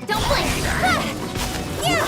Don't blink! Yeah!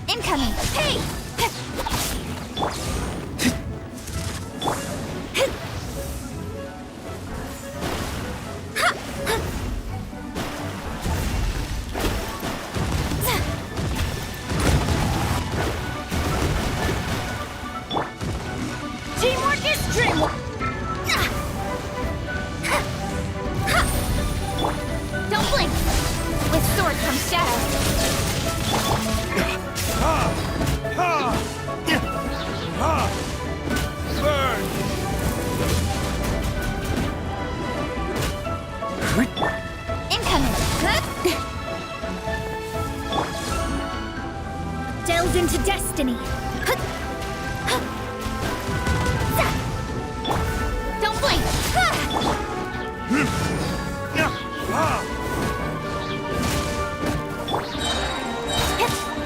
Incoming! Hey! Teamwork is dreamwork! Don't blink! With sword comes shadow. Burn! Incoming! Delve into destiny! Don't blink!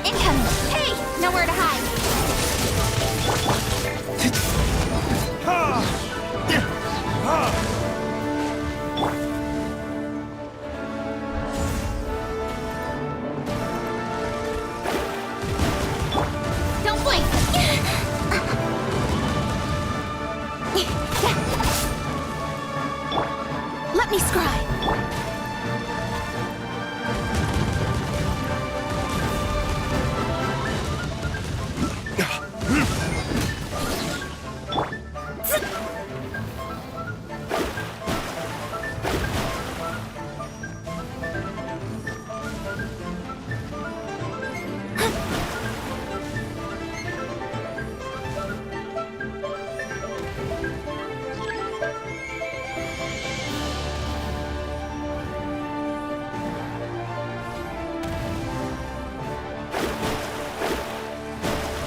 Incoming! Hey! Nowhere to hide! Don't blink! Let me scry!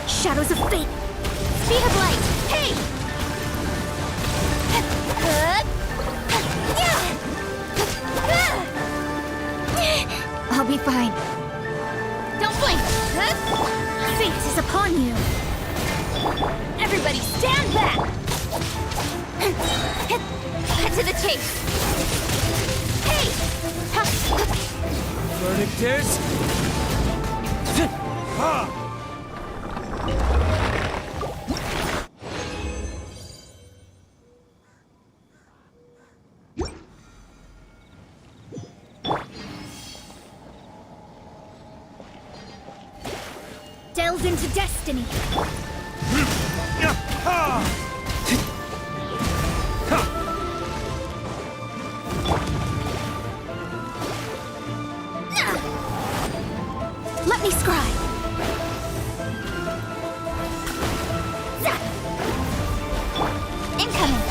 Shadows of fate! Speed of light! Hey! I'll be fine. Don't blink! Fate is upon you! Everybody stand back! Cut to the chase! Hey! Verdict is... Delve into destiny! Let me scry! Incoming!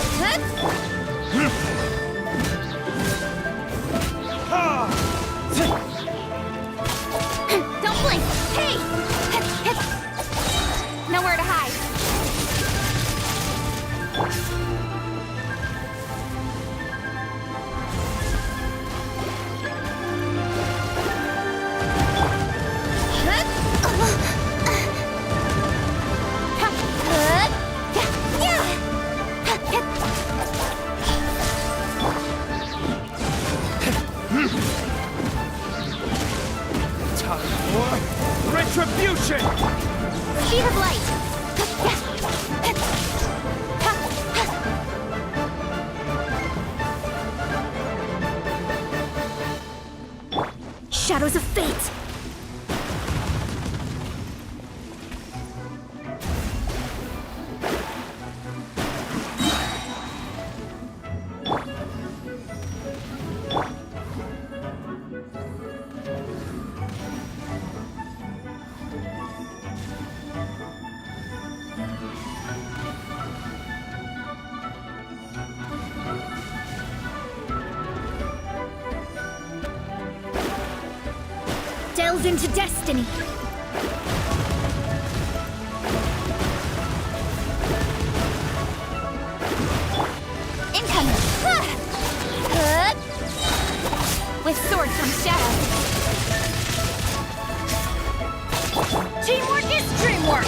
Don't blink! Hey! Nowhere to hide! Time for retribution! Speed of light! Shadows of fate! Delve into destiny. Incoming. With sword comes shadow. Teamwork is dreamwork.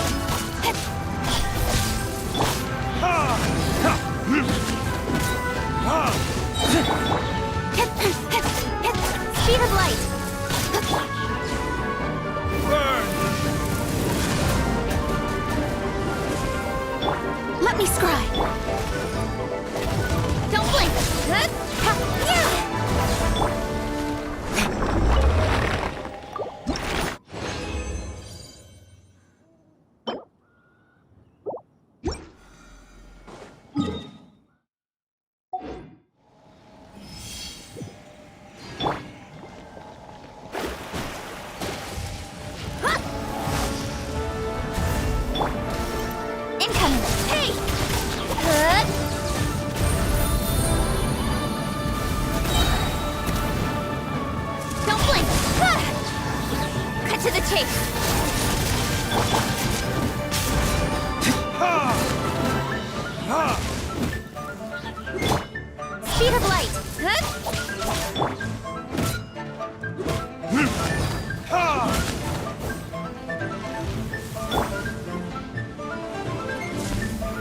Speed of light. Burn! Let me scry. Don't blink. Incoming. Hey! Don't blink. Cut to the chase. Speed of light.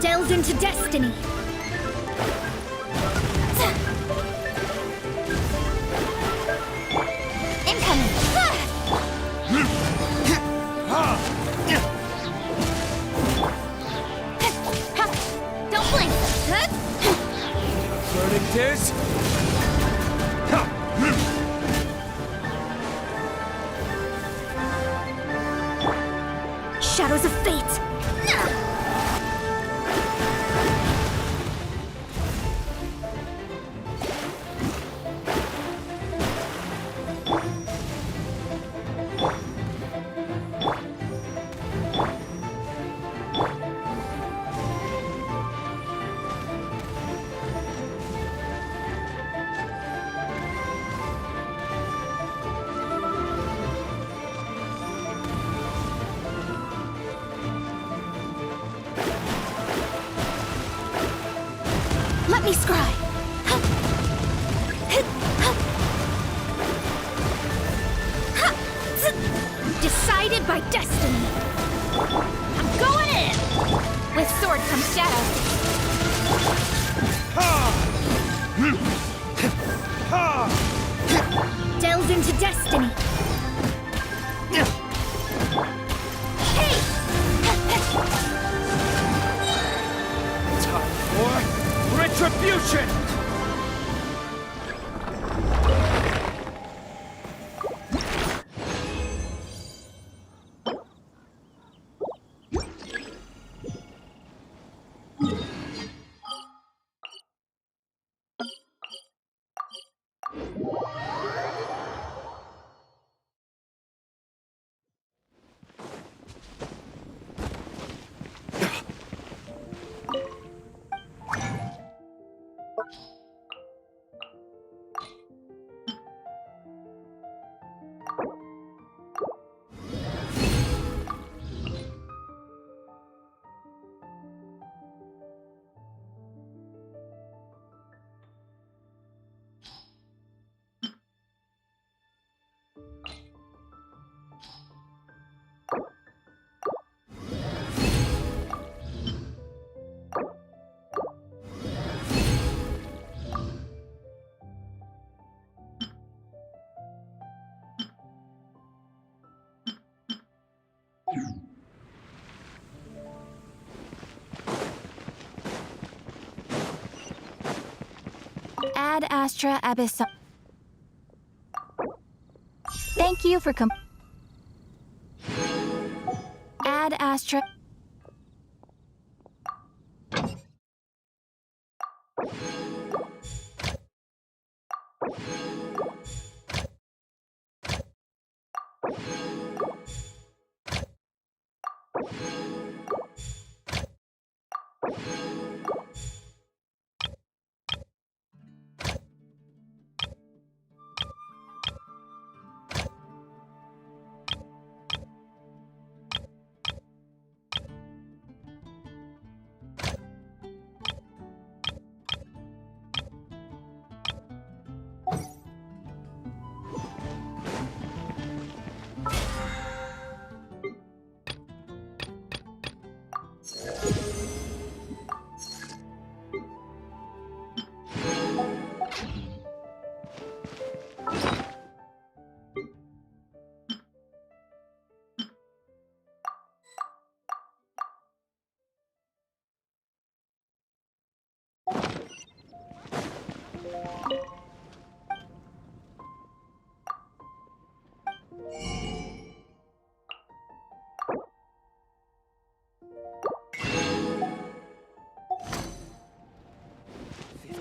Delve into destiny. Incoming. Don't blink. Verdict is... Shadows of fate. Let me scry. Decided by destiny. I'm going in. With sword comes shadow. Delve into destiny. Hey! Time for retribution! Ad Astra Abyssal. Thank you for Ad Astra.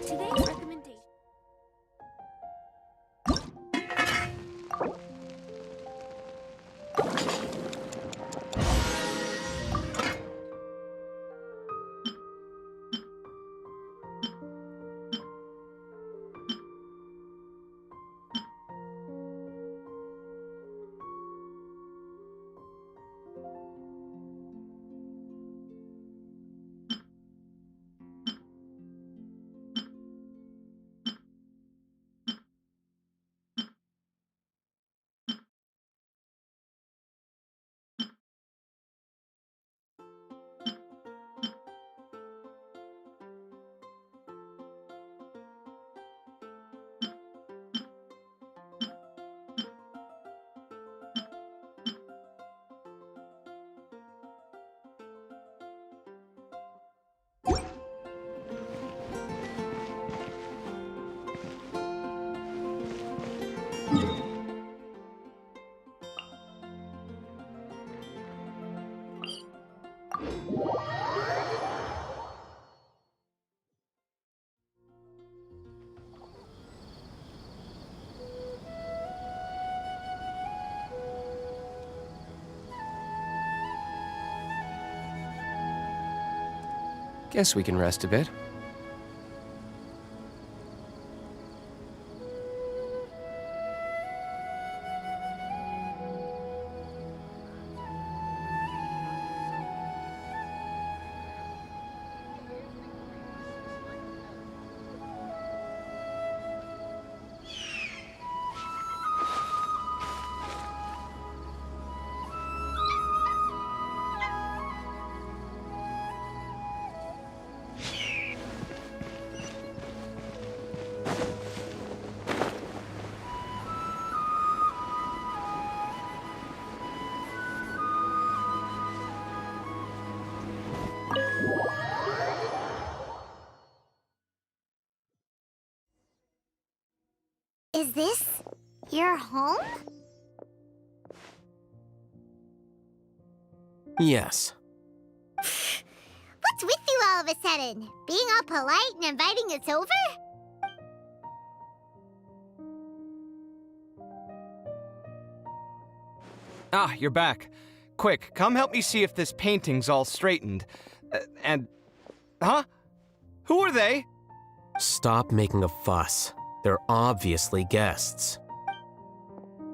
Today's recommendation. Guess we can rest a bit. Is this your home? Yes. What's with you all of a sudden? Being all polite and inviting us over? Ah, you're back. Quick, come help me see if this painting's all straightened. Huh? Who are they? Stop making a fuss. They're obviously guests.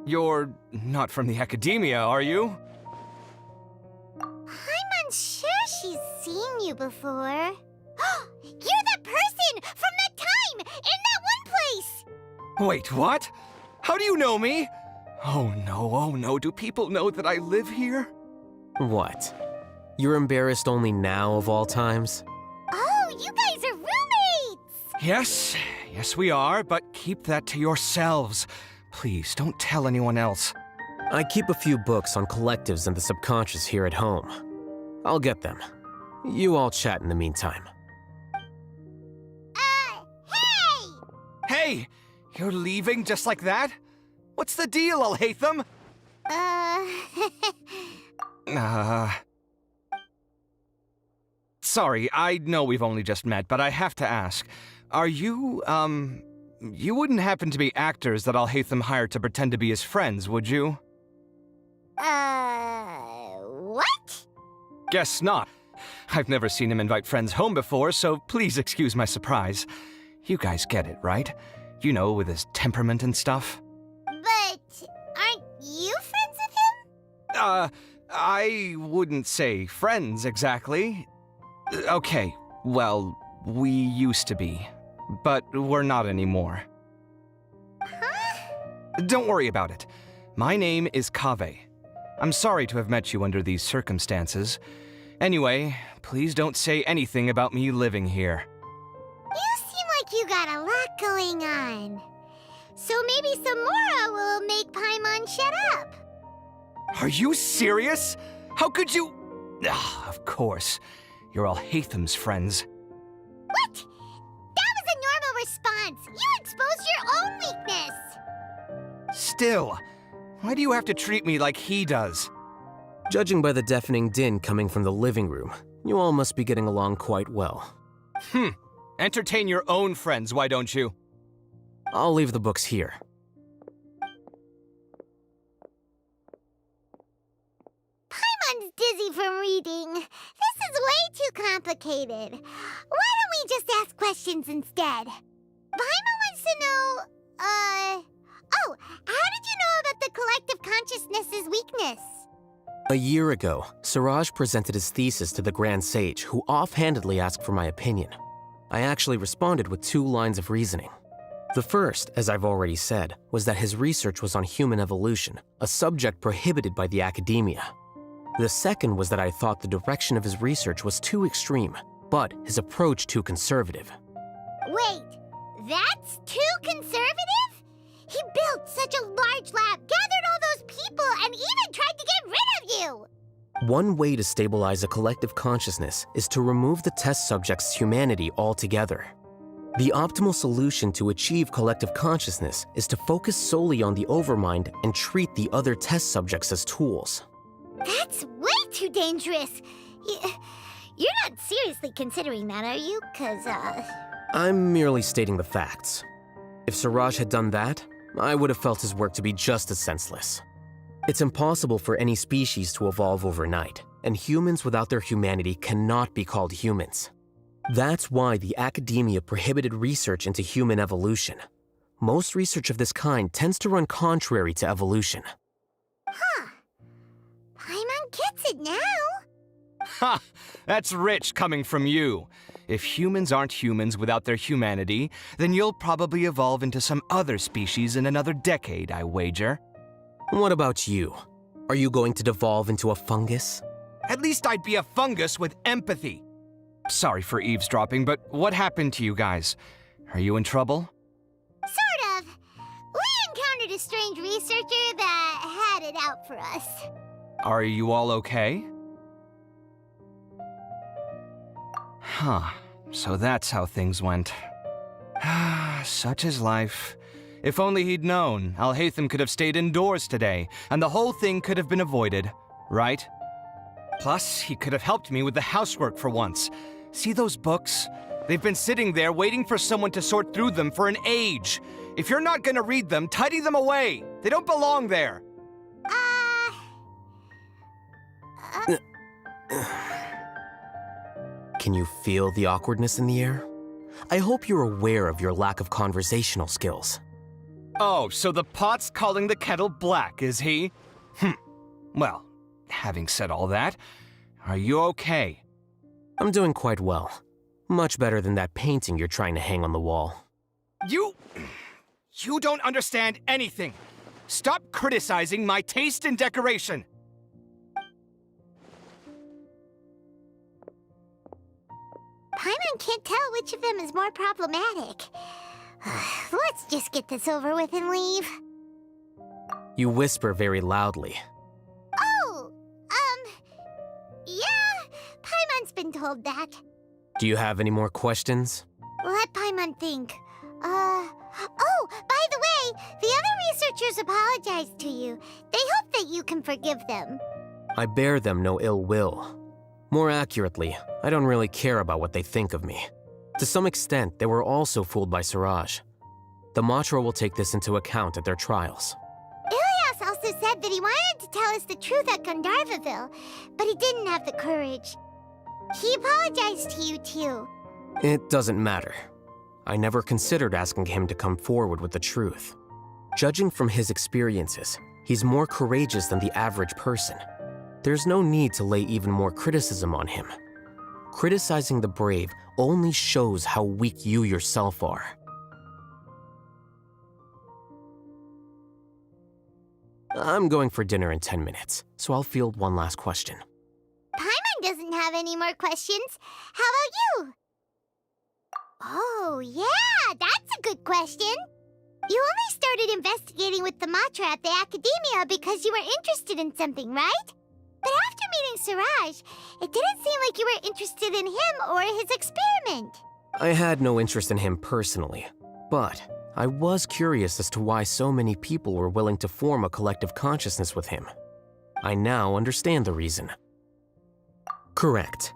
You're not from the academia, are you? I'm unsure she's seen you before. You're that person from that time in that one place! Wait, what? How do you know me? Oh no, do people know that I live here? What? You're embarrassed only now of all times? Oh, you guys are roommates! Yes, we are, but keep that to yourselves. Please, don't tell anyone else. I keep a few books on collectives and the subconscious here at home. I'll get them. You all chat in the meantime. Hey! Hey! You're leaving just like that? What's the deal, Alhaitham? Sorry, I know we've only just met, but I have to ask. Are you, you wouldn't happen to be actors that Alhaitham hired to pretend to be his friends, would you? What? Guess not. I've never seen him invite friends home before, so please excuse my surprise. You guys get it, right? You know, with his temperament and stuff. But aren't you friends with him? I wouldn't say friends exactly. Okay, well, we used to be, but we're not anymore. Huh? Don't worry about it. My name is Kaveh. I'm sorry to have met you under these circumstances. Anyway, please don't say anything about me living here. You seem like you got a lot going on. So maybe Samora will make Paimon shut up. Are you serious? How could you? Of course. You're Alhaitham's friends. What? That was a normal response. You exposed your own weakness. Still, why do you have to treat me like he does? Judging by the deafening din coming from the living room, you all must be getting along quite well. Entertain your own friends, why don't you? I'll leave the books here. Paimon's dizzy from reading. This is way too complicated. Why don't we just ask questions instead? Paimon wants to know, oh, how did you know about the collective consciousness's weakness? A year ago, Siraj presented his thesis to the Grand Sage, who offhandedly asked for my opinion. I actually responded with 2 lines of reasoning. The first, as I've already said, was that his research was on human evolution, a subject prohibited by the academia. The second was that I thought the direction of his research was too extreme, but his approach too conservative. Wait, that's too conservative? He built such a large lab, gathered all those people, and even tried to get rid of you! One way to stabilize a collective consciousness is to remove the test subject's humanity altogether. The optimal solution to achieve collective consciousness is to focus solely on the overmind and treat the other test subjects as tools. That's way too dangerous. You're not seriously considering that, are you? I'm merely stating the facts. If Siraj had done that, I would have felt his work to be just as senseless. It's impossible for any species to evolve overnight, and humans without their humanity cannot be called humans. That's why the academia prohibited research into human evolution. Most research of this kind tends to run contrary to evolution. Huh. Paimon gets it now. Ha! That's rich coming from you. If humans aren't humans without their humanity, then you'll probably evolve into some other species in another decade, I wager. What about you? Are you going to devolve into a fungus? At least I'd be a fungus with empathy. Sorry for eavesdropping, but what happened to you guys? Are you in trouble? Sort of. We encountered a strange researcher that had it out for us. Are you all okay? Huh. So that's how things went. Such is life. If only he'd known, Alhaitham could have stayed indoors today, and the whole thing could have been avoided, right? Plus, he could have helped me with the housework for once. See those books? They've been sitting there waiting for someone to sort through them for an age. If you're not gonna read them, tidy them away. They don't belong there. Can you feel the awkwardness in the air? I hope you're aware of your lack of conversational skills. Oh, so the pot's calling the kettle black, is he? Well, having said all that, are you okay? I'm doing quite well. Much better than that painting you're trying to hang on the wall. You don't understand anything. Stop criticizing my taste in decoration. Paimon can't tell which of them is more problematic. Let's just get this over with and leave. You whisper very loudly. Oh, yeah, Paimon's been told that. Do you have any more questions? Let Paimon think. Oh, by the way, the other researchers apologized to you. They hope that you can forgive them. I bear them no ill will. More accurately, I don't really care about what they think of me. To some extent, they were also fooled by Suraj. The Matra will take this into account at their trials. Ilias also said that he wanted to tell us the truth at Gandharvaville, but he didn't have the courage. He apologized to you, too. It doesn't matter. I never considered asking him to come forward with the truth. Judging from his experiences, he's more courageous than the average person. There's no need to lay even more criticism on him. Criticizing the brave only shows how weak you yourself are. I'm going for dinner in 10 minutes, so I'll field one last question. Paimon doesn't have any more questions. How about you? Oh, yeah, that's a good question. You only started investigating with the Matra at the Academia because you were interested in something, right? But after meeting Suraj, it didn't seem like you were interested in him or his experiment. I had no interest in him personally, but I was curious as to why so many people were willing to form a collective consciousness with him. I now understand the reason. Correct.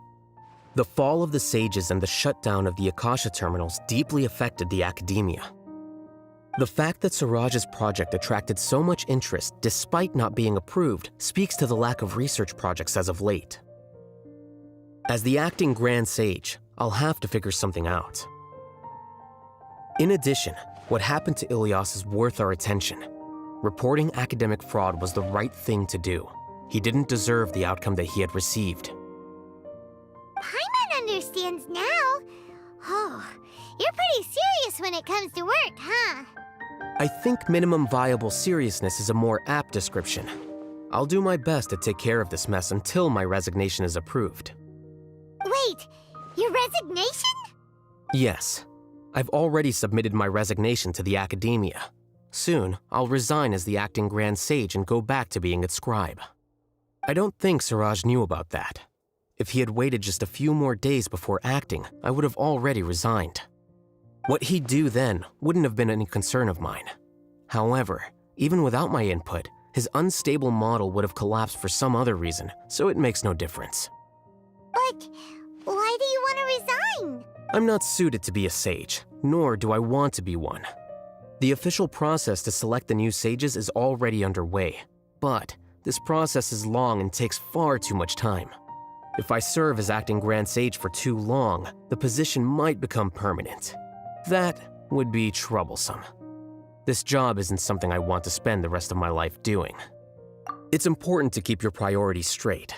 The fall of the sages and the shutdown of the Akasha terminals deeply affected the Academia. The fact that Suraj's project attracted so much interest despite not being approved speaks to the lack of research projects as of late. As the acting Grand Sage, I'll have to figure something out. In addition, what happened to Ilias is worth our attention. Reporting academic fraud was the right thing to do. He didn't deserve the outcome that he had received. Paimon understands now. Oh, you're pretty serious when it comes to work, huh? I think minimum viable seriousness is a more apt description. I'll do my best to take care of this mess until my resignation is approved. Wait, your resignation? Yes. I've already submitted my resignation to the Academia. Soon, I'll resign as the acting Grand Sage and go back to being its scribe. I don't think Suraj knew about that. If he had waited just a few more days before acting, I would have already resigned. What he'd do then wouldn't have been any concern of mine. However, even without my input, his unstable model would have collapsed for some other reason, so it makes no difference. But why do you want to resign? I'm not suited to be a sage, nor do I want to be one. The official process to select the new sages is already underway, but this process is long and takes far too much time. If I serve as acting Grand Sage for too long, the position might become permanent. That would be troublesome. This job isn't something I want to spend the rest of my life doing. It's important to keep your priorities straight.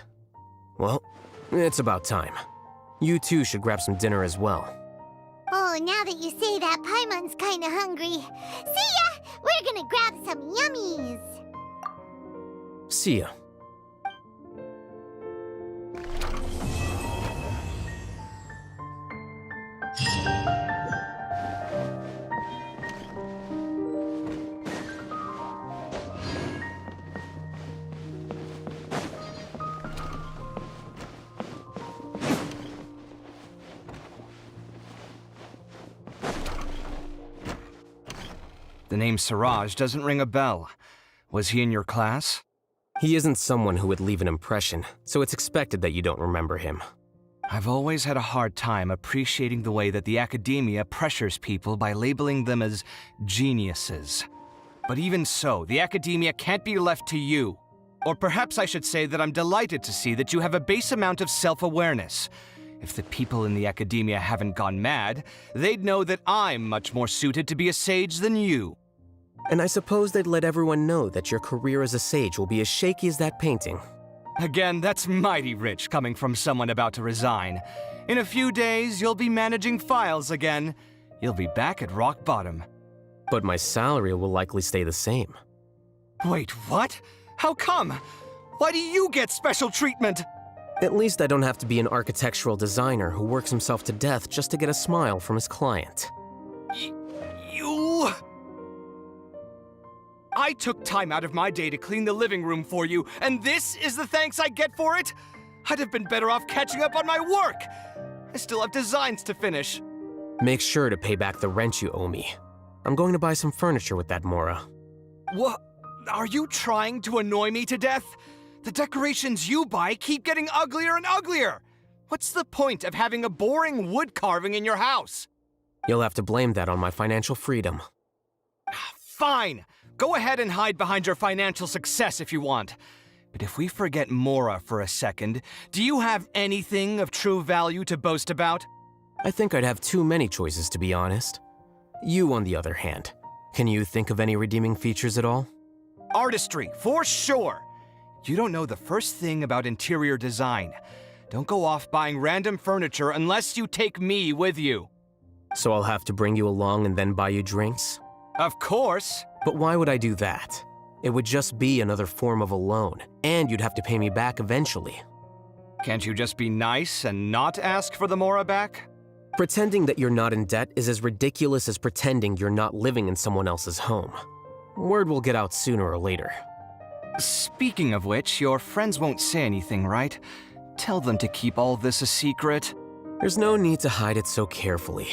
Well, it's about time. You too should grab some dinner as well. Oh, now that you say that, Paimon's kinda hungry. See ya! We're gonna grab some yummies! See ya. The name Suraj doesn't ring a bell. Was he in your class? He isn't someone who would leave an impression, so it's expected that you don't remember him. I've always had a hard time appreciating the way that the Academia pressures people by labeling them as geniuses. But even so, the Academia can't be left to you. Or perhaps I should say that I'm delighted to see that you have a base amount of self-awareness. If the people in the Academia haven't gone mad, they'd know that I'm much more suited to be a sage than you. And I suppose they'd let everyone know that your career as a sage will be as shaky as that painting. Again, that's mighty rich coming from someone about to resign. In a few days, you'll be managing files again. You'll be back at rock bottom. But my salary will likely stay the same. Wait, what? How come? Why do you get special treatment? At least I don't have to be an architectural designer who works himself to death just to get a smile from his client. You... I took time out of my day to clean the living room for you, and this is the thanks I get for it? I'd have been better off catching up on my work. I still have designs to finish. Make sure to pay back the rent you owe me. I'm going to buy some furniture with that Mora. What? Are you trying to annoy me to death? The decorations you buy keep getting uglier and uglier. What's the point of having a boring wood carving in your house? You'll have to blame that on my financial freedom. Fine. Go ahead and hide behind your financial success if you want. But if we forget Mora for a second, do you have anything of true value to boast about? I think I'd have too many choices, to be honest. You, on the other hand, can you think of any redeeming features at all? Artistry, for sure. You don't know the first thing about interior design. Don't go off buying random furniture unless you take me with you. So I'll have to bring you along and then buy you drinks? Of course. But why would I do that? It would just be another form of a loan, and you'd have to pay me back eventually. Can't you just be nice and not ask for the Mora back? Pretending that you're not in debt is as ridiculous as pretending you're not living in someone else's home. Word will get out sooner or later. Speaking of which, your friends won't say anything, right? Tell them to keep all this a secret. There's no need to hide it so carefully.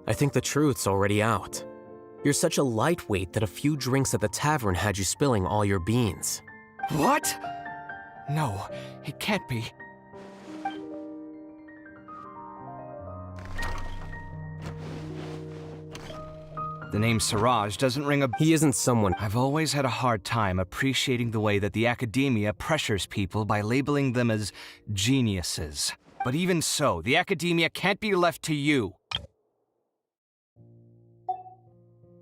I think the truth's already out. You're such a lightweight that a few drinks at the tavern had you spilling all your beans. What? No, it can't be. The name Siraj doesn't ring a... He isn't someone... I've always had a hard time appreciating the way that the academia pressures people by labeling them as geniuses. But even so, the academia can't be left to you.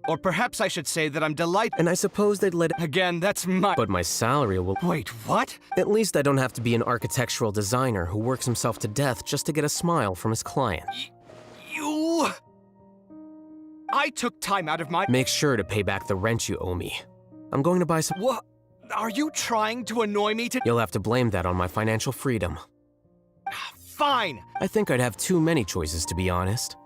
Or perhaps I should say that I'm delighted... And I suppose they'd let... Again, that's my... But my salary will... Wait, what? At least I don't have to be an architectural designer who works himself to death just to get a smile from his client. You... I took time out of my... Make sure to pay back the rent you owe me. I'm going to buy some... What? Are you trying to annoy me to... You'll have to blame that on my financial freedom. Fine. I think I'd have too many choices, to be honest.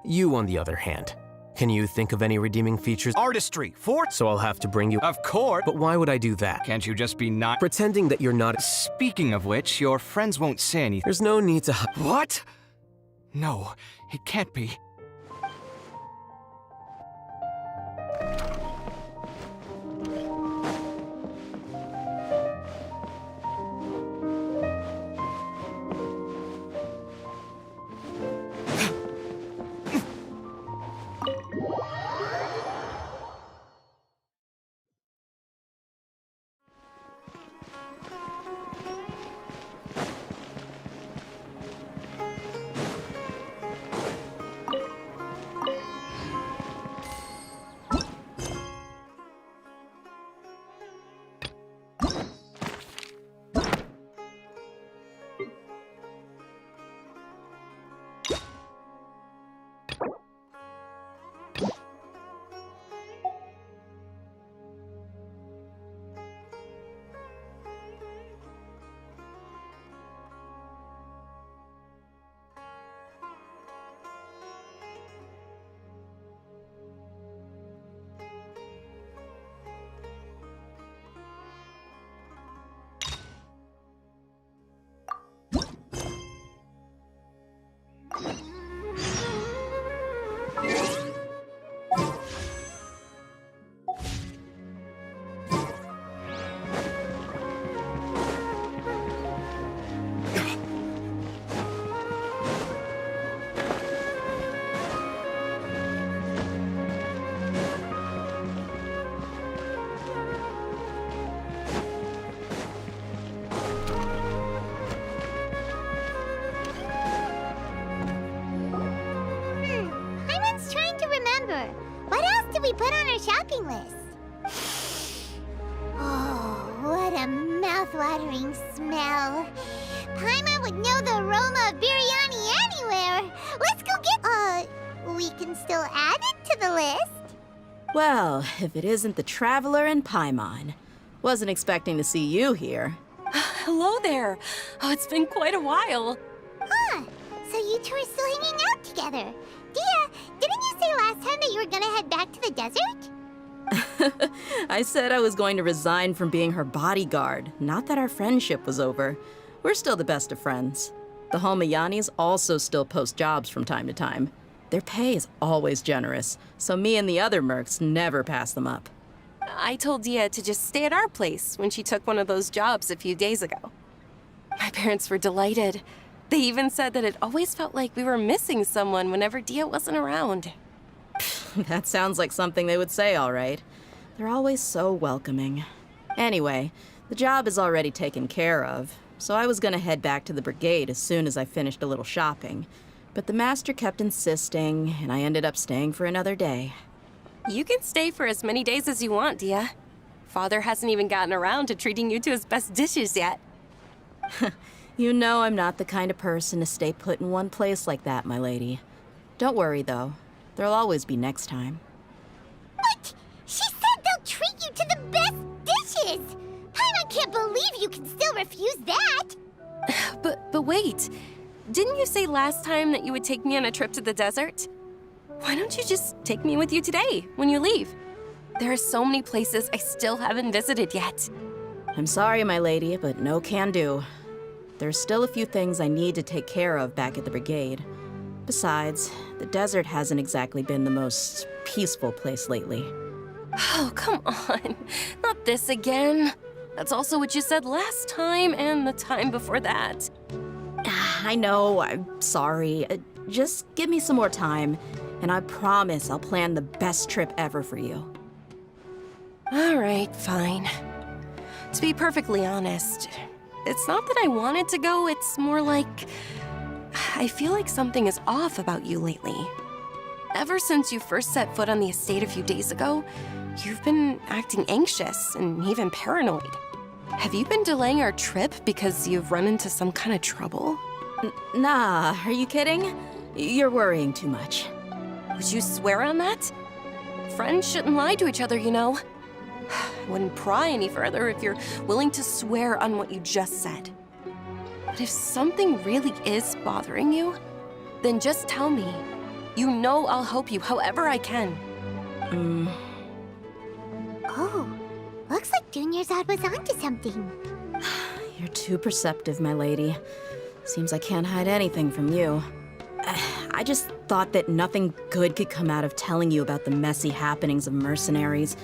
You, on the other hand, can you think of any redeeming features? Artistry, for... So I'll have to bring you... Of course. But why would I do that? Can't you just be not... Pretending that you're not... Speaking of which, your friends won't say anything. There's no need to... What? No, it can't be. What else did we put on our shopping list? Oh, what a mouth-watering smell. Paimon would know the aroma of biryani anywhere. Let's go get... we can still add it to the list. Well, if it isn't the Traveler and Paimon. Wasn't expecting to see you here. Hello there. Oh, it's been quite a while. Huh, so you two are still hanging out together. Dia, didn't you say last time that you were gonna head back to the desert? I said I was going to resign from being her bodyguard, not that our friendship was over. We're still the best of friends. The Homayanis also still post jobs from time to time. Their pay is always generous, so me and the other mercs never pass them up. I told Dia to just stay at our place when she took one of those jobs a few days ago. My parents were delighted. They even said that it always felt like we were missing someone whenever Dia wasn't around. That sounds like something they would say, all right. They're always so welcoming. Anyway, the job is already taken care of, so I was gonna head back to the brigade as soon as I finished a little shopping. But the master kept insisting, and I ended up staying for another day. You can stay for as many days as you want, Dia. Father hasn't even gotten around to treating you to his best dishes yet. You know I'm not the kind of person to stay put in one place like that, my lady. Don't worry, though. There'll always be next time. What? She said they'll treat you to the best dishes! I can't believe you can still refuse that! But wait. Didn't you say last time that you would take me on a trip to the desert? Why don't you just take me with you today, when you leave? There are so many places I still haven't visited yet. I'm sorry, my lady, but no can do. There's still a few things I need to take care of back at the brigade. Besides, the desert hasn't exactly been the most peaceful place lately. Oh, come on. Not this again. That's also what you said last time and the time before that. I know, I'm sorry. Just give me some more time, and I promise I'll plan the best trip ever for you. All right, fine. To be perfectly honest, it's not that I wanted to go, it's more like I feel like something is off about you lately. Ever since you first set foot on the estate a few days ago, you've been acting anxious and even paranoid. Have you been delaying our trip because you've run into some kind of trouble? Nah, are you kidding? You're worrying too much. Would you swear on that? Friends shouldn't lie to each other, you know. I wouldn't pry any further if you're willing to swear on what you just said. But if something really is bothering you, then just tell me. You know I'll help you however I can. Oh, looks like Dunyarzad was onto something. You're too perceptive, my lady. Seems I can't hide anything from you. I just thought that nothing good could come out of telling you about the messy happenings of mercenaries.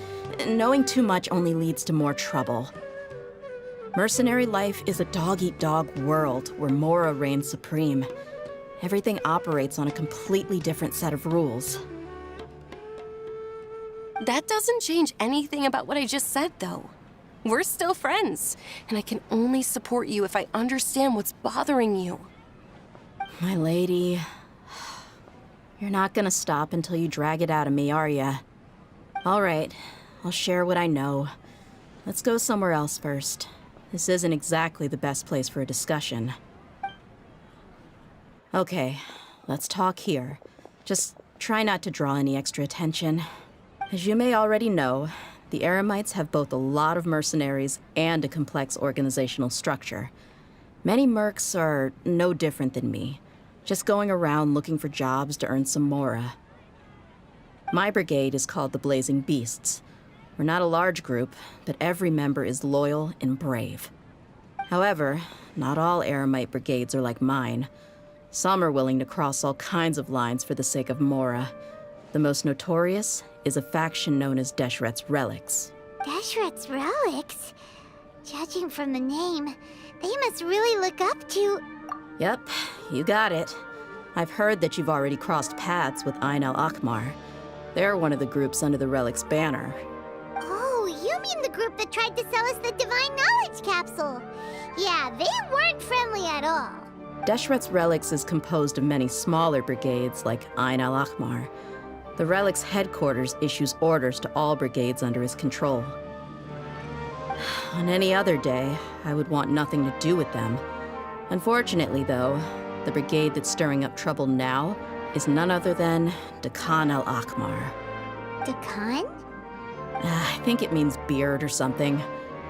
Knowing too much only leads to more trouble. Mercenary life is a dog-eat-dog world where Mora reigns supreme. Everything operates on a completely different set of rules. That doesn't change anything about what I just said, though. We're still friends, and I can only support you if I understand what's bothering you. My lady, you're not gonna stop until you drag it out of me, are ya? All right, I'll share what I know. Let's go somewhere else first. This isn't exactly the best place for a discussion. Okay, let's talk here. Just try not to draw any extra attention. As you may already know, the Eremites have both a lot of mercenaries and a complex organizational structure. Many mercs are no different than me, just going around looking for jobs to earn some mora. My brigade is called the Blazing Beasts. We're not a large group, but every member is loyal and brave. However, not all Eremite brigades are like mine. Some are willing to cross all kinds of lines for the sake of mora. The most notorious is a faction known as Deshret's Relics. Deshret's Relics? Judging from the name, they must really look up to... Yep, you got it. I've heard that you've already crossed paths with Ain al-Akmar. They're one of the groups under the Relic's banner. Oh, you mean the group that tried to sell us the Divine Knowledge Capsule? Yeah, they weren't friendly at all. Deshret's Relics is composed of many smaller brigades like Ain al-Akmar. The Relic's headquarters issues orders to all brigades under his control. On any other day, I would want nothing to do with them. Unfortunately, though, the brigade that's stirring up trouble now is none other than Dakan al-Akmar. Dakan? I think it means beard or something.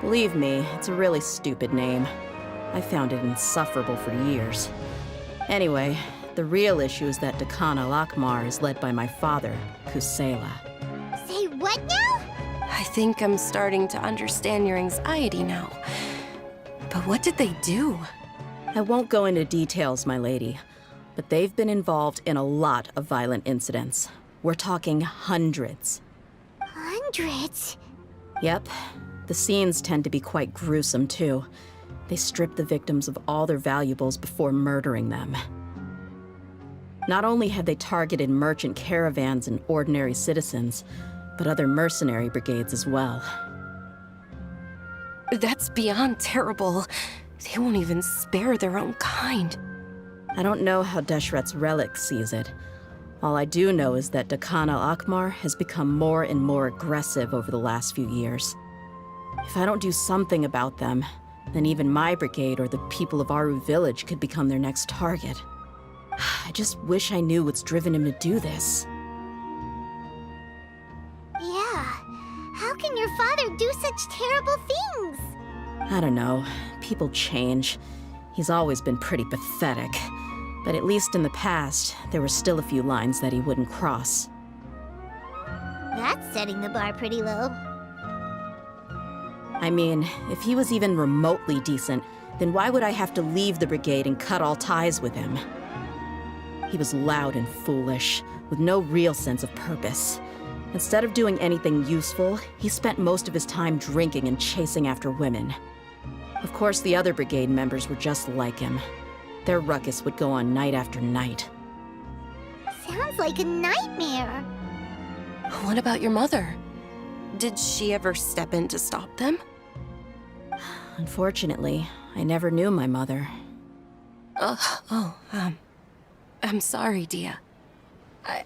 Believe me, it's a really stupid name. I found it insufferable for years. Anyway, the real issue is that Dakan al-Akmar is led by my father, Kusela. Say what now? I think I'm starting to understand your anxiety now. But what did they do? I won't go into details, my lady. but they've been involved in a lot of violent incidents. We're talking hundreds. Hundreds? Yep. The scenes tend to be quite gruesome, too. They strip the victims of all their valuables before murdering them. Not only have they targeted merchant caravans and ordinary citizens, but other mercenary brigades as well. That's beyond terrible. They won't even spare their own kind. I don't know how Deshret's relic sees it. All I do know is that Dakan al-Akmar has become more and more aggressive over the last few years. If I don't do something about them, then even my brigade or the people of Aru village could become their next target. I just wish I knew what's driven him to do this. Yeah. How can your father do such terrible things? I don't know. People change. He's always been pretty pathetic. But at least in the past, there were still a few lines that he wouldn't cross. That's setting the bar pretty low. I mean, if he was even remotely decent, then why would I have to leave the brigade and cut all ties with him? He was loud and foolish, with no real sense of purpose. Instead of doing anything useful, he spent most of his time drinking and chasing after women. Of course, the other brigade members were just like him. Their ruckus would go on night after night. Sounds like a nightmare. What about your mother? Did she ever step in to stop them? Unfortunately, I never knew my mother. I'm sorry, Dia.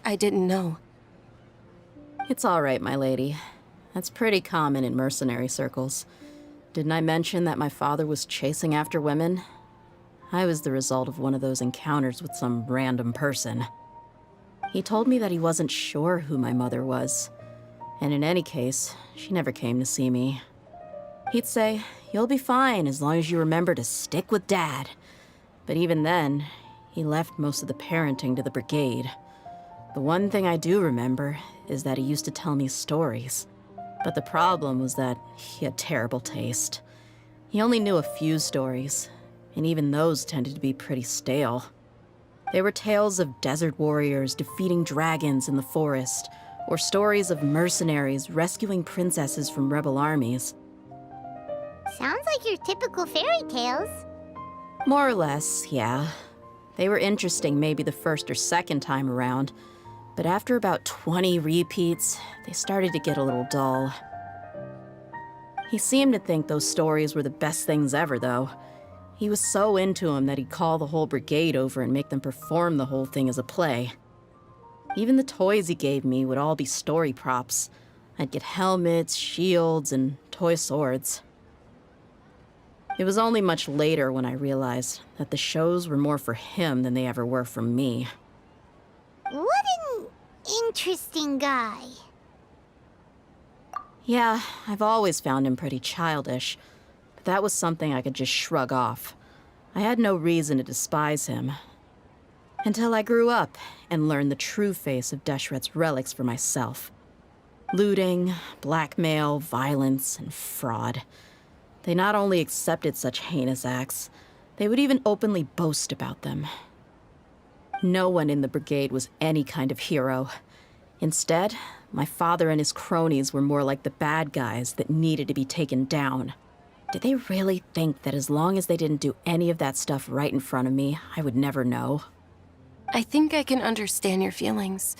I didn't know. It's all right, my lady. That's pretty common in mercenary circles. Didn't I mention that my father was chasing after women? I was the result of one of those encounters with some random person. He told me that he wasn't sure who my mother was. And in any case, she never came to see me. He'd say, "You'll be fine as long as you remember to stick with Dad." But even then, he left most of the parenting to the brigade. The one thing I do remember is that he used to tell me stories. But the problem was that he had terrible taste. He only knew a few stories, and even those tended to be pretty stale. They were tales of desert warriors defeating dragons in the forest, or stories of mercenaries rescuing princesses from rebel armies. Sounds like your typical fairy tales. More or less, yeah. They were interesting maybe the first or second time around, but after about 20 repeats, they started to get a little dull. He seemed to think those stories were the best things ever, though. He was so into them that he'd call the whole brigade over and make them perform the whole thing as a play. Even the toys he gave me would all be story props. I'd get helmets, shields, and toy swords. It was only much later when I realized that the shows were more for him than they ever were for me. What an interesting guy. Yeah, I've always found him pretty childish, but that was something I could just shrug off. I had no reason to despise him. Until I grew up and learned the true face of Deshret's relics for myself. Looting, blackmail, violence, and fraud. They not only accepted such heinous acts, they would even openly boast about them. No one in the brigade was any kind of hero. Instead, my father and his cronies were more like the bad guys that needed to be taken down. Did they really think that as long as they didn't do any of that stuff right in front of me, I would never know? I think I can understand your feelings.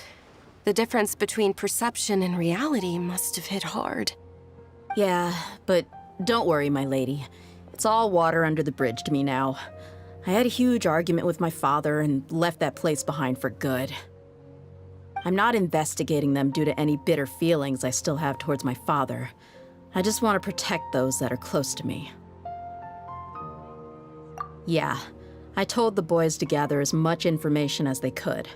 The difference between perception and reality must have hit hard. Yeah, but don't worry, my lady. It's all water under the bridge to me now. I had a huge argument with my father and left that place behind for good. I'm not investigating them due to any bitter feelings I still have towards my father. I just want to protect those that are close to me. Yeah, I told the boys to gather as much information as they could.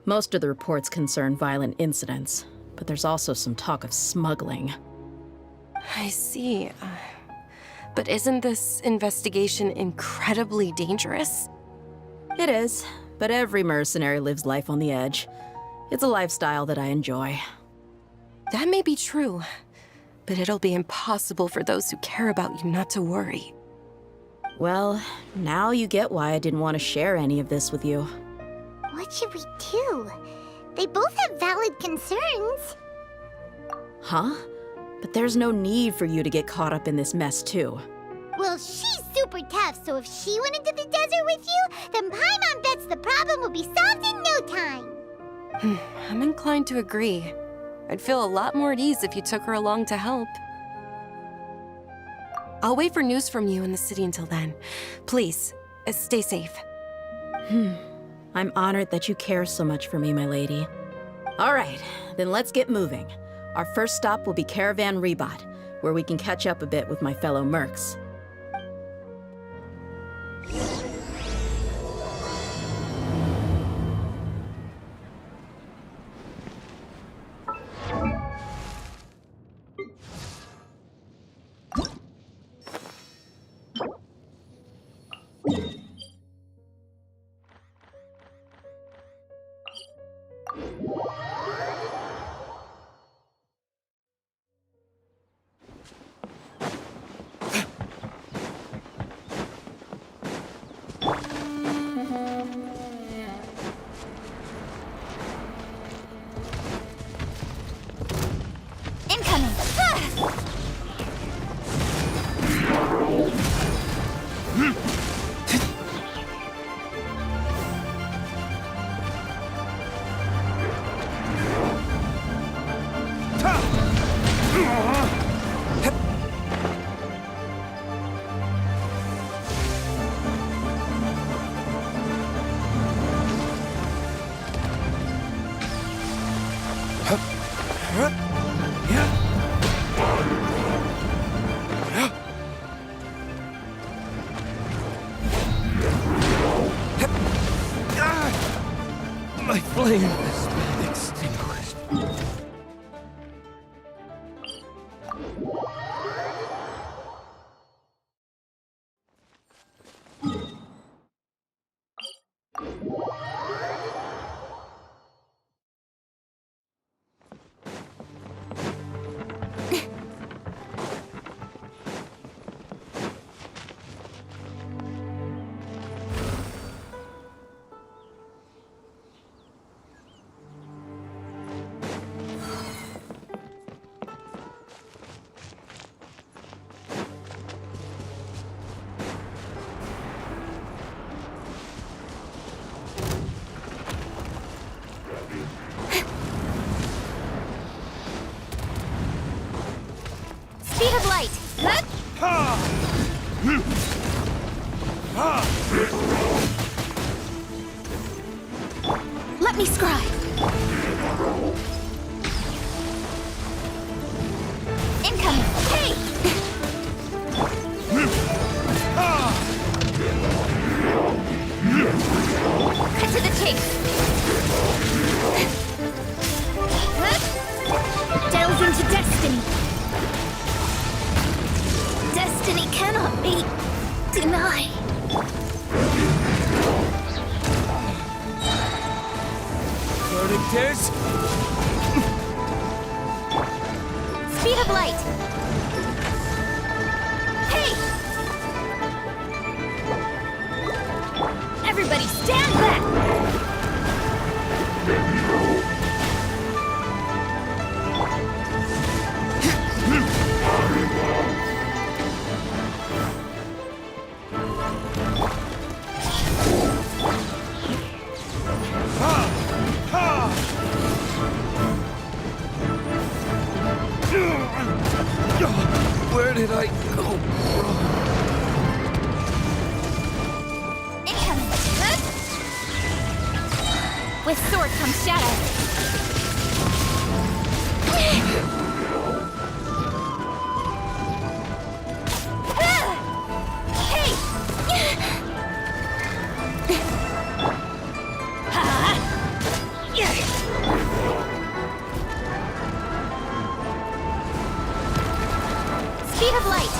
Most of the reports concern violent incidents, but there's also some talk of smuggling. I see. But isn't this investigation incredibly dangerous? It is, but every mercenary lives life on the edge. It's a lifestyle that I enjoy. That may be true, but it'll be impossible for those who care about you not to worry. Well, now you get why I didn't want to share any of this with you. What should we do? They both have valid concerns. Huh? But there's no need for you to get caught up in this mess, too. Well, she's super tough, so if she went into the desert with you, then Paimon bets the problem will be solved in no time. I'm inclined to agree. I'd feel a lot more at ease if you took her along to help. I'll wait for news from you in the city until then. Please, stay safe. I'm honored that you care so much for me, my lady. All right, then let's get moving. Our first stop will be Caravan Rebot, where we can catch up a bit with my fellow mercs. Incoming! My flame has been extinguished. Speed of light! Let me scribe! Incoming! Hey! Cut to the chase! Delve into destiny! Destiny cannot be denied. Verdict Speed of light. Hey! Everybody stand back! Where did I go? Incoming! With sword comes shadow. Hey! Speed of light.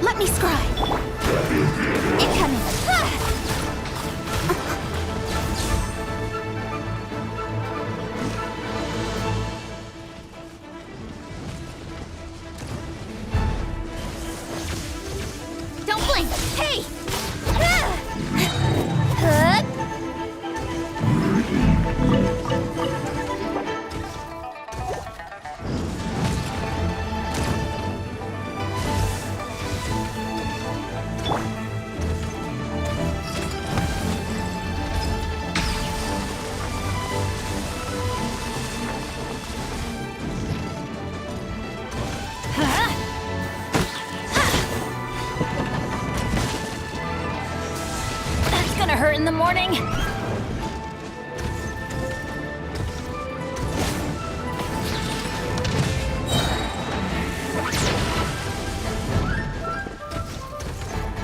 Let me scribe. Incoming. the morning.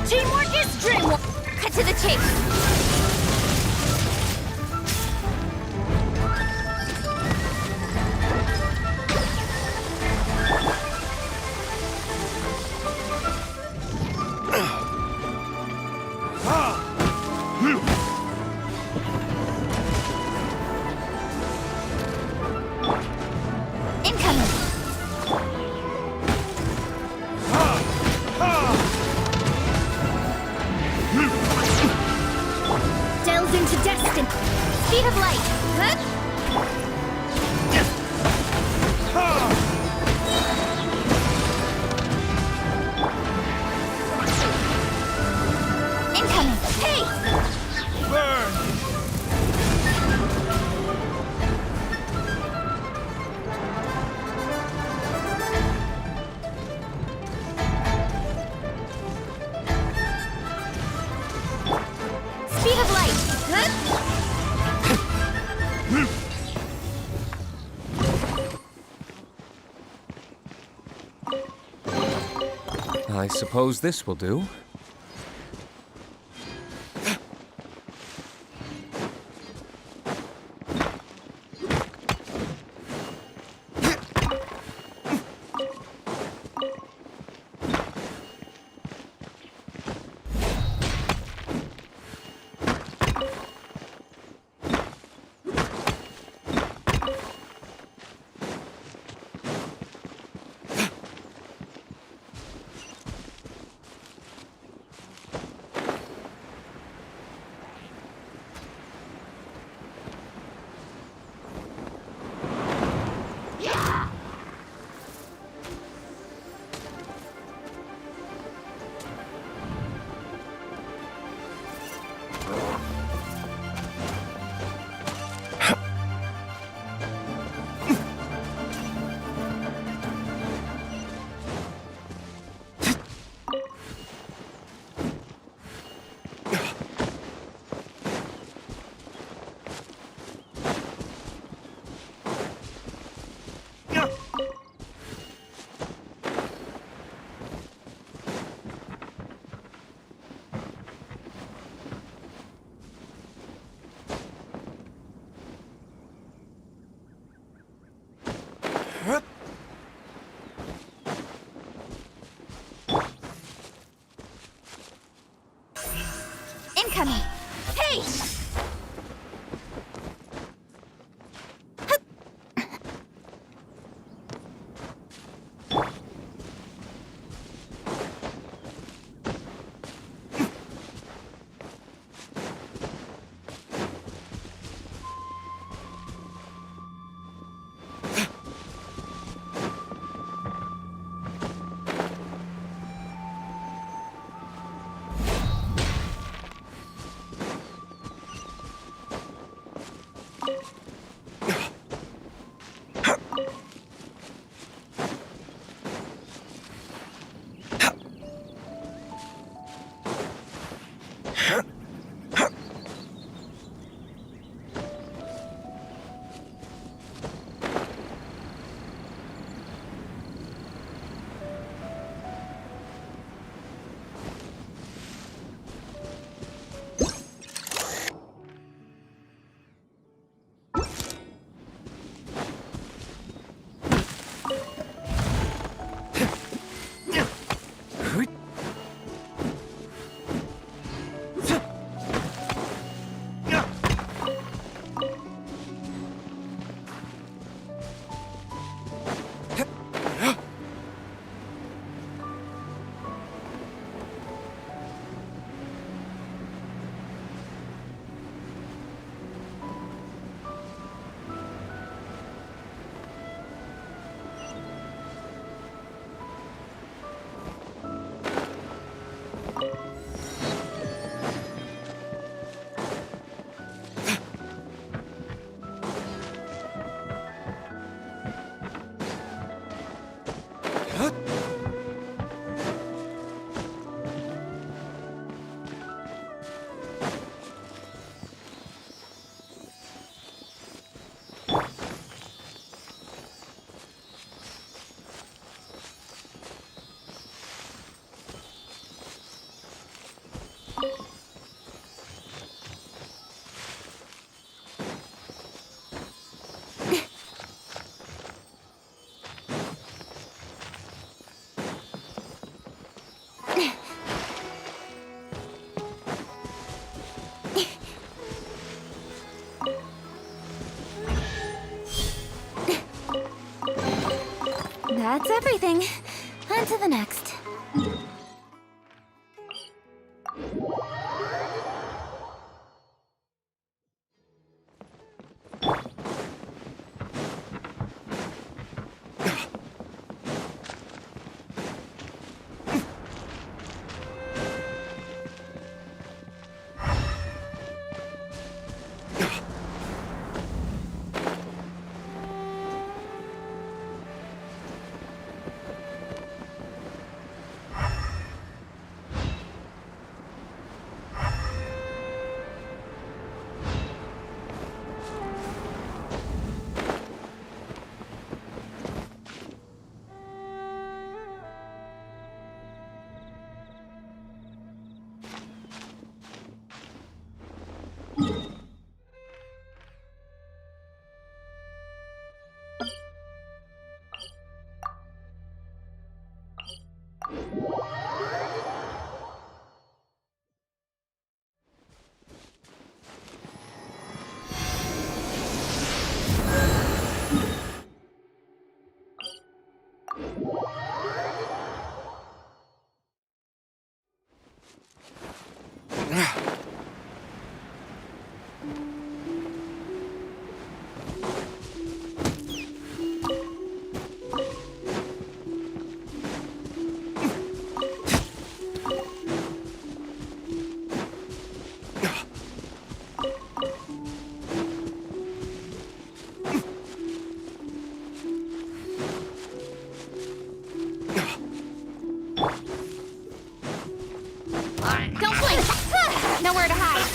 Teamwork is dreamwork. Cut to the chase. Incoming. Delves into destiny. Speed of light. Incoming. Hey! Speed of light. I suppose this will do. Incoming. Hey! That's everything. On to the next. Don't blink! Nowhere to hide.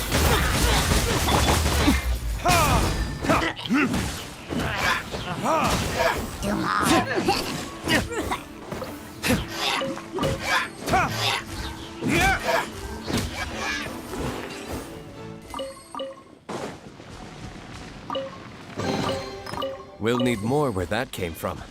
We'll need more where that came from.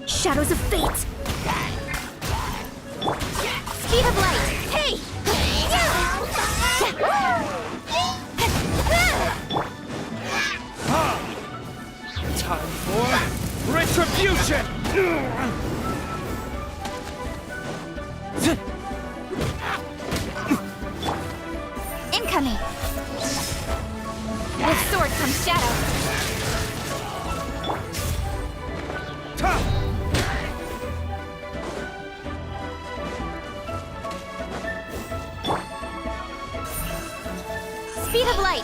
Shadows of fate! Speed of light! Hey! Time for retribution! Incoming! With sword comes shadow. Speed of light!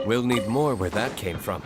We'll need more where that came from.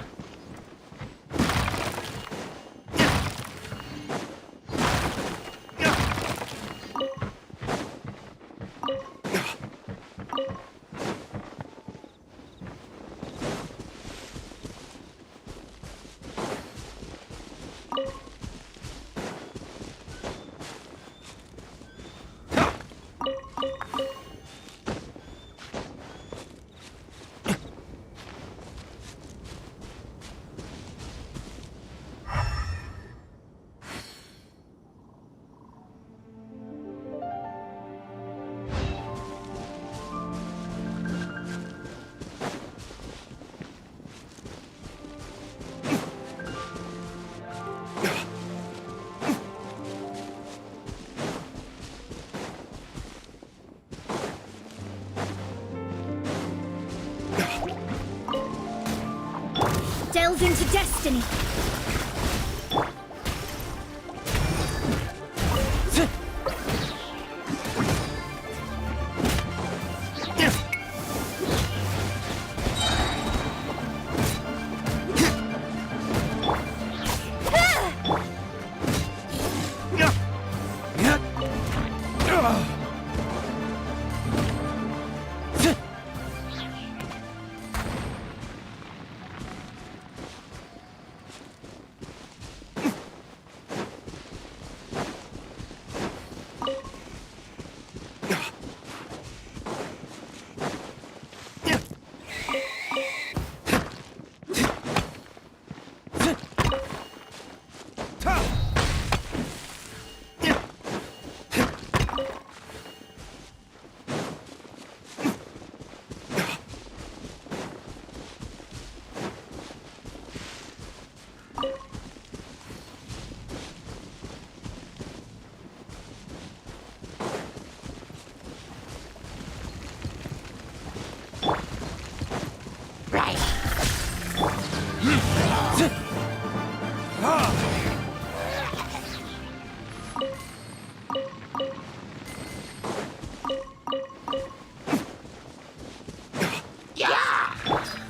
Delve into destiny.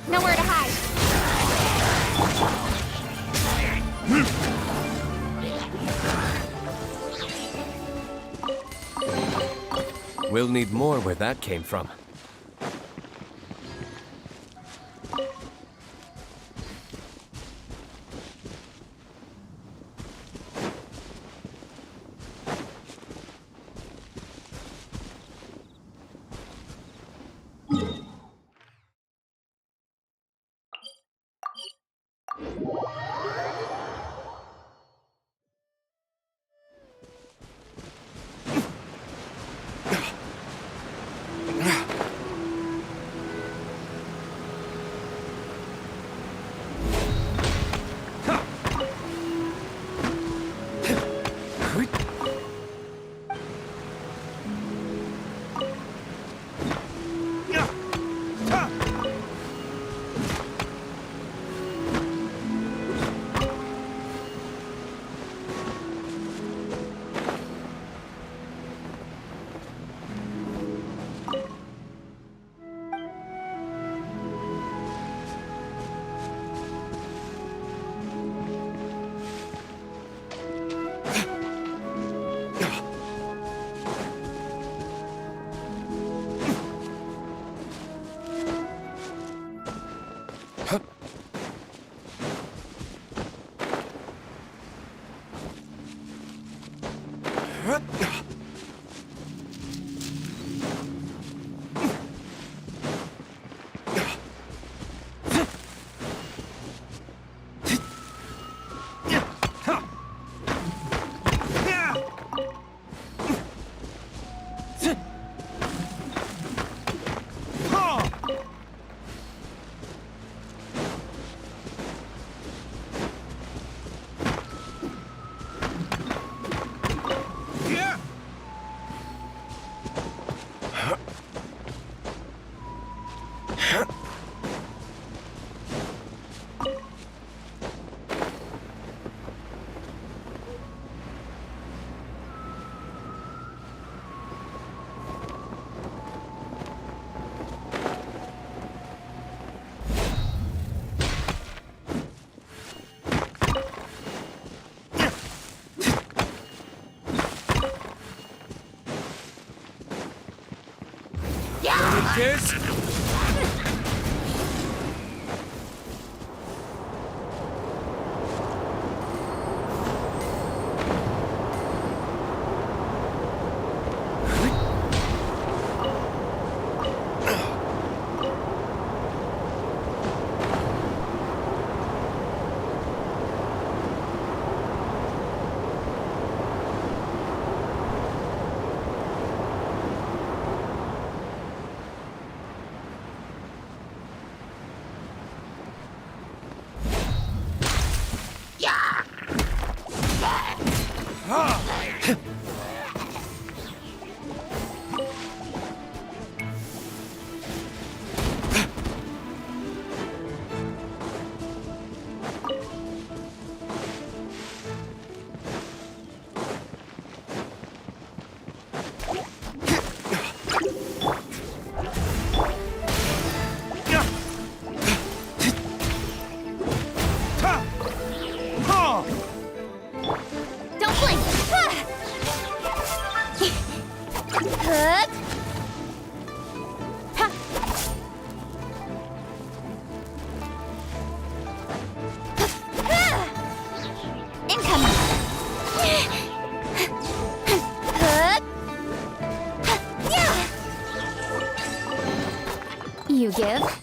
Nowhere to hide. We'll need more where that came from. give.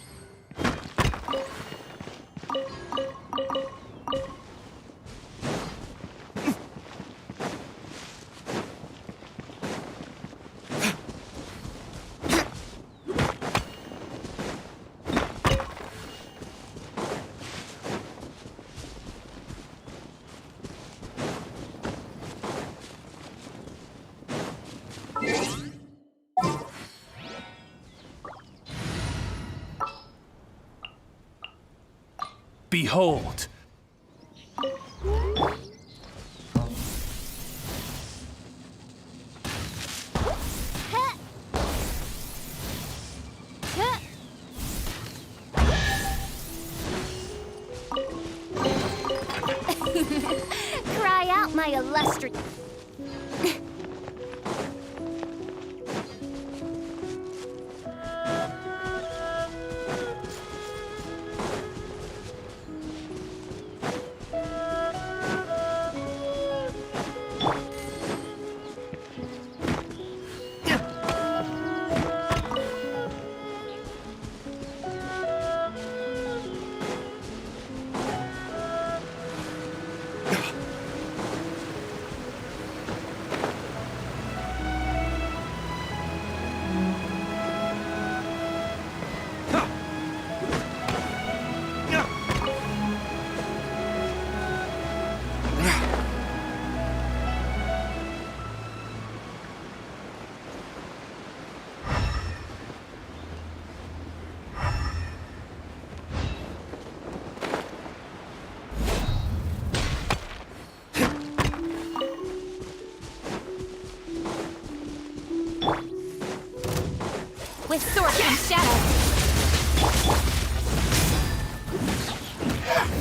Behold! Cry out, my illustrious. With sword comes shadow.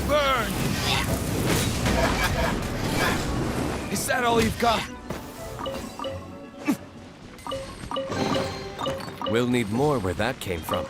Burn! Is that all you've got? We'll need more where that came from.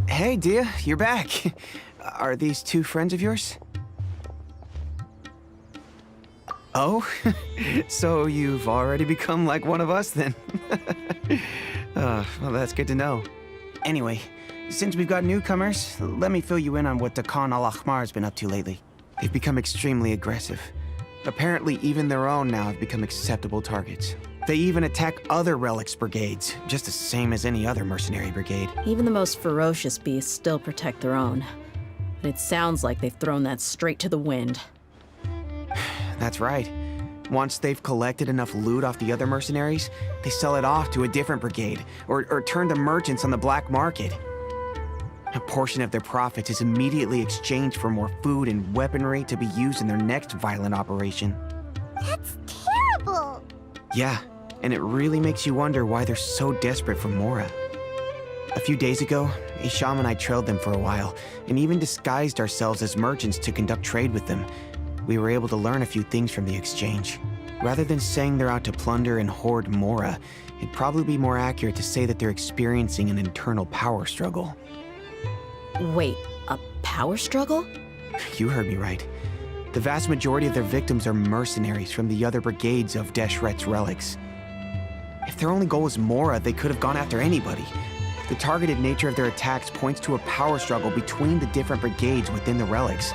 Hey, Dia, you're back. Are these two friends of yours? Oh, so you've already become like one of us then? Well, that's good to know. Anyway, since we've got newcomers, let me fill you in on what the Khan al-Ahmar has been up to lately. They've become extremely aggressive. Apparently, even their own now have become acceptable targets. They even attack other relics brigades, just the same as any other mercenary brigade. Even the most ferocious beasts still protect their own. But it sounds like they've thrown that straight to the wind. That's right. Once they've collected enough loot off the other mercenaries, they sell it off to a different brigade, or turn to merchants on the black market. A portion of their profits is immediately exchanged for more food and weaponry to be used in their next violent operation. That's terrible! Yeah, and it really makes you wonder why they're so desperate for Mora. A few days ago, Isham and I trailed them for a while, and even disguised ourselves as merchants to conduct trade with them. We were able to learn a few things from the exchange. Rather than saying they're out to plunder and hoard Mora, it'd probably be more accurate to say that they're experiencing an internal power struggle. Wait, a power struggle? You heard me right. The vast majority of their victims are mercenaries from the other brigades of Deshret's relics. If their only goal was Mora, they could have gone after anybody. The targeted nature of their attacks points to a power struggle between the different brigades within the relics.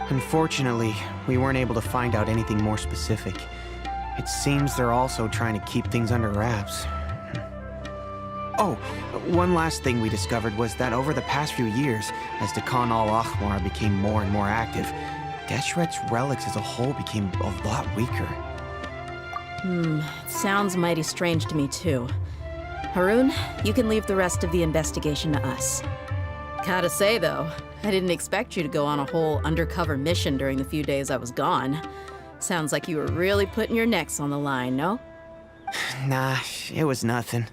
Unfortunately, we weren't able to find out anything more specific. It seems they're also trying to keep things under wraps. Oh, one last thing we discovered was that over the past few years, as Dakan al-Ahmar became more and more active, Deshret's relics as a whole became a lot weaker. It sounds mighty strange to me too. Haroon, you can leave the rest of the investigation to us. Gotta say though, I didn't expect you to go on a whole undercover mission during the few days I was gone. Sounds like you were really putting your necks on the line, no? Nah, it was nothing.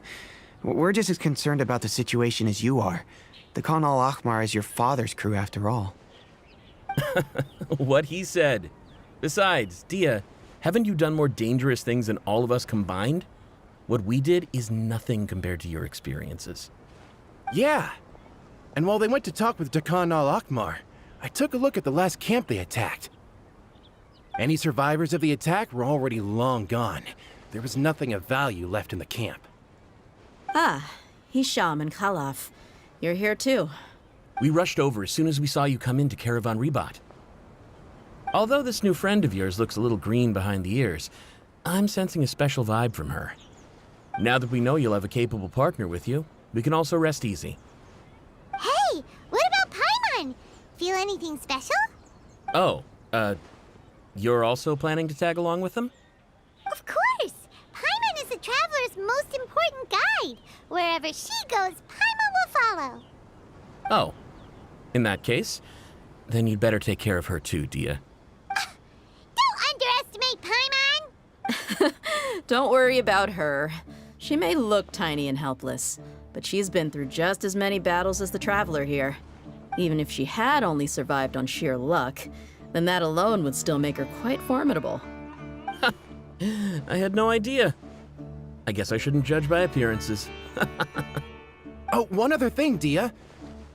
We're just as concerned about the situation as you are. Dakan al-Ahmar is your father's crew after all. What he said. Besides, Dia, haven't you done more dangerous things than all of us combined? What we did is nothing compared to your experiences. Yeah. And while they went to talk with Dakan al-Ahmar, I took a look at the last camp they attacked. Any survivors of the attack were already long gone. There was nothing of value left in the camp. Ah, Hisham and Khalaf. You're here too. We rushed over as soon as we saw you come into Caravan Ribat. Although this new friend of yours looks a little green behind the ears, I'm sensing a special vibe from her. Now that we know you'll have a capable partner with you, we can also rest easy. Hey, what about Paimon? Feel anything special? Oh, you're also planning to tag along with them? Of course! Paimon is the traveler's most important guide. Wherever she goes, Paimon will follow. Oh, in that case, then you'd better take care of her too, Dia. Don't underestimate Paimon! Don't worry about her. She may look tiny and helpless, but she's been through just as many battles as the traveler here. Even if she had only survived on sheer luck, then that alone would still make her quite formidable. I had no idea. I guess I shouldn't judge by appearances. Oh, one other thing, Dia.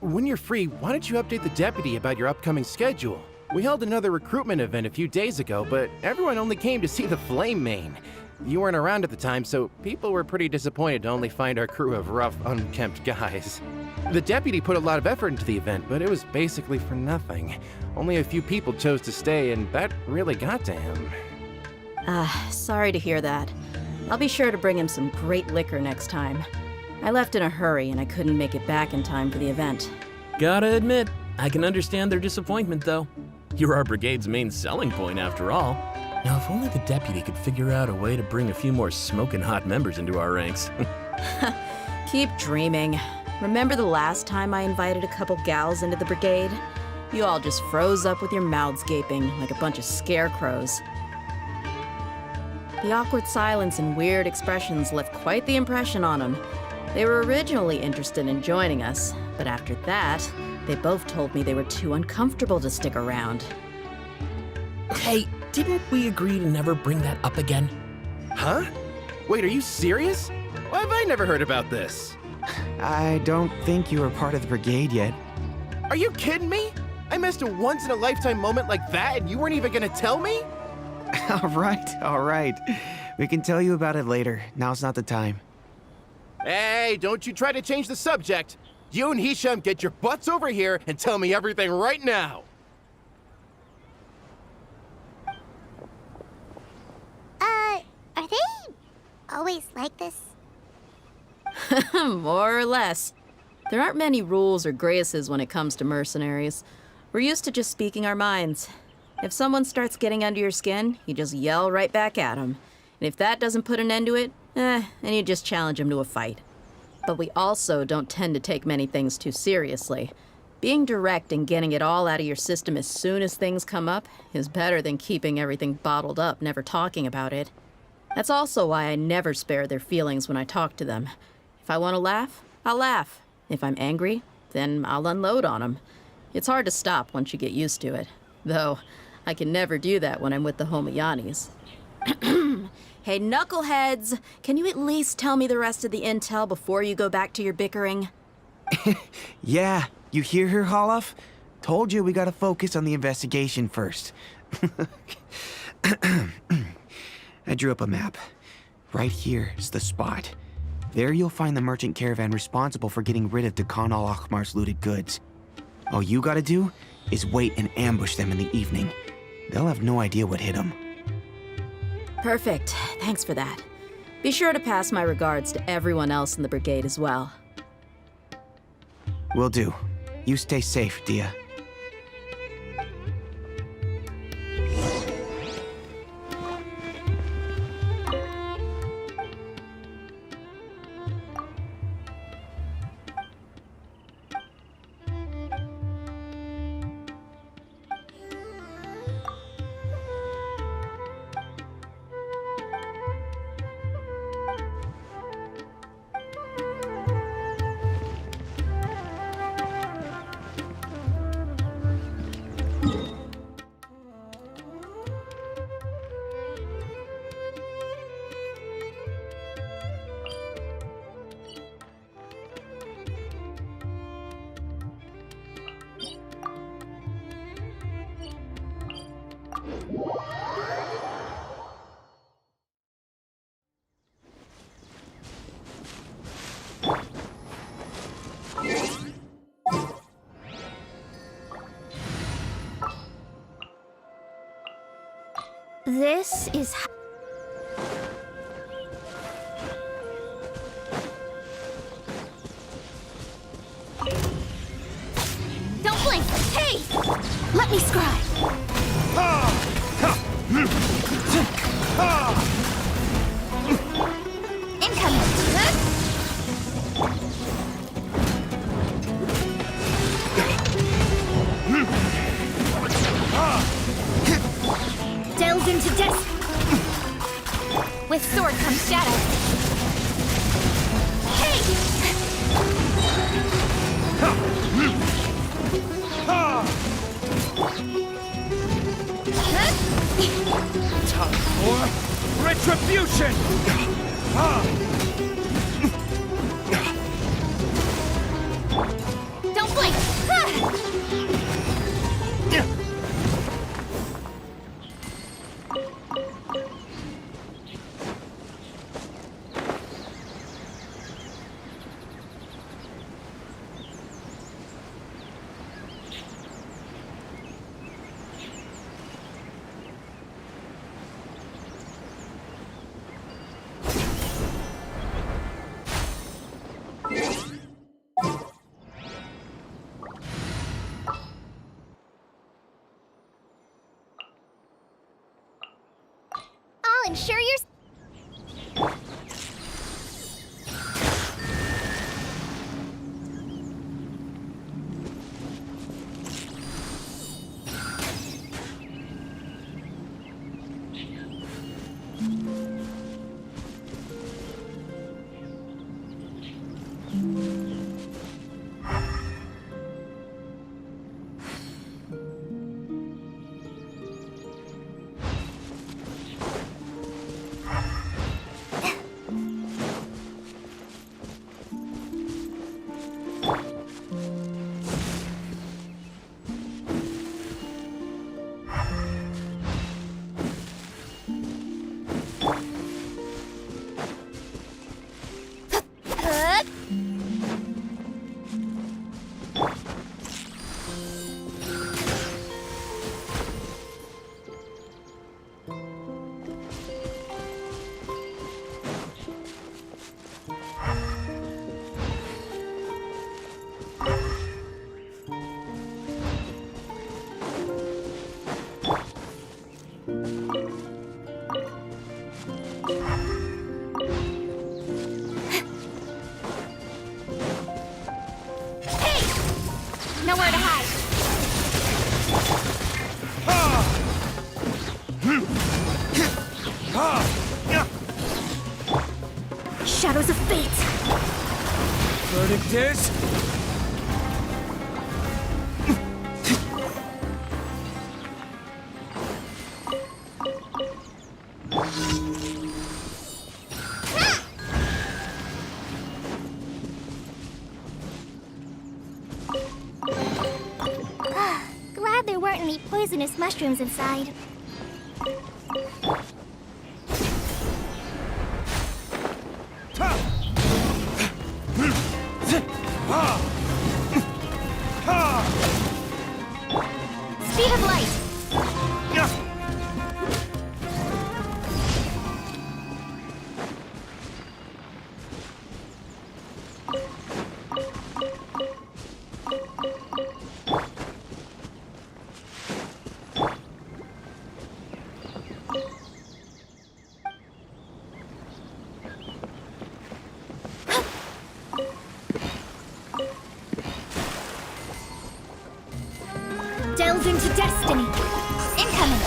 When you're free, why don't you update the deputy about your upcoming schedule? We held another recruitment event a few days ago, but everyone only came to see the Flame Main. You weren't around at the time, so people were pretty disappointed to only find our crew of rough, unkempt guys. The deputy put a lot of effort into the event, but it was basically for nothing. Only a few people chose to stay, and that really got to him. Sorry to hear that. I'll be sure to bring him some great liquor next time. I left in a hurry and I couldn't make it back in time for the event. Gotta admit, I can understand their disappointment, though. You're our brigade's main selling point, after all. Now, if only the deputy could figure out a way to bring a few more smoking hot members into our ranks. Keep dreaming. Remember the last time I invited a couple gals into the brigade? You all just froze up with your mouths gaping like a bunch of scarecrows. The awkward silence and weird expressions left quite the impression on them. They were originally interested in joining us, but after that, they both told me they were too uncomfortable to stick around. Hey, didn't we agree to never bring that up again? Huh? Wait, are you serious? Why have I never heard about this? I don't think you were part of the brigade yet. Are you kidding me? I missed a once-in-a-lifetime moment like that and you weren't even gonna tell me? All right. We can tell you about it later. Now's not the time. Hey, don't you try to change the subject. You and Hisham get your butts over here and tell me everything right now. Are they always like this? More or less. There aren't many rules or graces when it comes to mercenaries. We're used to just speaking our minds. If someone starts getting under your skin, you just yell right back at them. And if that doesn't put an end to it, then you just challenge them to a fight. But we also don't tend to take many things too seriously. Being direct and getting it all out of your system as soon as things come up is better than keeping everything bottled up, never talking about it. That's also why I never spare their feelings when I talk to them. If I want to laugh, I'll laugh. If I'm angry, then I'll unload on them. It's hard to stop once you get used to it. Though, I can never do that when I'm with the Homayanis. Hey, knuckleheads! Can you at least tell me the rest of the intel before you go back to your bickering? Yeah, you hear her, Holloff? Told you we gotta focus on the investigation first. I drew up a map. Right here is the spot. There you'll find the merchant caravan responsible for getting rid of Dakan al-Akhmar's looted goods. All you gotta do is wait and ambush them in the evening. They'll have no idea what hit them. Perfect. Thanks for that. Be sure to pass my regards to everyone else in the brigade as well. Will do. You stay safe, Dia. This is Don't blink! Hey! Let me scribe! Incoming! Delve into death! With sword comes shadow. Hey! Time for retribution! Don't blink! I'll ensure you're... Nowhere to hide. Shadows of fate. Verdict is... weren't any poisonous mushrooms inside. Speed of light! Delve into destiny. Incoming.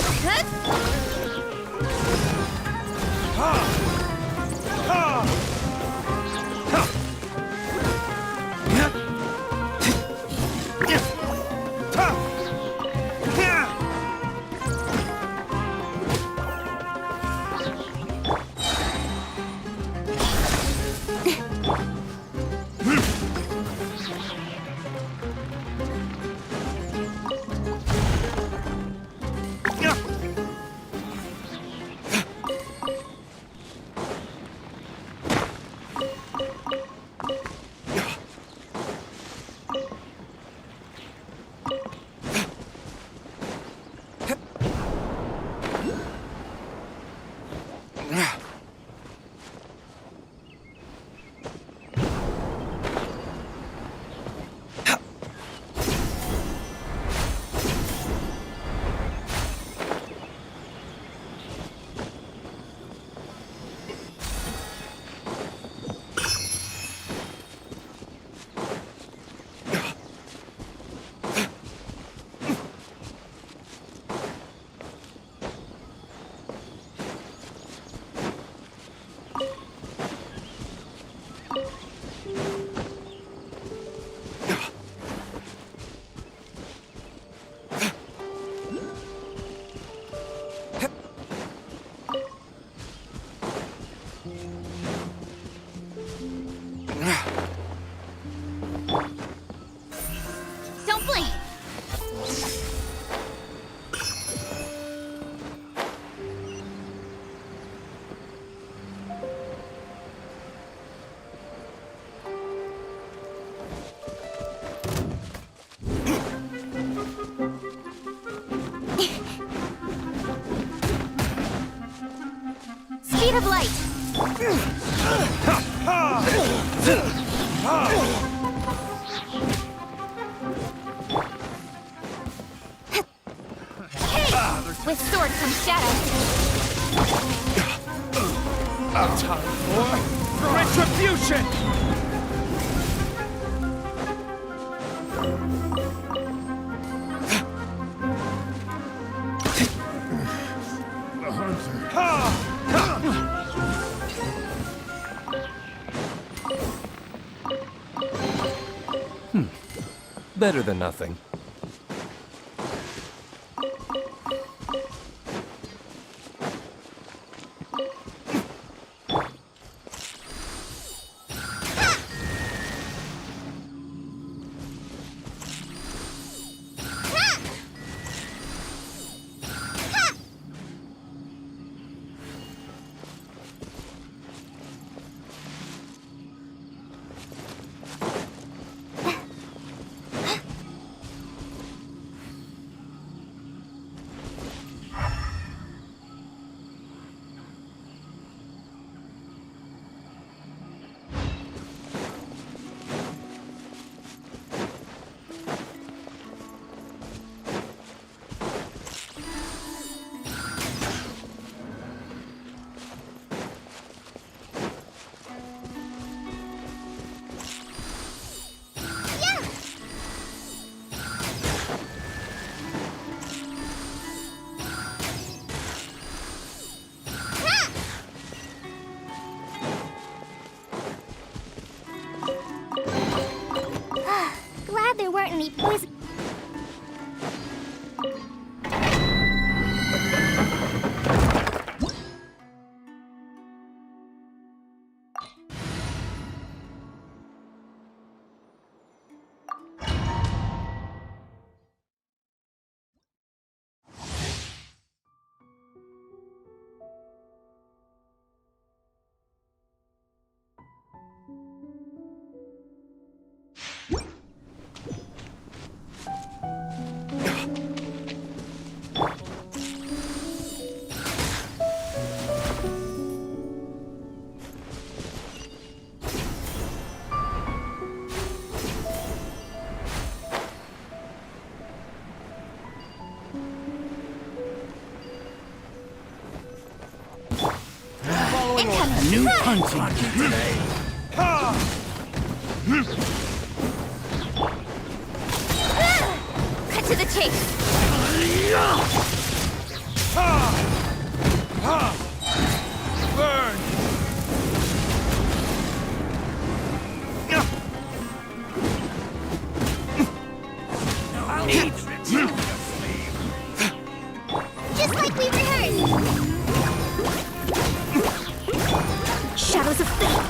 Don't blink! Speed of light! With sword comes shadow. Time for retribution! The hunter. Better than nothing. Glad there weren't any poison. new hunting today. Cut to the chase. Burn! I'll eat you. Just like we rehearsed. Shadows of fate.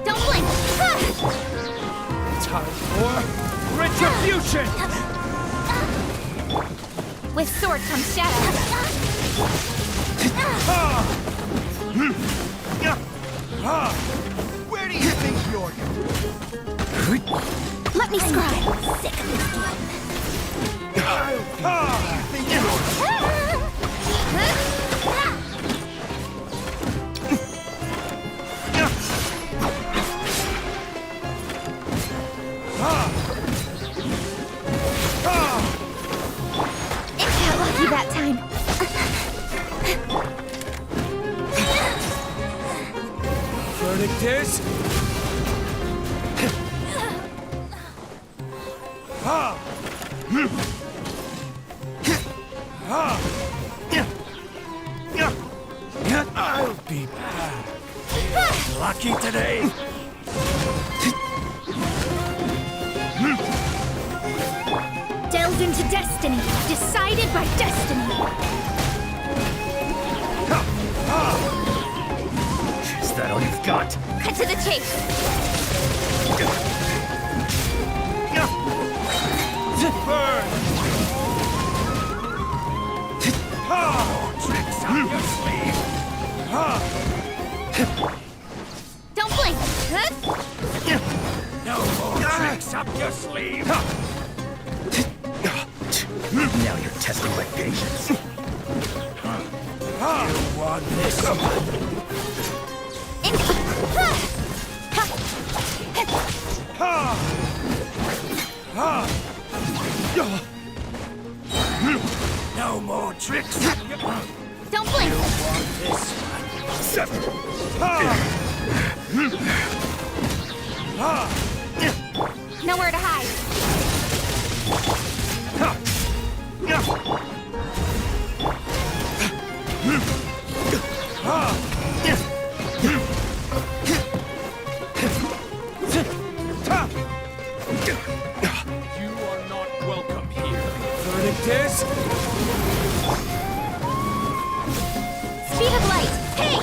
Don't blink. Time for retribution! With sword comes shadow. Where do you think you're going? Let me scribe. Sick of this It got lucky that time. Verdict is... I'll be back. Lucky today. Delved into destiny. Decided by destiny. Is that all you've got? Cut to the chase. Burn! Tricks up your sleeve. Don't blink. No more tricks up your sleeve. Now you're testing my patience. You want this? No more tricks. Don't blink. This Nowhere to hide. You are not welcome here. Verdict is... Speed of light. Hey!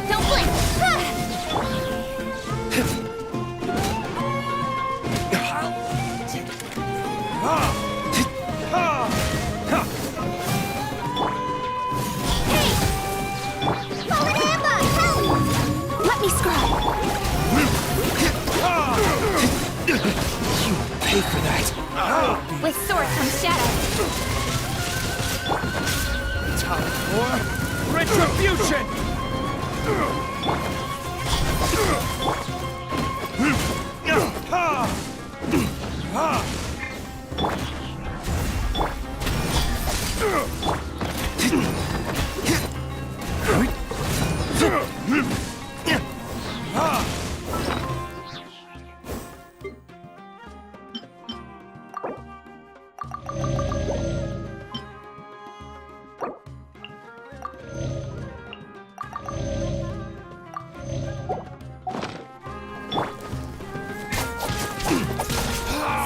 Don't blink. Hey! Forward hammer! Help! Let me scribe. Pay for that. With sword comes shadow. Time for retribution!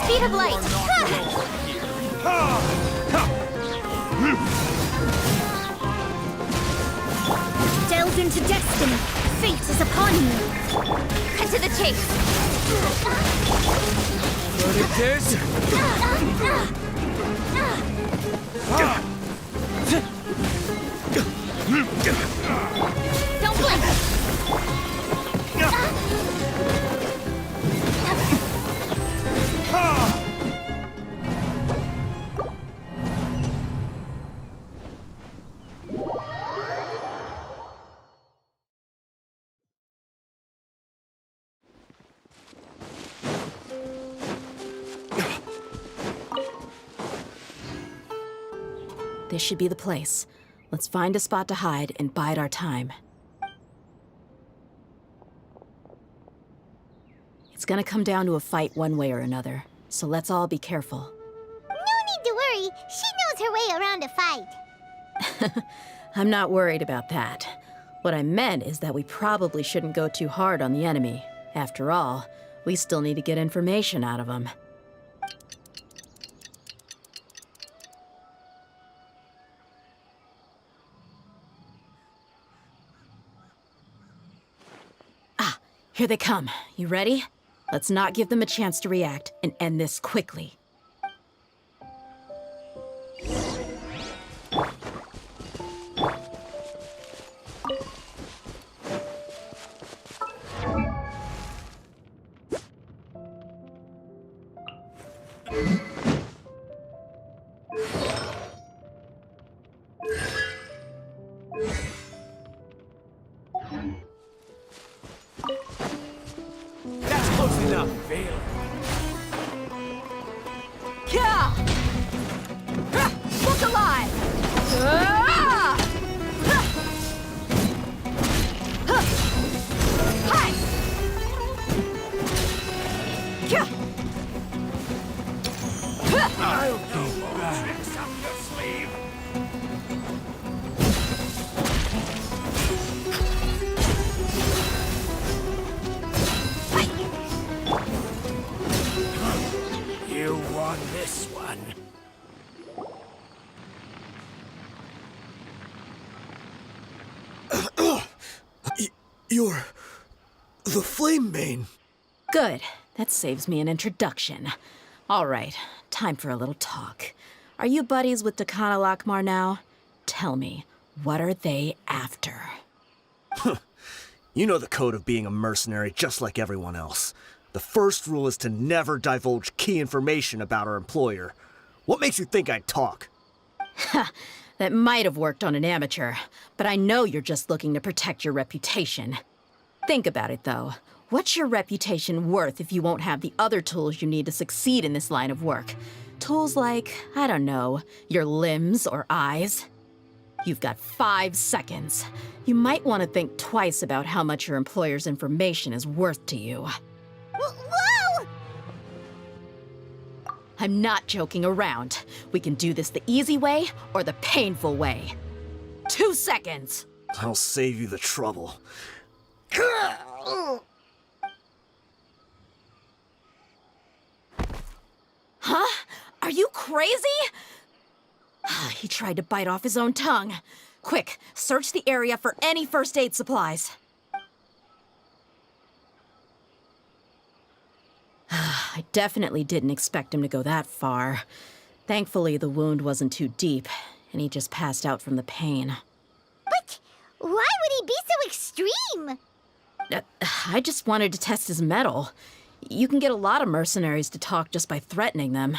Speed of light. Delved into destiny. Fate is upon you. Cut to the chase. Verdict is... Don't blink. this should be the place. Let's find a spot to hide and bide our time. It's gonna come down to a fight one way or another, so let's all be careful. No need to worry. She knows her way around a fight. I'm not worried about that. What I meant is that we probably shouldn't go too hard on the enemy. After all, we still need to get information out of them. Ah, here they come. You ready? Let's not give them a chance to react and end this quickly. That's close enough. Yeah! Look alive! Ah! Hi! Yeah! I'll go back. Tricks up your sleeve. You won this one. You're the Flame Mane. Good. That saves me an introduction. All right, time for a little talk. Are you buddies with Dakana Lakmar now? Tell me, what are they after? You know the code of being a mercenary just like everyone else. The first rule is to never divulge key information about our employer. What makes you think I'd talk? That might have worked on an amateur, but I know you're just looking to protect your reputation. Think about it, though. What's your reputation worth if you won't have the other tools you need to succeed in this line of work? Tools like, I don't know, your limbs or eyes? You've got 5 seconds. You might want to think twice about how much your employer's information is worth to you. Whoa! I'm not joking around. We can do this the easy way or the painful way. 2 seconds! I'll save you the trouble. Huh? Are you crazy? He tried to bite off his own tongue. Quick, search the area for any first aid supplies. I definitely didn't expect him to go that far. Thankfully, the wound wasn't too deep, and he just passed out from the pain. But why would he be so extreme? I just wanted to test his mettle. You can get a lot of mercenaries to talk just by threatening them.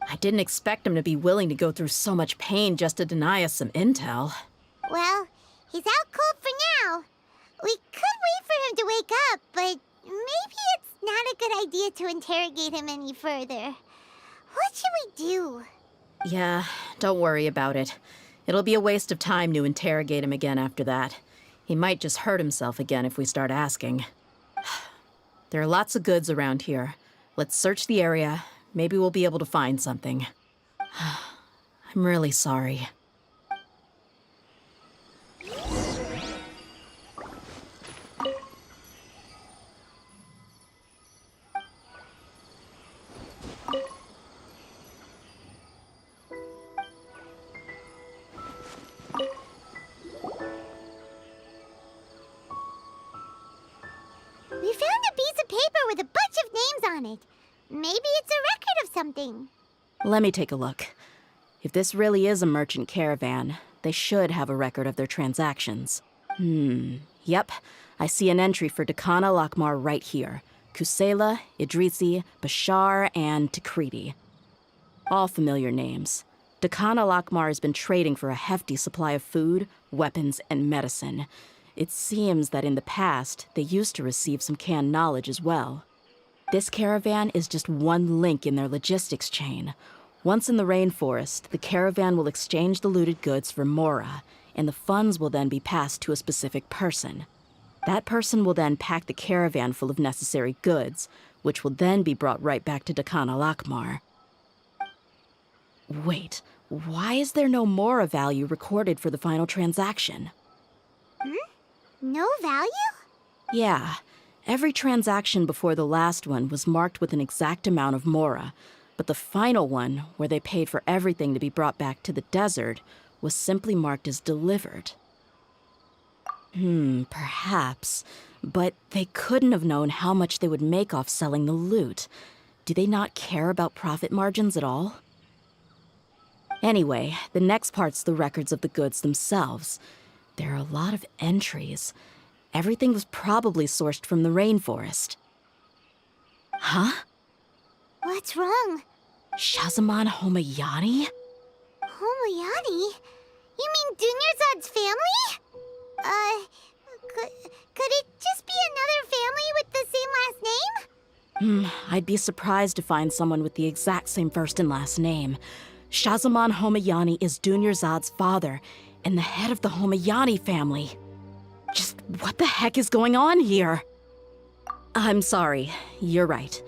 I didn't expect him to be willing to go through so much pain just to deny us some intel. Well, he's out cold for now. We could wait for him to wake up, but maybe it's not a good idea to interrogate him any further. What should we do? Yeah, don't worry about it. It'll be a waste of time to interrogate him again after that. He might just hurt himself again if we start asking. There are lots of goods around here. Let's search the area. Maybe we'll be able to find something. I'm really sorry. We found a piece of paper with a bunch of names on it. Maybe it's a record of something. Let me take a look. If this really is a merchant caravan, they should have a record of their transactions. Yep. I see an entry for Dakana Lakmar right here. Kusela, Idrisi, Bashar, and Takriti. All familiar names. Dakana Lakmar has been trading for a hefty supply of food, weapons, and medicine. It seems that in the past, they used to receive some canned knowledge as well. This caravan is just one link in their logistics chain. Once in the rainforest, the caravan will exchange the looted goods for Mora, and the funds will then be passed to a specific person. That person will then pack the caravan full of necessary goods, which will then be brought right back to Dakan al-Akmar. Wait, why is there no Mora value recorded for the final transaction? No value? Yeah, every transaction before the last one was marked with an exact amount of Mora, but the final one, where they paid for everything to be brought back to the desert, was simply marked as delivered. Perhaps. But they couldn't have known how much they would make off selling the loot. Do they not care about profit margins at all? Anyway, the next part's the records of the goods themselves. There are a lot of entries. Everything was probably sourced from the rainforest. Huh? What's wrong? Shahzaman Homayani? Homayani? You mean Dunyarzad's family? Could it just be another family with the same last name? I'd be surprised to find someone with the exact same first and last name. Shahzaman Homayani is Dunyarzad's father, and the head of the Homayani family. Just what the heck is going on here? I'm sorry, you're right.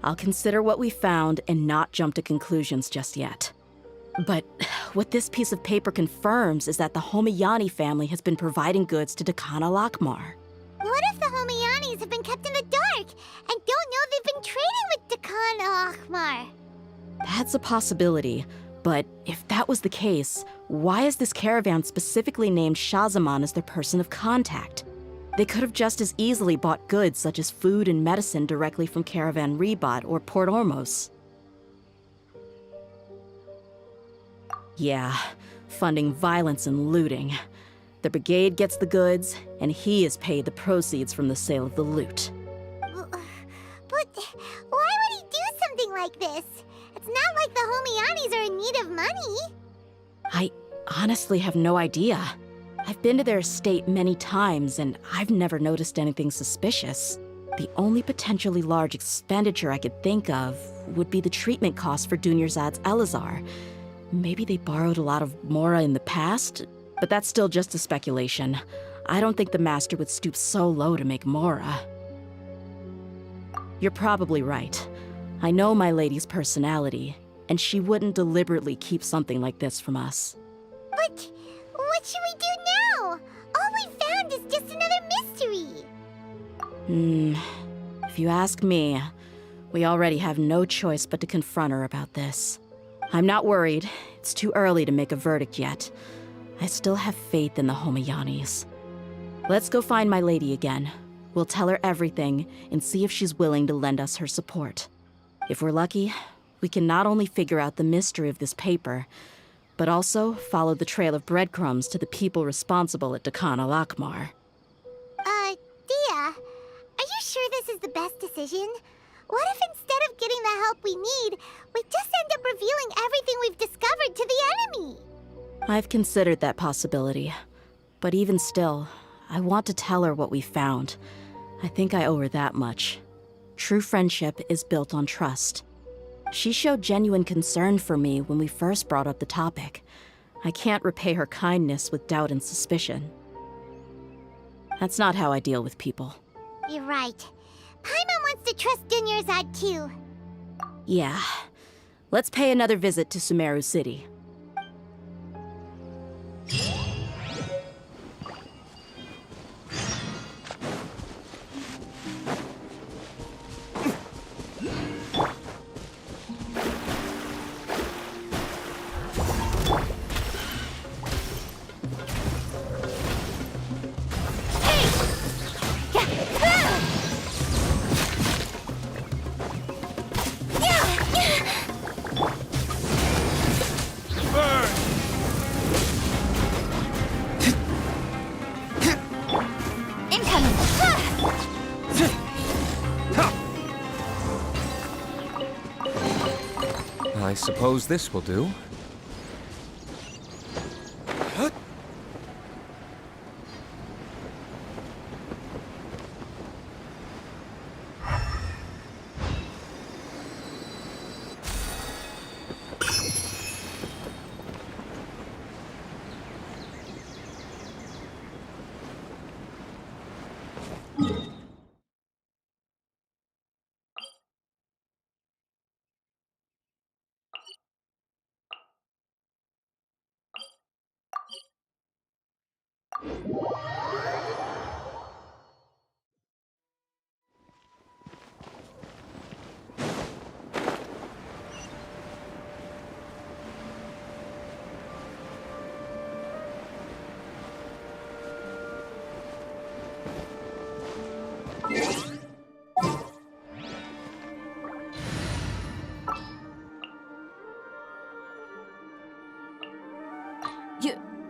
I'll consider what we found and not jump to conclusions just yet. But what this piece of paper confirms is that the Homayani family has been providing goods to Dakan al-Akmar. What if the Homayanis have been kept in the dark and don't know they've been trading with Dakan al-Akmar? That's a possibility, but if that was the case, why is this caravan specifically named Shahzaman as their person of contact? They could have just as easily bought goods such as food and medicine directly from Caravan Ribat or Port Ormos. Yeah, funding violence and looting. The brigade gets the goods, and he is paid the proceeds from the sale of the loot. But why would he do something like this? It's not like the Homayanis are in need of money. I honestly have no idea. I've been to their estate many times, and I've never noticed anything suspicious. The only potentially large expenditure I could think of would be the treatment costs for Dunyarzad's Elazar. Maybe they borrowed a lot of Mora in the past, but that's still just a speculation. I don't think the master would stoop so low to make Mora. You're probably right. I know my lady's personality, and she wouldn't deliberately keep something like this from us. But what should we do now? All we found is just another mystery. If you ask me, we already have no choice but to confront her about this. I'm not worried. It's too early to make a verdict yet. I still have faith in the Homayanis. Let's go find my lady again. We'll tell her everything and see if she's willing to lend us her support. If we're lucky, we can not only figure out the mystery of this paper, but also follow the trail of breadcrumbs to the people responsible at Dakan al-Akmar. Dia, are you sure this is the best decision? What if instead of getting the help we need, we just end up revealing everything we've discovered to the enemy? I've considered that possibility. But even still, I want to tell her what we found. I think I owe her that much. True friendship is built on trust. She showed genuine concern for me when we first brought up the topic. I can't repay her kindness with doubt and suspicion. That's not how I deal with people. You're right. Paimon wants to trust Dunyarzad too. Yeah. Let's pay another visit to Sumeru City. I suppose this will do.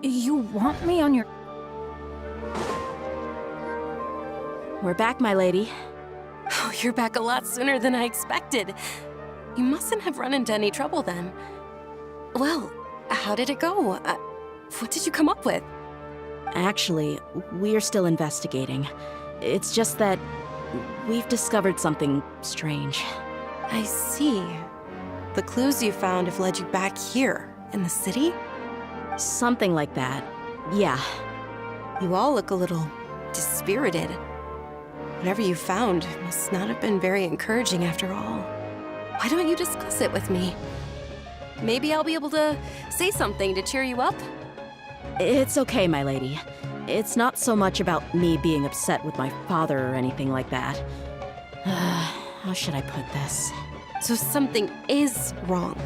You want me on your... We're back, my lady. Oh, you're back a lot sooner than I expected. You mustn't have run into any trouble then. Well, how did it go? What did you come up with? Actually, we're still investigating. It's just that we've discovered something strange. I see. The clues you found have led you back here, in the city? Something like that. Yeah. You all look a little dispirited. Whatever you found must not have been very encouraging after all. Why don't you discuss it with me? Maybe I'll be able to say something to cheer you up? It's okay, my lady. It's not so much about me being upset with my father or anything like that. How should I put this? So something is wrong.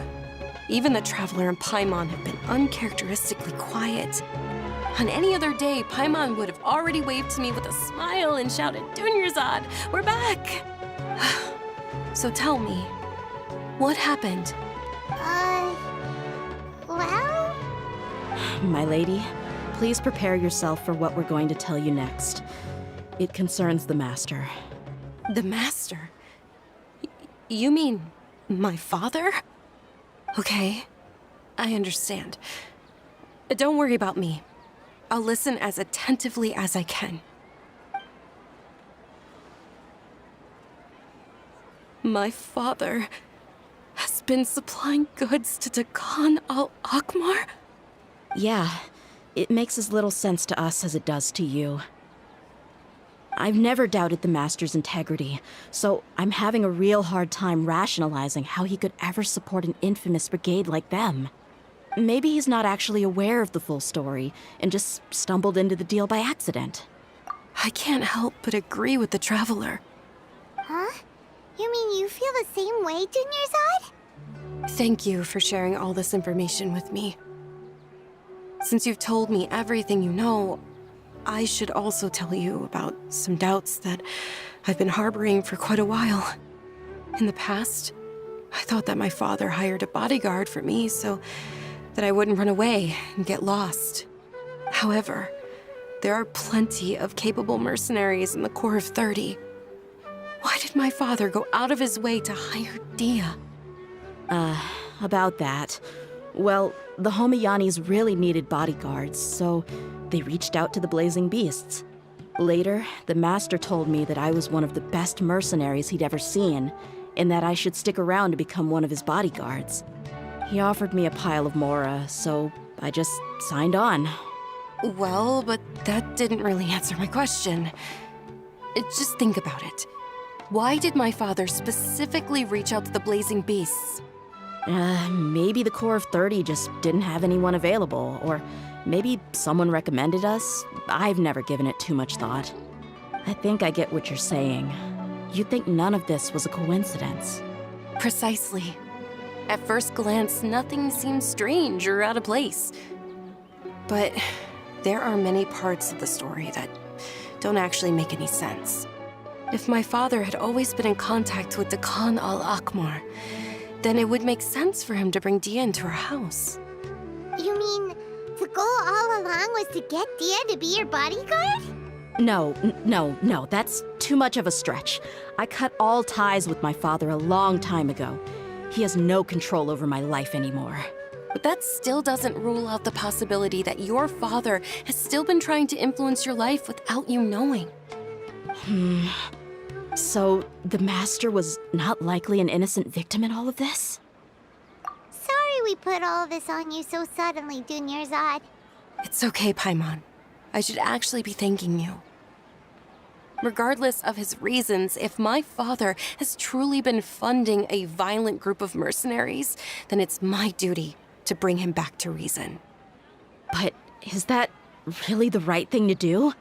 Even the Traveler and Paimon have been uncharacteristically quiet. On any other day, Paimon would have already waved to me with a smile and shouted, "Dunyarzad, we're back!" So tell me, what happened? Well? My lady, please prepare yourself for what we're going to tell you next. It concerns the Master. The Master? You mean my father? Okay, I understand. Don't worry about me. I'll listen as attentively as I can. My father has been supplying goods to Dakan al-Akmar? Yeah, it makes as little sense to us as it does to you. I've never doubted the Master's integrity, so I'm having a real hard time rationalizing how he could ever support an infamous brigade like them. Maybe he's not actually aware of the full story and just stumbled into the deal by accident. I can't help but agree with the Traveler. Huh? You mean you feel the same way, Dunyarzad? Thank you for sharing all this information with me. Since you've told me everything you know, I should also tell you about some doubts that I've been harboring for quite a while. In the past, I thought that my father hired a bodyguard for me so that I wouldn't run away and get lost. However, there are plenty of capable mercenaries in the Corps of 30. Why did my father go out of his way to hire Dia? About that. Well, the Homayanis really needed bodyguards, so they reached out to the Blazing Beasts. Later, the Master told me that I was one of the best mercenaries he'd ever seen, and that I should stick around to become one of his bodyguards. He offered me a pile of Mora, so I just signed on. Well, but that didn't really answer my question. Just think about it. Why did my father specifically reach out to the Blazing Beasts? Maybe the Corps of 30 just didn't have anyone available, or maybe someone recommended us. I've never given it too much thought. I think I get what you're saying. You'd think none of this was a coincidence. Precisely. At first glance, nothing seems strange or out of place. But there are many parts of the story that don't actually make any sense. If my father had always been in contact with Dakan al-Akmar, then it would make sense for him to bring Dia into our house. You mean the goal all along was to get Dia to be your bodyguard? No, that's too much of a stretch. I cut all ties with my father a long time ago. He has no control over my life anymore. But that still doesn't rule out the possibility that your father has still been trying to influence your life without you knowing. So, the Master was not likely an innocent victim in all of this? Sorry we put all this on you so suddenly, Dunyarzad. It's okay, Paimon. I should actually be thanking you. Regardless of his reasons, if my father has truly been funding a violent group of mercenaries, then it's my duty to bring him back to reason. But is that really the right thing to do?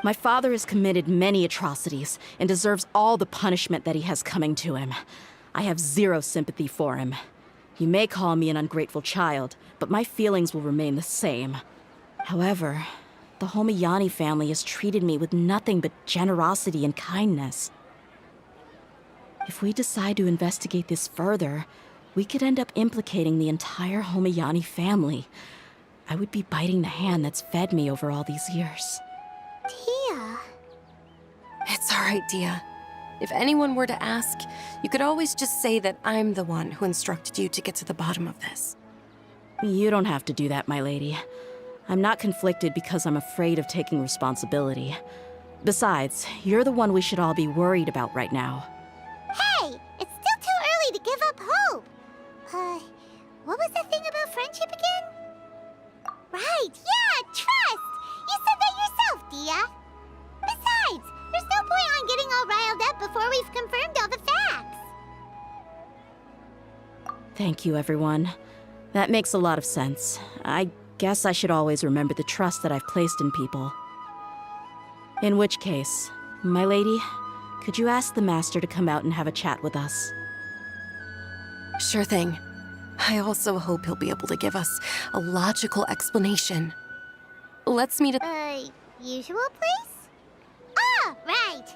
My father has committed many atrocities and deserves all the punishment that he has coming to him. I have zero sympathy for him. You may call me an ungrateful child, but my feelings will remain the same. However, the Homayani family has treated me with nothing but generosity and kindness. If we decide to investigate this further, we could end up implicating the entire Homayani family. I would be biting the hand that's fed me over all these years. Tia. It's all right, Dia. If anyone were to ask, you could always just say that I'm the one who instructed you to get to the bottom of this. You don't have to do that, my lady. I'm not conflicted because I'm afraid of taking responsibility. Besides, you're the one we should all be worried about right now. Hey, it's still too early to give up hope. What was the thing about friendship again? Right, yeah, trust! You said that yourself, Dia. Besides, there's no point on getting all riled up before we've confirmed all the facts. Thank you, everyone. That makes a lot of sense. I guess I should always remember the trust that I've placed in people. In which case, my lady, could you ask the master to come out and have a chat with us? Sure thing. I also hope he'll be able to give us a logical explanation. Let's meet at... Usual place? Ah, right.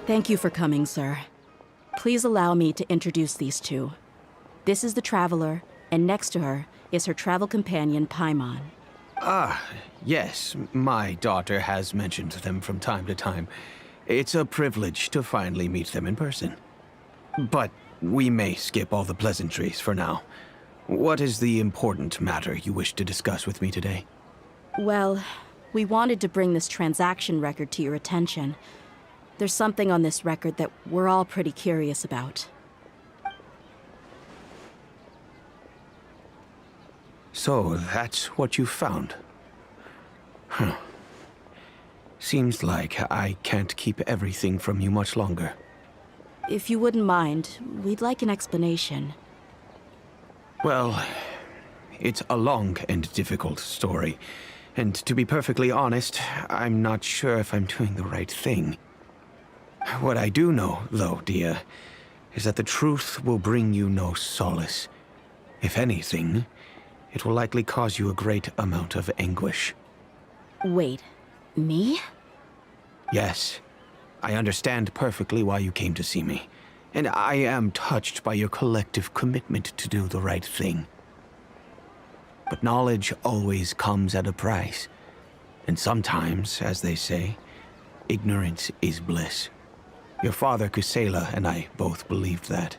Thank you for coming, sir. Please allow me to introduce these two. This is the Traveler, and next to her is her travel companion, Paimon. Ah, yes. My daughter has mentioned them from time to time. It's a privilege to finally meet them in person. But we may skip all the pleasantries for now. What is the important matter you wish to discuss with me today? Well, we wanted to bring this transaction record to your attention. There's something on this record that we're all pretty curious about. So, that's what you found? Huh. Seems like I can't keep everything from you much longer. If you wouldn't mind, we'd like an explanation. Well, it's a long and difficult story. And to be perfectly honest, I'm not sure if I'm doing the right thing. What I do know, though, Dia, is that the truth will bring you no solace. If anything, it will likely cause you a great amount of anguish. Wait, me? Yes. I understand perfectly why you came to see me. And I am touched by your collective commitment to do the right thing. But knowledge always comes at a price. And sometimes, as they say, ignorance is bliss. Your father, Kusela, and I both believed that.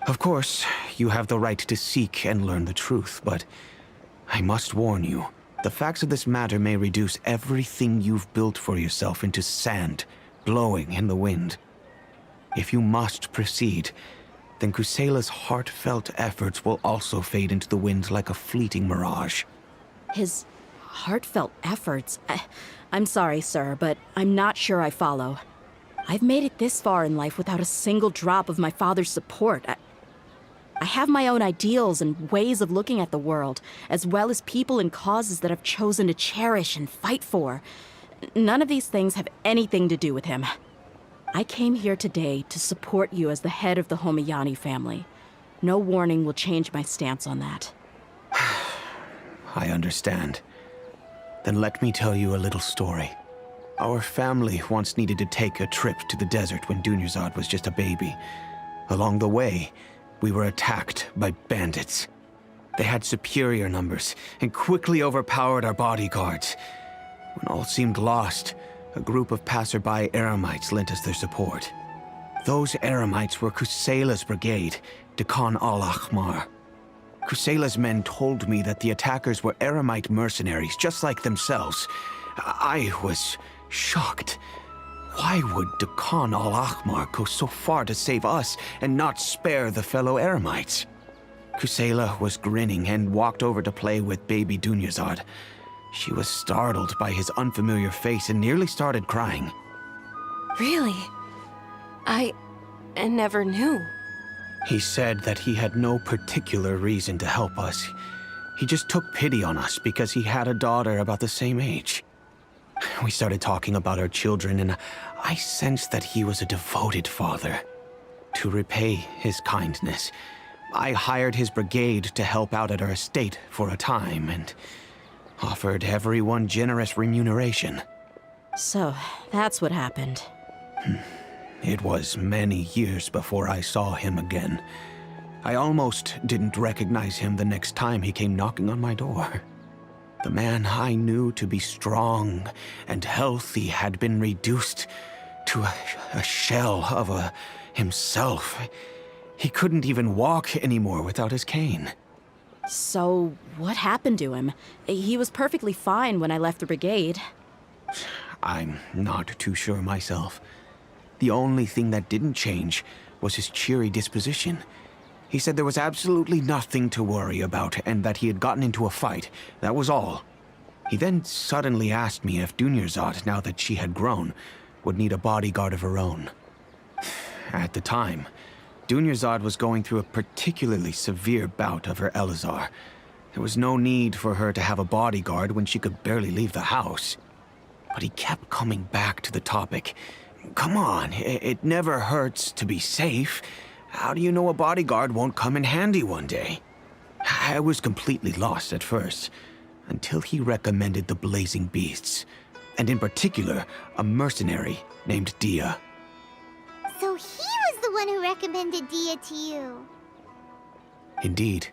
Of course, you have the right to seek and learn the truth, but I must warn you, the facts of this matter may reduce everything you've built for yourself into sand, blowing in the wind. If you must proceed, then Kusela's heartfelt efforts will also fade into the wind like a fleeting mirage. His heartfelt efforts? I'm sorry, sir, but I'm not sure I follow. I've made it this far in life without a single drop of my father's support. I have my own ideals and ways of looking at the world, as well as people and causes that I've chosen to cherish and fight for. None of these things have anything to do with him. I came here today to support you as the head of the Homiyani family. No warning will change my stance on that. I understand. Then let me tell you a little story. Our family once needed to take a trip to the desert when Dunyarzad was just a baby. Along the way, we were attacked by bandits. They had superior numbers and quickly overpowered our bodyguards. When all seemed lost, a group of passerby Eremites lent us their support. Those Eremites were Kusela's brigade, Dekan al-Ahmar. Kusela's men told me that the attackers were Eremite mercenaries, just like themselves. I was shocked. Why would Dekan al-Ahmar go so far to save us and not spare the fellow Eremites? Kusela was grinning and walked over to play with baby Dunyarzad. She was startled by his unfamiliar face and nearly started crying. Really? I never knew. He said that he had no particular reason to help us. He just took pity on us because he had a daughter about the same age. We started talking about our children, and I sensed that he was a devoted father. To repay his kindness, I hired his brigade to help out at our estate for a time, and offered everyone generous remuneration. So, that's what happened. It was many years before I saw him again. I almost didn't recognize him the next time he came knocking on my door. The man I knew to be strong and healthy had been reduced to a shell of himself. He couldn't even walk anymore without his cane. So, what happened to him? He was perfectly fine when I left the brigade. I'm not too sure myself. The only thing that didn't change was his cheery disposition. He said there was absolutely nothing to worry about and that he had gotten into a fight. That was all. He then suddenly asked me if Dunyarzad, now that she had grown, would need a bodyguard of her own. At the time, Dunyarzad was going through a particularly severe bout of her Elazar. There was no need for her to have a bodyguard when she could barely leave the house. But he kept coming back to the topic. Come on, it never hurts to be safe. How do you know a bodyguard won't come in handy one day? I was completely lost at first, until he recommended the Blazing Beasts, and in particular, a mercenary named Dia. So he was the one who recommended Dia to you. Indeed.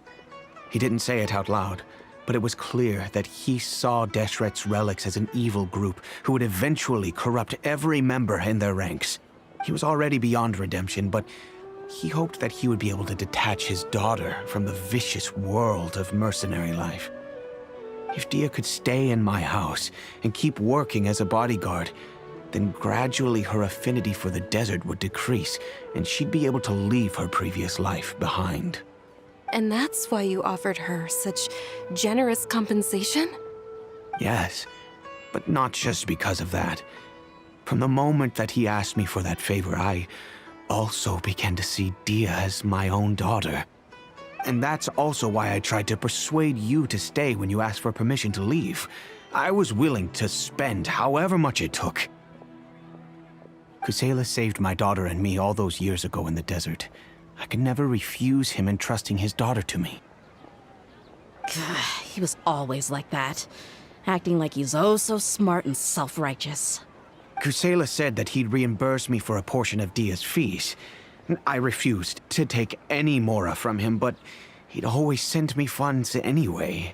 He didn't say it out loud, but it was clear that he saw Deshret's relics as an evil group who would eventually corrupt every member in their ranks. He was already beyond redemption, but he hoped that he would be able to detach his daughter from the vicious world of mercenary life. If Dia could stay in my house and keep working as a bodyguard, then gradually her affinity for the desert would decrease, and she'd be able to leave her previous life behind. And that's why you offered her such generous compensation? Yes, but not just because of that. From the moment that he asked me for that favor, I also began to see Dia as my own daughter. And that's also why I tried to persuade you to stay when you asked for permission to leave. I was willing to spend however much it took. Kusela saved my daughter and me all those years ago in the desert. I could never refuse him entrusting his daughter to me. He was always like that, acting like he's oh so smart and self-righteous. Kusela said that he'd reimburse me for a portion of Dia's fees. I refused to take any mora from him, but he'd always sent me funds anyway.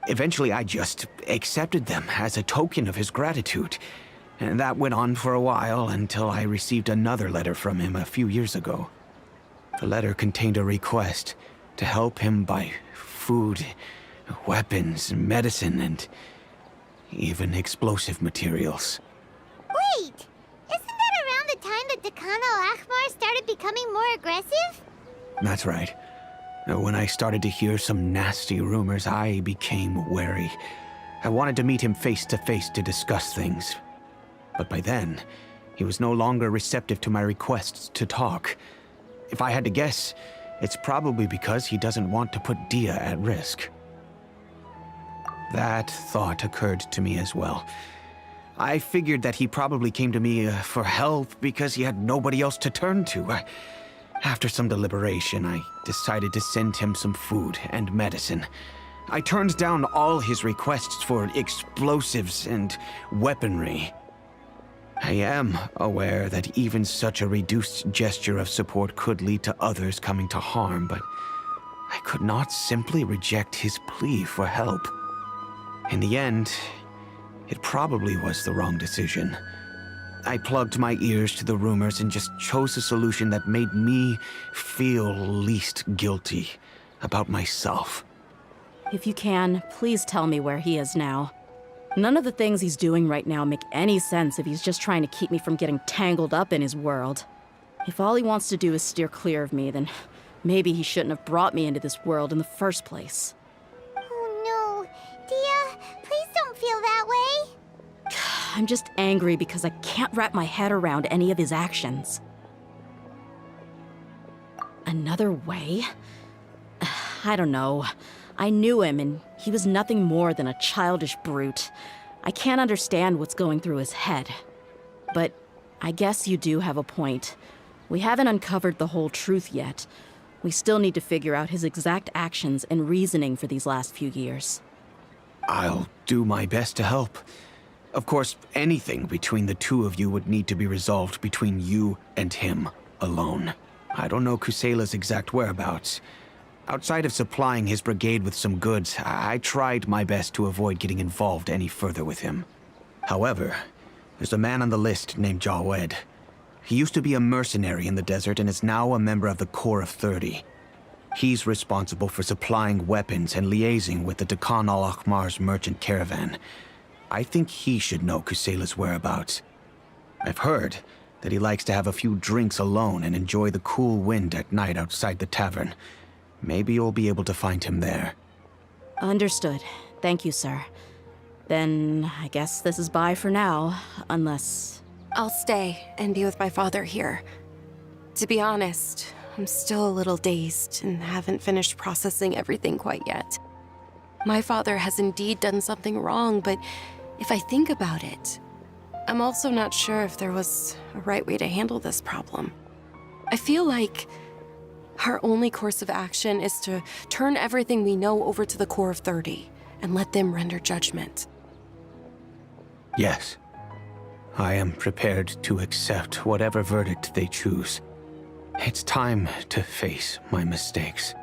Eventually, I just accepted them as a token of his gratitude. And that went on for a while until I received another letter from him a few years ago. The letter contained a request to help him buy food, weapons, medicine, and even explosive materials. Wait! Isn't that around the time that Decano Akhmar started becoming more aggressive? That's right. When I started to hear some nasty rumors, I became wary. I wanted to meet him face to face to discuss things. But by then, he was no longer receptive to my requests to talk. If I had to guess, it's probably because he doesn't want to put Dia at risk. That thought occurred to me as well. I figured that he probably came to me for help because he had nobody else to turn to. After some deliberation, I decided to send him some food and medicine. I turned down all his requests for explosives and weaponry. I am aware that even such a reduced gesture of support could lead to others coming to harm, but I could not simply reject his plea for help. In the end, it probably was the wrong decision. I plugged my ears to the rumors and just chose a solution that made me feel least guilty about myself. If you can, please tell me where he is now. None of the things he's doing right now make any sense if he's just trying to keep me from getting tangled up in his world. If all he wants to do is steer clear of me, then maybe he shouldn't have brought me into this world in the first place. Oh no. Dia, please don't feel that way. I'm just angry because I can't wrap my head around any of his actions. Another way? I don't know. I knew him, and he was nothing more than a childish brute. I can't understand what's going through his head. But I guess you do have a point. We haven't uncovered the whole truth yet. We still need to figure out his exact actions and reasoning for these last few years. I'll do my best to help. Of course, anything between the two of you would need to be resolved between you and him alone. I don't know Kusela's exact whereabouts. Outside of supplying his brigade with some goods, I tried my best to avoid getting involved any further with him. However, there's a man on the list named Jawed. He used to be a mercenary in the desert and is now a member of the Corps of 30. He's responsible for supplying weapons and liaising with the Deccan al-Akhmar's merchant caravan. I think he should know Kusela's whereabouts. I've heard that he likes to have a few drinks alone and enjoy the cool wind at night outside the tavern. Maybe you'll be able to find him there. Understood. Thank you, sir. Then I guess this is bye for now, unless... I'll stay and be with my father here. To be honest, I'm still a little dazed and haven't finished processing everything quite yet. My father has indeed done something wrong, but if I think about it, I'm also not sure if there was a right way to handle this problem. I feel like our only course of action is to turn everything we know over to the Corps of 30 and let them render judgment. Yes. I am prepared to accept whatever verdict they choose. It's time to face my mistakes.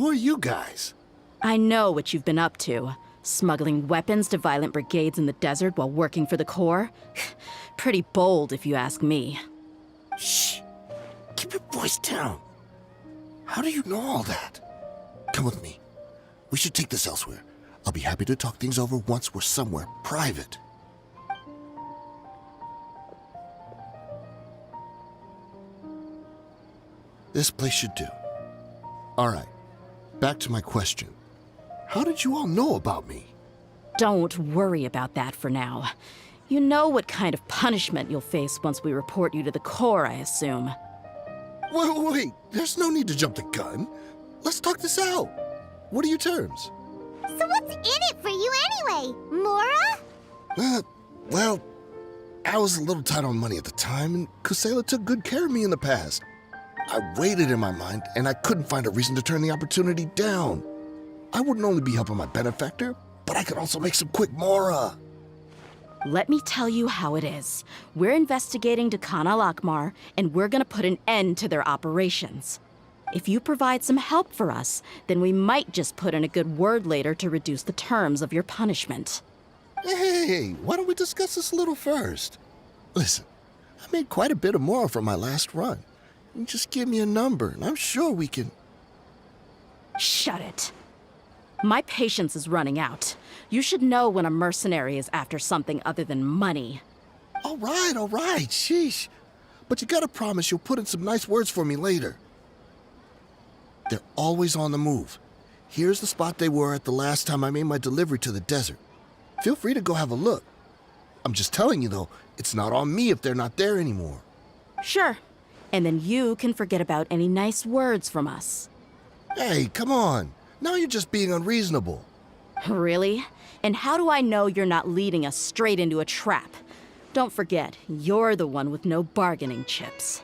Who are you guys? I know what you've been up to. Smuggling weapons to violent brigades in the desert while working for the Corps? Pretty bold, if you ask me. Shh. Keep your voice down. How do you know all that? Come with me. We should take this elsewhere. I'll be happy to talk things over once we're somewhere private. This place should do. All right. Back to my question. How did you all know about me? Don't worry about that for now. You know what kind of punishment you'll face once we report you to the Corps, I assume. Wait. There's no need to jump the gun. Let's talk this out. What are your terms? So what's in it for you anyway, Mora? Well, I was a little tight on money at the time, and Kusela took good care of me in the past. I weighed it in my mind, and I couldn't find a reason to turn the opportunity down. I wouldn't only be helping my benefactor, but I could also make some quick Mora. Let me tell you how it is. We're investigating Dukan al-Akmar, and we're gonna put an end to their operations. If you provide some help for us, then we might just put in a good word later to reduce the terms of your punishment. Hey, why don't we discuss this a little first? Listen, I made quite a bit of Mora from my last run. You just give me a number, and I'm sure we can... Shut it. My patience is running out. You should know when a mercenary is after something other than money. All right, sheesh. But you gotta promise you'll put in some nice words for me later. They're always on the move. Here's the spot they were at the last time I made my delivery to the desert. Feel free to go have a look. I'm just telling you, though, it's not on me if they're not there anymore. Sure. And then you can forget about any nice words from us. Hey, come on. Now you're just being unreasonable. Really? And how do I know you're not leading us straight into a trap? Don't forget, you're the one with no bargaining chips.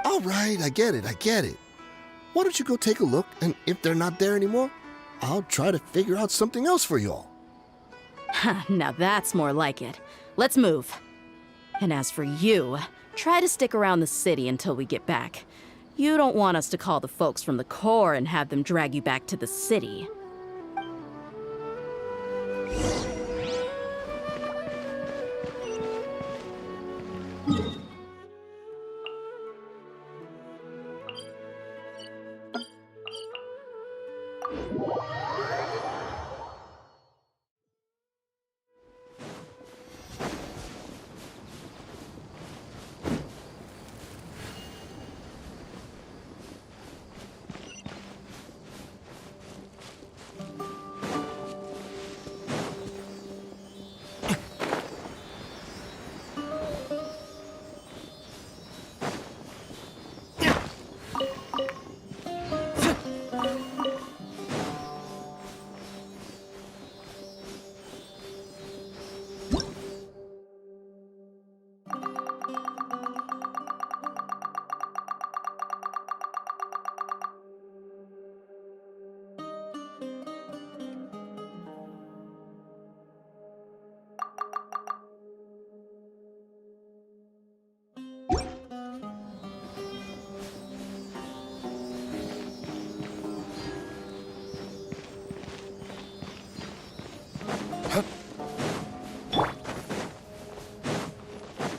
All right, I get it. Why don't you go take a look, and if they're not there anymore, I'll try to figure out something else for y'all. Now that's more like it. Let's move. And as for you, try to stick around the city until we get back. You don't want us to call the folks from the Corps and have them drag you back to the city.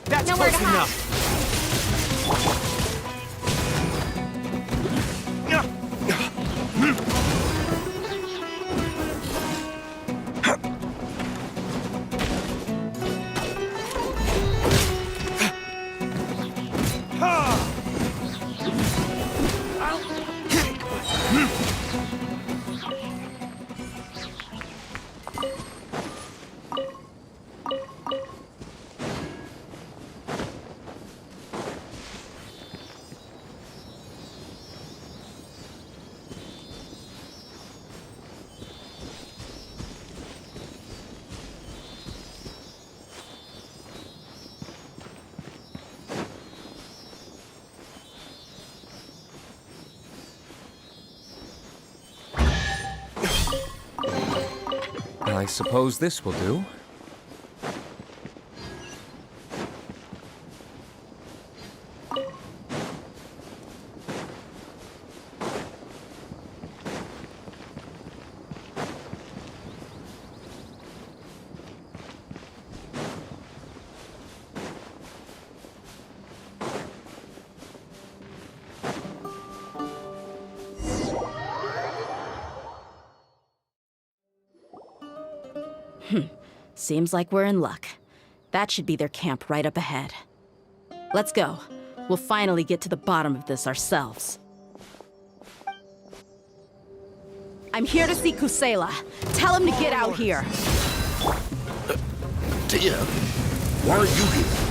That's Nowhere close to hide. enough. I suppose this will do. Seems like we're in luck. That should be their camp right up ahead. Let's go. We'll finally get to the bottom of this ourselves. I'm here to see Kusela. Tell him to get out here. Tia, why are you here?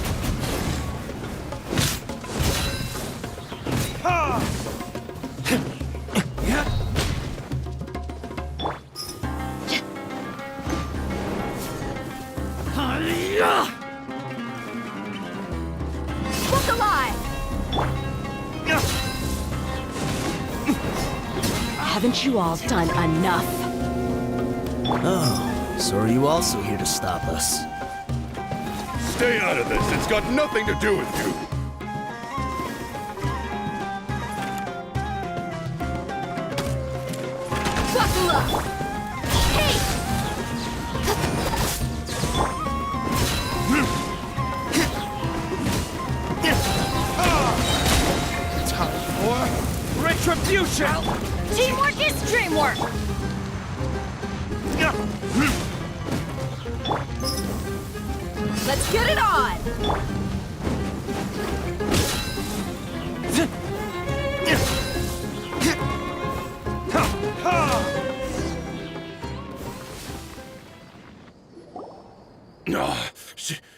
Look alive! Haven't you all done enough? Oh, so are you also here to stop us? Stay out of this. It's got nothing to do with you. Buckle up! Hey! Time for retribution! Teamwork is dreamwork! Let's get it on!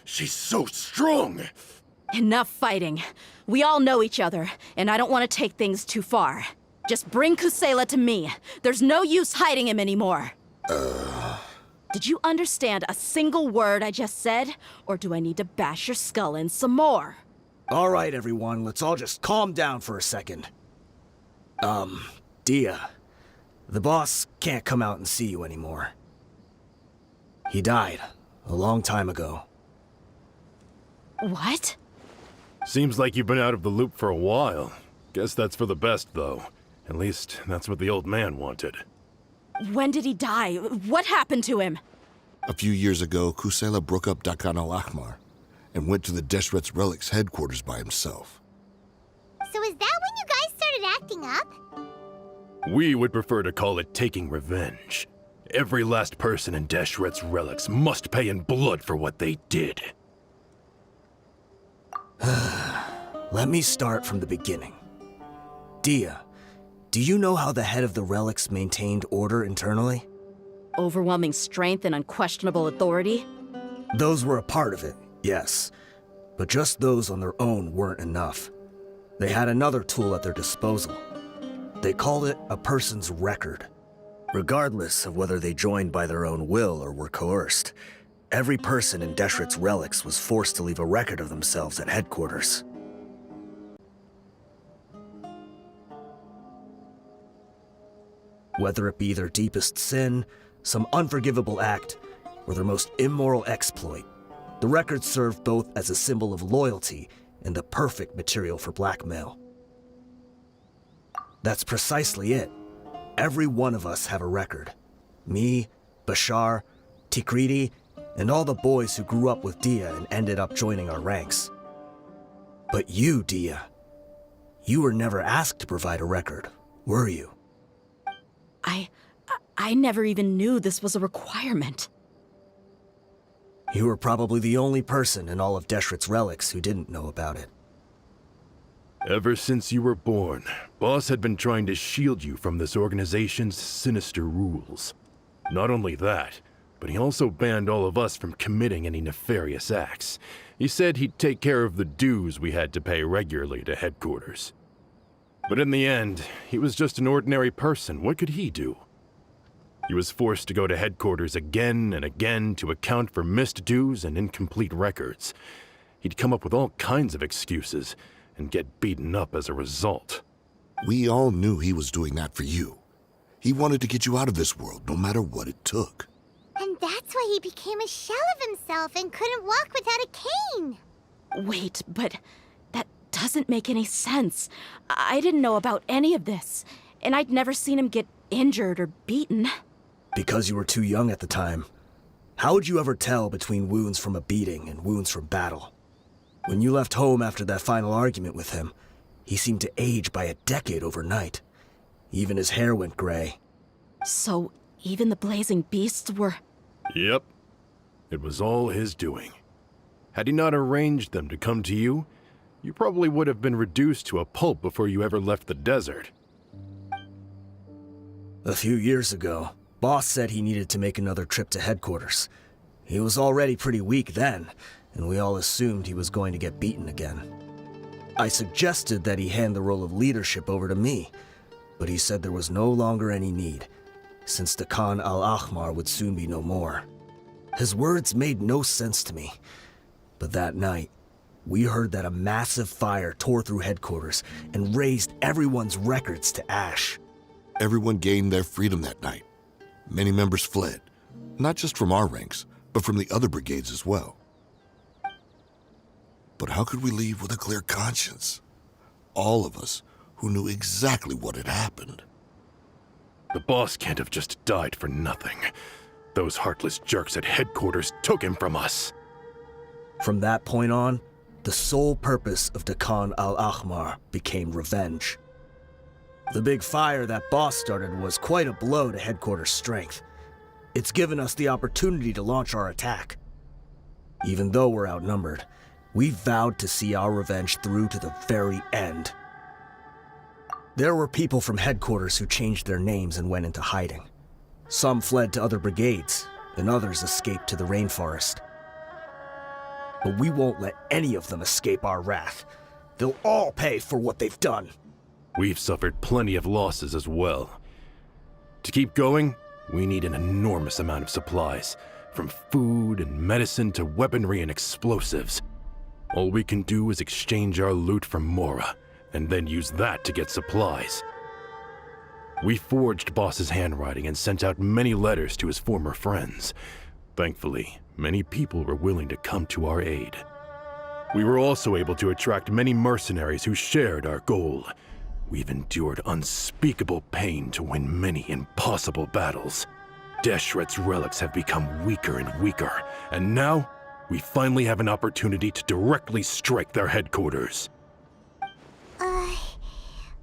She's so strong. Enough fighting. We all know each other, and I don't want to take things too far. Just bring Kusela to me. There's no use hiding him anymore. Did you understand a single word I just said? Or do I need to bash your skull in some more? All right, everyone, let's all just calm down for a second. Dia, the boss can't come out and see you anymore. He died a long time ago. What? Seems like you've been out of the loop for a while. Guess that's for the best, though. At least, that's what the old man wanted. When did he die? What happened to him? A few years ago, Kusela broke up Dakan al-Ahmar and went to the Deshret's Relics headquarters by himself. So is that when you guys started acting up? We would prefer to call it taking revenge. Every last person in Deshret's Relics must pay in blood for what they did. Let me start from the beginning. Dia, do you know how the head of the Relics maintained order internally? Overwhelming strength and unquestionable authority? Those were a part of it, yes. But just those on their own weren't enough. They had another tool at their disposal. They called it a person's record. Regardless of whether they joined by their own will or were coerced, every person in Deshret's Relics was forced to leave a record of themselves at headquarters. Whether it be their deepest sin, some unforgivable act, or their most immoral exploit, the record served both as a symbol of loyalty and the perfect material for blackmail. That's precisely it. Every one of us have a record. Me, Bashar, Tikriti, and all the boys who grew up with Dia and ended up joining our ranks. But you, Dia, you were never asked to provide a record, were you? I never even knew this was a requirement. You were probably the only person in all of Deshret's Relics who didn't know about it. Ever since you were born, Boss had been trying to shield you from this organization's sinister rules. Not only that, but he also banned all of us from committing any nefarious acts. He said he'd take care of the dues we had to pay regularly to headquarters. But in the end, he was just an ordinary person. What could he do? He was forced to go to headquarters again and again to account for missed dues and incomplete records. He'd come up with all kinds of excuses and get beaten up as a result. We all knew he was doing that for you. He wanted to get you out of this world, no matter what it took. And that's why he became a shell of himself and couldn't walk without a cane. Wait, but that doesn't make any sense. I didn't know about any of this, and I'd never seen him get injured or beaten. Because you were too young at the time. How would you ever tell between wounds from a beating and wounds from battle? When you left home after that final argument with him, he seemed to age by a decade overnight. Even his hair went gray. So, even the blazing beasts were... Yep. It was all his doing. Had he not arranged them to come to you, you probably would have been reduced to a pulp before you ever left the desert. A few years ago, Boss said he needed to make another trip to headquarters. He was already pretty weak then, and we all assumed he was going to get beaten again. I suggested that he hand the role of leadership over to me, but he said there was no longer any need, since the Khan al-Ahmar would soon be no more. His words made no sense to me, but that night, we heard that a massive fire tore through headquarters and razed everyone's records to ash. Everyone gained their freedom that night. Many members fled, not just from our ranks, but from the other brigades as well. But how could we leave with a clear conscience? All of us who knew exactly what had happened. The boss can't have just died for nothing. Those heartless jerks at headquarters took him from us. From that point on, the sole purpose of the Khan al-Ahmar became revenge. The big fire that Boss started was quite a blow to headquarters' strength. It's given us the opportunity to launch our attack. Even though we're outnumbered, we vowed to see our revenge through to the very end. There were people from headquarters who changed their names and went into hiding. Some fled to other brigades, and others escaped to the rainforest. But we won't let any of them escape our wrath. They'll all pay for what they've done. We've suffered plenty of losses as well. To keep going, we need an enormous amount of supplies, from food and medicine to weaponry and explosives. All we can do is exchange our loot from Mora, and then use that to get supplies. We forged Boss's handwriting and sent out many letters to his former friends. Thankfully, many people were willing to come to our aid. We were also able to attract many mercenaries who shared our goal. We've endured unspeakable pain to win many impossible battles. Deshret's relics have become weaker and weaker, and now we finally have an opportunity to directly strike their headquarters.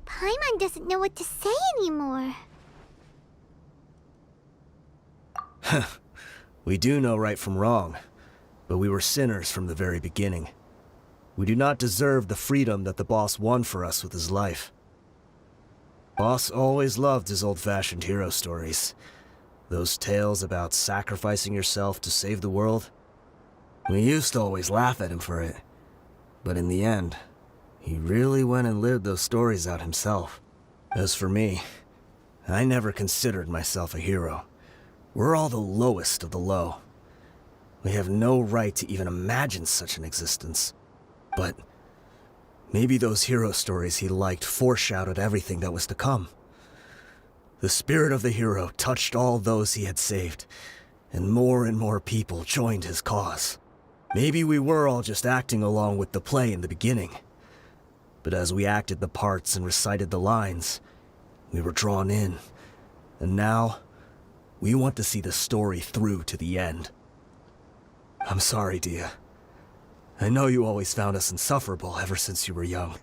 Paimon doesn't know what to say anymore. We do know right from wrong, but we were sinners from the very beginning. We do not deserve the freedom that the boss won for us with his life. Boss always loved his old-fashioned hero stories. Those tales about sacrificing yourself to save the world. We used to always laugh at him for it. But in the end, he really went and lived those stories out himself. As for me, I never considered myself a hero. We're all the lowest of the low. We have no right to even imagine such an existence. But maybe those hero stories he liked foreshadowed everything that was to come. The spirit of the hero touched all those he had saved, and more people joined his cause. Maybe we were all just acting along with the play in the beginning. But as we acted the parts and recited the lines, we were drawn in. And now, we want to see the story through to the end. I'm sorry, Dia. I know you always found us insufferable ever since you were young.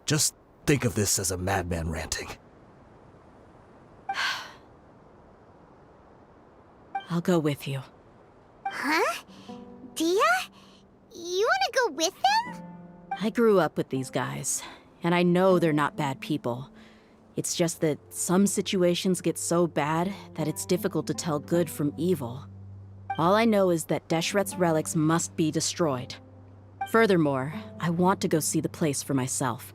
Just think of this as a madman ranting. I'll go with you. Huh? Dia? You wanna go with them? I grew up with these guys, and I know they're not bad people. It's just that some situations get so bad that it's difficult to tell good from evil. All I know is that Deshret's relics must be destroyed. Furthermore, I want to go see the place for myself.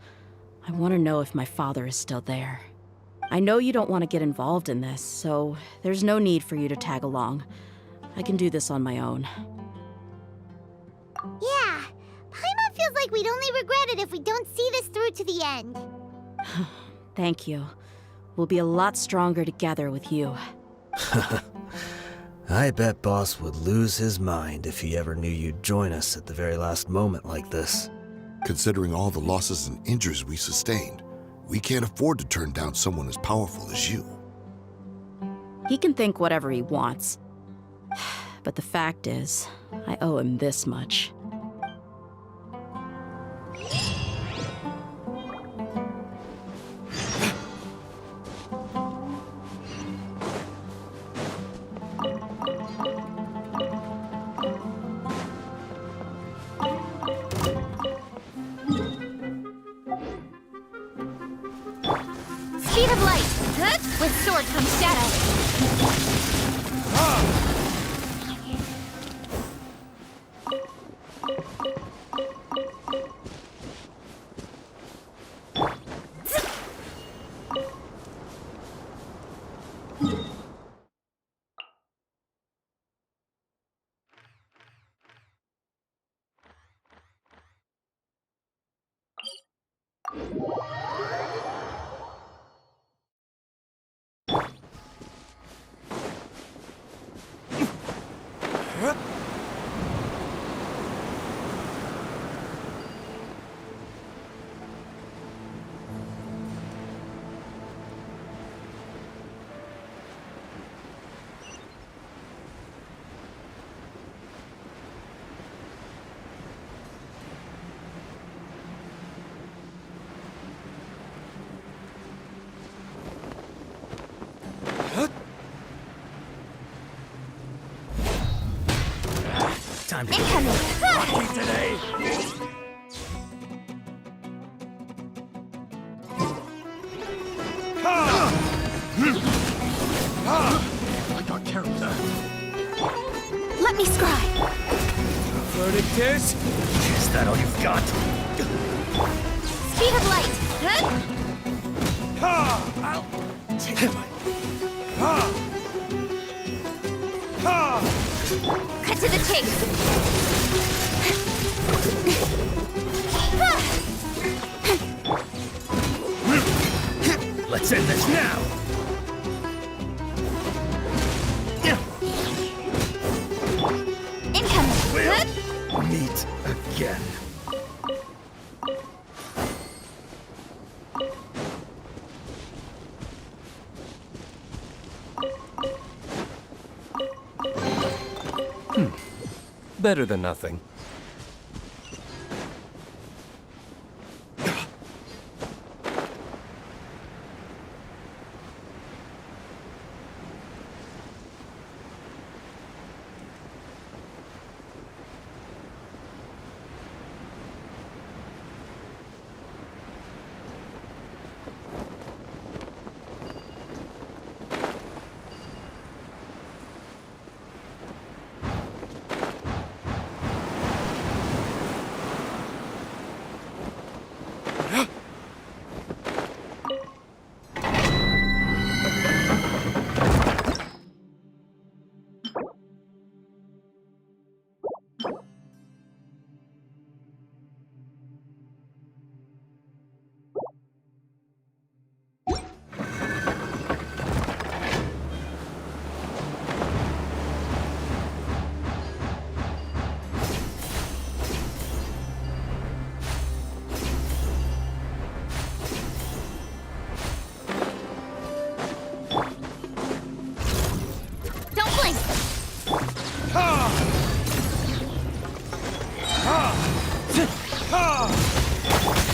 I want to know if my father is still there. I know you don't want to get involved in this, so there's no need for you to tag along. I can do this on my own. Yeah, Paimon feels like we'd only regret it if we don't see this through to the end. Thank you. We'll be a lot stronger together with you. I bet Boss would lose his mind if he ever knew you'd join us at the very last moment like this. Considering all the losses and injuries we sustained, we can't afford to turn down someone as powerful as you. He can think whatever he wants. But the fact is, I owe him this much. Speed of light! Huh? With sword comes shadow. Time to Incoming! today. I got care of that. Let me scry! Verdict is that all you've got? Speed of light! Huh? I'll take my... Cut to the chase! Let's end this now. Incoming! We'll meet again. Better than nothing.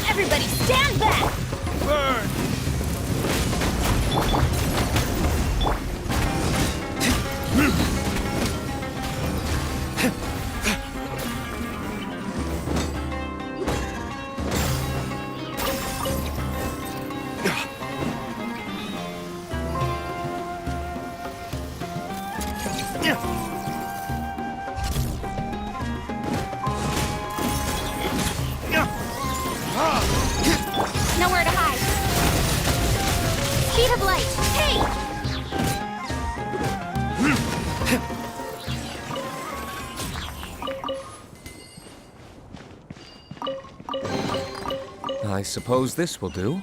Everybody stand back! Burn! Nowhere to hide. Speed of light. Hey! I suppose this will do.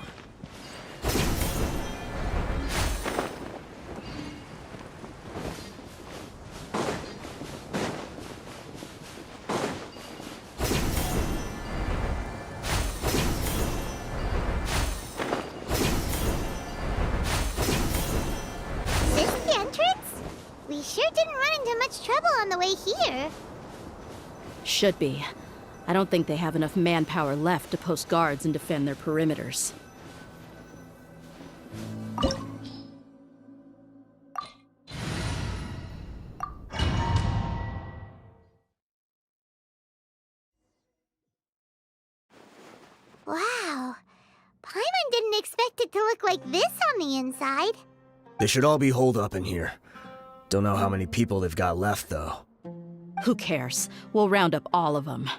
This the entrance? We sure didn't run into much trouble on the way here. Should be. I don't think they have enough manpower left to post guards and defend their perimeters. Wow. Paimon didn't expect it to look like this on the inside. They should all be holed up in here. Don't know how many people they've got left, though. Who cares? We'll round up all of them.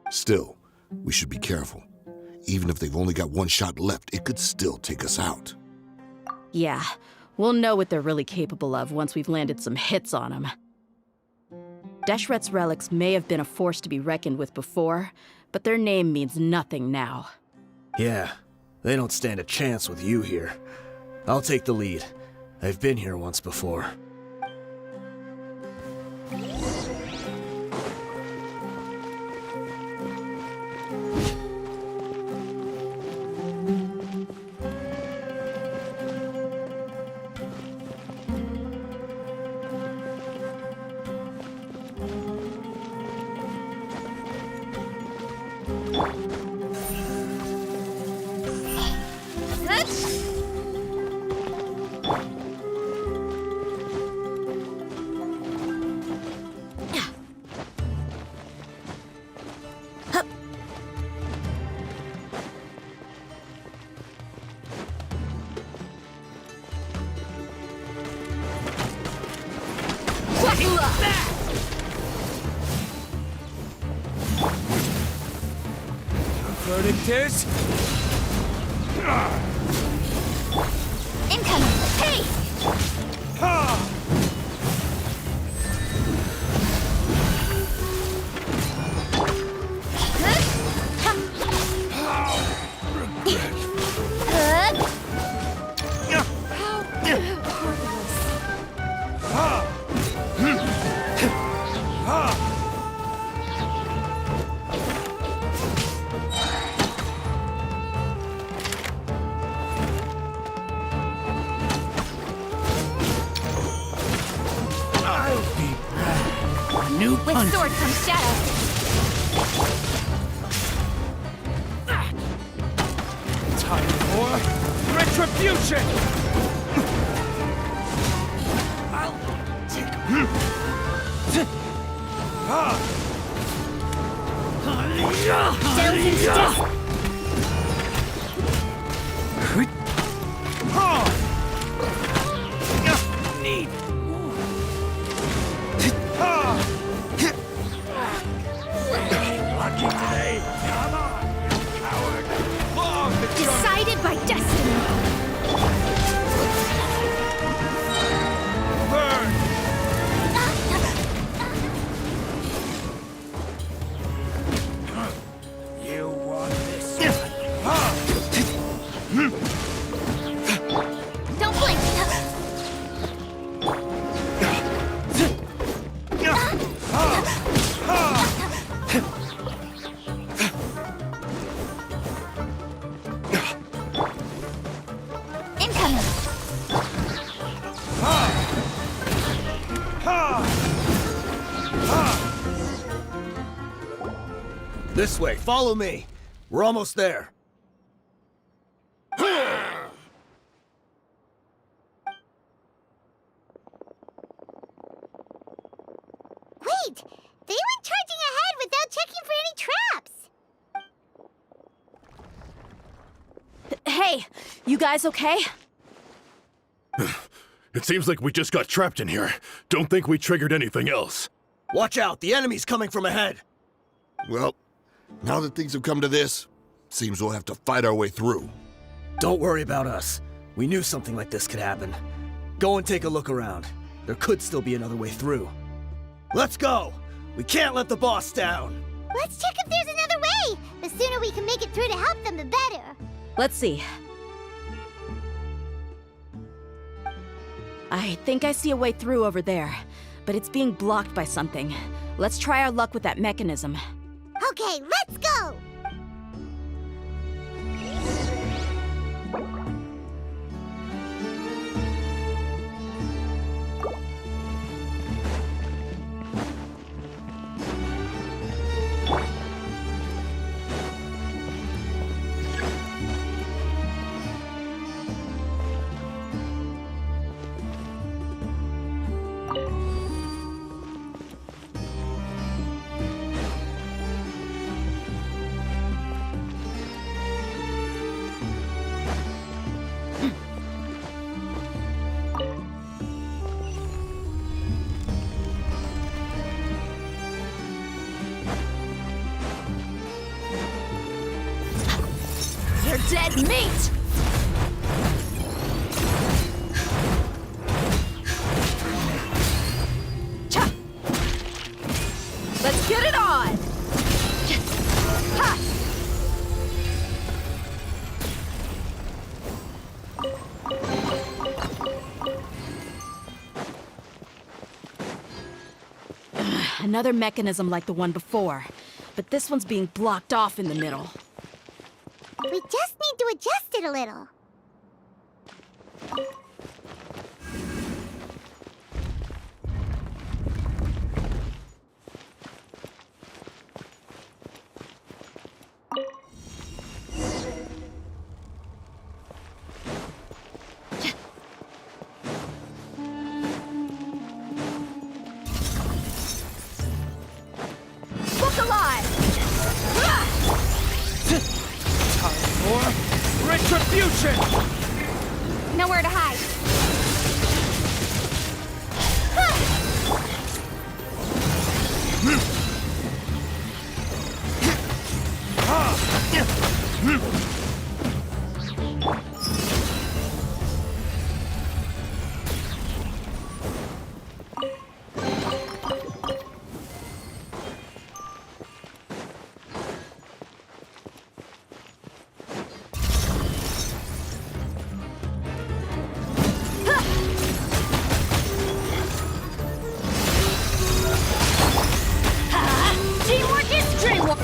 Still, we should be careful. Even if they've only got one shot left, it could still take us out. Yeah, we'll know what they're really capable of once we've landed some hits on them. Deshret's relics may have been a force to be reckoned with before, but their name means nothing now. Yeah, they don't stand a chance with you here. I'll take the lead. I've been here once before. Verdict is... Incoming! Hey! With sword comes shadow. Time for retribution! I'll take... Delve into death. Need... Lucky today. Come on, you coward. Long the Decided by destiny. burn. You want this? Don't blink. Incoming. This way, follow me. We're almost there. Wait! They went charging ahead without checking for any traps! Hey, you guys okay? It seems like we just got trapped in here. Don't think we triggered anything else. Watch out, the enemy's coming from ahead. Well, now that things have come to this, seems we'll have to fight our way through. Don't worry about us. We knew something like this could happen. Go and take a look around. There could still be another way through. Let's go! We can't let the boss down! Let's check if there's another way! The sooner we can make it through to help them, the better. Let's see. I think I see a way through over there, but it's being blocked by something. Let's try our luck with that mechanism. Okay, let's go! dead meat! Cha! Let's get it on! Ha! Another mechanism like the one before, but this one's being blocked off in the middle. We just need to adjust it a little. Look alive! Retribution! Nowhere to hide. Teamwork is dreamwork!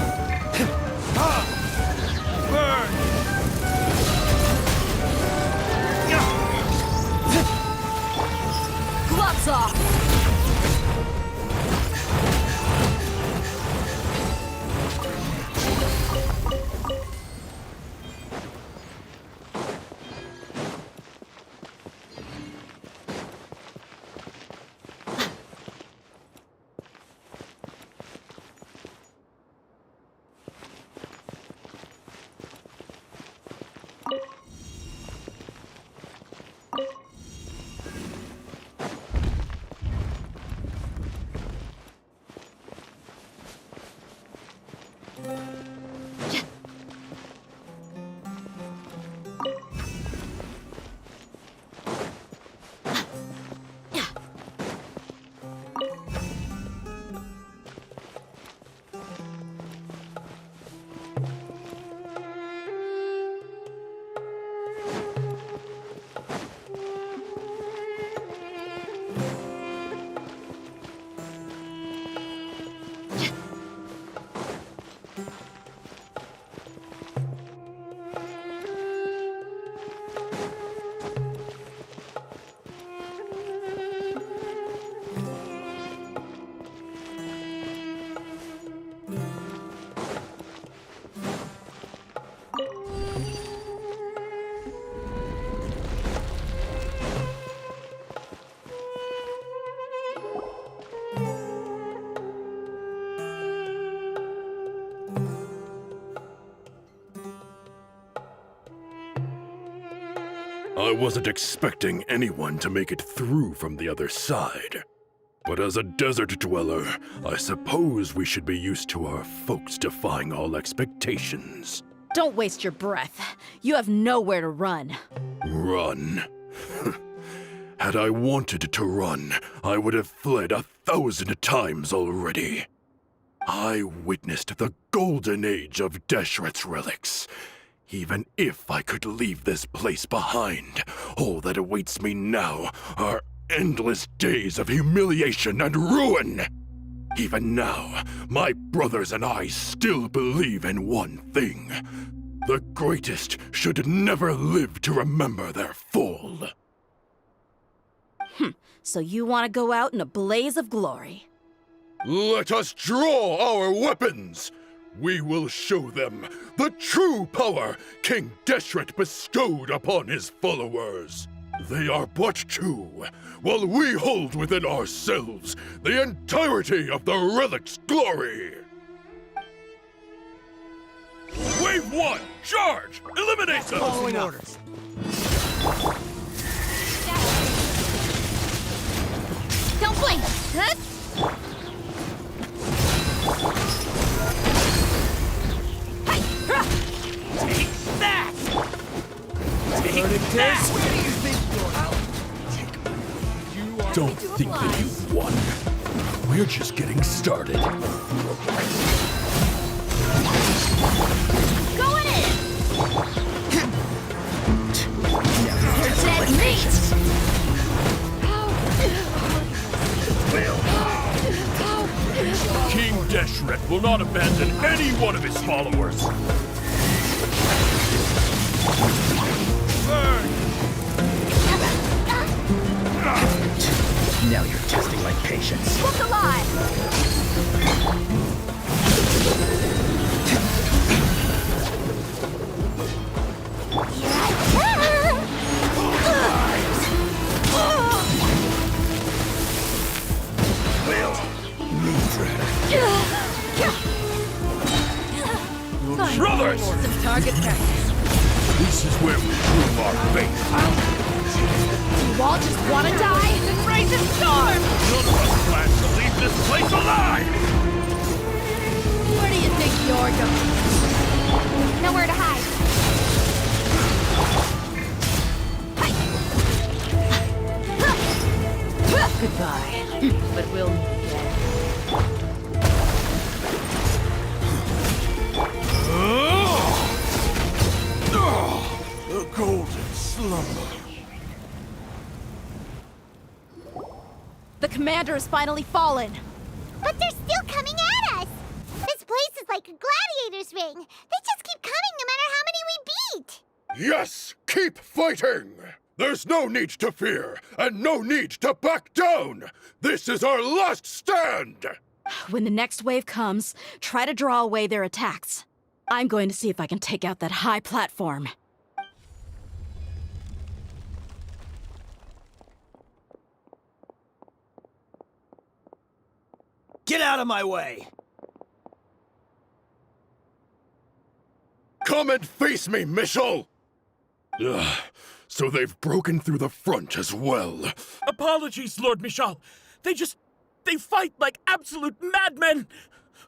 Gloves off! I wasn't expecting anyone to make it through from the other side. But as a desert dweller, I suppose we should be used to our folks defying all expectations. Don't waste your breath. You have nowhere to run. Run? Had I wanted to run, I would have fled 1,000 times already. I witnessed the golden age of Deshret's relics. Even if I could leave this place behind, all that awaits me now are endless days of humiliation and ruin. Even now, my brothers and I still believe in one thing. The greatest should never live to remember their fall. So you want to go out in a blaze of glory. Let us draw our weapons! We will show them the true power King Deshret bestowed upon his followers. They are but two, while we hold within ourselves the entirety of the relic's glory. Wave 1, charge! Eliminate them! Following orders. Don't blink! Huh? Hey! Take that! practice! Don't think that you've won. We're just getting started. Going in! You're dead meat! King Deshret will not abandon any one of his followers. Now you're testing my patience. Look alive! Brothers! Some target practice. This is where we prove our faith. You all just want to die? Then raise a storm! None of us plan to leave this place alive! Where do you think you're going? Nowhere to hide. Goodbye. But we'll meet again. The golden slumber. The commander has finally fallen. But they're still coming at us! This place is like a gladiator's ring. They just keep coming no matter how many we beat! Yes! Keep fighting! There's no need to fear, and no need to back down! This is our last stand! When the next wave comes, try to draw away their attacks. I'm going to see if I can take out that high platform. Get out of my way! Come and face me, Michel! Ugh, so they've broken through the front as well. Apologies, Lord Michal. They fight like absolute madmen.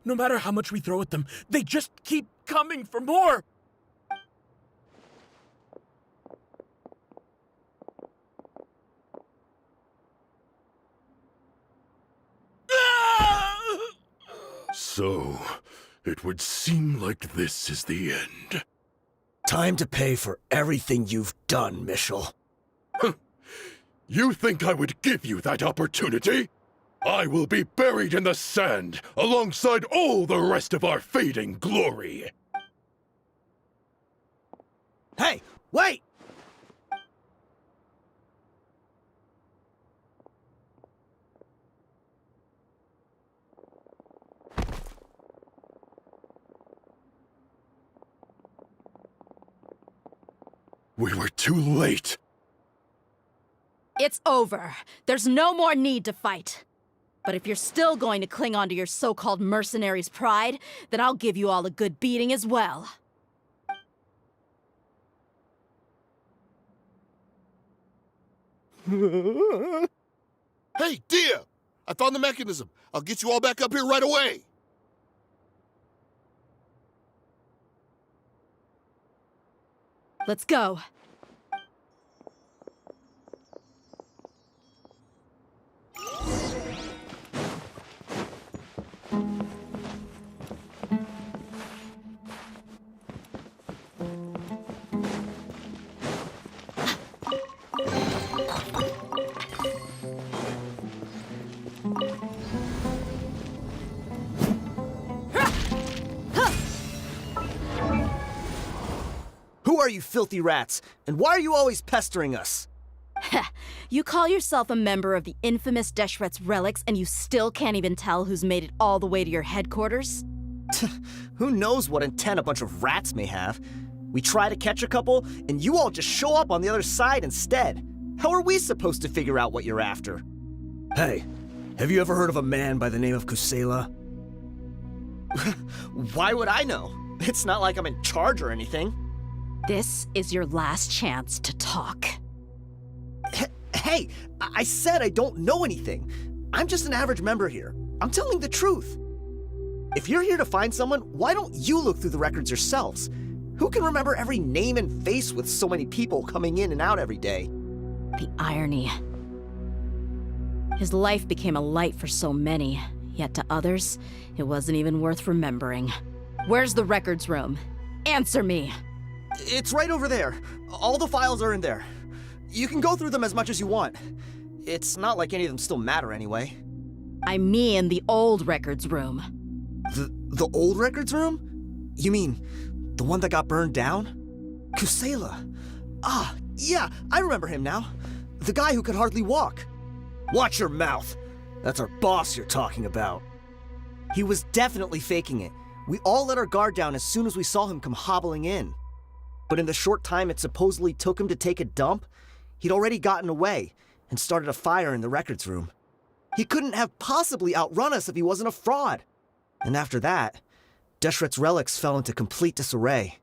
No matter how much we throw at them, they just keep coming for more. So, it would seem like this is the end. Time to pay for everything you've done, Michel. You think I would give you that opportunity? I will be buried in the sand alongside all the rest of our fading glory. Hey, wait! We were too late. It's over. There's no more need to fight. But if you're still going to cling on to your so-called mercenary's pride, then I'll give you all a good beating as well. Hey, Dia! I found the mechanism. I'll get you all back up here right away. Let's go. Who are you filthy rats? And why are you always pestering us? You call yourself a member of the infamous Deshret's relics, and you still can't even tell who's made it all the way to your headquarters? Who knows what intent a bunch of rats may have? We try to catch a couple, and you all just show up on the other side instead. How are we supposed to figure out what you're after? Hey, have you ever heard of a man by the name of Kusela? Why would I know? It's not like I'm in charge or anything. This is your last chance to talk. Hey, I said I don't know anything. I'm just an average member here. I'm telling the truth. If you're here to find someone, why don't you look through the records yourselves? Who can remember every name and face with so many people coming in and out every day? The irony. His life became a light for so many, yet to others, it wasn't even worth remembering. Where's the records room? Answer me! It's right over there. All the files are in there. You can go through them as much as you want. It's not like any of them still matter anyway. I mean the old records room. The old records room? You mean the one that got burned down? Kusela. Ah, yeah, I remember him now. The guy who could hardly walk. Watch your mouth. That's our boss you're talking about. He was definitely faking it. We all let our guard down as soon as we saw him come hobbling in. But in the short time it supposedly took him to take a dump, he'd already gotten away and started a fire in the records room. He couldn't have possibly outrun us if he wasn't a fraud. And after that, Deshret's relics fell into complete disarray.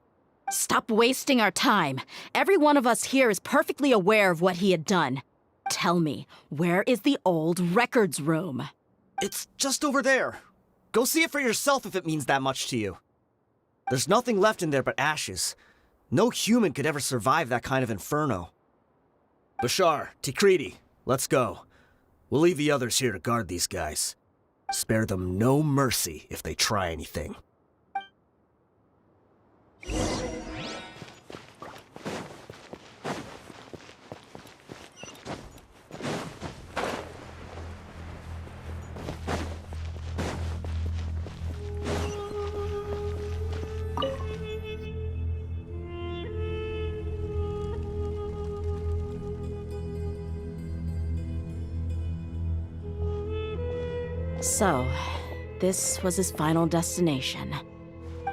Stop wasting our time. Every one of us here is perfectly aware of what he had done. Tell me, where is the old records room? It's just over there. Go see it for yourself if it means that much to you. There's nothing left in there but ashes. No human could ever survive that kind of inferno. Bashar, Tikriti, let's go. We'll leave the others here to guard these guys. Spare them no mercy if they try anything. So, this was his final destination.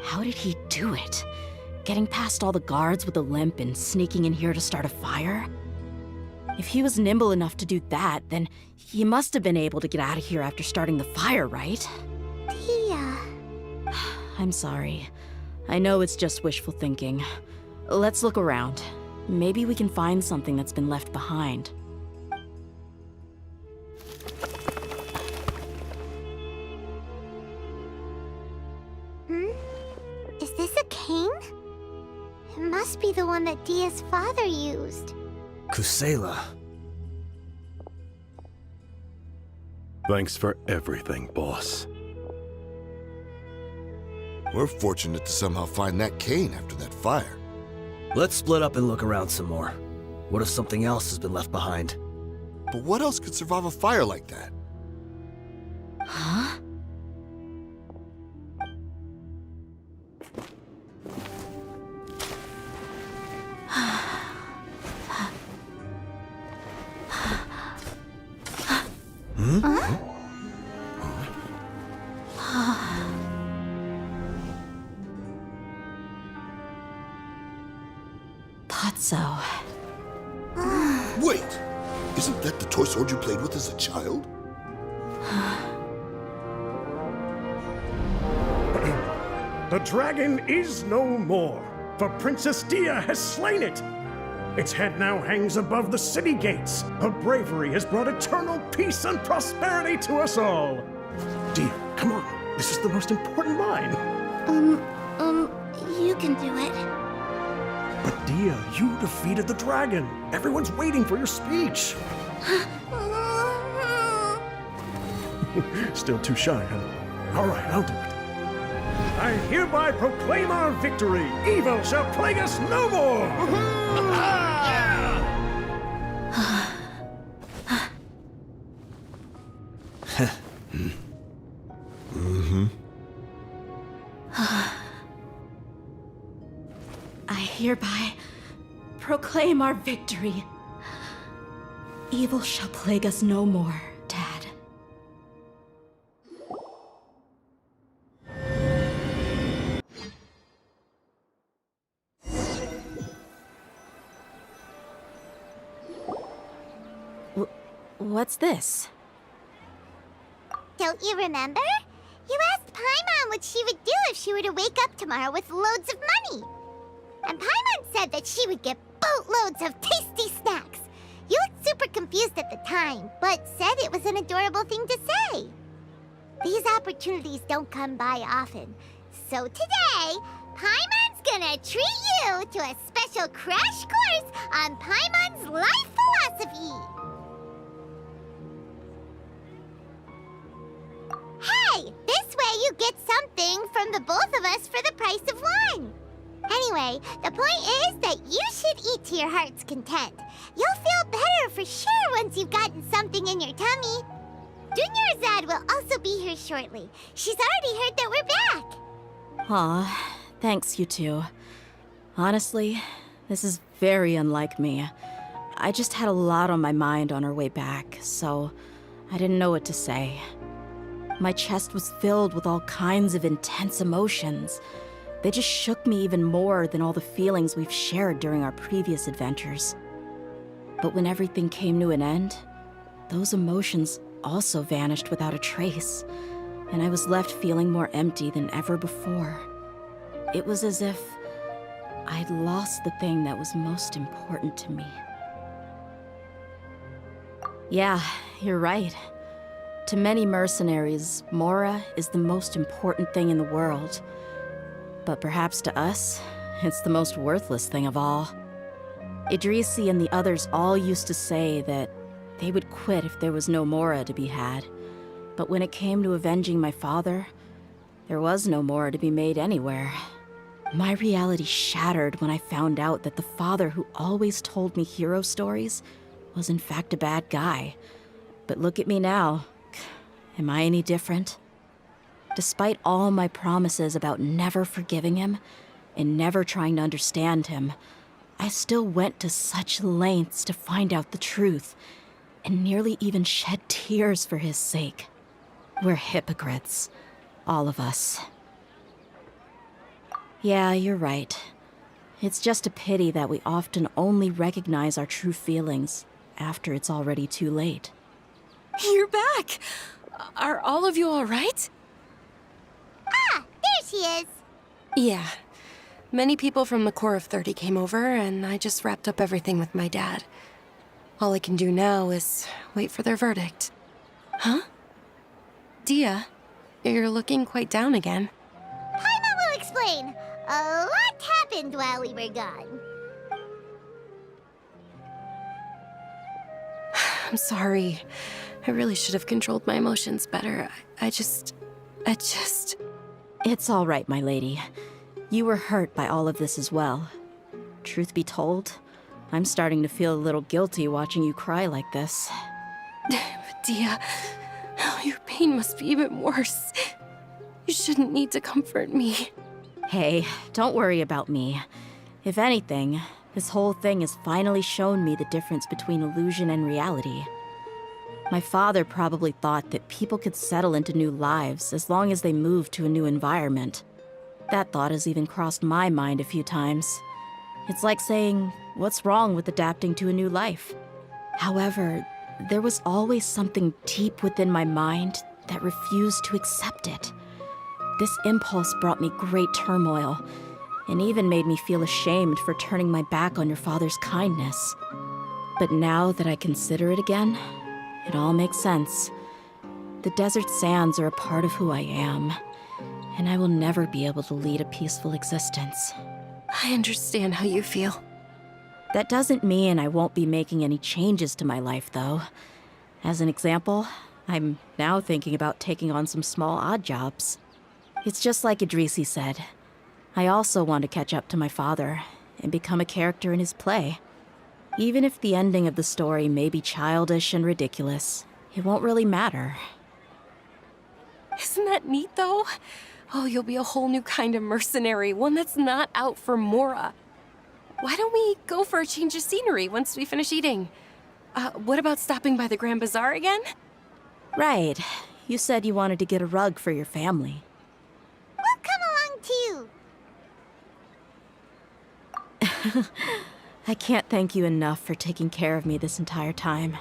How did he do it? Getting past all the guards with a limp and sneaking in here to start a fire? If he was nimble enough to do that, then he must have been able to get out of here after starting the fire, right? Tia. I'm sorry. I know it's just wishful thinking. Let's look around. Maybe we can find something that's been left behind. Is this a cane? It must be the one that Dia's father used. Kusela. Thanks for everything, boss. We're fortunate to somehow find that cane after that fire. Let's split up and look around some more. What if something else has been left behind? But what else could survive a fire like that? Huh? Thought so. Wait! Isn't that the toy sword you played with as a child? The dragon is no more, for Princess Dia has slain it. Its head now hangs above the city gates. Her bravery has brought eternal peace and prosperity to us all. Dia, come on. This is the most important line. You can do it. But Dia, you defeated the dragon. Everyone's waiting for your speech. Still too shy, huh? All right, I'll do it. I hereby proclaim our victory. Evil shall plague us no more. I hereby proclaim our victory. Evil shall plague us no more, Dad. What's this? Don't you remember? You asked Paimon what she would do if she were to wake up tomorrow with loads of money. And Paimon said that she would get boatloads of tasty snacks. You looked super confused at the time, but said it was an adorable thing to say. These opportunities don't come by often. So today, Paimon's gonna treat you to a special crash course on Paimon's life philosophy. Hey, this way you get something from the both of us for the price of one. Anyway, the point is that you should eat to your heart's content. You'll feel better for sure once you've gotten something in your tummy. Junior Zad will also be here shortly. She's already heard that we're back. Aw, thanks, you two. Honestly, this is very unlike me. I just had a lot on my mind on our way back, so I didn't know what to say. My chest was filled with all kinds of intense emotions. They just shook me even more than all the feelings we've shared during our previous adventures. But when everything came to an end, those emotions also vanished without a trace, and I was left feeling more empty than ever before. It was as if I'd lost the thing that was most important to me. Yeah, you're right. To many mercenaries, Mora is the most important thing in the world. But perhaps to us, it's the most worthless thing of all. Idrisi and the others all used to say that they would quit if there was no Mora to be had. But when it came to avenging my father, there was no Mora to be made anywhere. My reality shattered when I found out that the father who always told me hero stories was in fact a bad guy. But look at me now. Am I any different? Despite all my promises about never forgiving him and never trying to understand him, I still went to such lengths to find out the truth, and nearly even shed tears for his sake. We're hypocrites, all of us. Yeah, you're right. It's just a pity that we often only recognize our true feelings after it's already too late. You're back! Are all of you all right? Ah, there she is. Yeah. Many people from the Corps of 30 came over, and I just wrapped up everything with my dad. All I can do now is wait for their verdict. Huh? Dia, you're looking quite down again. Paimon will explain. A lot happened while we were gone. I'm sorry. I really should have controlled my emotions better. I just... It's all right, my lady. You were hurt by all of this as well. Truth be told, I'm starting to feel a little guilty watching you cry like this. Dia, your pain must be even worse. You shouldn't need to comfort me. Hey, don't worry about me. If anything, this whole thing has finally shown me the difference between illusion and reality. My father probably thought that people could settle into new lives as long as they moved to a new environment. That thought has even crossed my mind a few times. It's like saying, what's wrong with adapting to a new life? However, there was always something deep within my mind that refused to accept it. This impulse brought me great turmoil, and even made me feel ashamed for turning my back on your father's kindness. But now that I consider it again, it all makes sense. The desert sands are a part of who I am, and I will never be able to lead a peaceful existence. I understand how you feel. That doesn't mean I won't be making any changes to my life, though. As an example, I'm now thinking about taking on some small odd jobs. It's just like Idrisi said. I also want to catch up to my father and become a character in his play. Even if the ending of the story may be childish and ridiculous, it won't really matter. Isn't that neat, though? Oh, you'll be a whole new kind of mercenary, one that's not out for Mora. Why don't we go for a change of scenery once we finish eating? What about stopping by the Grand Bazaar again? Right. You said you wanted to get a rug for your family. We'll come along too. I can't thank you enough for taking care of me this entire time.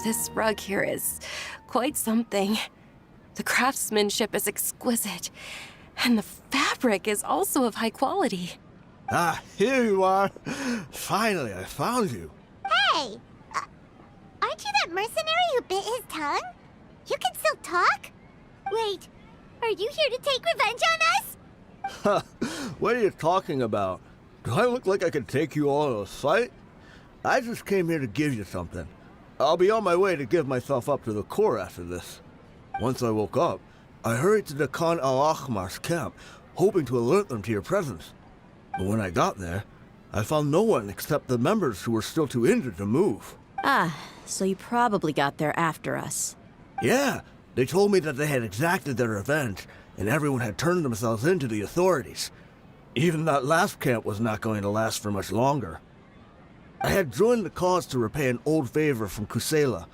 this rug here is quite something. The craftsmanship is exquisite, and the fabric is also of high quality. Ah, here you are. Finally, I found you. Hey! Aren't you that mercenary who bit his tongue? You can still talk? Wait, are you here to take revenge on us? What are you talking about? Do I look like I could take you all in a fight? I just came here to give you something. I'll be on my way to give myself up to the Corps after this. Once I woke up, I hurried to the Khan al-Ahmar's camp, hoping to alert them to your presence. But when I got there, I found no one except the members who were still too injured to move. Ah, so you probably got there after us. Yeah, they told me that they had exacted their revenge, and everyone had turned themselves in to the authorities. Even that last camp was not going to last for much longer. I had joined the cause to repay an old favor from Kusela.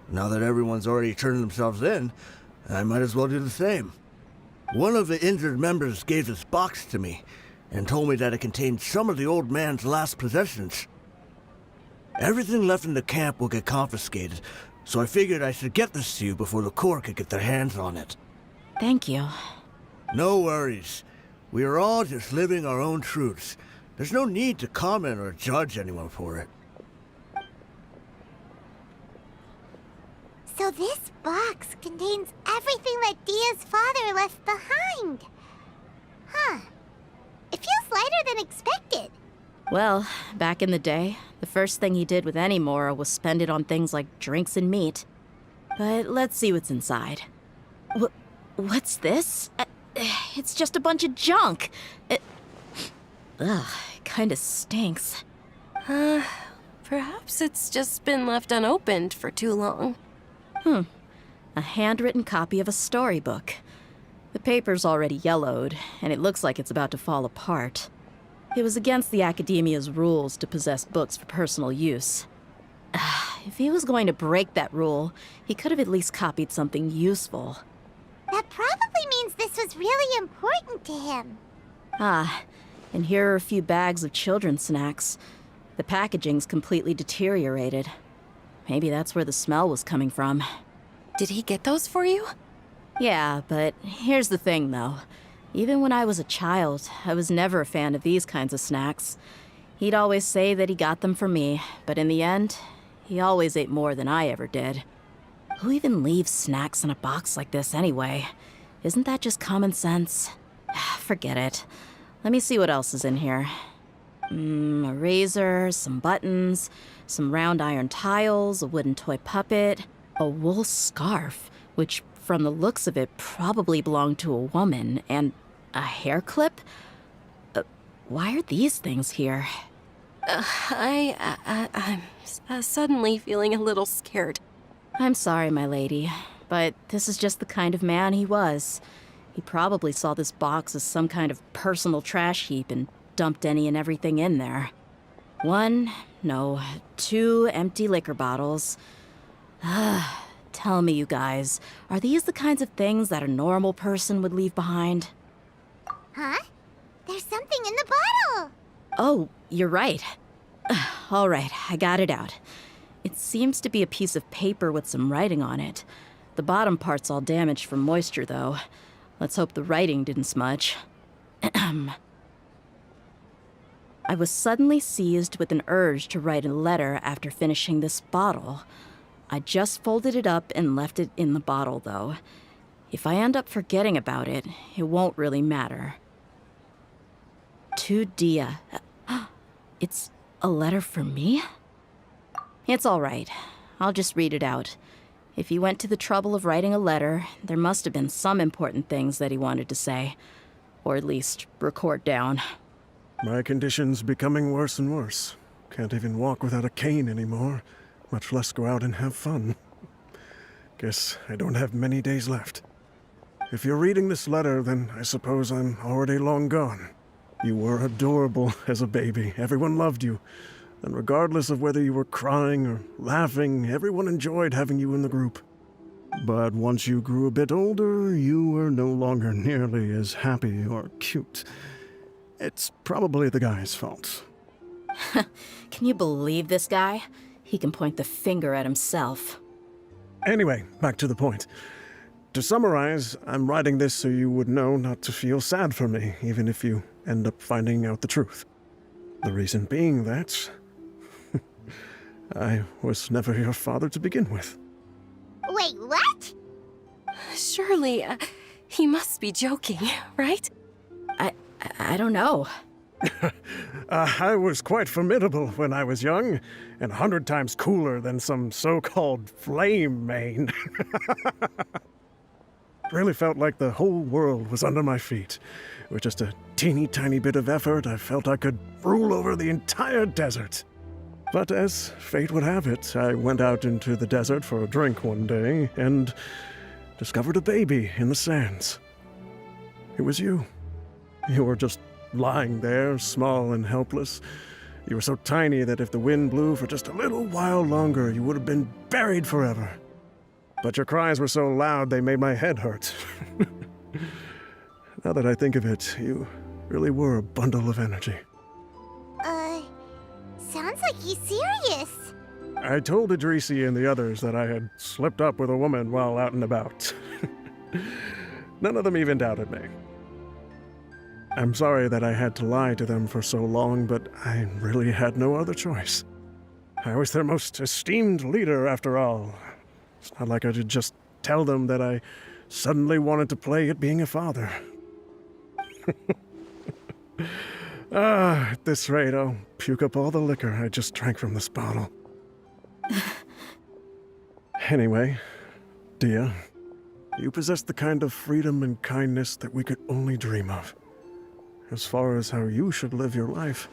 Now that everyone's already turned themselves in, I might as well do the same. One of the injured members gave this box to me, and told me that it contained some of the old man's last possessions. Everything left in the camp will get confiscated, so I figured I should get this to you before the Corps could get their hands on it. Thank you. No worries. We are all just living our own truths. There's no need to comment or judge anyone for it. So this box contains everything that Dia's father left behind. Huh. It feels lighter than expected. Well, back in the day, the first thing he did with any Mora was spend it on things like drinks and meat. But let's see what's inside. What's this? It's just a bunch of junk. It kinda stinks. Perhaps it's just been left unopened for too long. A handwritten copy of a storybook. The paper's already yellowed, and it looks like it's about to fall apart. It was against the Academia's rules to possess books for personal use. If he was going to break that rule, he could have at least copied something useful. That probably means this was really important to him. And here are a few bags of children's snacks. The packaging's completely deteriorated. Maybe that's where the smell was coming from. Did he get those for you? Yeah, but here's the thing, though. Even when I was a child, I was never a fan of these kinds of snacks. He'd always say that he got them for me, but in the end, he always ate more than I ever did. Who even leaves snacks in a box like this anyway? Isn't that just common sense? Forget it. Let me see what else is in here. A razor, some buttons, some round iron tiles, a wooden toy puppet, a wool scarf, which from the looks of it probably belonged to a woman, and a hair clip? Why are these things here? I'm suddenly feeling a little scared. I'm sorry, my lady, but this is just the kind of man he was. He probably saw this box as some kind of personal trash heap and dumped any and everything in there. 2 empty liquor bottles. Tell me, you guys, are these the kinds of things that a normal person would leave behind? Huh? There's something in the bottle! Oh, you're right. All right, I got it out. It seems to be a piece of paper with some writing on it. The bottom part's all damaged from moisture, though. Let's hope the writing didn't smudge. I was suddenly seized with an urge to write a letter after finishing this bottle. I just folded it up and left it in the bottle, though. If I end up forgetting about it, it won't really matter. To Dia. It's a letter for me? It's all right. I'll just read it out. If he went to the trouble of writing a letter, there must have been some important things that he wanted to say. Or at least record down. My condition's becoming worse and worse. Can't even walk without a cane anymore, much less go out and have fun. Guess I don't have many days left. If you're reading this letter, then I suppose I'm already long gone. You were adorable as a baby. Everyone loved you. And regardless of whether you were crying or laughing, everyone enjoyed having you in the group. But once you grew a bit older, you were no longer nearly as happy or cute. It's probably the guy's fault. Can you believe this guy? He can point the finger at himself. Anyway, back to the point. To summarize, I'm writing this so you would know not to feel sad for me, even if you end up finding out the truth. The reason being that I was never your father to begin with. Wait, what? Surely, he must be joking, right? I don't know. I was quite formidable when I was young, and 100 times cooler than some so-called flame main. Really felt like the whole world was under my feet. With just a teeny tiny bit of effort, I felt I could rule over the entire desert. But as fate would have it, I went out into the desert for a drink one day and discovered a baby in the sands. It was you. You were just lying there, small and helpless. You were so tiny that if the wind blew for just a little while longer, you would have been buried forever. But your cries were so loud they made my head hurt. Now that I think of it, you really were a bundle of energy. Sounds like he's serious. I told Idrisi and the others that I had slipped up with a woman while out and about. None of them even doubted me. I'm sorry that I had to lie to them for so long, but I really had no other choice. I was their most esteemed leader, after all. It's not like I could just tell them that I suddenly wanted to play at being a father. At this rate, I'll puke up all the liquor I just drank from this bottle. Anyway, Dia, you possess the kind of freedom and kindness that we could only dream of. As far as how you should live your life,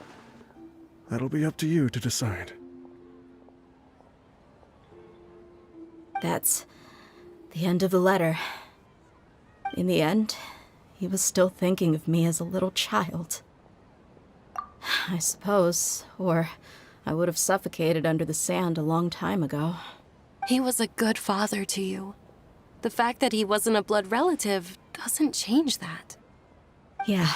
that'll be up to you to decide. That's the end of the letter. In the end, he was still thinking of me as a little child. I suppose, or I would have suffocated under the sand a long time ago. He was a good father to you. The fact that he wasn't a blood relative doesn't change that. Yeah.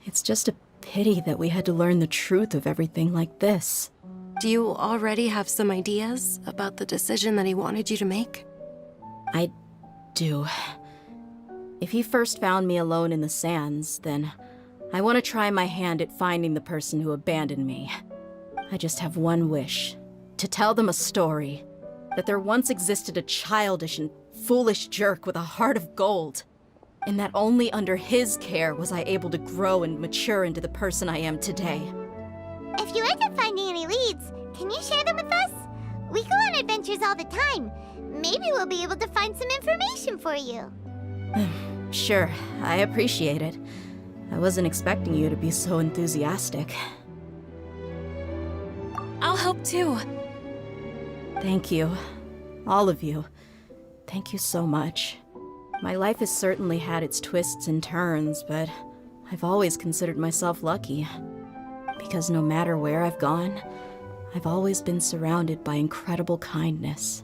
It's just a pity that we had to learn the truth of everything like this. Do you already have some ideas about the decision that he wanted you to make? I do. If he first found me alone in the sands, then I want to try my hand at finding the person who abandoned me. I just have one wish. To tell them a story. That there once existed a childish and foolish jerk with a heart of gold. And that only under his care was I able to grow and mature into the person I am today. If you end up finding any leads, can you share them with us? We go on adventures all the time. Maybe we'll be able to find some information for you. Sure, I appreciate it. I wasn't expecting you to be so enthusiastic. I'll help too. Thank you. All of you. Thank you so much. My life has certainly had its twists and turns, but I've always considered myself lucky. Because no matter where I've gone, I've always been surrounded by incredible kindness.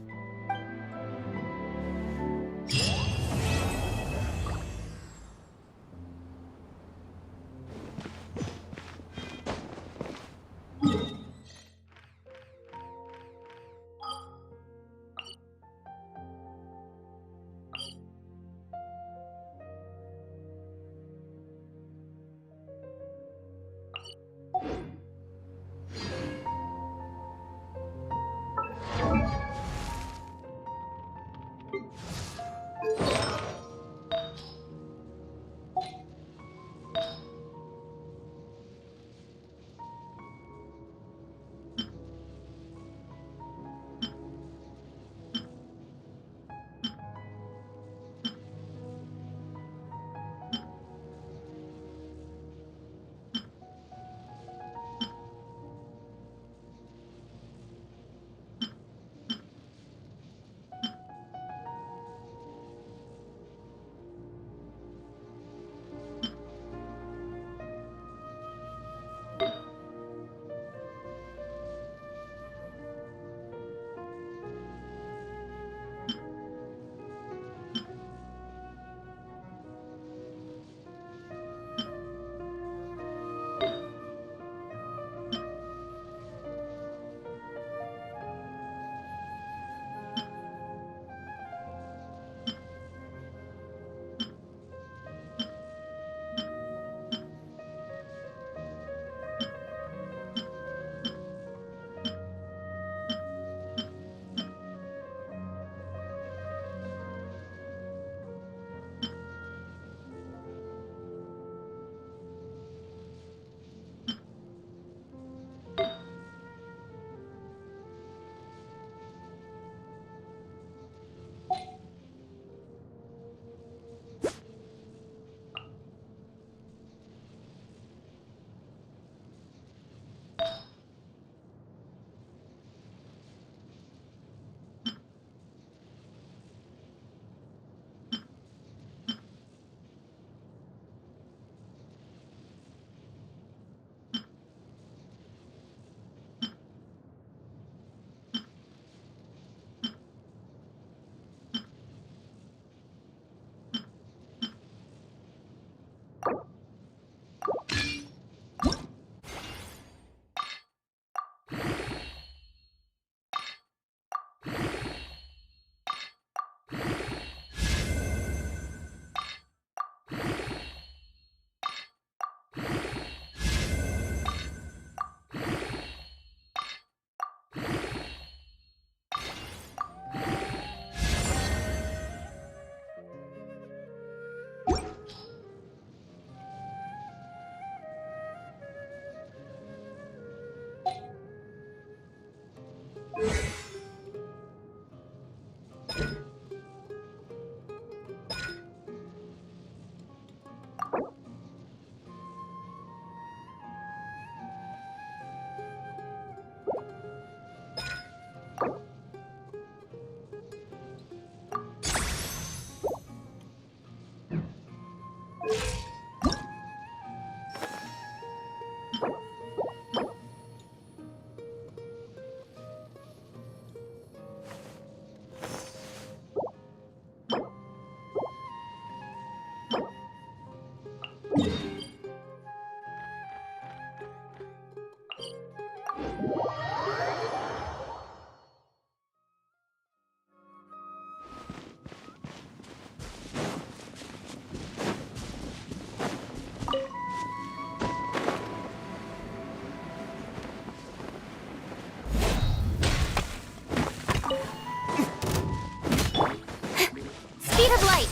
Speed of light!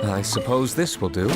I suppose this will do.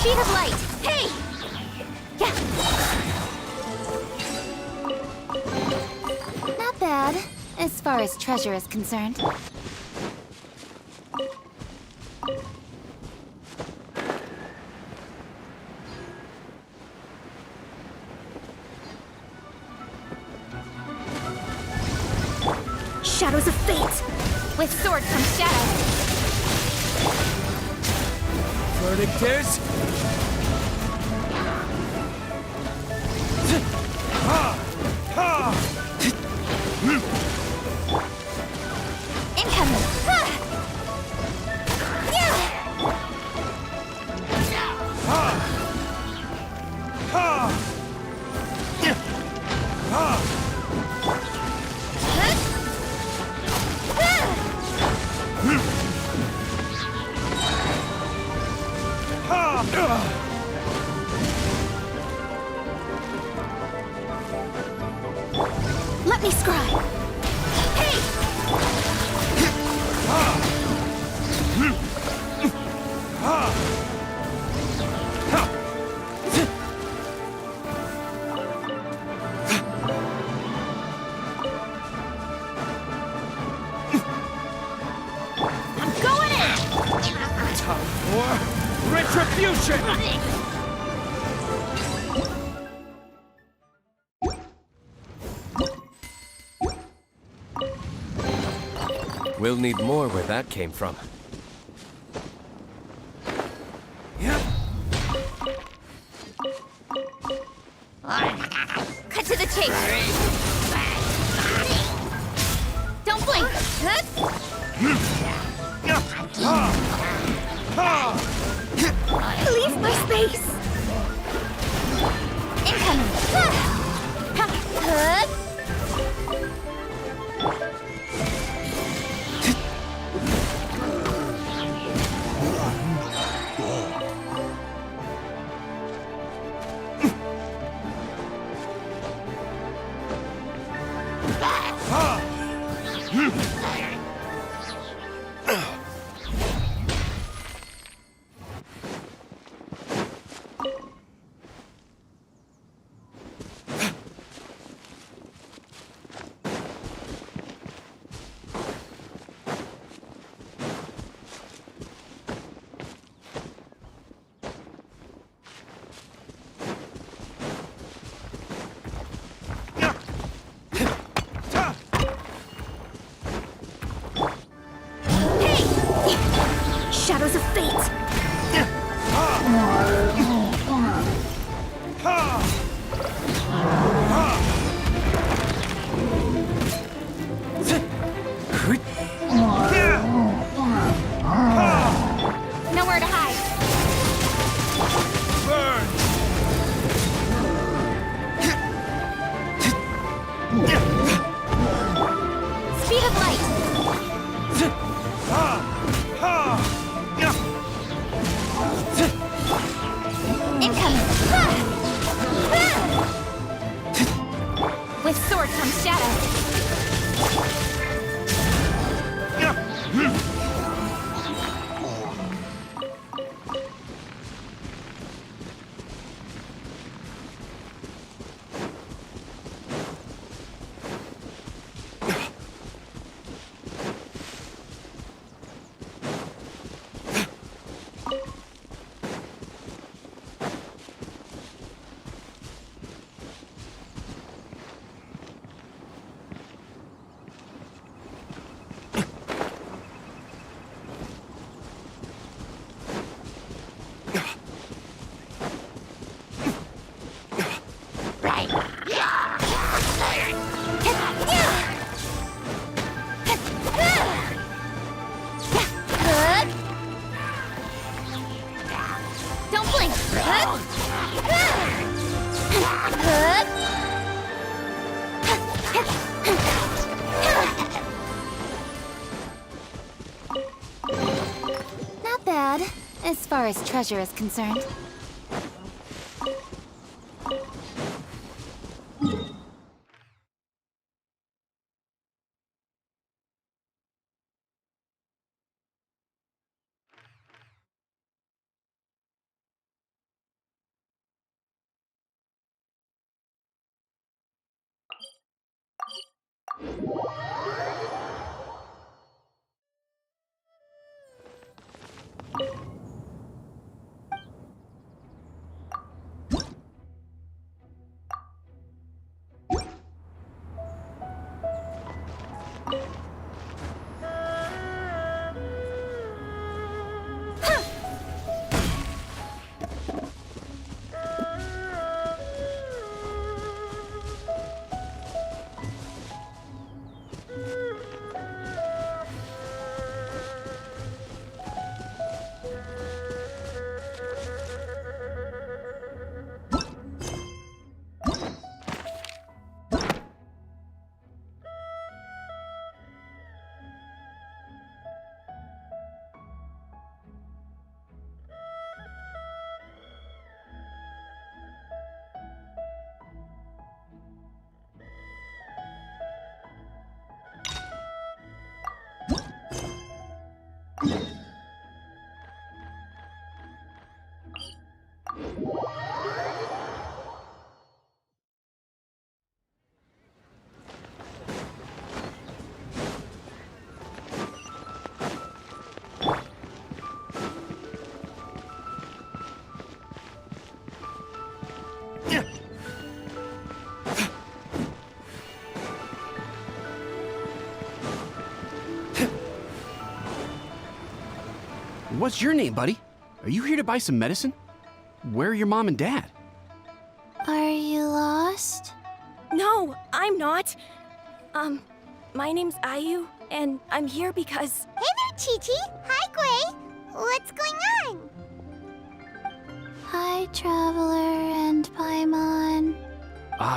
Speed of light! Hey! Yeah! Not bad, as far as treasure is concerned. Shadows of fate! With sword comes shadow! Verdictors? Incoming! Let me scry! Hey! I'm going in! Time for retribution! We'll need more where that came from. Cut to the chase! Don't blink! face! Incoming! Good! Shadows of fate! Nowhere to hide. Speed of light! Incoming! With sword comes shadow. Don't blink. Not bad, as far as treasure is concerned. What's your name, buddy? Are you here to buy some medicine? Where are your mom and dad? Are you lost? No, I'm not. My name's Ayu, and I'm here because... Hey there, Chi-Chi. Hi, Gray. What's going on? Hi, Traveler and Paimon.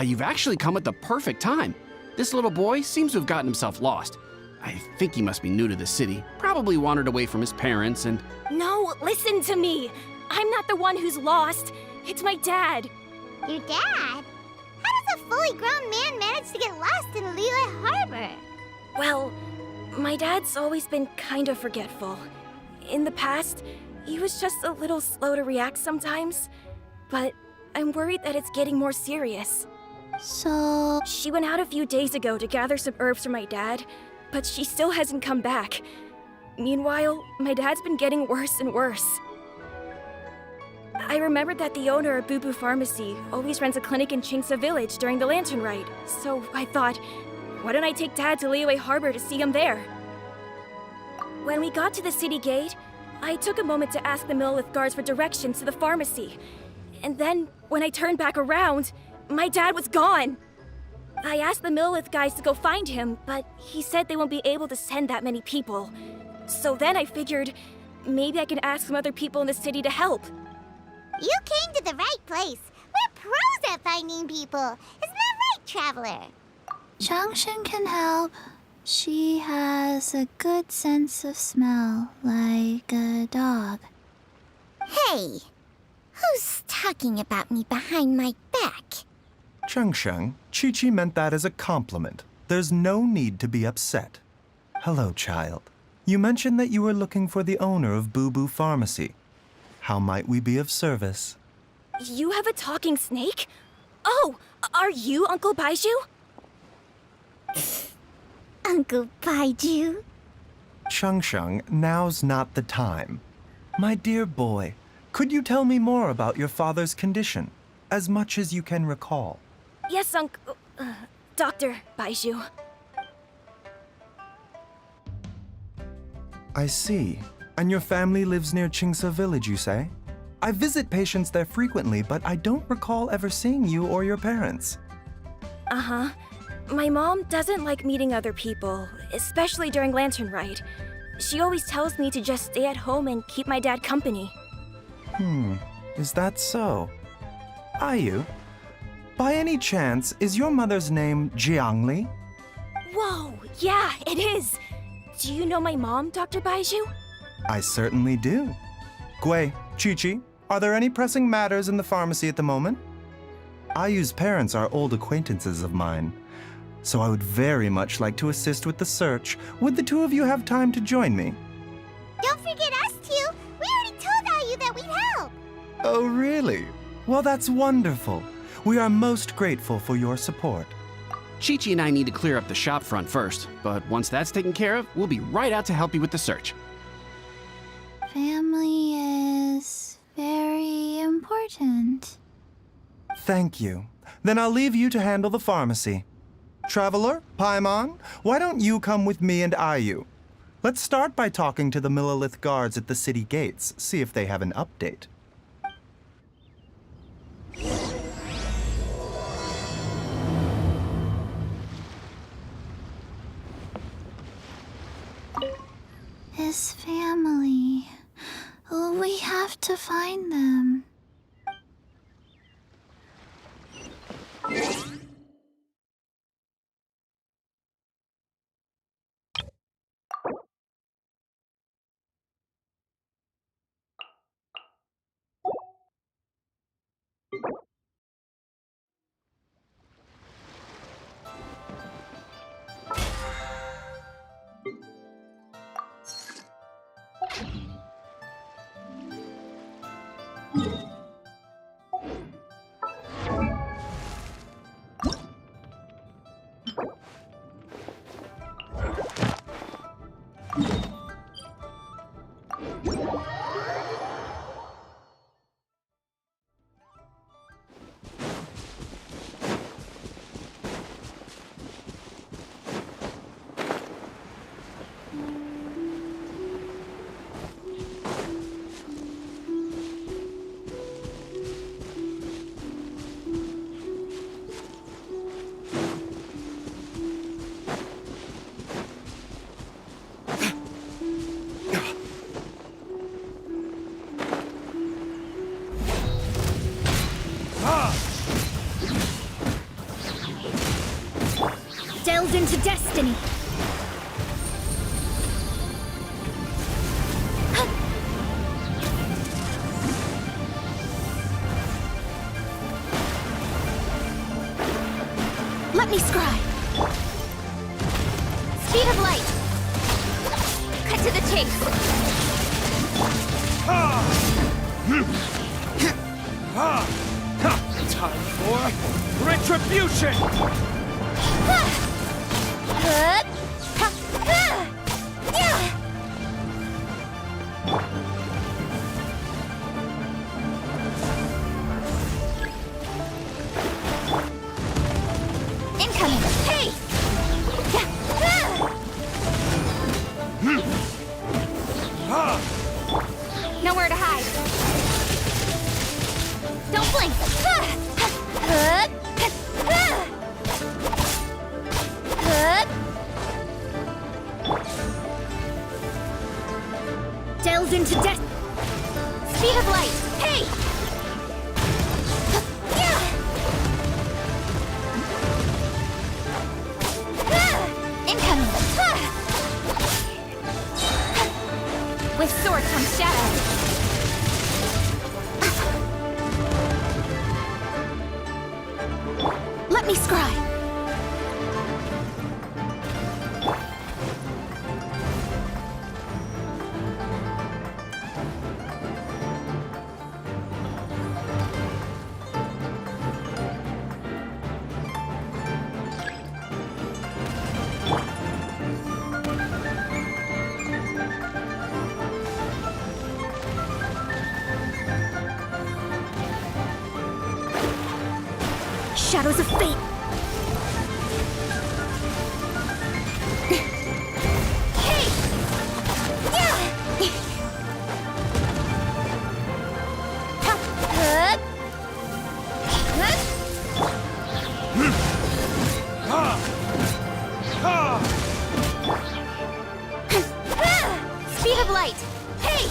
You've actually come at the perfect time. This little boy seems to have gotten himself lost. I think he must be new to the city, probably wandered away from his parents and... No, listen to me. I'm not the one who's lost. It's my dad. Your dad? How does a fully grown man manage to get lost in Liyue Harbor? Well, my dad's always been kind of forgetful. In the past, he was just a little slow to react sometimes. But I'm worried that it's getting more serious. So... She went out a few days ago to gather some herbs for my dad, but she still hasn't come back. Meanwhile, my dad's been getting worse and worse. I remembered that the owner of Boo Boo Pharmacy always runs a clinic in Chingsa Village during the Lantern Rite, so I thought, why don't I take Dad to Liyue Harbor to see him there? When we got to the city gate, I took a moment to ask the Millelith guards for directions to the pharmacy. And then, when I turned back around, my dad was gone! I asked the Millelith guys to go find him, but he said they won't be able to send that many people. So then I figured, maybe I can ask some other people in the city to help. You came to the right place. We're pros at finding people. Isn't that right, Traveler? Genshin can help. She has a good sense of smell, like a dog. Hey, who's talking about me behind my back? Chengsheng, Chi-Chi meant that as a compliment. There's no need to be upset. Hello, child. You mentioned that you were looking for the owner of Boo Boo Pharmacy. How might we be of service? You have a talking snake? Oh, are you Uncle Baiju? Uncle Baiju? Chengsheng, now's not the time. My dear boy, could you tell me more about your father's condition, as much as you can recall? Yes, Uncle... Dr. Baiju. I see. And your family lives near Chingsa Village, you say? I visit patients there frequently, but I don't recall ever seeing you or your parents. Uh-huh. My mom doesn't like meeting other people, especially during Lantern Rite. She always tells me to just stay at home and keep my dad company. Is that so? Ayu, by any chance, is your mother's name Jiangli? Whoa, yeah, it is! Do you know my mom, Dr. Baiju? I certainly do. Gui, Chi-Chi, are there any pressing matters in the pharmacy at the moment? Ayu's parents are old acquaintances of mine, so I would very much like to assist with the search. Would the two of you have time to join me? Don't forget us two! We already told Ayu that we'd help! Oh, really? Well, that's wonderful. We are most grateful for your support. Chi-Chi and I need to clear up the shop front first, but once that's taken care of, we'll be right out to help you with the search. Family is very important. Thank you. Then I'll leave you to handle the pharmacy. Traveler, Paimon, why don't you come with me and Ayu? Let's start by talking to the Millelith guards at the city gates, see if they have an update. His family. We have to find them. into destiny! Let me scry! Speed of light! Cut to the chase! Time for retribution! Incoming! Hey! Nowhere to hide! Don't blink! Delve into death! Speed of light! Hey! Incoming! With sword comes shadow! Let me scry! Shadows of fate! Hey! Speed of light! Hey!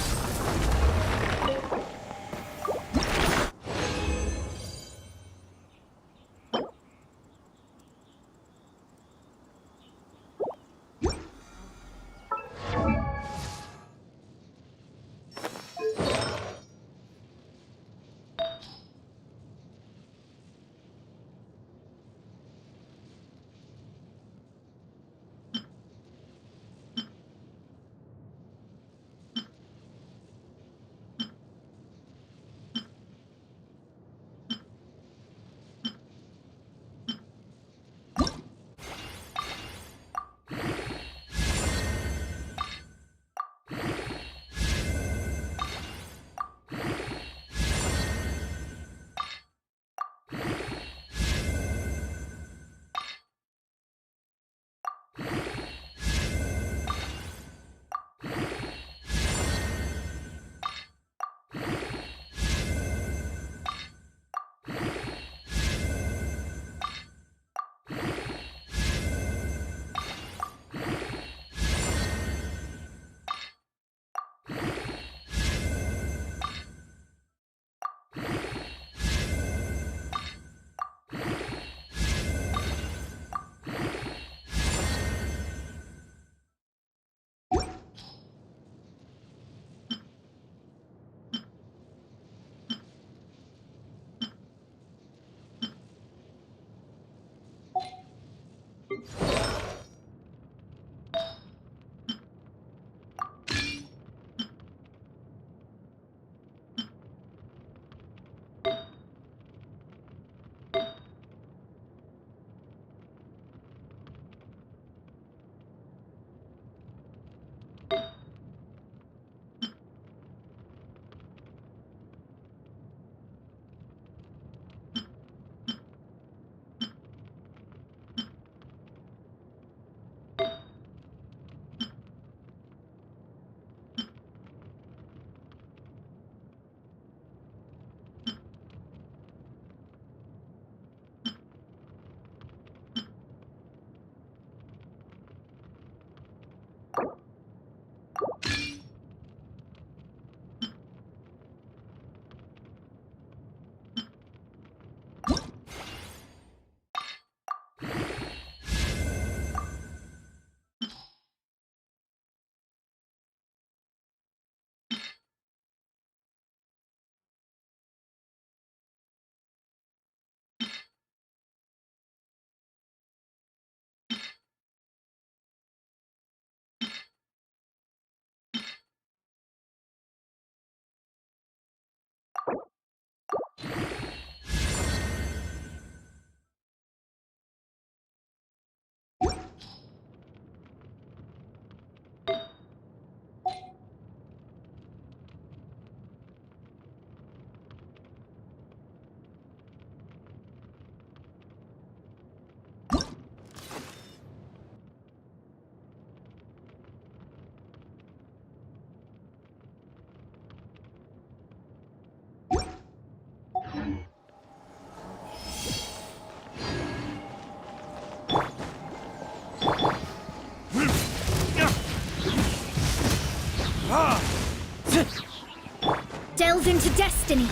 Delve into destiny.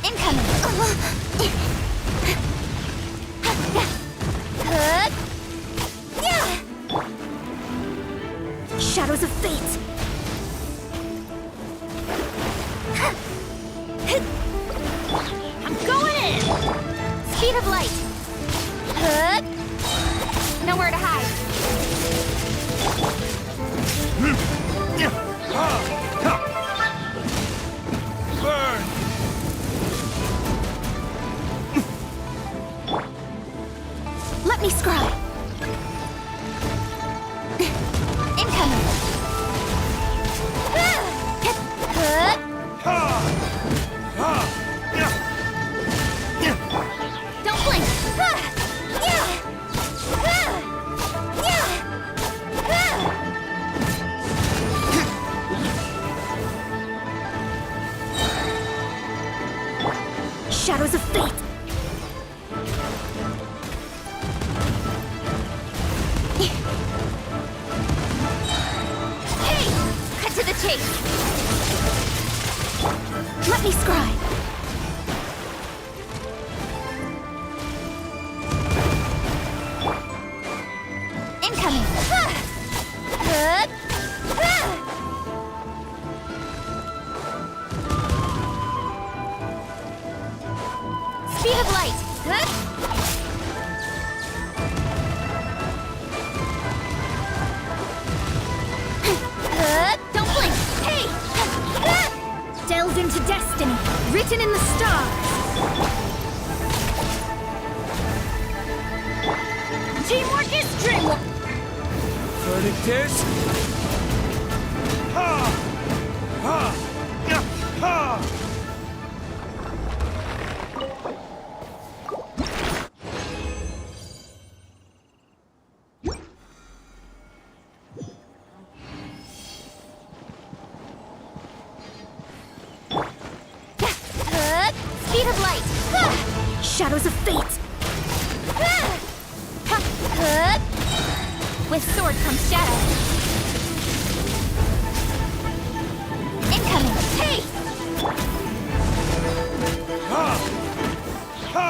Incoming. Shadows of fate. I'm going in. Speed of light. Nowhere to hide. Burn! Let me scry. Incoming. Don't blink. Shadows of fate. Hey! Cut to the chase. Let me scry. Incoming. Speed of light. Don't blink. Hey! Delve into destiny. Written in the stars. Teamwork is dreamwork. Verdict is... Ha! Ha! Ya! Ha! Speed of light. Shadows of fate. With sword comes shadow. Incoming. Hey! Ha! Ha!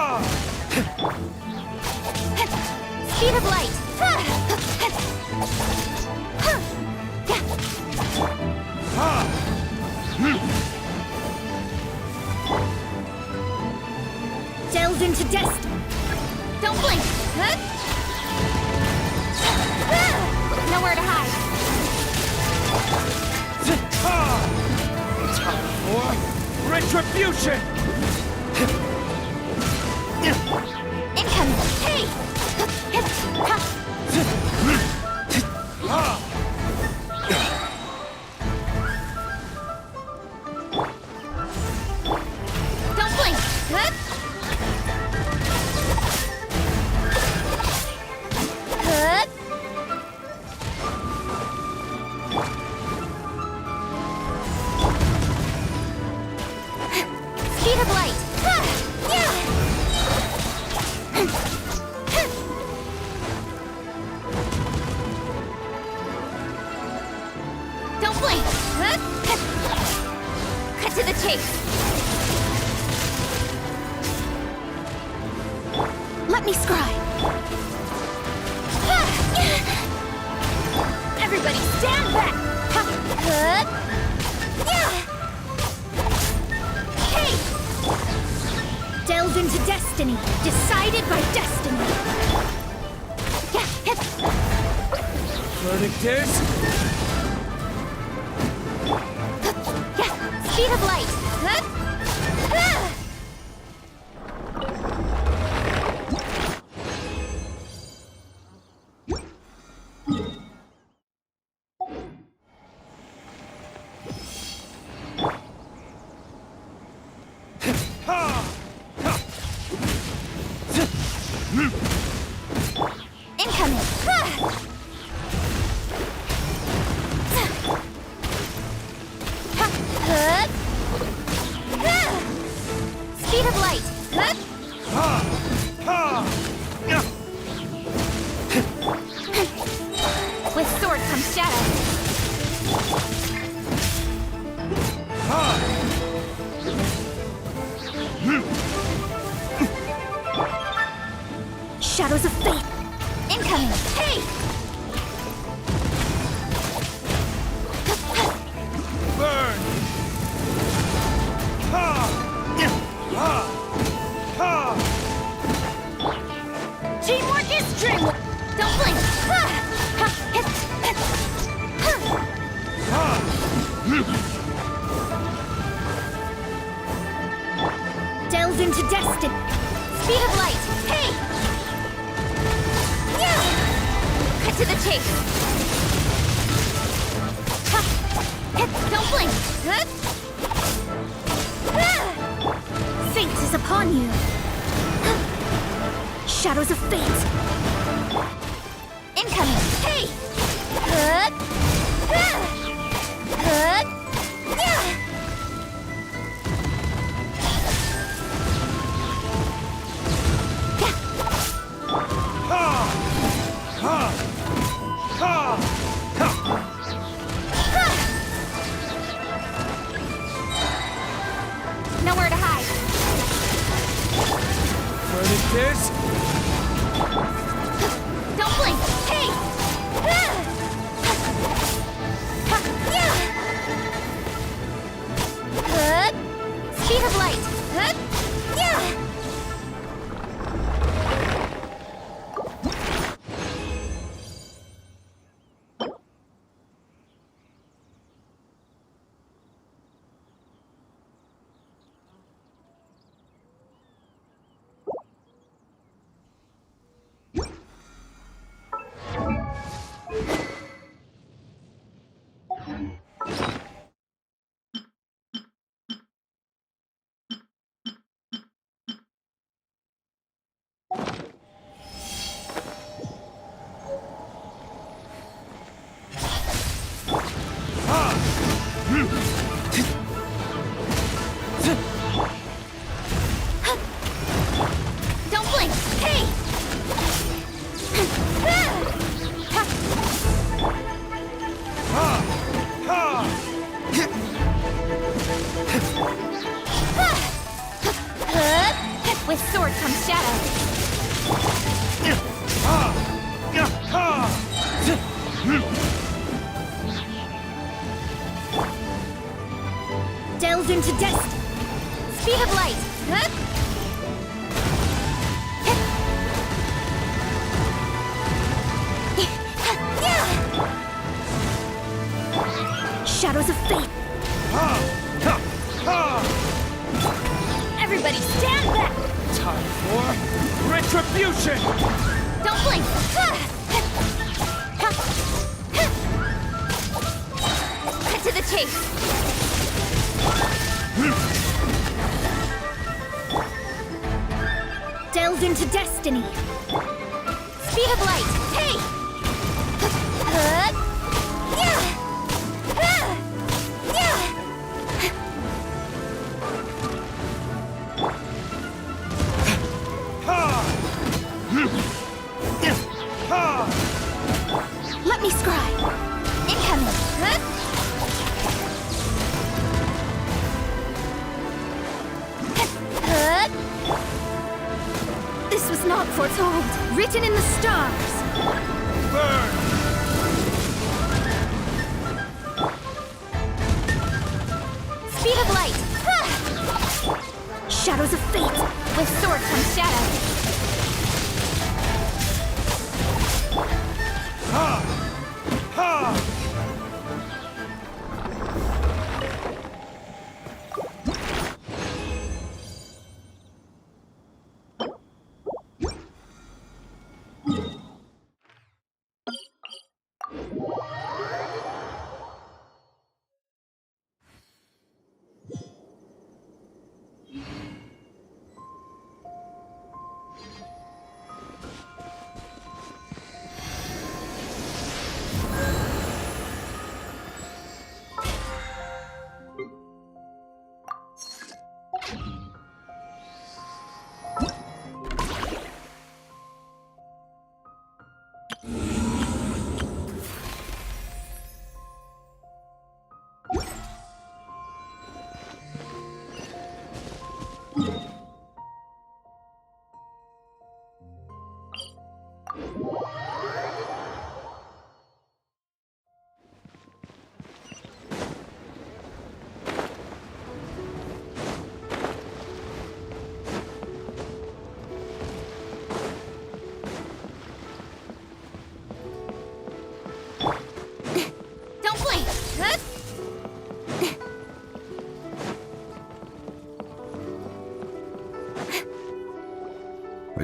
Speed of light. Ha! Delve into destiny. Don't blink. Nowhere to hide. Time for retribution! Incoming. Hey! Don't blink. Speed of light. Don't blink. Cut to the chase. Let me scry. Everybody stand back. Hey! Delve into destiny. Decided by destiny. Verdict is... Speed of light. Incoming. Speed of light. With sword comes shadow. Shadows of fate! Incoming! Hey! Burn! Teamwork is dreamwork! Don't blink! Delve into destiny! Speed of light! Hey! Yeah! Cut to the chase! Don't blink! Fate is upon you! Shadows of fate! Incoming! Hey! Nowhere to hide! Furnaces? Don't blink! Hey! Speed of light! Don't blink! Hey! With sword comes shadow. Delve into destiny. Speed of light. Shadows of fate. Everybody stand back! Time for retribution! Don't blink! Cut to the chase! Delve into destiny! Speed of light! Hey! Let me scry! Incoming! This was not foretold. Written in the stars. Burn! Speed of light! Shadows of fate! With sword comes shadow.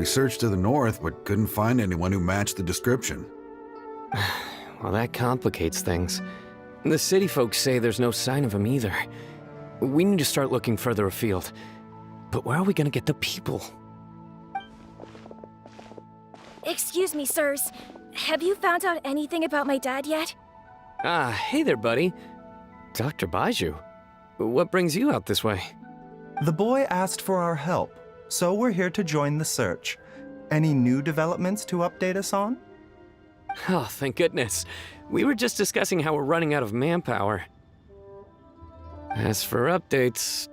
They searched to the north, but couldn't find anyone who matched the description. Well, that complicates things. The city folks say there's no sign of him either. We need to start looking further afield. But where are we gonna get the people? Excuse me, sirs. Have you found out anything about my dad yet? Ah, hey there, buddy. Dr. Baiju. What brings you out this way? The boy asked for our help, so we're here to join the search. Any new developments to update us on? Oh, thank goodness. We were just discussing how we're running out of manpower. As for updates,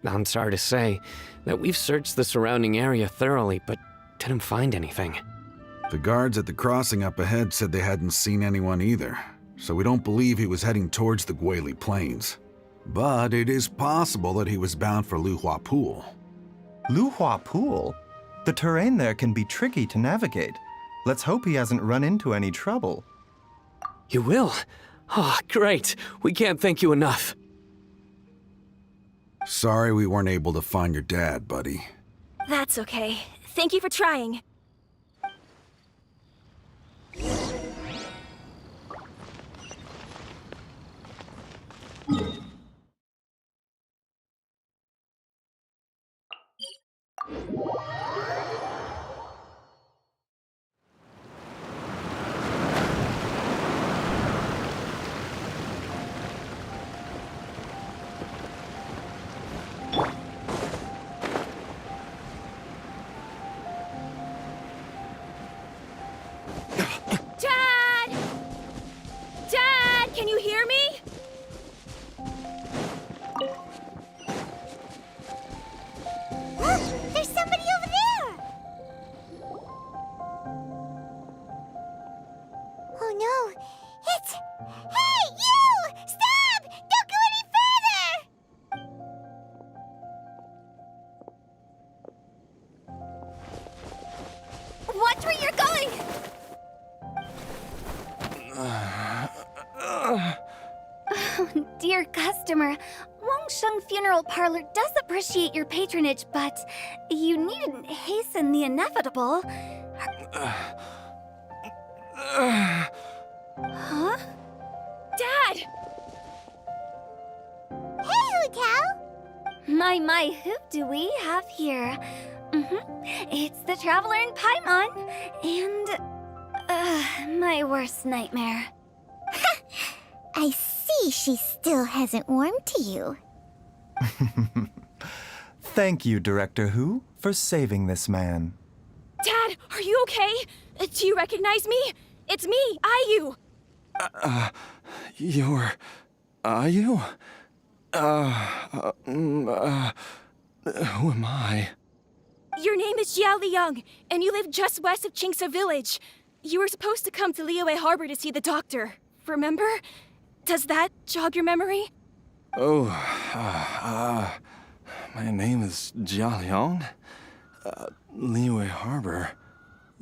I'm sorry to say that we've searched the surrounding area thoroughly, but didn't find anything. The guards at the crossing up ahead said they hadn't seen anyone either, so we don't believe he was heading towards the Guili Plains. But it is possible that he was bound for Luhua Pool. Luhua Pool? The terrain there can be tricky to navigate. Let's hope he hasn't run into any trouble. You will? Oh, great. We can't thank you enough. Sorry we weren't able to find your dad, buddy. That's okay. Thank you for trying. Dad! Dad, can you hear me? There's somebody over there! Oh no, it's... Hey, you! Stop! Don't go any further! Watch where you're going! Oh, dear customer, Wangsheng Funeral Parlor does appreciate your patronage, but you needn't hasten the inevitable. Huh? Dad! Hey, Hu Tao! My, who do we have here? It's the Traveler in Paimon, and my worst nightmare. I see she still hasn't warmed to you. Thank you, Director Hu, for saving this man. Dad, are you okay? Do you recognize me? It's me, Ayu. You're... Ayu? Who am I? Your name is Jia Liang, and you live just west of Qingsa Village. You were supposed to come to Liyue Harbor to see the doctor. Remember? Does that jog your memory? Oh, my name is Jia Liang. Liyue Harbor.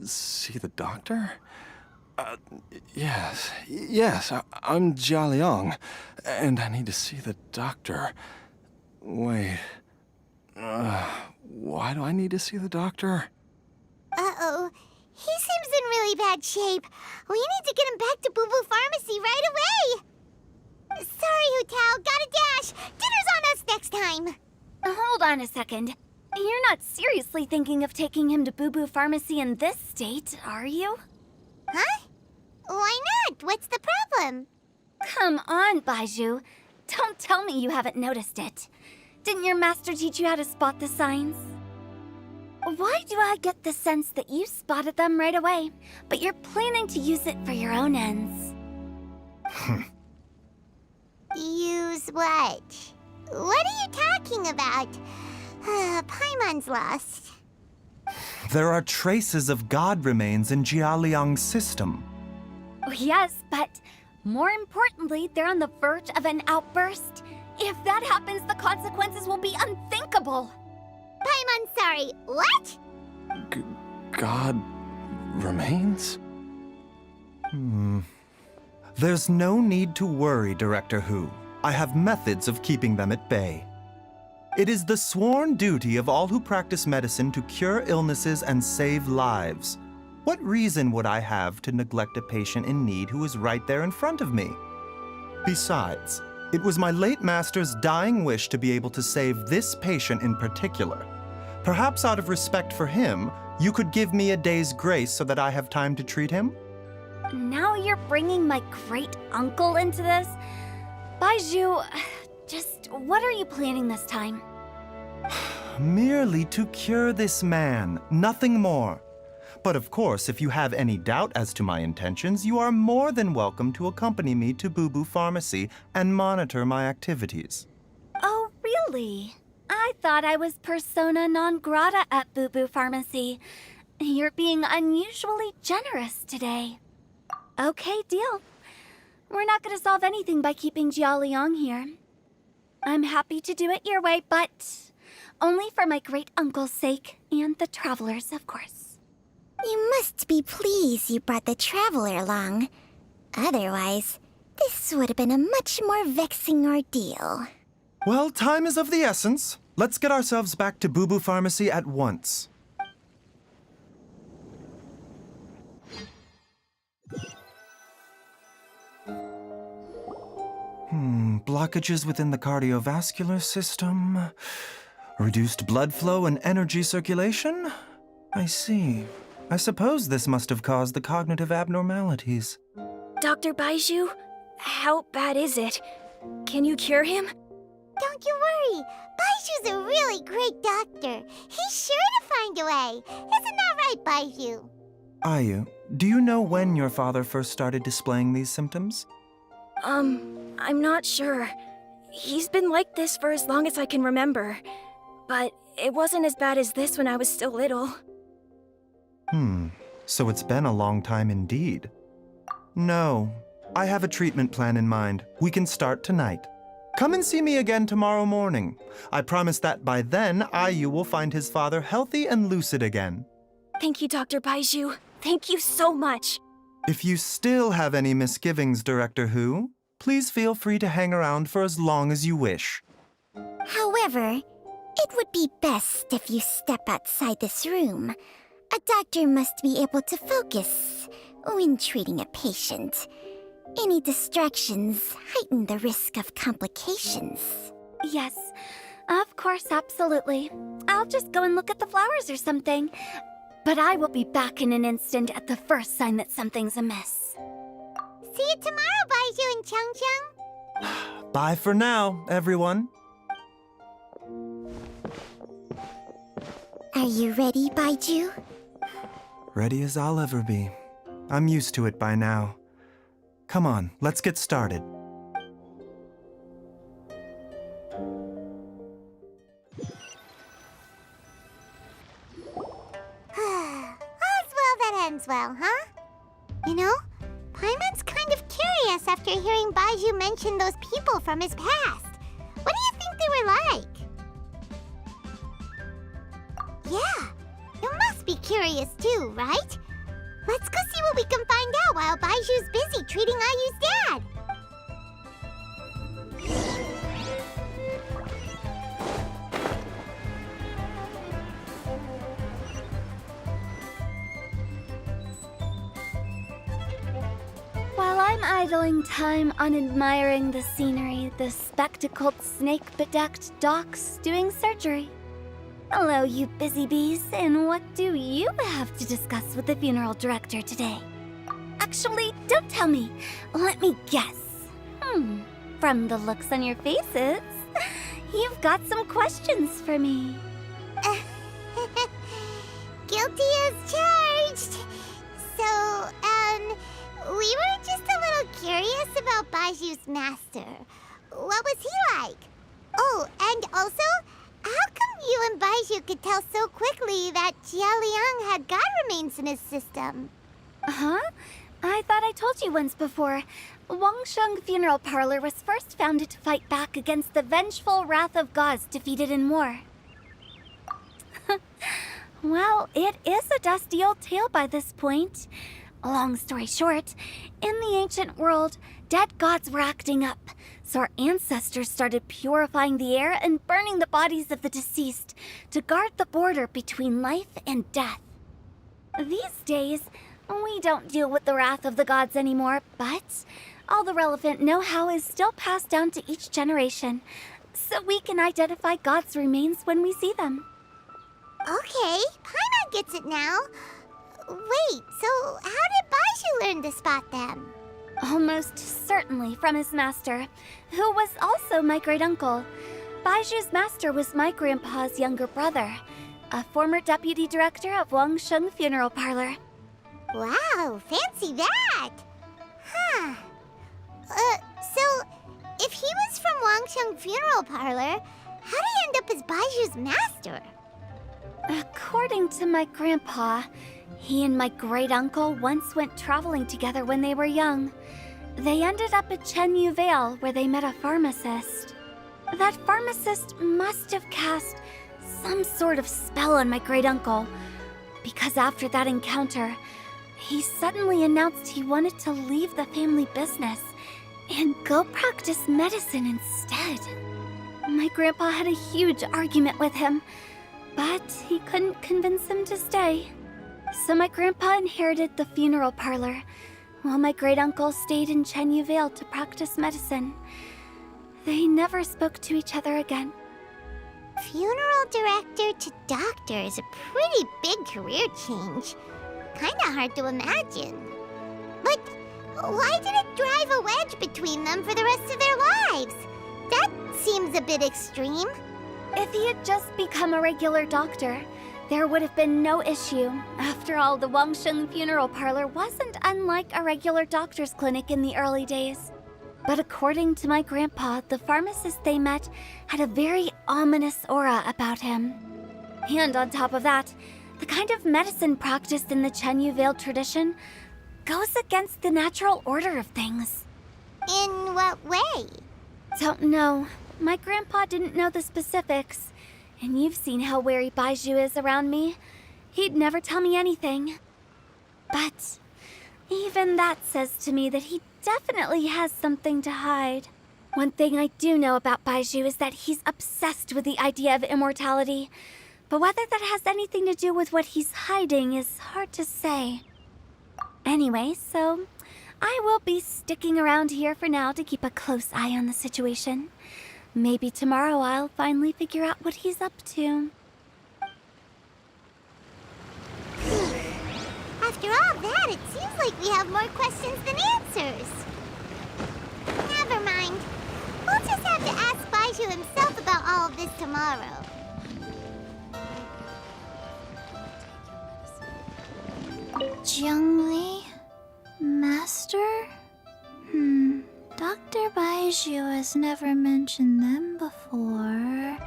See the doctor? Yes, I'm Jia Liang, and I need to see the doctor. Wait, why do I need to see the doctor? Uh-oh. He seems in really bad shape. We need to get him back to Boo Boo Pharmacy right away. Sorry, Hu Tao. Gotta dash. Dinner's on us next time. Hold on a second. You're not seriously thinking of taking him to Boo Boo Pharmacy in this state, are you? Huh? Why not? What's the problem? Come on, Baiju. Don't tell me you haven't noticed it. Didn't your master teach you how to spot the signs? Why do I get the sense that you spotted them right away, but you're planning to use it for your own ends? Use what? What are you talking about? Paimon's lost. There are traces of god remains in Jia Liang's system. Oh, yes, but more importantly, they're on the verge of an outburst. If that happens, the consequences will be unthinkable. Paimon, sorry, what? God remains? There's no need to worry, Director Hu. I have methods of keeping them at bay. It is the sworn duty of all who practice medicine to cure illnesses and save lives. What reason would I have to neglect a patient in need who is right there in front of me? Besides, it was my late master's dying wish to be able to save this patient in particular. Perhaps out of respect for him, you could give me a day's grace so that I have time to treat him? Now you're bringing my great-uncle into this? Baizhu, just what are you planning this time? Merely to cure this man, nothing more. But of course, if you have any doubt as to my intentions, you are more than welcome to accompany me to Boo Boo Pharmacy and monitor my activities. Oh, really? I thought I was persona non grata at Boo Boo Pharmacy. You're being unusually generous today. Okay, deal. We're not going to solve anything by keeping Jialiang here. I'm happy to do it your way, but only for my great-uncle's sake and the travelers, of course. You must be pleased you brought the traveler along. Otherwise, this would have been a much more vexing ordeal. Well, time is of the essence. Let's get ourselves back to Boo Boo Pharmacy at once. Blockages within the cardiovascular system. Reduced blood flow and energy circulation? I see. I suppose this must have caused the cognitive abnormalities. Dr. Baizhu, how bad is it? Can you cure him? Don't you worry. Baizhu's a really great doctor. He's sure to find a way. Isn't that right, Baizhu? Ayu, do you know when your father first started displaying these symptoms? I'm not sure. He's been like this for as long as I can remember. But it wasn't as bad as this when I was still little. So it's been a long time indeed. No, I have a treatment plan in mind. We can start tonight. Come and see me again tomorrow morning. I promise that by then, Ayu will find his father healthy and lucid again. Thank you, Dr. Baizhu. Thank you so much. If you still have any misgivings, Director Hu, please feel free to hang around for as long as you wish. However, it would be best if you step outside this room. A doctor must be able to focus when treating a patient. Any distractions heighten the risk of complications. Yes, of course, absolutely. I'll just go and look at the flowers or something. But I will be back in an instant at the first sign that something's amiss. See you tomorrow, Baizhu and Changcheng. Bye for now, everyone. Are you ready, Baizhu? Ready as I'll ever be. I'm used to it by now. Come on, let's get started. All's well that ends well, huh? You know, Paimon's kind of curious after hearing Baizhu mention those people from his past. What do you think they were like? Yeah, you must be curious too, right? Let's go see what we can find out while Baizhu's busy treating Ayu's dad. While I'm idling time on admiring the scenery, the spectacled snake-bedecked docs doing surgery. Hello, you busy bees, and what do you have to discuss with the funeral director today? Actually, don't tell me. Let me guess. From the looks on your faces, you've got some questions for me. Guilty as charged. So, we were just a little curious about Baizhu's master. What was he like? Oh, and also, how come you and Baizhu could tell so quickly that Jialiang had god remains in his system? Huh? I thought I told you once before. Wangsheng Funeral Parlor was first founded to fight back against the vengeful wrath of gods defeated in war. Well, it is a dusty old tale by this point. Long story short, in the ancient world, dead gods were acting up, so our ancestors started purifying the air and burning the bodies of the deceased to guard the border between life and death. These days, we don't deal with the wrath of the gods anymore, but all the relevant know-how is still passed down to each generation, so we can identify gods' remains when we see them. Okay, Paimon gets it now. Wait, so how did Baizhu learn to spot them? Almost certainly from his master, who was also my great-uncle. Baizhu's master was my grandpa's younger brother, a former deputy director of Wangsheng Funeral Parlor. Wow, fancy that! Huh. So, if he was from Wangsheng Funeral Parlor, how did he end up as Baizhu's master? According to my grandpa, he and my great-uncle once went traveling together when they were young. They ended up at Chenyu Vale, where they met a pharmacist. That pharmacist must have cast some sort of spell on my great-uncle, because after that encounter, he suddenly announced he wanted to leave the family business and go practice medicine instead. My grandpa had a huge argument with him, but he couldn't convince him to stay. So my grandpa inherited the funeral parlor, while my great-uncle stayed in Chenyu Vale to practice medicine. They never spoke to each other again. Funeral director to doctor is a pretty big career change. Kinda hard to imagine. But why did it drive a wedge between them for the rest of their lives? That seems a bit extreme. If he had just become a regular doctor, there would have been no issue. After all, the Wangsheng Funeral Parlor wasn't unlike a regular doctor's clinic in the early days. But according to my grandpa, the pharmacist they met had a very ominous aura about him. And on top of that, the kind of medicine practiced in the Chenyu Vale tradition goes against the natural order of things. In what way? Don't know. My grandpa didn't know the specifics. And you've seen how wary Baizhu is around me. He'd never tell me anything. But even that says to me that he definitely has something to hide. One thing I do know about Baizhu is that he's obsessed with the idea of immortality. But whether that has anything to do with what he's hiding is hard to say. Anyway, so I will be sticking around here for now to keep a close eye on the situation. Maybe tomorrow I'll finally figure out what he's up to. After all that, it seems like we have more questions than answers. Never mind. We'll just have to ask Baizhu himself about all of this tomorrow. Zhengli? Master? Dr. Baizhu has never mentioned them before.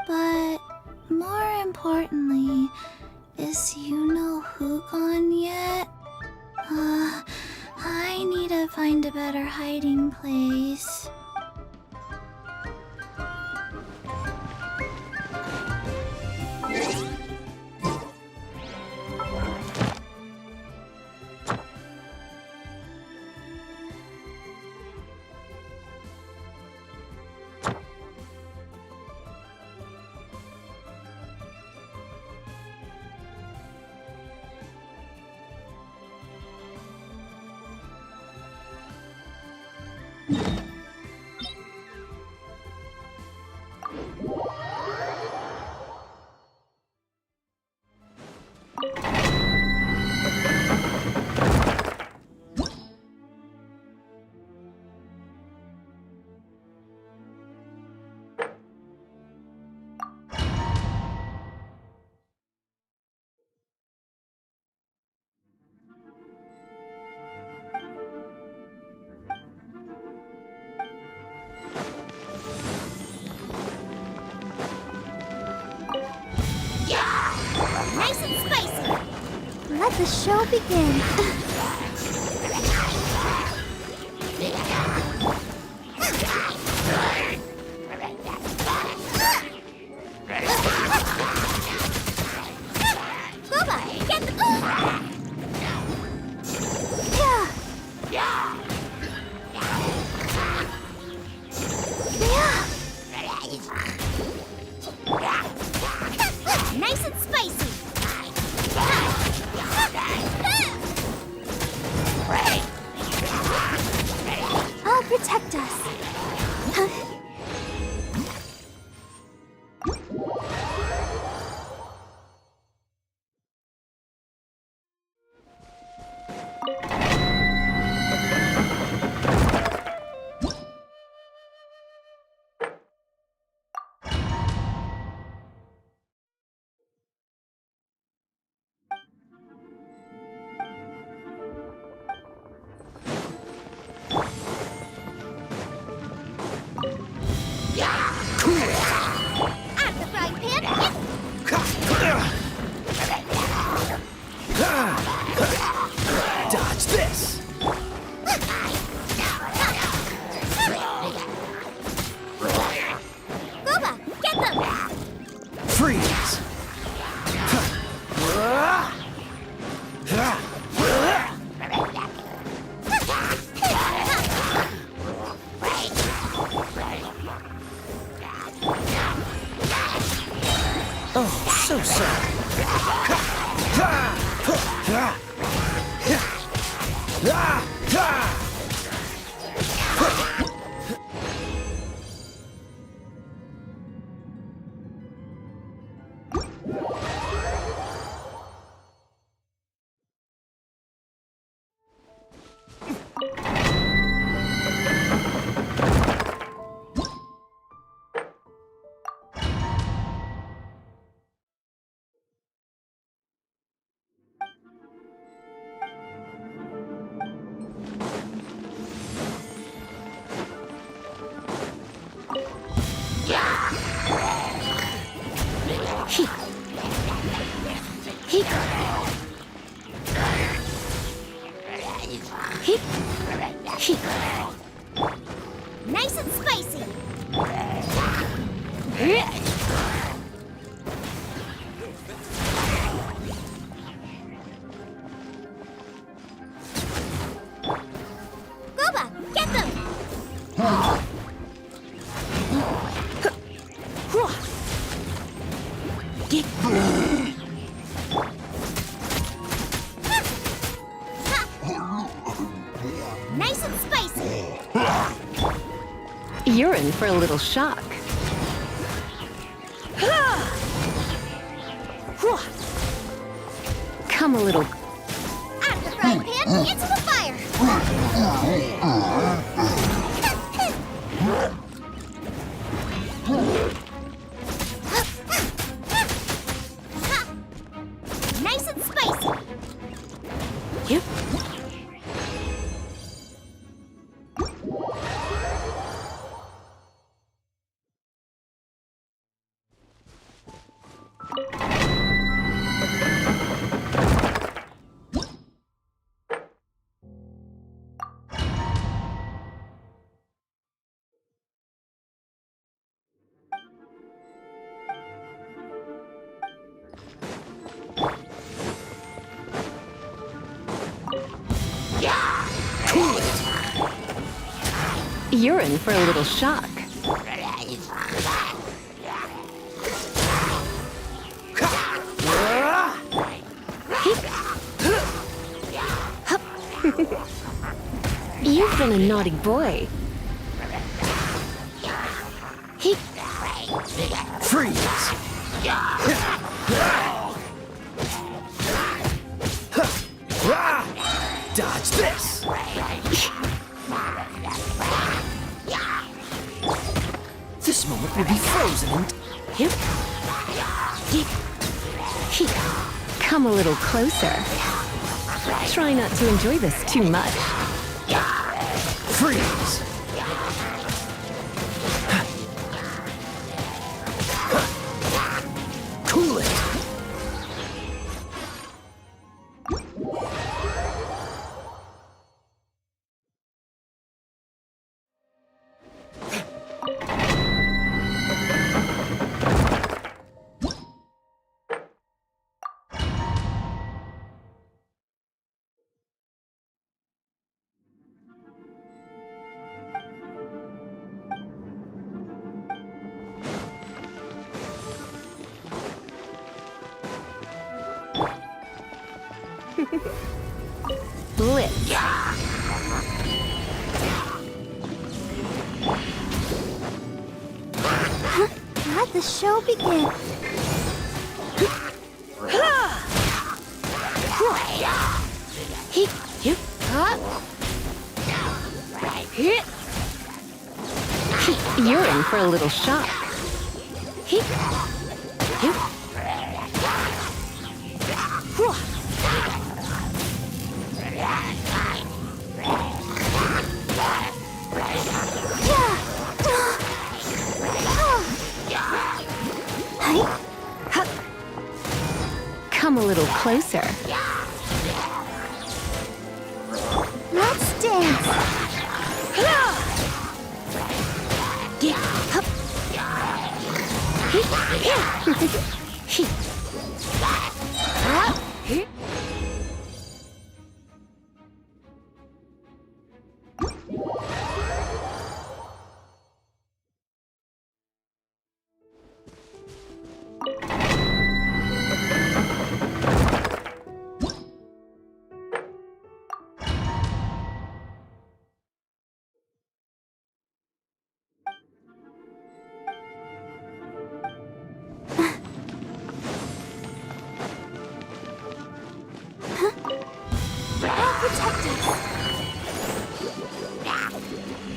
But more importantly, is Yuno Hu gone yet? I need to find a better hiding place. Nice and spicy. Let the show begin. Booba, get the Out of the frying pan. Dodge this! Booba, get them! Freeze! Oh, so sorry. Nice and spicy. Booba, get them! Nice and spicy. You're in for a little shock. Come a little. Out of the frying pan, into the fire. Nice and spicy. Yep. You're in for a little shock. You've been a naughty boy. Freeze! Dodge this! This moment will be frozen in... Come a little closer. Try not to enjoy this too much. Freeze! Cool it! Blitz. Let the show begin. You're in for a little shock. a little closer. Let's dance. Get up.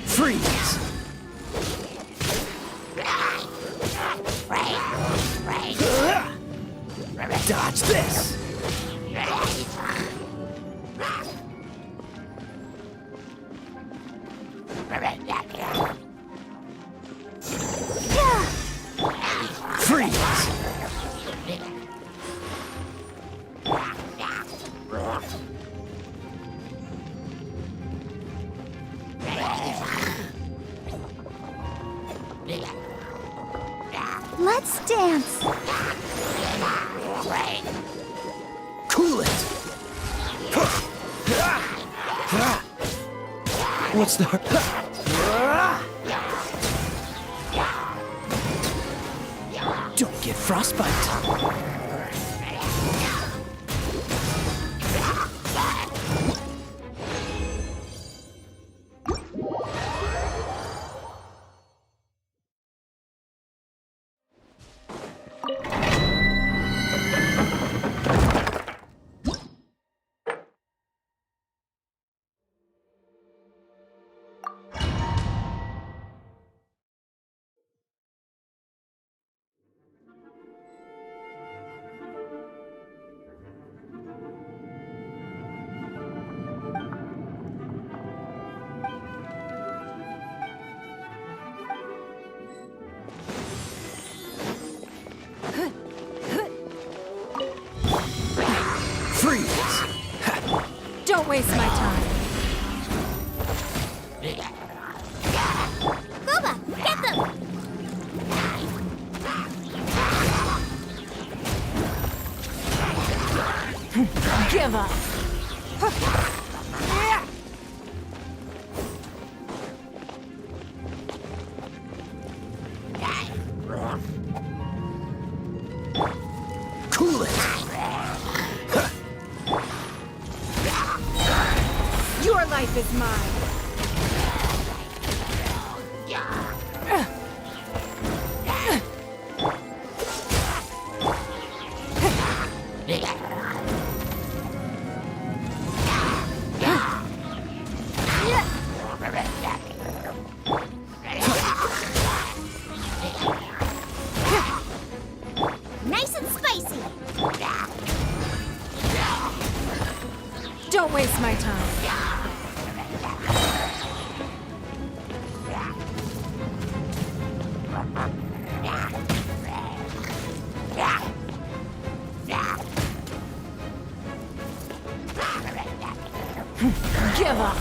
Freeze! Dodge this! Freeze! Let's dance. Cool it! What's the... Don't get frostbite. Freeze! Don't waste my time. Gooba, get them! Give up. Cool it! Your life is mine. Nice and spicy. Don't waste my time. Give up.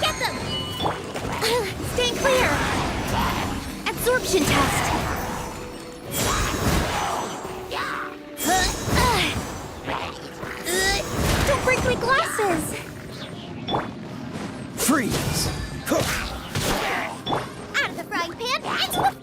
Get them! Stay clear! Absorption test! Don't break my glasses! Freeze! Out of the frying pan, into the...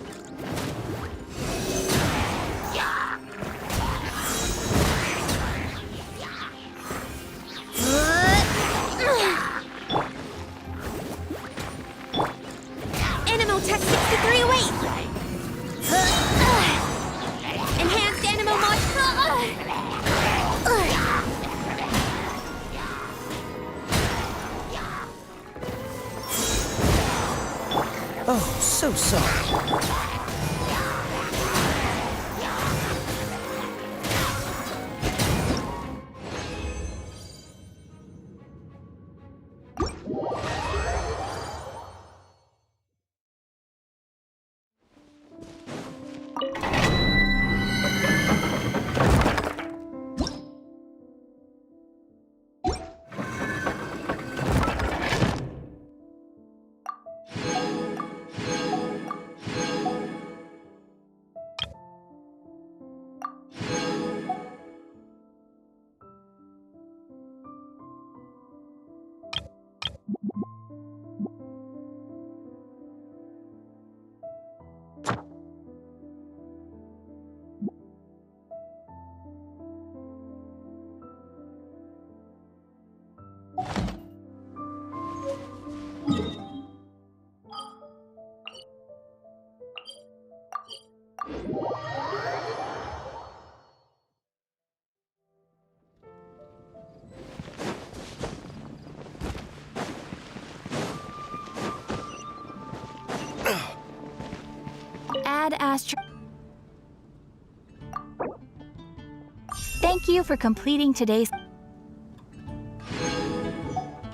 Thank you for completing today's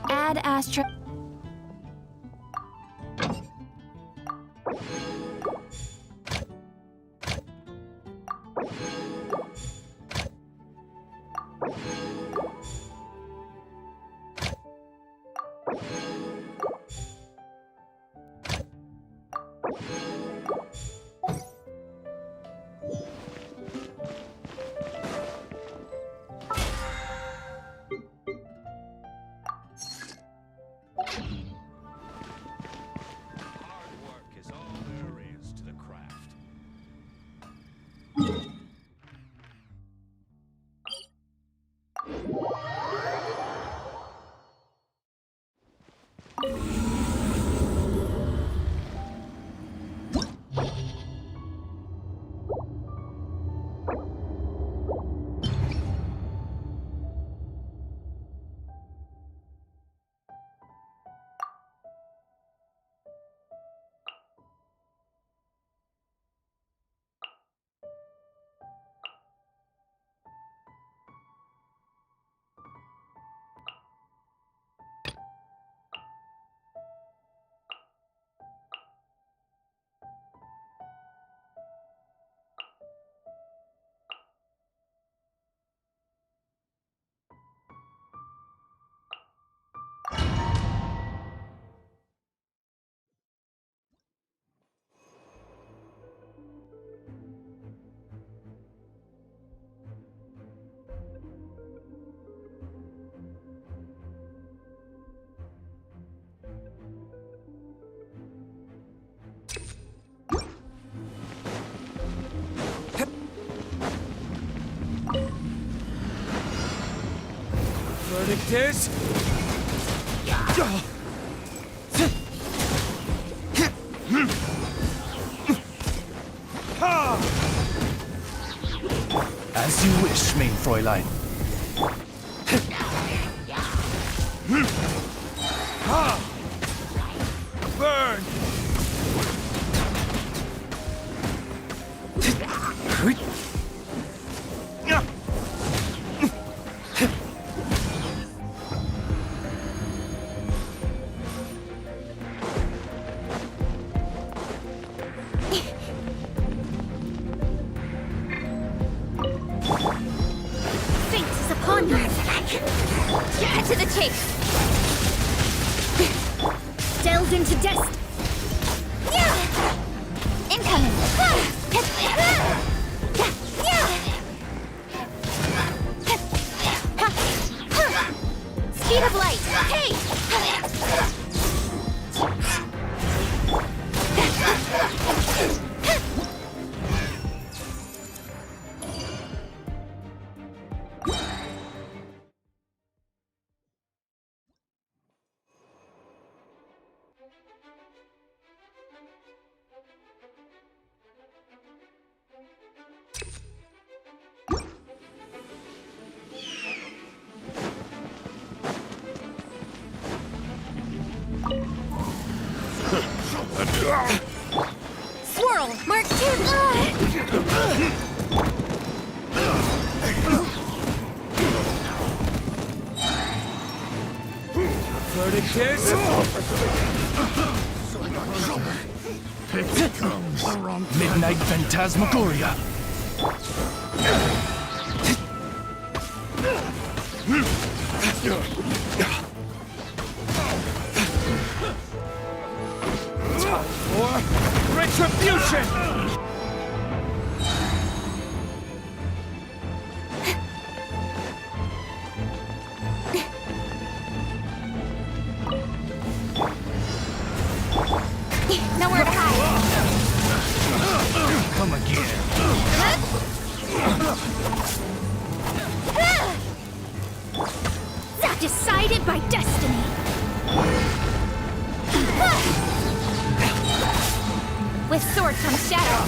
Ad Astra. Verdict is... As you wish, mein Fräulein. Burn! Fate is upon you. Get to the chase. Delve into destiny. Incoming. Speed of light. Hey! Swirl! Mark 2! Verdict is... It comes. Midnight Phantasmagoria. Time for retribution! Nowhere to hide. Come again. Decided by destiny. With sword comes shadow.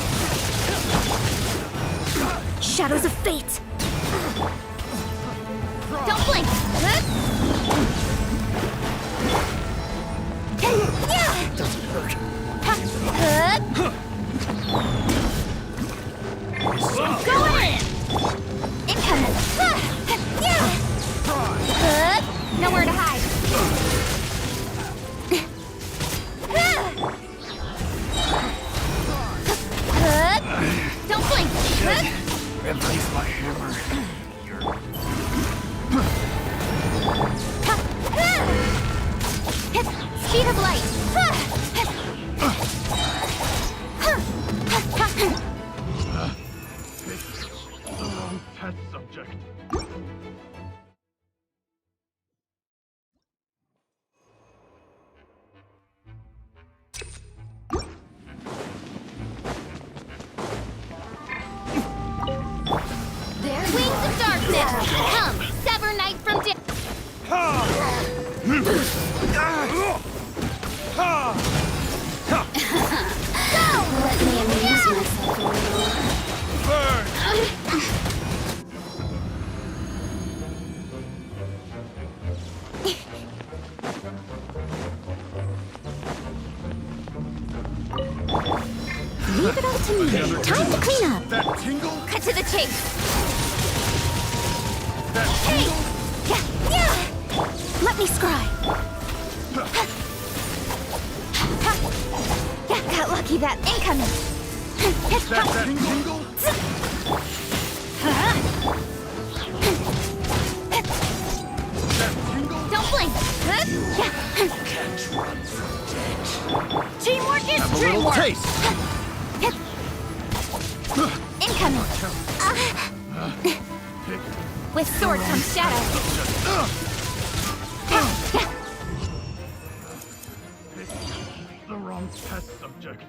Shadows of fate. Don't blink. Doesn't hurt. Go in! Incoming! wrong test subject. Wings of darkness! Come, sever night from day. Let me amuse myself a little. Leave it all to me. Time to clean up. That tingle? Cut to the chase. That Hey! tingle? Yeah! Let me scry. Yeah, got lucky that incoming. That tingle? Don't blink. Can't run from death. Teamwork is Have a little dreamwork. taste. Incoming. With sword comes shadow. The wrong test subject.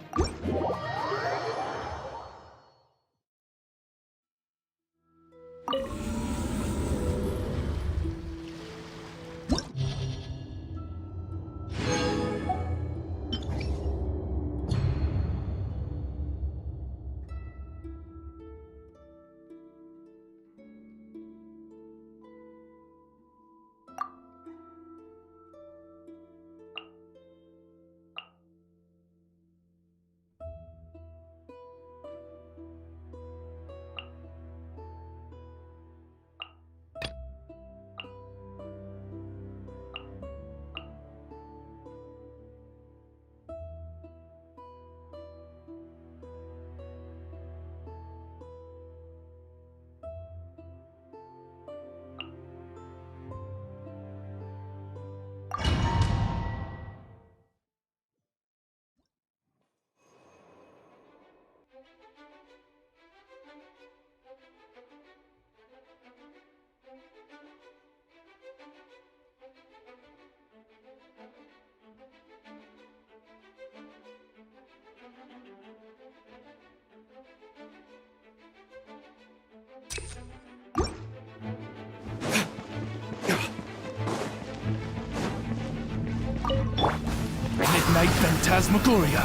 Midnight Phantasmagoria.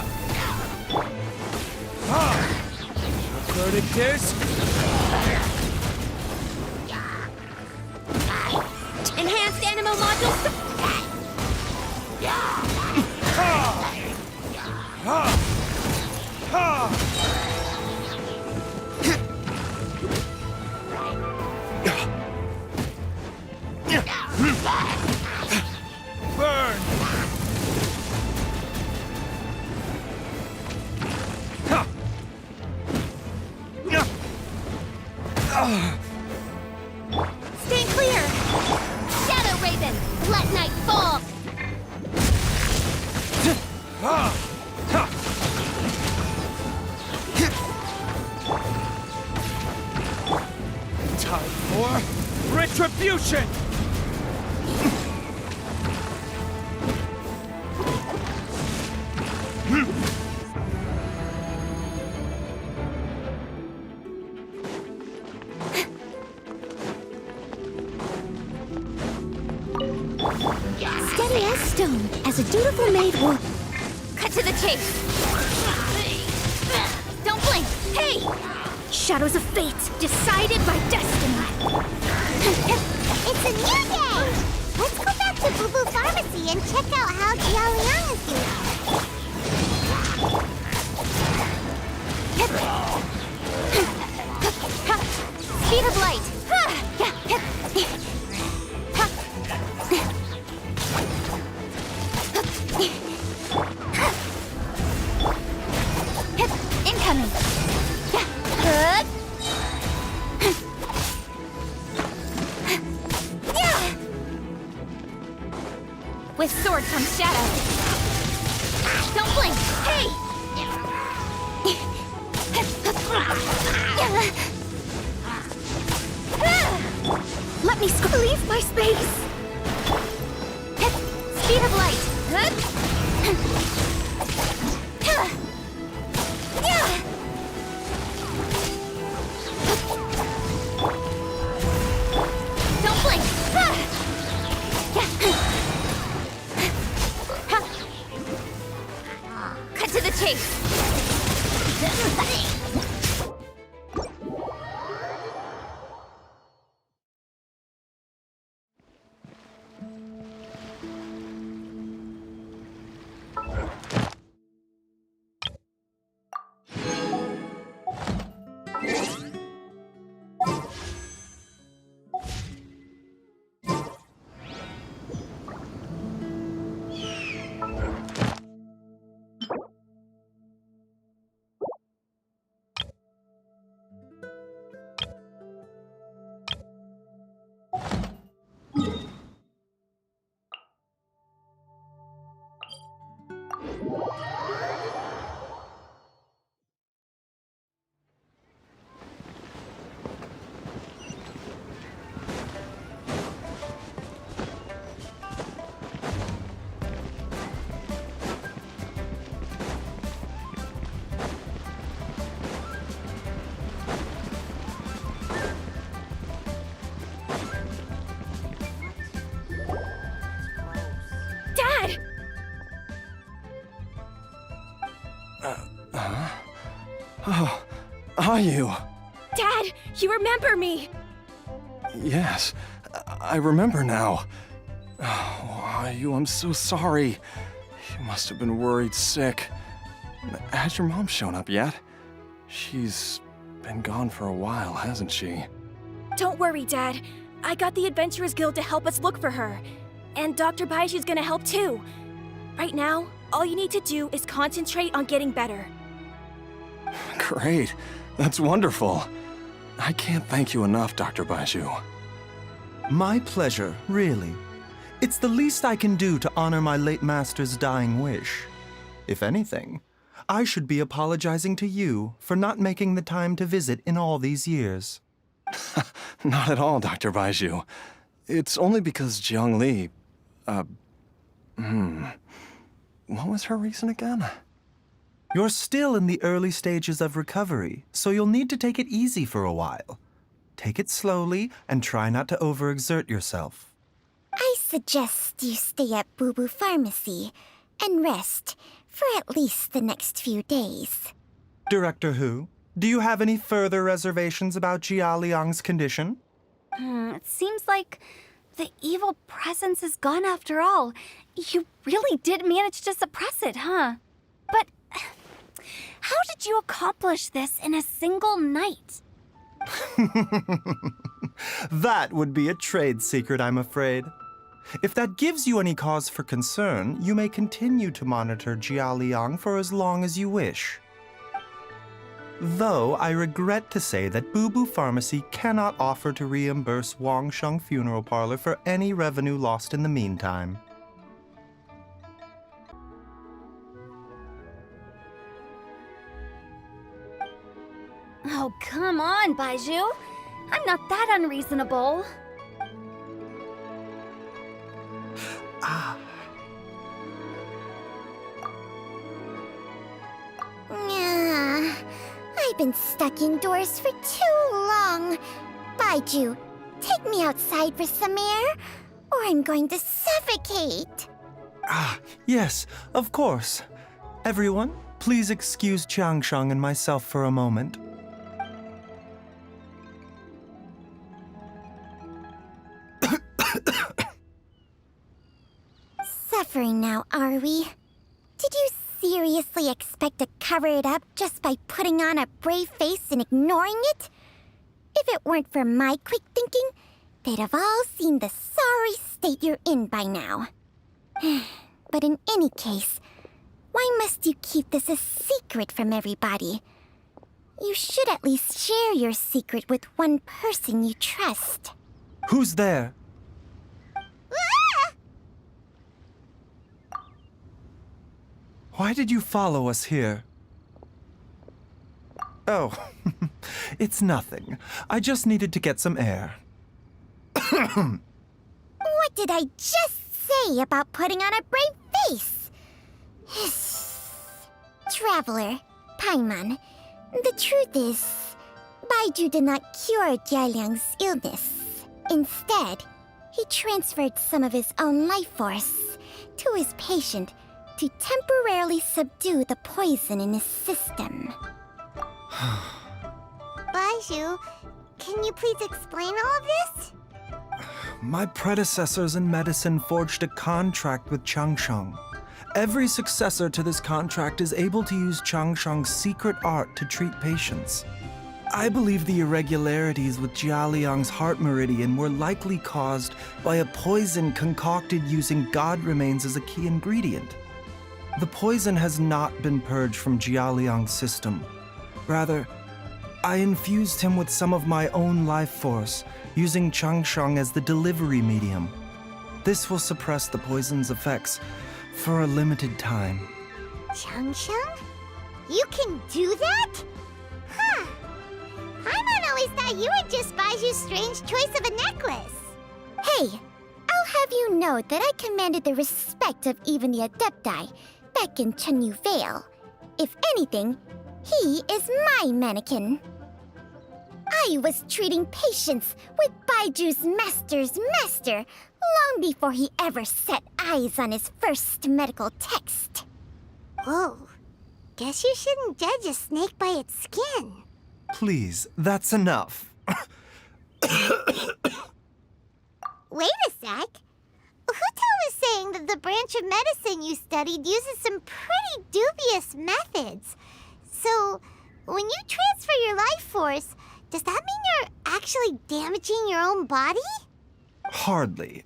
Verdict is... Enhanced animal module. Burn! Stand clear. Shadow Raven, let night fall. Time for retribution! Steady as stone, as a dutiful maid will. Cut to the chase. Don't blink. Hey! Shadows of fate, decided by destiny. It's a new day! Let's go back to Boo Boo Pharmacy and check out how Jialiang is doing. Speed of light. Incoming. Good. With sword comes shadow. Don't blink. Hey! Let me leave my space! Speed of light! Don't blink! Cut to the chase! Dad! Oh, are you? Dad, you remember me! Yes, I remember now. Oh, are you? I'm so sorry. You must have been worried sick. Has your mom shown up yet? She's been gone for a while, hasn't she? Don't worry, Dad. I got the Adventurers Guild to help us look for her. And Dr. Baiju's gonna help too. Right now, all you need to do is concentrate on getting better. Great. That's wonderful. I can't thank you enough, Dr. Baiju. My pleasure, really. It's the least I can do to honor my late master's dying wish. If anything, I should be apologizing to you for not making the time to visit in all these years. Not at all, Dr. Baiju. It's only because Jiang Li... What was her reason again? You're still in the early stages of recovery, so you'll need to take it easy for a while. Take it slowly and try not to overexert yourself. I suggest you stay at Boo Boo Pharmacy and rest for at least the next few days. Director Hu, do you have any further reservations about Jia Liang's condition? It seems like the evil presence is gone after all. You really did manage to suppress it, huh? But how did you accomplish this in a single night? That would be a trade secret, I'm afraid. If that gives you any cause for concern, you may continue to monitor Jia Liang for as long as you wish. Though I regret to say that Boo Boo Pharmacy cannot offer to reimburse Wang Sheng Funeral Parlor for any revenue lost in the meantime. Oh, come on, Baiju. I'm not that unreasonable. I've been stuck indoors for too long. Baiju, take me outside for some air, or I'm going to suffocate. Yes, of course. Everyone, please excuse Qiangsheng and myself for a moment. Suffering now, are we? Did you seriously expect to cover it up just by putting on a brave face and ignoring it? If it weren't for my quick thinking, they'd have all seen the sorry state you're in by now. But in any case, why must you keep this a secret from everybody? You should at least share your secret with one person you trust. Who's there? Why did you follow us here? Oh, it's nothing. I just needed to get some air. What did I just say about putting on a brave face? Traveler, Paimon, the truth is, Baiju did not cure Jialiang's illness. Instead, he transferred some of his own life force to his patient to temporarily subdue the poison in his system. Baiju, can you please explain all of this? My predecessors in medicine forged a contract with Changsheng. Every successor to this contract is able to use Changsheng's secret art to treat patients. I believe the irregularities with Jialiang's heart meridian were likely caused by a poison concocted using god remains as a key ingredient. The poison has not been purged from Jialiang's system. Rather, I infused him with some of my own life force, using Changsheng as the delivery medium. This will suppress the poison's effects for a limited time. Changsheng? You can do that? Huh. Paimon always thought you were just Baiju's strange choice of a necklace. Hey, I'll have you know that I commanded the respect of even the Adepti back in Chenyu Vale. If anything, he is my mannequin. I was treating patients with Baiju's master's master long before he ever set eyes on his first medical text. Whoa. Guess you shouldn't judge a snake by its skin. Please, that's enough. Wait a sec. Huto was saying that the branch of medicine you studied uses some pretty dubious methods. So, when you transfer your life force, does that mean you're actually damaging your own body? Hardly.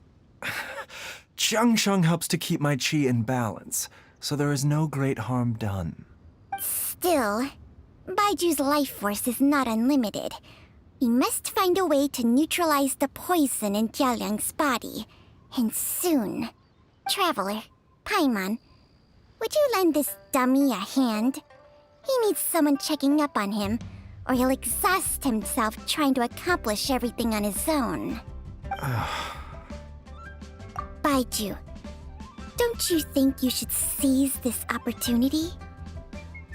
Changsheng helps to keep my chi in balance, so there is no great harm done. Still, Baiju's life force is not unlimited. We must find a way to neutralize the poison in Jialiang's body. And soon. Traveler, Paimon, would you lend this dummy a hand? He needs someone checking up on him, or he'll exhaust himself trying to accomplish everything on his own. Baiju, don't you think you should seize this opportunity?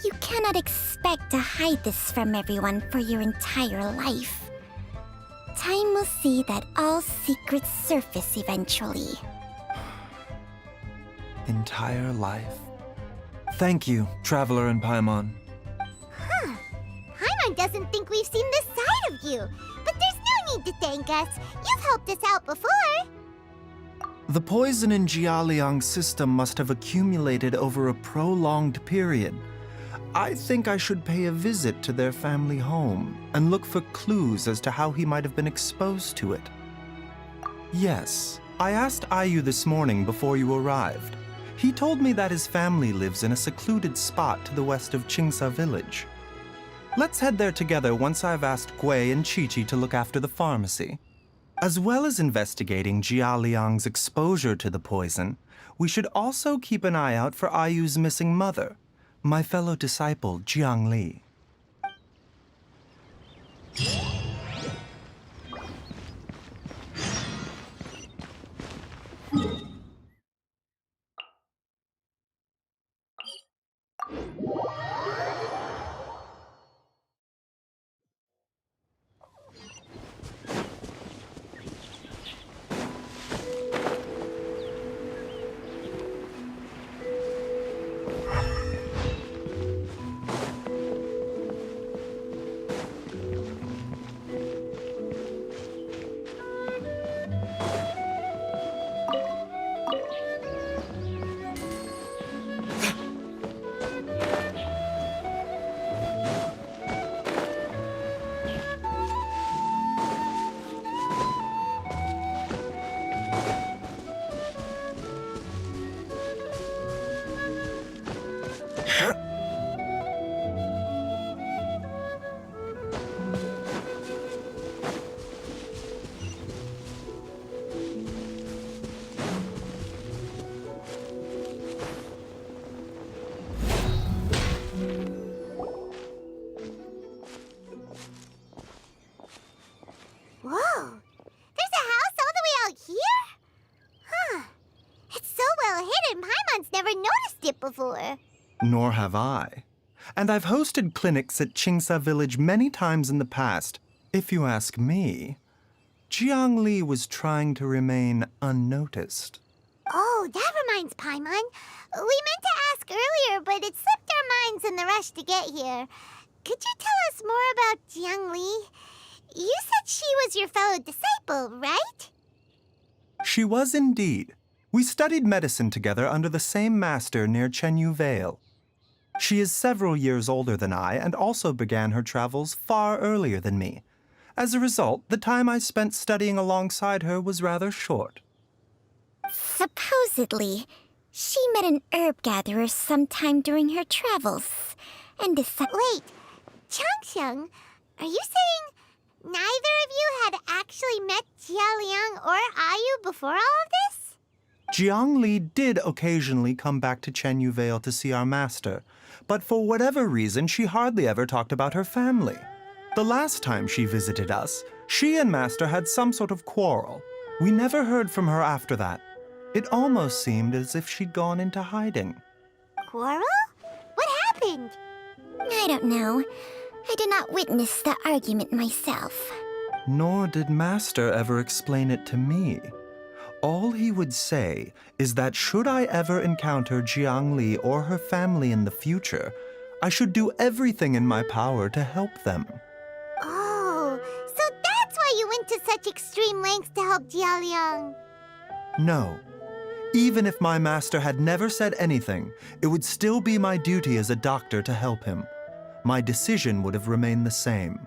You cannot expect to hide this from everyone for your entire life. Time will see that all secrets surface eventually. Entire life. Thank you, Traveler and Paimon. Huh. Paimon doesn't think we've seen this side of you, but there's no need to thank us. You've helped us out before. The poison in Jialiang's system must have accumulated over a prolonged period. I think I should pay a visit to their family home and look for clues as to how he might have been exposed to it. Yes, I asked Ayu this morning before you arrived. He told me that his family lives in a secluded spot to the west of Qingsa village. Let's head there together once I've asked Gui and Qiqi to look after the pharmacy. As well as investigating Jialiang's exposure to the poison, we should also keep an eye out for Ayu's missing mother, my fellow disciple, Jiang Li. Whoa! There's a house before. Nor have I. And I've hosted clinics at Qingsa Village many times in the past. If you ask me, Jiang Li was trying to remain unnoticed. Oh, that reminds Paimon. We meant to ask earlier, but it slipped our minds in the rush to get here. Could you tell us more about Jiang Li? You said she was your fellow disciple, right? She was indeed. We studied medicine together under the same master near Chenyu Vale. She is several years older than I and also began her travels far earlier than me. As a result, the time I spent studying alongside her was rather short. Supposedly, she met an herb gatherer sometime during her travels, and decided... Wait, Changsheng, are you saying neither of you had actually met Jialiang or Ayu before all of this? Jiang Li did occasionally come back to Chenyu Vale to see our master, but for whatever reason, she hardly ever talked about her family. The last time she visited us, she and Master had some sort of quarrel. We never heard from her after that. It almost seemed as if she'd gone into hiding. Quarrel? What happened? I don't know. I did not witness the argument myself. Nor did Master ever explain it to me. All he would say is that should I ever encounter Jiang Li or her family in the future, I should do everything in my power to help them. Oh, so that's why you went to such extreme lengths to help Jialiang. No. Even if my master had never said anything, it would still be my duty as a doctor to help him. My decision would have remained the same.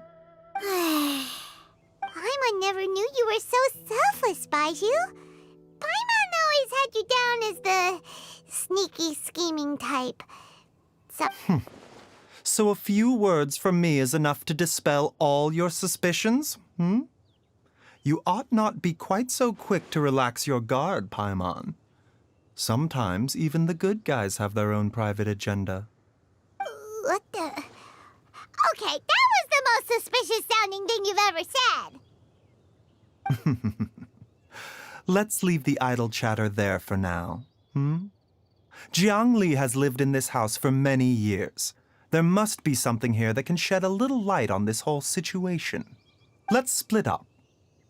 Paimon never knew you were so selfless, Baizhu. Paimon always had you down as the sneaky, scheming type. So a few words from me is enough to dispel all your suspicions, You ought not be quite so quick to relax your guard, Paimon. Sometimes even the good guys have their own private agenda. What the... Okay, that was the most suspicious-sounding thing you've ever said. Let's leave the idle chatter there for now, Jiang Li has lived in this house for many years. There must be something here that can shed a little light on this whole situation. Let's split up.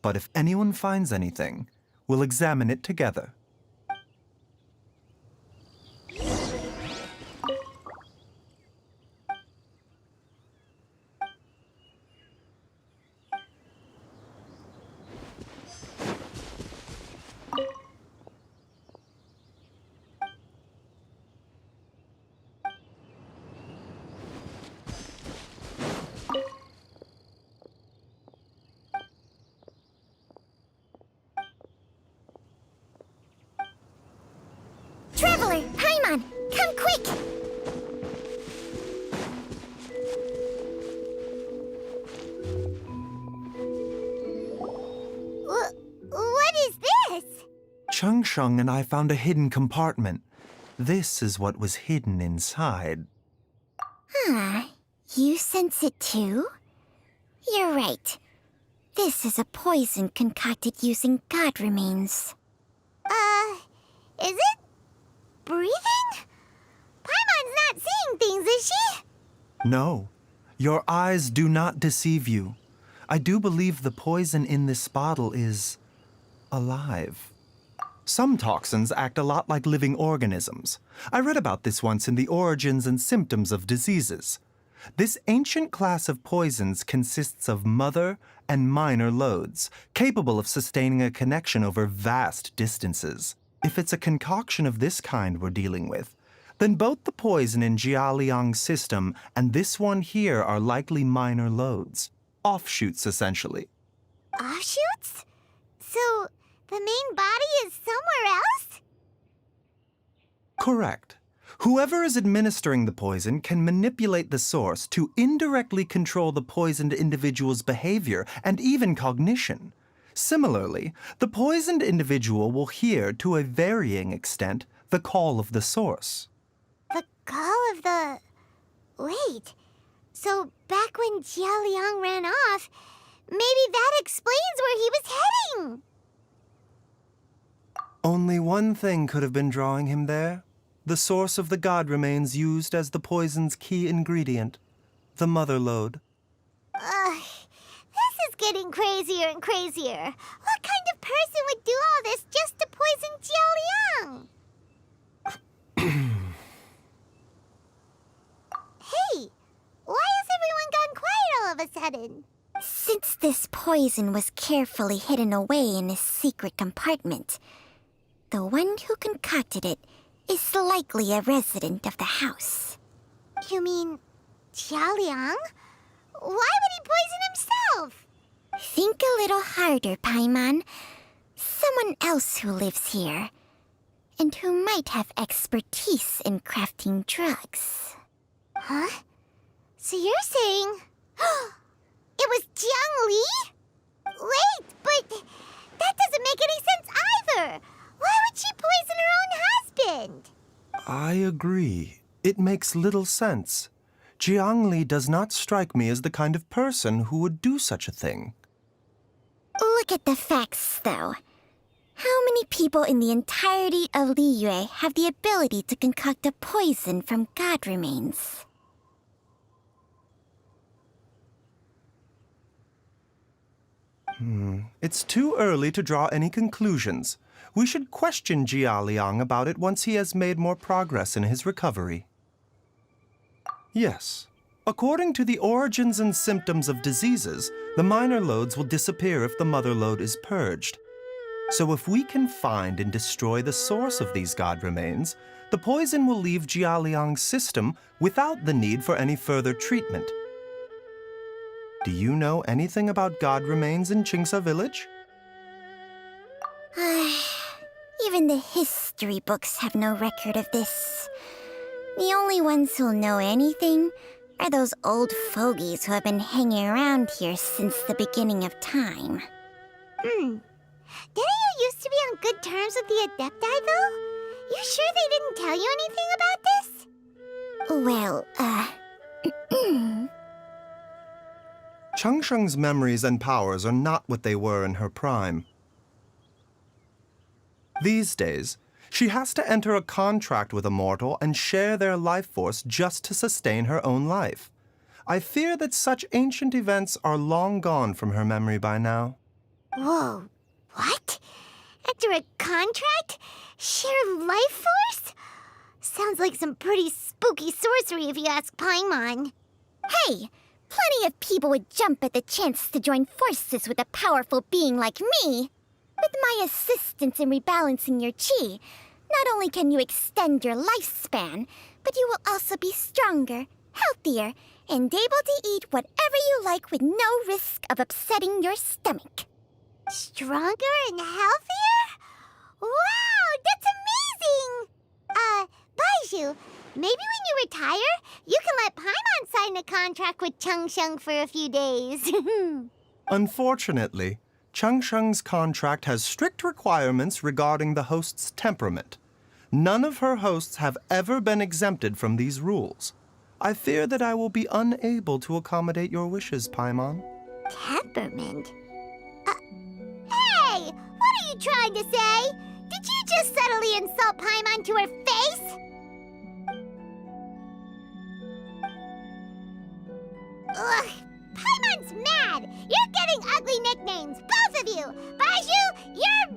But if anyone finds anything, we'll examine it together. Traveler, Paimon, come quick! What is this? Changsheng and I found a hidden compartment. This is what was hidden inside. You sense it too? You're right. This is a poison concocted using god remains. Is it? Breathing? Paimon's not seeing things, is she? No, your eyes do not deceive you. I do believe the poison in this bottle is alive. Some toxins act a lot like living organisms. I read about this once in The Origins and Symptoms of Diseases. This ancient class of poisons consists of mother and minor loads, capable of sustaining a connection over vast distances. If it's a concoction of this kind we're dealing with, then both the poison in Jialiang's system and this one here are likely minor loads. Offshoots, essentially. Offshoots? So, the main body is somewhere else? Correct. Whoever is administering the poison can manipulate the source to indirectly control the poisoned individual's behavior and even cognition. Similarly, the poisoned individual will hear, to a varying extent, the call of the source. The call of the... Wait. So back when Jialiang ran off, maybe that explains where he was heading. Only one thing could have been drawing him there. the source of the god remains used as the poison's key ingredient, the mother lode. This is getting crazier and crazier. What kind of person would do all this just to poison Jiao Liang? Hey, why has everyone gone quiet all of a sudden? Since this poison was carefully hidden away in a secret compartment, the one who concocted it is likely a resident of the house. You mean Jiao Liang? Why would he poison himself? Think a little harder, Paimon. Someone else who lives here, and who might have expertise in crafting drugs. Huh? So you're saying... it was Jiang Li? Wait, but that doesn't make any sense either. Why would she poison her own husband? I agree. It makes little sense. Jiang Li does not strike me as the kind of person who would do such a thing. Look at the facts, though. How many people in the entirety of Liyue have the ability to concoct a poison from god remains? It's too early to draw any conclusions. We should question Jiao Liang about it once he has made more progress in his recovery. Yes. According to the origins and symptoms of diseases, the minor lodes will disappear if the mother lode is purged. So if we can find and destroy the source of these god remains, the poison will leave Jiao Liang's system without the need for any further treatment. Do you know anything about god remains in Qingce Village? Even the history books have no record of this. The only ones who'll know anything are those old fogies who have been hanging around here since the beginning of time. Didn't you used to be on good terms with the Adepti, though? You sure they didn't tell you anything about this? Well, Changsheng's memories and powers are not what they were in her prime. These days, she has to enter a contract with a mortal and share their life force just to sustain her own life. I fear that such ancient events are long gone from her memory by now. Whoa, what? Enter a contract? Share life force? Sounds like some pretty spooky sorcery if you ask Paimon. Hey! Plenty of people would jump at the chance to join forces with a powerful being like me. With my assistance in rebalancing your chi, not only can you extend your lifespan, but you will also be stronger, healthier, and able to eat whatever you like with no risk of upsetting your stomach. Stronger and healthier? Wow, that's amazing! Baizhu, maybe when you retire, you can let Paimon sign a contract with Changsheng for a few days. Unfortunately, Changsheng's contract has strict requirements regarding the host's temperament. None of her hosts have ever been exempted from these rules. I fear that I will be unable to accommodate your wishes, Paimon. Temperament? Hey! What are you trying to say? Did you just subtly insult Paimon to her face? Ugh! Paimon's mad! You're getting ugly nicknames, both of you! Baizhu, you're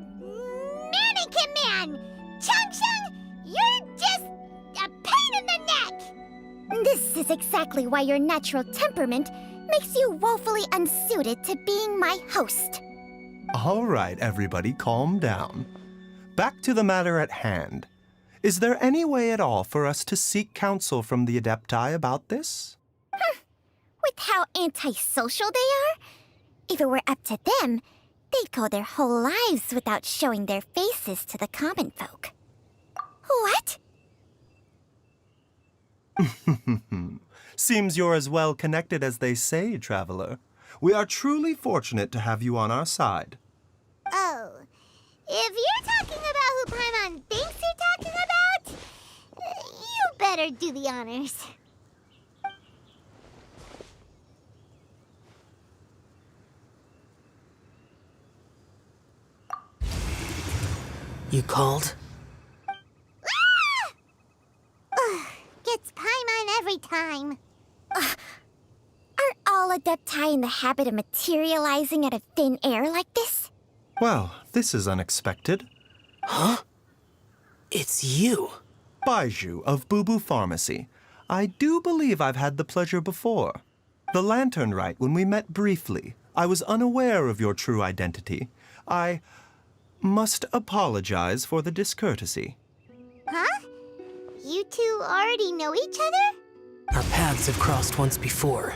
Mannequin Man! Changsheng, you're just a pain in the neck! This is exactly why your natural temperament makes you woefully unsuited to being my host. All right, everybody, calm down. Back to the matter at hand. Is there any way at all for us to seek counsel from the Adepti about this? With how antisocial they are? If it were up to them, they'd go their whole lives without showing their faces to the common folk. What? Seems you're as well connected as they say, traveler. We are truly fortunate to have you on our side. Oh, if you're talking about who Paimon thinks you're talking about, you better do the honors. You called? Ah! time. Aren't all Adepti in the habit of materializing out of thin air like this? Well, this is unexpected. Huh? It's you. Baiju of Boo Boo Pharmacy. I do believe I've had the pleasure before. The Lantern Rite, when we met briefly, I was unaware of your true identity. I must apologize for the discourtesy. Huh? You two already know each other? Our paths have crossed once before.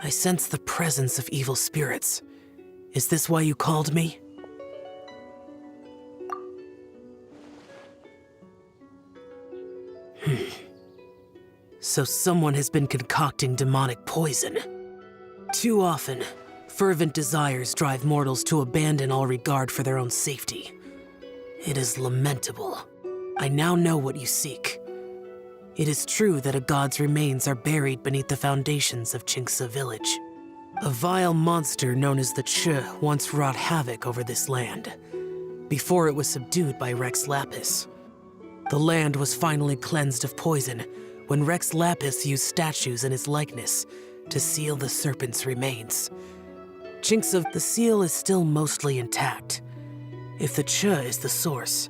I sense the presence of evil spirits. Is this why you called me? So someone has been concocting demonic poison. Too often, fervent desires drive mortals to abandon all regard for their own safety. It is lamentable. I now know what you seek. It is true that a god's remains are buried beneath the foundations of Chinxa village. A vile monster known as the Che once wrought havoc over this land, before it was subdued by Rex Lapis. The land was finally cleansed of poison when Rex Lapis used statues in his likeness to seal the serpent's remains. Chinxa, the seal is still mostly intact. If the Che is the source,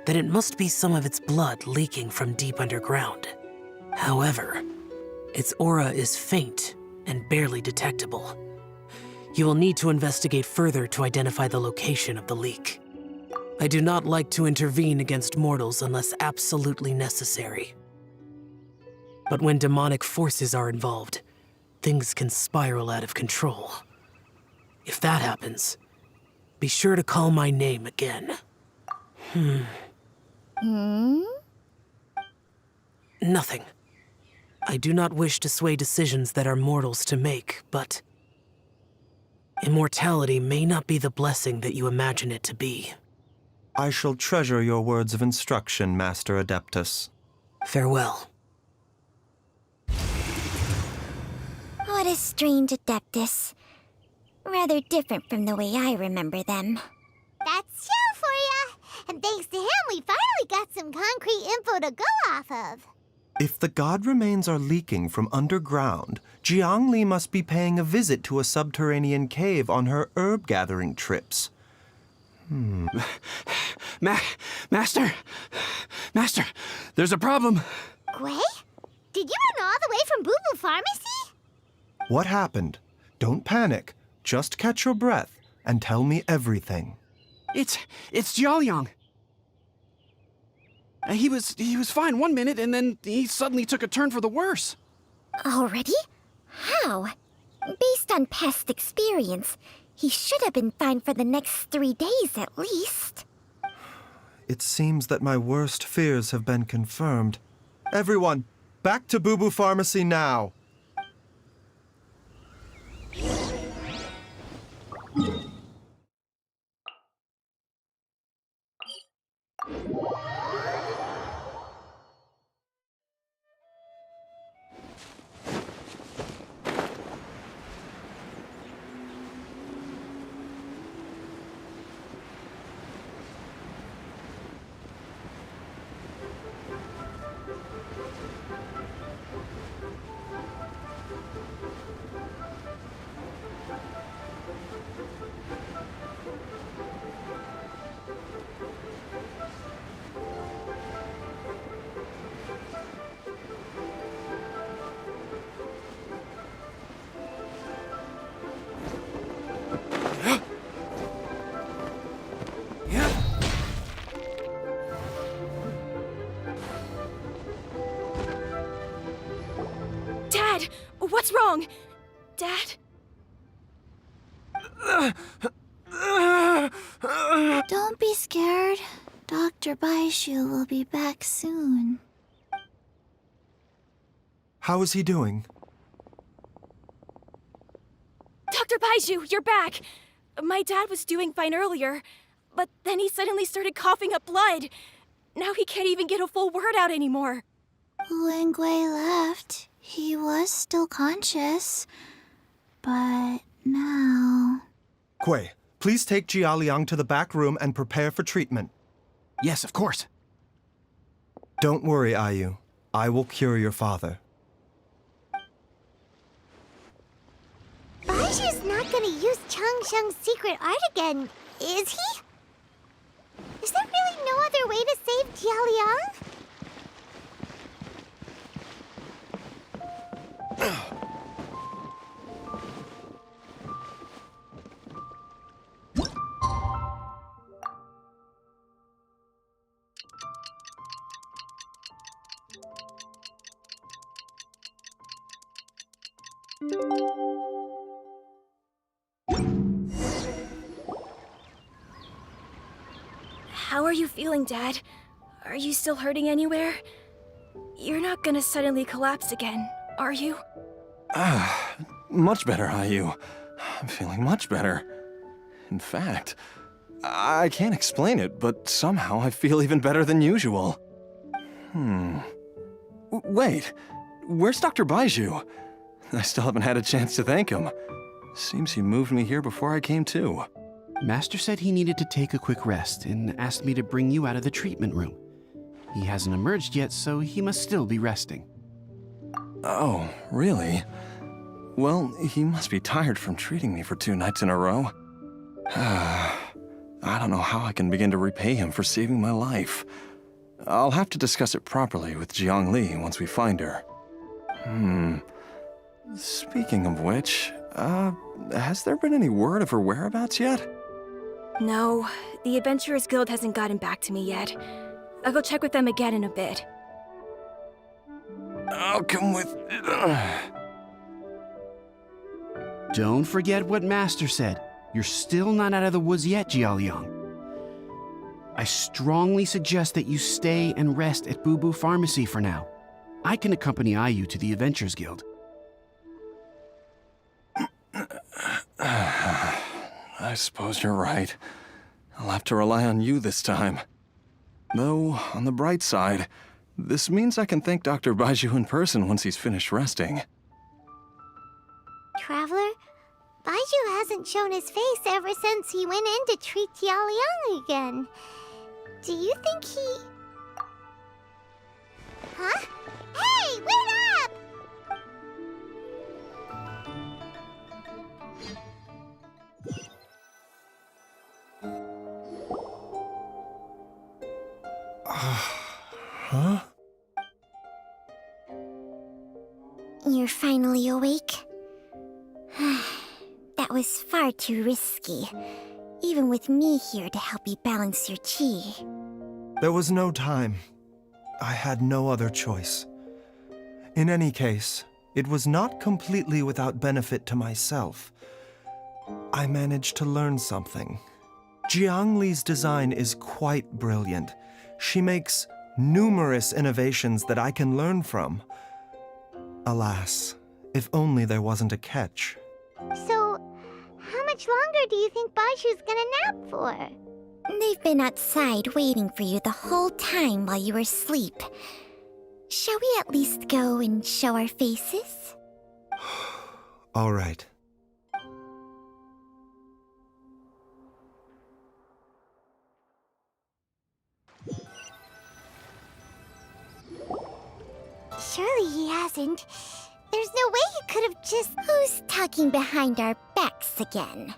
then it must be some of its blood leaking from deep underground. However, its aura is faint and barely detectable. You will need to investigate further to identify the location of the leak. I do not like to intervene against mortals unless absolutely necessary. But when demonic forces are involved, things can spiral out of control. If that happens, be sure to call my name again. Nothing. I do not wish to sway decisions that are mortals to make, but immortality may not be the blessing that you imagine it to be. I shall treasure your words of instruction, Master Adeptus. Farewell. What a strange Adeptus. Rather different from the way I remember them. That's Shell for ya! And thanks to him, we finally got some concrete info to go off of. If the god remains are leaking from underground, Jiangli must be paying a visit to a subterranean cave on her herb-gathering trips. Master, there's a problem. Gwei? Did you run all the way from Boo Boo Pharmacy? What happened? Don't panic. Just catch your breath and tell me everything. It's Jiaoliang. He was fine one minute, and then he suddenly took a turn for the worse. Already? How? Based on past experience, he should have been fine for the next 3 days at least. It seems that my worst fears have been confirmed. Everyone, back to Boo Boo Pharmacy now! Dad! What's wrong? Dad? Don't be scared. Dr. Baishu will be back soon. How is he doing? Dr. Baiju, you're back! My dad was doing fine earlier, but then he suddenly started coughing up blood. Now he can't even get a full word out anymore. When Gwei left, he was still conscious. But now... Gwei, please take Jiaoliang to the back room and prepare for treatment. Yes, of course. Don't worry, Ayu. I will cure your father. Changsheng's secret art again, is he? Is there really no other way to save Jialiang? How are you feeling, Dad? Are you still hurting anywhere? You're not gonna suddenly collapse again, are you? Much better, Ayu. I'm feeling much better. In fact, I can't explain it, but somehow I feel even better than usual. Wait, where's Dr. Baizhu? I still haven't had a chance to thank him. Seems he moved me here before I came to. Master said he needed to take a quick rest and asked me to bring you out of the treatment room. He hasn't emerged yet, so he must still be resting. Oh, really? Well, he must be tired from treating me for 2 nights in a row. I don't know how I can begin to repay him for saving my life. I'll have to discuss it properly with Jiang Li once we find her. Speaking of which, has there been any word of her whereabouts yet? No, the Adventurers Guild hasn't gotten back to me yet. I'll go check with them again in a bit. I'll come with... Don't forget what Master said. You're still not out of the woods yet, Jialiang. I strongly suggest that you stay and rest at Boo Boo Pharmacy for now. I can accompany Ayu to the Adventurers Guild. I suppose you're right. I'll have to rely on you this time. Though, on the bright side, this means I can thank Dr. Baizhu in person once he's finished resting. Traveler, Baizhu hasn't shown his face ever since he went in to treat Jialiang again. Do you think he... Huh? Hey, wait up! Huh? You're finally awake? That was far too risky, even with me here to help you balance your chi. There was no time. I had no other choice. In any case, it was not completely without benefit to myself. I managed to learn something. Jiang Li's design is quite brilliant. She makes numerous innovations that I can learn from. Alas, if only there wasn't a catch. So, how much longer do you think Baishu's gonna nap for? They've been outside waiting for you the whole time while you were asleep. Shall we at least go and show our faces? All right. Surely he hasn't. There's no way he could have just... Who's talking behind our backs again?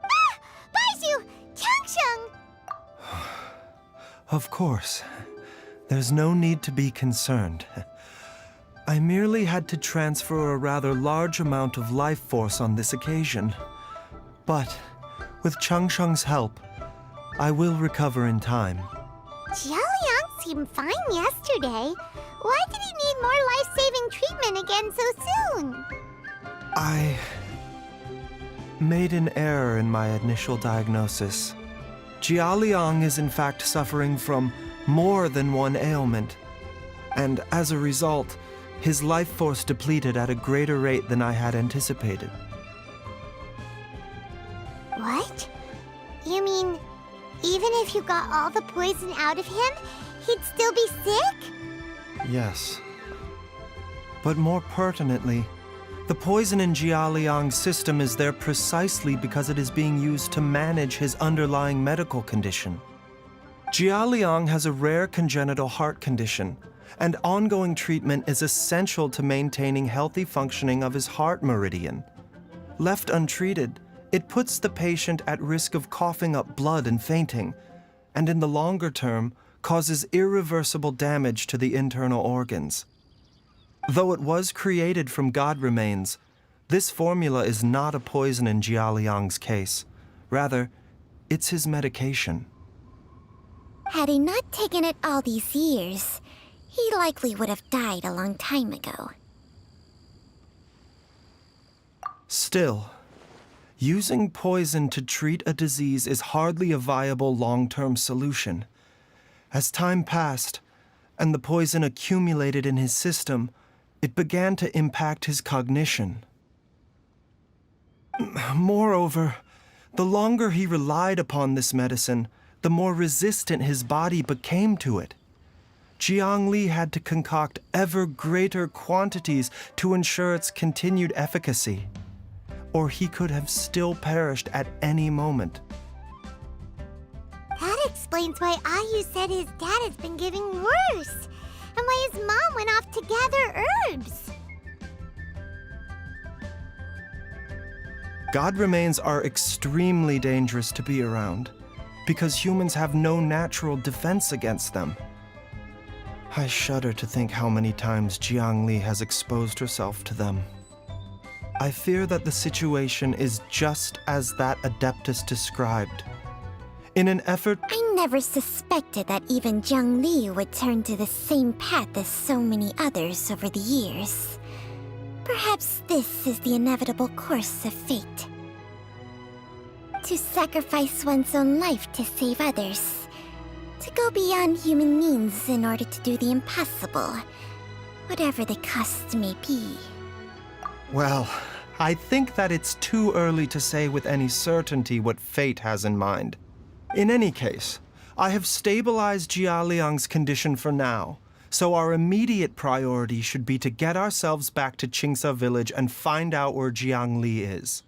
Ah! Baizhu! Changsheng! Of course. There's no need to be concerned. I merely had to transfer a rather large amount of life force on this occasion. But, with Changsheng's help, I will recover in time. Jialiang seemed fine yesterday. Why did he need more life-saving treatment again so soon? I made an error in my initial diagnosis. Jialiang is in fact suffering from more than one ailment, and as a result, his life force depleted at a greater rate than I had anticipated. What? You mean, even if you got all the poison out of him, he'd still be sick? Yes. But more pertinently, the poison in Jialiang's system is there precisely because it is being used to manage his underlying medical condition. Jialiang has a rare congenital heart condition, and ongoing treatment is essential to maintaining healthy functioning of his heart meridian. Left untreated, It puts the patient at risk of coughing up blood and fainting, and in the longer term, causes irreversible damage to the internal organs. Though it was created from god remains, this formula is not a poison in Jialiang's case. Rather, it's his medication. Had he not taken it all these years, he likely would have died a long time ago. Still, using poison to treat a disease is hardly a viable long-term solution. As time passed, and the poison accumulated in his system, it began to impact his cognition. Moreover, the longer he relied upon this medicine, the more resistant his body became to it. Jiang Li had to concoct ever greater quantities to ensure its continued efficacy, or he could have still perished at any moment. That explains why Ayu said his dad has been getting worse, and why his mom went off to gather herbs. God remains are extremely dangerous to be around, because humans have no natural defense against them. I shudder to think how many times Jiang Li has exposed herself to them. I fear that the situation is just as that Adeptus described. In an effort... I never suspected that even Jiang Li would turn to the same path as so many others over the years. Perhaps this is the inevitable course of fate. To sacrifice one's own life to save others. To go beyond human means in order to do the impossible, whatever the cost may be. Well, I think that it's too early to say with any certainty what fate has in mind. In any case, I have stabilized Jialiang's condition for now, so our immediate priority should be to get ourselves back to Qingsa village and find out where Jiang Li is.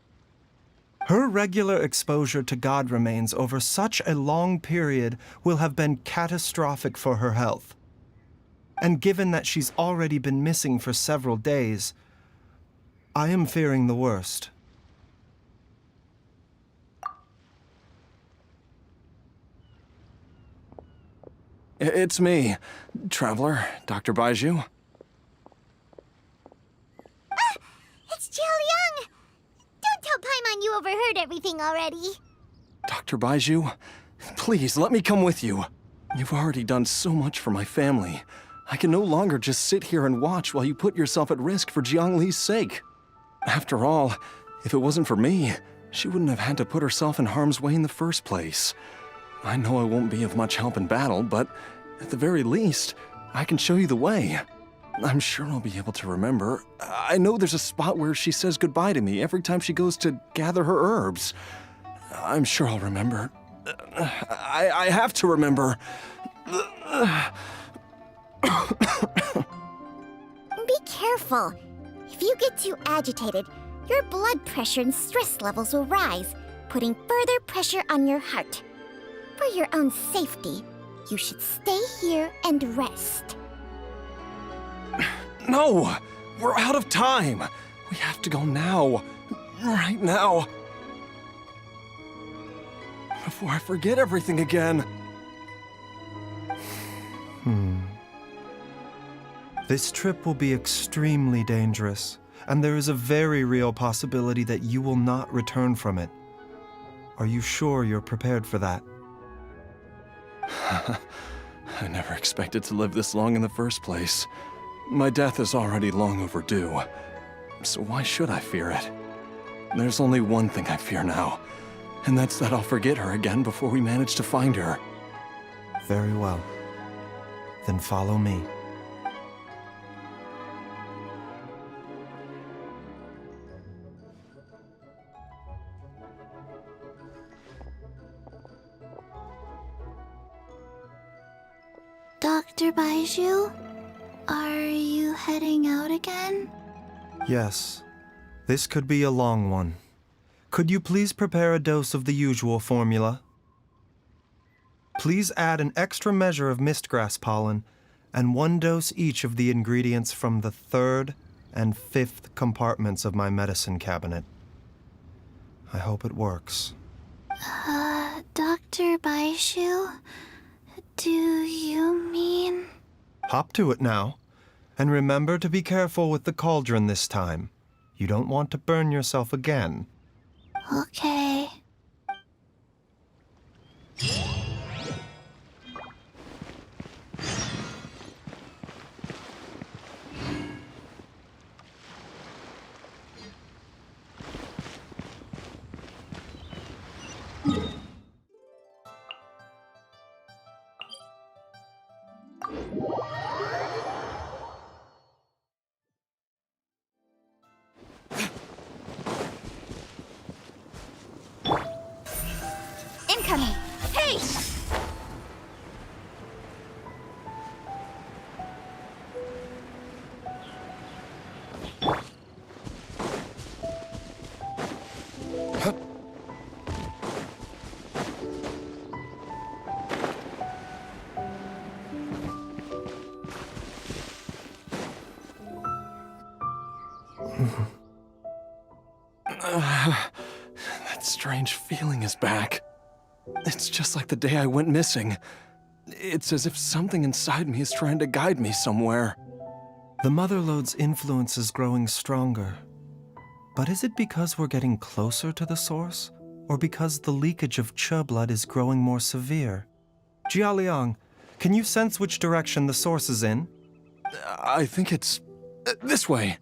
Her regular exposure to god remains over such a long period will have been catastrophic for her health. And given that she's already been missing for several days, I am fearing the worst. It's me, Traveler, Dr. Baiju. It's Jialiang! Don't tell Paimon you overheard everything already. Dr. Baiju, please let me come with you. You've already done so much for my family. I can no longer just sit here and watch while you put yourself at risk for Jiang Li's sake. After all, if it wasn't for me, she wouldn't have had to put herself in harm's way in the first place. I know I won't be of much help in battle, but at the very least, I can show you the way. I'm sure I'll be able to remember. I know there's a spot where she says goodbye to me every time she goes to gather her herbs. I'm sure I'll remember. I have to remember. Be careful. If you get too agitated, your blood pressure and stress levels will rise, putting further pressure on your heart. For your own safety, you should stay here and rest. No! We're out of time! We have to go now. Right now. Before I forget everything again. This trip will be extremely dangerous, and there is a very real possibility that you will not return from it. Are you sure you're prepared for that? I never expected to live this long in the first place. My death is already long overdue. So why should I fear it? There's only one thing I fear now, and that's that I'll forget her again before we manage to find her. Very well. Then follow me. Dr. Baiju, are you heading out again? Yes. This could be a long one. Could you please prepare a dose of the usual formula? Please add an extra measure of mistgrass pollen and 1 dose each of the ingredients from the 3rd and 5th compartments of my medicine cabinet. I hope it works. Dr. Baishu? Do you mean... Hop to it now. And remember to be careful with the cauldron this time. You don't want to burn yourself again. Okay. Incoming! Hey! That strange feeling is back. It's just like the day I went missing. It's as if something inside me is trying to guide me somewhere. The Motherlode's influence is growing stronger. But is it because we're getting closer to the source? Or because the leakage of Che blood is growing more severe? Jialiang, can you sense which direction the source is in? I think it's... this way.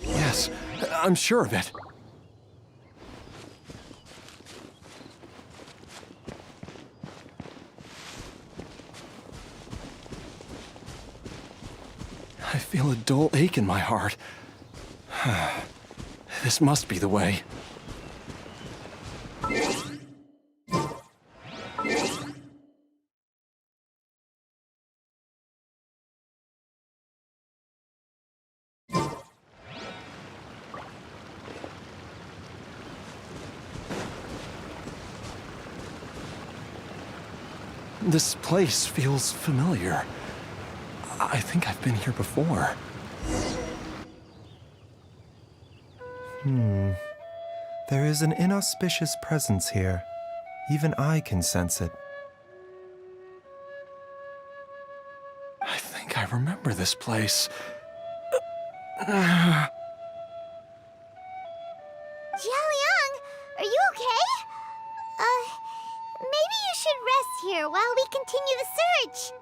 Yes, I'm sure of it. I feel a dull ache in my heart. This must be the way. This place feels familiar. I think I've been here before. There is an inauspicious presence here. Even I can sense it. I think I remember this place. Jialiang, are you okay? Maybe you should rest here while we continue the search.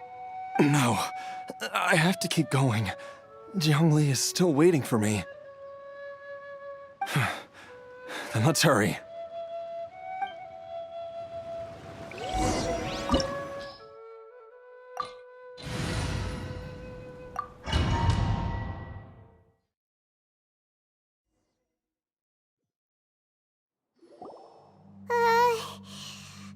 No, I have to keep going. Jiangli is still waiting for me. Then let's hurry.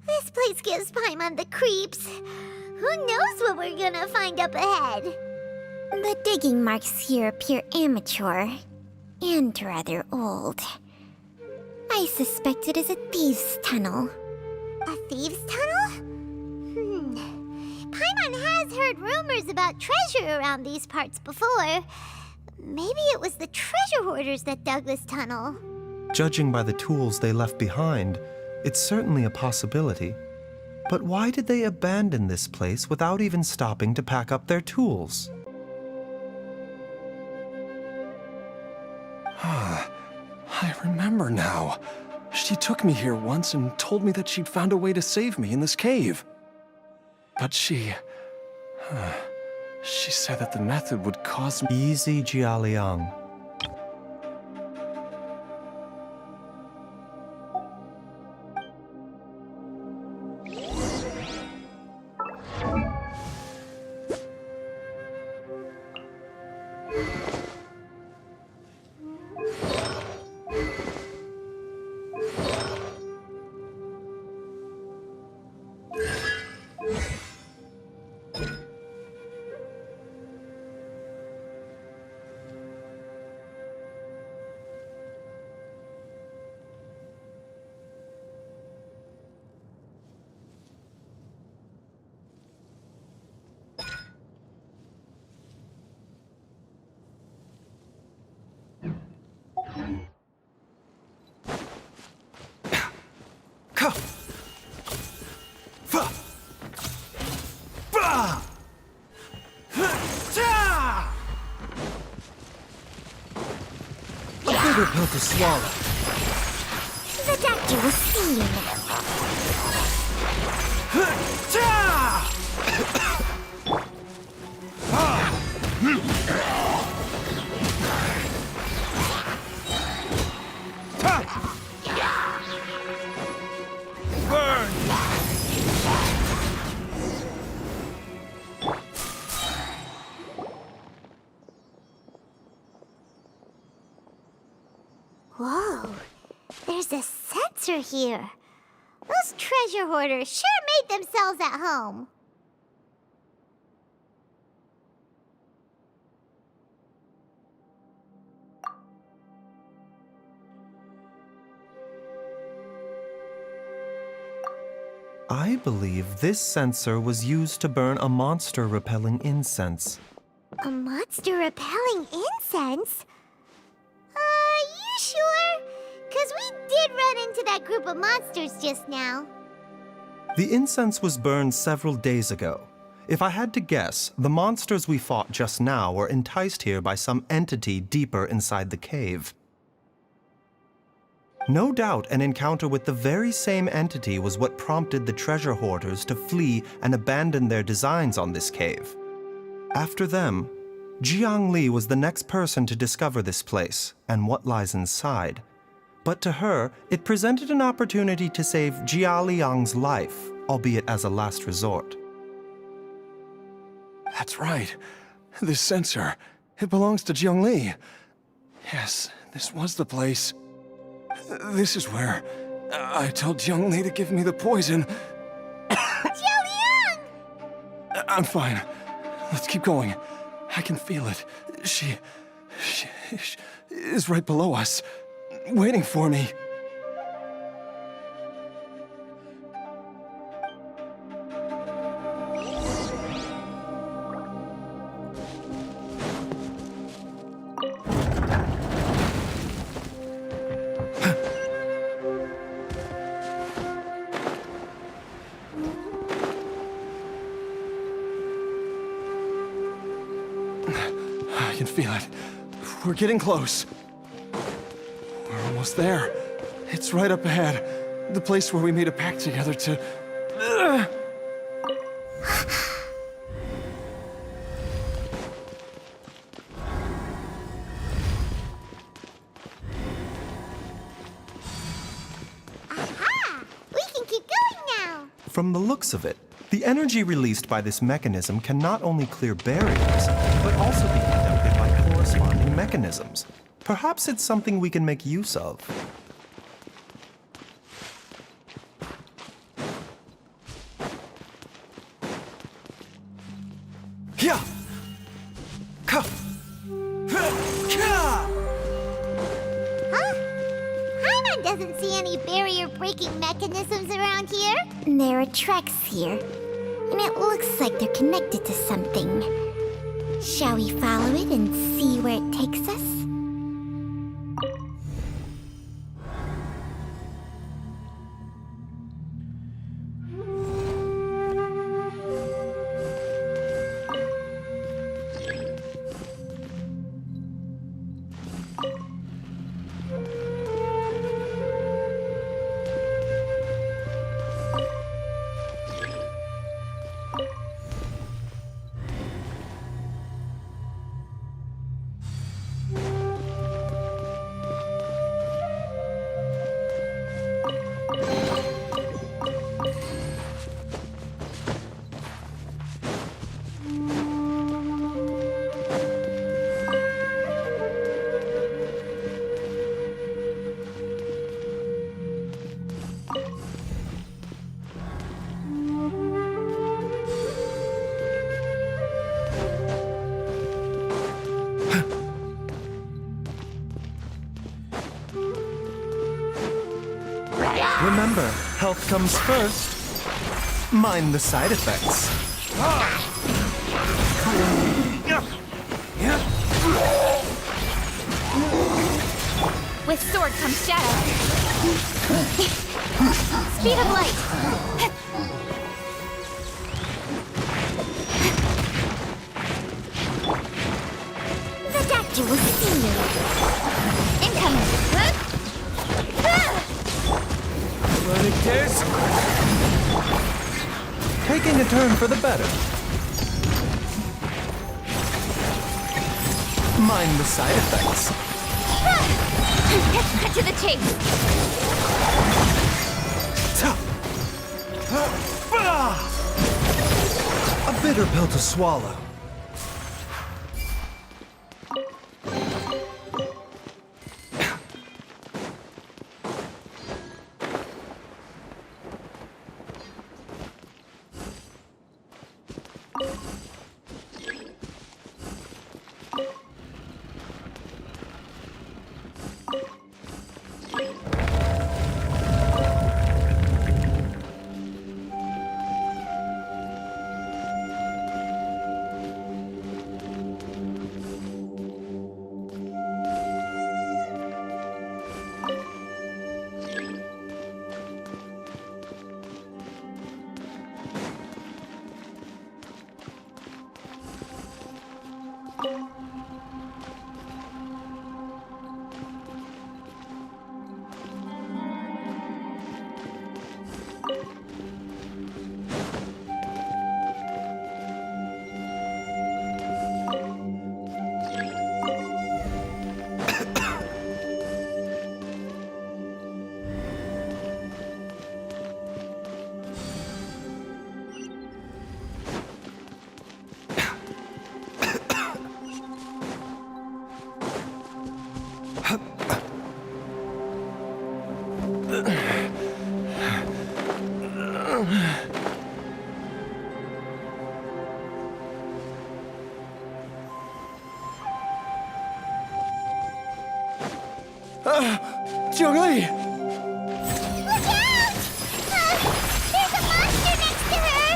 This place gives Paimon the creeps. Who knows what we're gonna find up ahead? The digging marks here appear amateur and rather old. I suspect it is a thieves' tunnel. A thieves' tunnel? Paimon has heard rumors about treasure around these parts before. Maybe it was the treasure hoarders that dug this tunnel. Judging by the tools they left behind, it's certainly a possibility. But why did they abandon this place without even stopping to pack up their tools? I remember now. She took me here once and told me that she'd found a way to save me in this cave. But she said that the method would cause me... Easy, Jialiang. sugar pill to swallow. The doctor will see you Whoa, there's a sensor here. Those treasure hoarders sure made themselves at home. I believe this sensor was used to burn a monster-repelling incense. A monster repelling incense? You sure? 'Cause we did run into that group of monsters just now. The incense was burned several days ago. If I had to guess, the monsters we fought just now were enticed here by some entity deeper inside the cave. No doubt an encounter with the very same entity was what prompted the treasure hoarders to flee and abandon their designs on this cave. After them, Jiang Li was the next person to discover this place and what lies inside. But to her, it presented an opportunity to save Jia Liang's life, albeit as a last resort. That's right. This sensor, it belongs to Jiang Li. Yes, this was the place. This is where I told Jiang Li to give me the poison. Jia Liang! I'm fine. Let's keep going. I can feel it. She is right below us, waiting for me. I can feel it. We're getting close. We're almost there. It's right up ahead. The place where we made a pact together to... Aha! We can keep going now. From the looks of it, the energy released by this mechanism can not only clear barriers, but also be conducted by corresponding mechanisms. Perhaps it's something we can make use of. Yeah. Huh? Paimon doesn't see any barrier-breaking mechanisms around here. There are tracks here, and it looks like they're connected to something. Shall we follow it and see where it takes us? Remember, health comes first. Mind the side effects. With sword comes shadow. Speed of light. The deck doctor will see you. Incoming. This? Taking a turn for the better. Mind the side effects. Cut to the chase. A bitter pill to swallow. Jiangli! Look out! There's a monster next to her!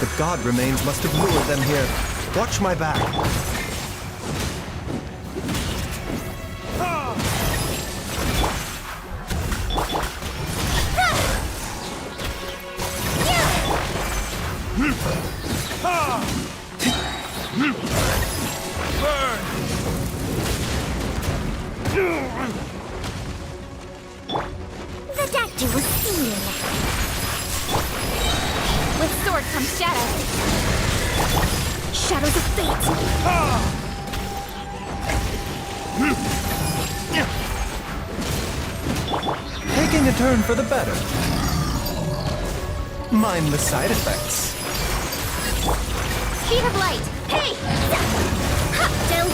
The god remains must have lured them here. Watch my back. The doctor will see you. With sword comes shadows. Shadows of fate. Taking a turn for the better. Mind the side effects. Speed of light. Hey! Cocktail.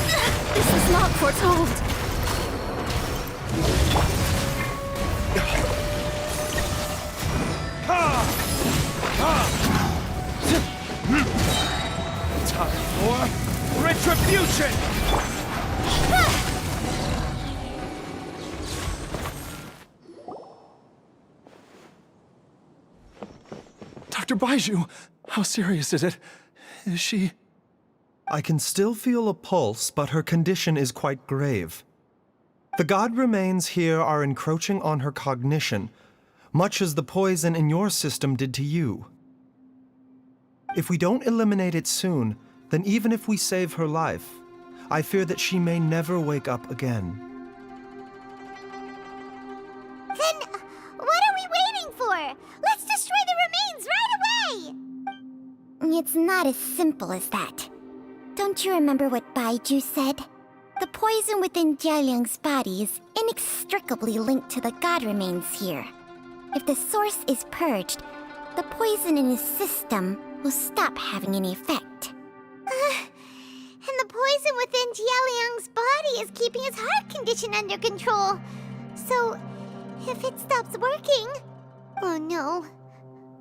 This is not foretold. Time for retribution! Dr. Baiju, how serious is it? Is she... I can still feel a pulse, but her condition is quite grave. The god remains here are encroaching on her cognition, much as the poison in your system did to you. If we don't eliminate it soon, then even if we save her life, I fear that she may never wake up again. Then what are we waiting for? Let's destroy the remains right away! It's not as simple as that. Don't you remember what Baiju said? The poison within Jialiang's body is inextricably linked to the god remains here. If the source is purged, the poison in his system will stop having any effect. And the poison within Jialiang's body is keeping his heart condition under control. So, if it stops working... Oh no.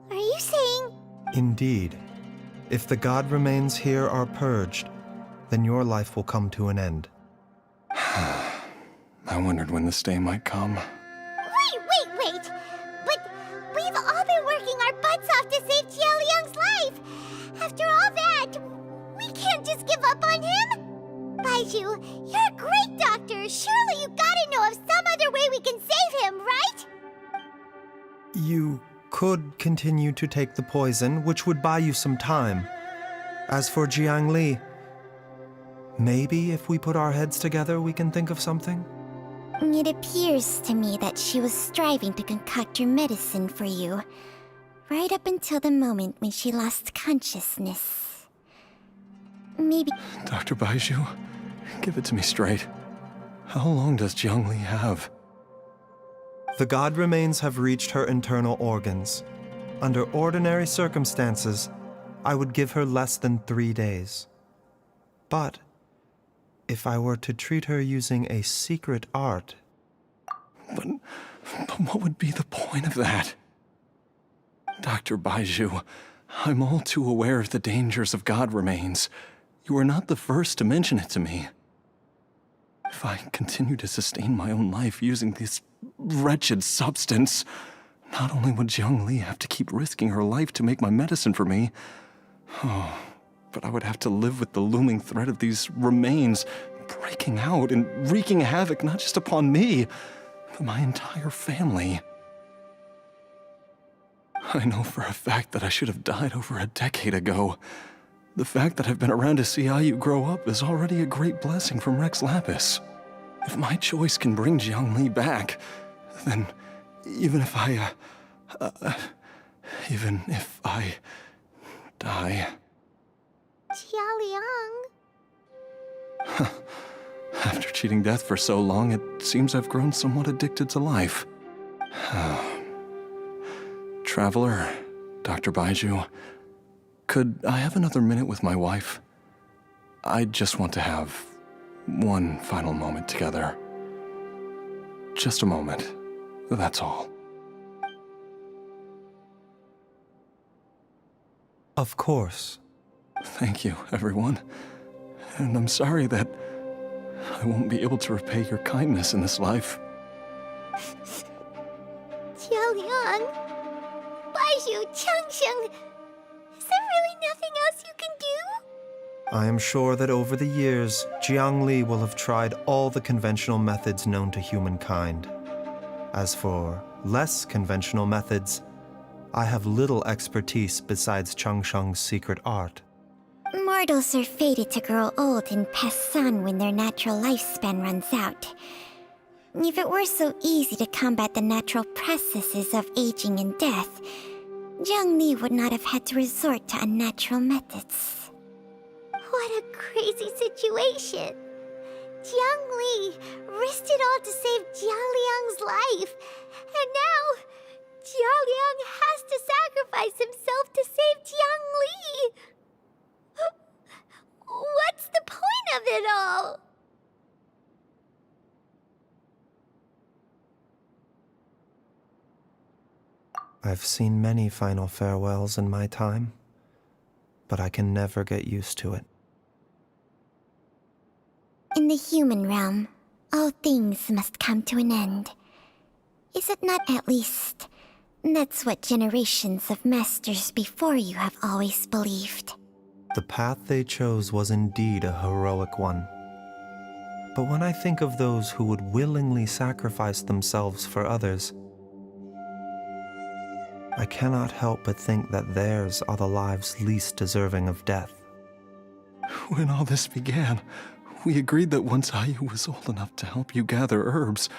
Are you saying... Indeed. If the god remains here are purged, then your life will come to an end. I wondered when this day might come. Wait! But we've all been working our butts off to save Jialiang's life! After all that, we can't just give up on him! Baiju, you're a great doctor! Surely you gotta know of some other way we can save him, right? You could continue to take the poison, which would buy you some time. As for Jiangli, Maybe if we put our heads together, we can think of something? It appears to me that she was striving to concoct your medicine for you, right up until the moment when she lost consciousness. Maybe... Dr. Baizhu, give it to me straight. How long does Jiangli have? The god remains have reached her internal organs. Under ordinary circumstances, I would give her less than 3 days. But if I were to treat her using a secret art... But what would be the point of that? Dr. Baizhu, I'm all too aware of the dangers of god remains. You are not the first to mention it to me. If I continue to sustain my own life using this wretched substance, not only would Jiangli have to keep risking her life to make my medicine for me, but I would have to live with the looming threat of these remains breaking out and wreaking havoc not just upon me, but my entire family. I know for a fact that I should have died over a decade ago. The fact that I've been around to see IU grow up is already a great blessing from Rex Lapis. If my choice can bring Jiangli back, then even if I die... Jialiang. After cheating death for so long, it seems I've grown somewhat addicted to life. Traveler, Dr. Baizhu, could I have another minute with my wife? I just want to have one final moment together. Just a moment, that's all. Of course. Thank you, everyone. And I'm sorry that I won't be able to repay your kindness in this life. Jialiang. Baizhu, Changsheng. Is there really nothing else you can do? I am sure that over the years, Jiangli will have tried all the conventional methods known to humankind. As for less conventional methods, I have little expertise besides Changsheng's secret art. Mortals are fated to grow old and pass on when their natural lifespan runs out. If it were so easy to combat the natural processes of aging and death, Jiangli would not have had to resort to unnatural methods. What a crazy situation. Jiangli risked it all to save Jialiang's life, and now Jialiang has to sacrifice himself to save Jiangli. What's the point of it all? I've seen many final farewells in my time, but I can never get used to it. In the human realm, all things must come to an end. Is it not at least? That's what generations of masters before you have always believed. The path they chose was indeed a heroic one. But when I think of those who would willingly sacrifice themselves for others, I cannot help but think that theirs are the lives least deserving of death. When all this began, we agreed that once Ayu was old enough to help you gather herbs,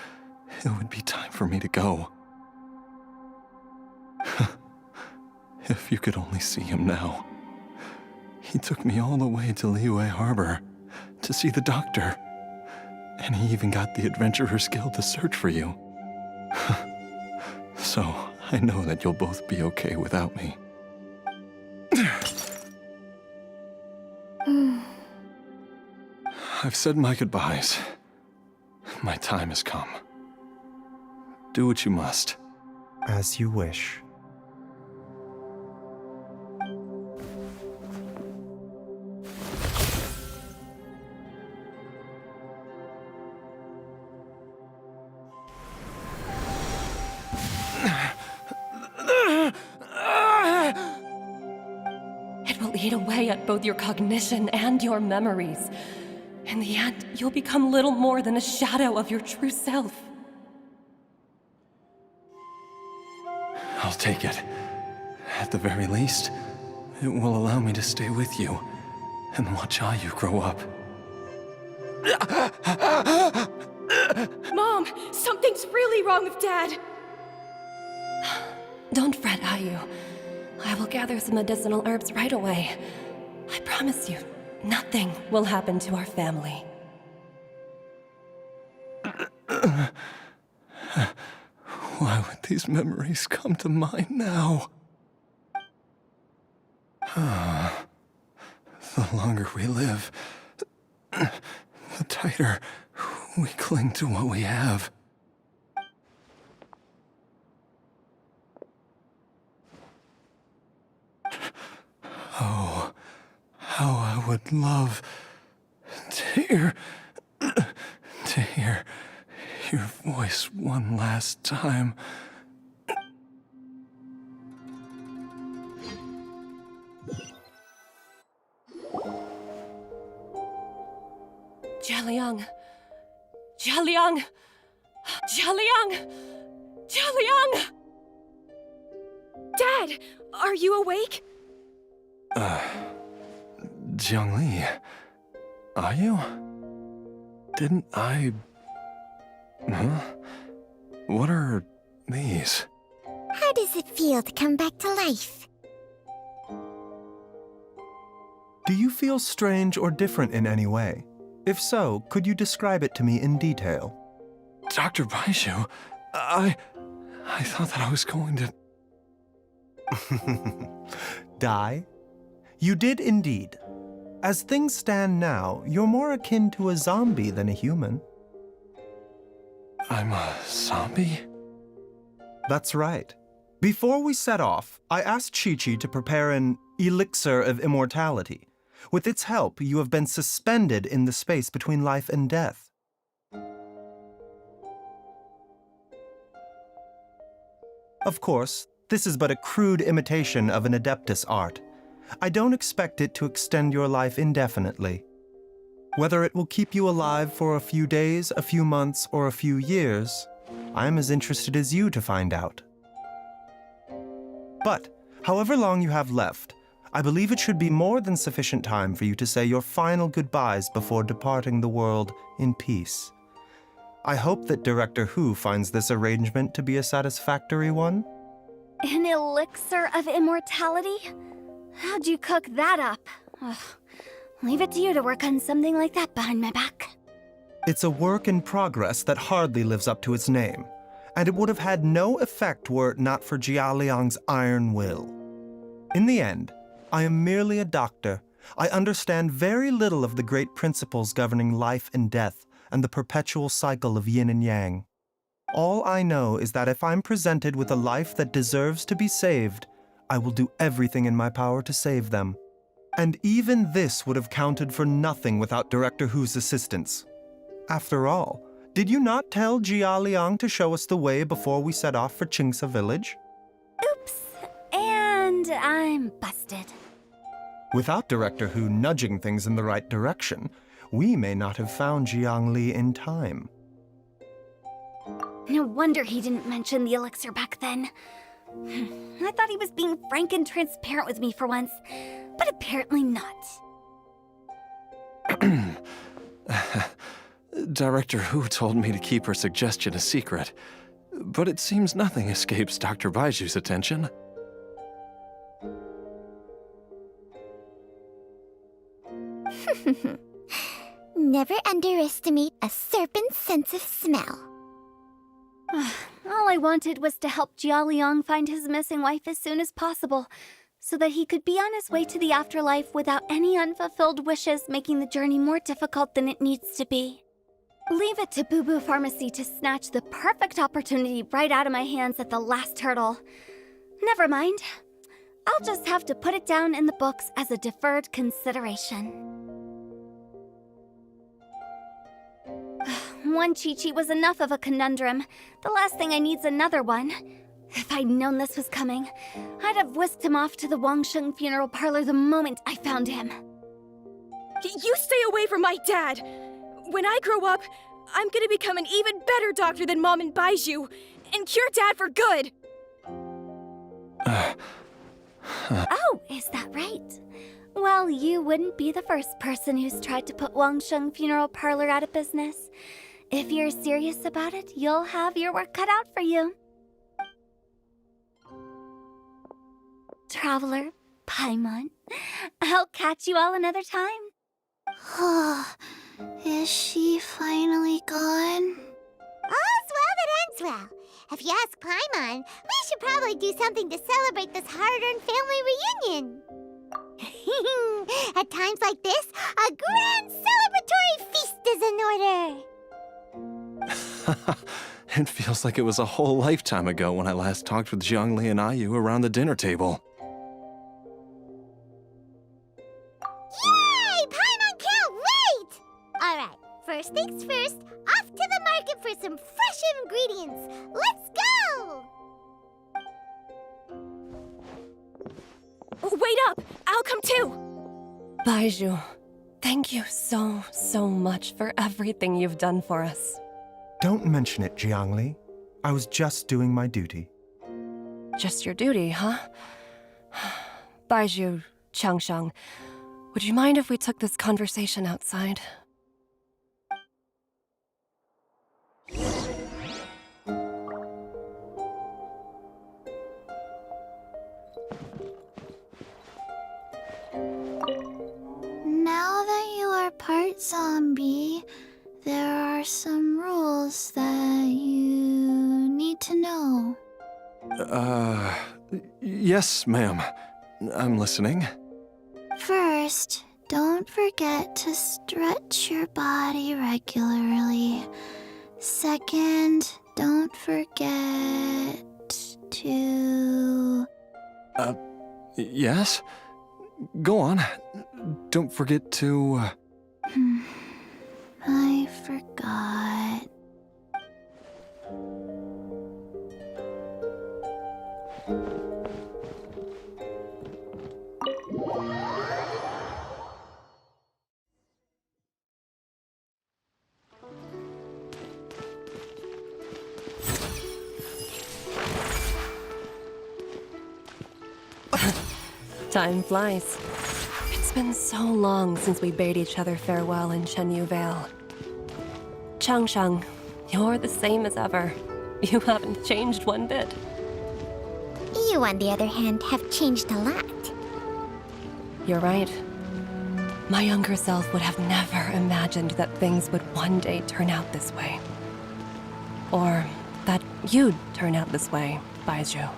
it would be time for me to go. If you could only see him now. He took me all the way to Liyue Harbor to see the doctor. And he even got the Adventurers Guild to search for you. So, I know that you'll both be okay without me. I've said my goodbyes. My time has come. Do what you must. As you wish. It will eat away at both your cognition and your memories. In the end, you'll become little more than a shadow of your true self. I'll take it. At the very least, it will allow me to stay with you and watch Ayu grow up. Mom, something's really wrong with Dad. Don't fret, Ayu. I will gather some medicinal herbs right away. I promise you, nothing will happen to our family. Why would these memories come to mind now? The longer we live, the tighter we cling to what we have. Oh, how I would love to hear your voice one last time. Jialiang! Jialiang! Jialiang! Jialiang! Dad, are you awake? Jiangli, are you? Didn't I... Huh? What are these? How does it feel to come back to life? Do you feel strange or different in any way? If so, could you describe it to me in detail? Dr. Baizhu, I thought that I was going to... Die? You did indeed. As things stand now, you're more akin to a zombie than a human. I'm a zombie? That's right. Before we set off, I asked Chi-Chi to prepare an elixir of immortality. With its help, you have been suspended in the space between life and death. Of course, this is but a crude imitation of an Adeptus art. I don't expect it to extend your life indefinitely. Whether it will keep you alive for a few days, a few months, or a few years, I am as interested as you to find out. But, however long you have left, I believe it should be more than sufficient time for you to say your final goodbyes before departing the world in peace. I hope that Director Hu finds this arrangement to be a satisfactory one. An elixir of immortality? How'd you cook that up? Ugh. Leave it to you to work on something like that behind my back. It's a work in progress that hardly lives up to its name, and it would have had no effect were it not for Jialiang's iron will. In the end, I am merely a doctor. I understand very little of the great principles governing life and death and the perpetual cycle of yin and yang. All I know is that if I'm presented with a life that deserves to be saved, I will do everything in my power to save them. And even this would have counted for nothing without Director Hu's assistance. After all, did you not tell Jialiang to show us the way before we set off for Qingce Village? Oops. And I'm busted. Without Director Hu nudging things in the right direction, we may not have found Jiangli in time. No wonder he didn't mention the elixir back then. I thought he was being frank and transparent with me for once, but apparently not. Director Hu told me to keep her suggestion a secret, but it seems nothing escapes Dr. Baiju's attention. Never underestimate a serpent's sense of smell. All I wanted was to help Jialiang find his missing wife as soon as possible, so that he could be on his way to the afterlife without any unfulfilled wishes making the journey more difficult than it needs to be. Leave it to Boo Boo Pharmacy to snatch the perfect opportunity right out of my hands at the last hurdle. Never mind. I'll just have to put it down in the books as a deferred consideration. One Chi-Chi was enough of a conundrum. The last thing I need's another one. If I'd known this was coming, I'd have whisked him off to the Wangsheng funeral parlor the moment I found him. You stay away from my dad! When I grow up, I'm gonna become an even better doctor than Mom and Baizhu, and cure Dad for good! Oh, is that right? Well, Well, you wouldn't be the first person who's tried to put Wangsheng Funeral Parlor out of business. If you're serious about it, you'll have your work cut out for you. Traveler, Paimon, I'll catch you all another time. Is she finally gone? All's well that ends well. If you ask Paimon, we should probably do something to celebrate this hard-earned family reunion. At times like this, a grand celebratory feast is in order. It feels like it was a whole lifetime ago when I last talked with Zhongli and Ayu around the dinner table. Yay! Paimon can't wait! Alright, first things first, off to the market for some fresh ingredients. Let's go! Wait up! I'll come too! Baizhu, thank you so much for everything you've done for us. Don't mention it, Jiangli. I was just doing my duty. Just your duty, huh? Baizhu, Changsheng, would you mind if we took this conversation outside? Now that you are part zombie, there are some rules that you need to know. Yes, ma'am. I'm listening. First, don't forget to stretch your body regularly. Second, don't forget to... Yes? Go on. Don't forget to... I forgot. Time flies. It's been so long since we bade each other farewell in Shenyu Vale. Changsheng, you're the same as ever. You haven't changed one bit. You, on the other hand, have changed a lot. You're right. My younger self would have never imagined that things would one day turn out this way. Or that you'd turn out this way, Baizhu.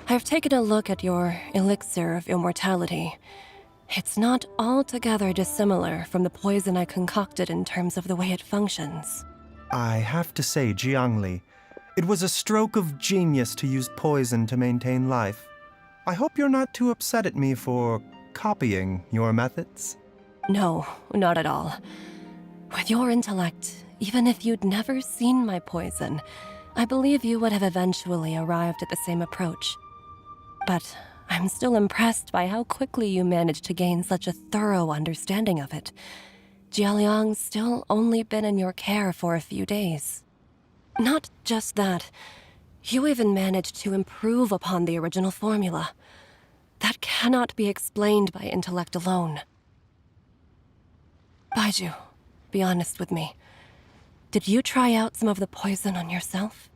I've taken a look at your elixir of immortality. It's not altogether dissimilar from the poison I concocted in terms of the way it functions. I have to say, Jiangli, it was a stroke of genius to use poison to maintain life. I hope you're not too upset at me for copying your methods. No, not at all. With your intellect, even if you'd never seen my poison, I believe you would have eventually arrived at the same approach. But I'm still impressed by how quickly you managed to gain such a thorough understanding of it. Jialiang's still only been in your care for a few days. Not just that, you even managed to improve upon the original formula. That cannot be explained by intellect alone. Baizhu, be honest with me. Did you try out some of the poison on yourself?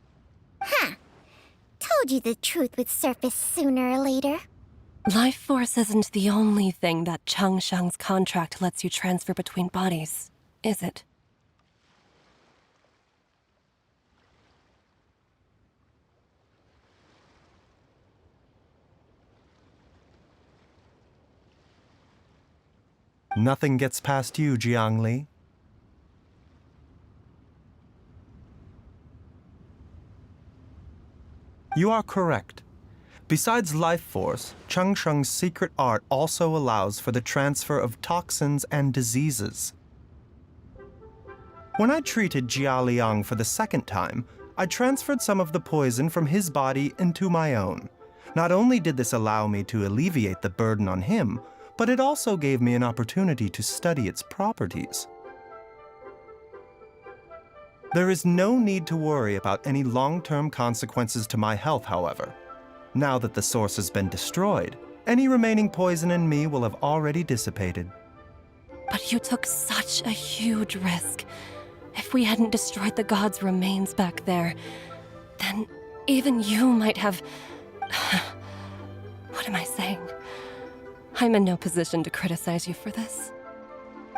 Huh. Told you the truth would surface sooner or later. Life force isn't the only thing that Changsheng's contract lets you transfer between bodies, is it? Nothing gets past you, Jiangli. You are correct. Besides life force, Changsheng's secret art also allows for the transfer of toxins and diseases. When I treated Jia Liang for the second time, I transferred some of the poison from his body into my own. Not only did this allow me to alleviate the burden on him, but it also gave me an opportunity to study its properties. There is no need to worry about any long-term consequences to my health, however. Now that the source has been destroyed, any remaining poison in me will have already dissipated. But you took such a huge risk. If we hadn't destroyed the god's remains back there, then even you might have... What am I saying? I'm in no position to criticize you for this.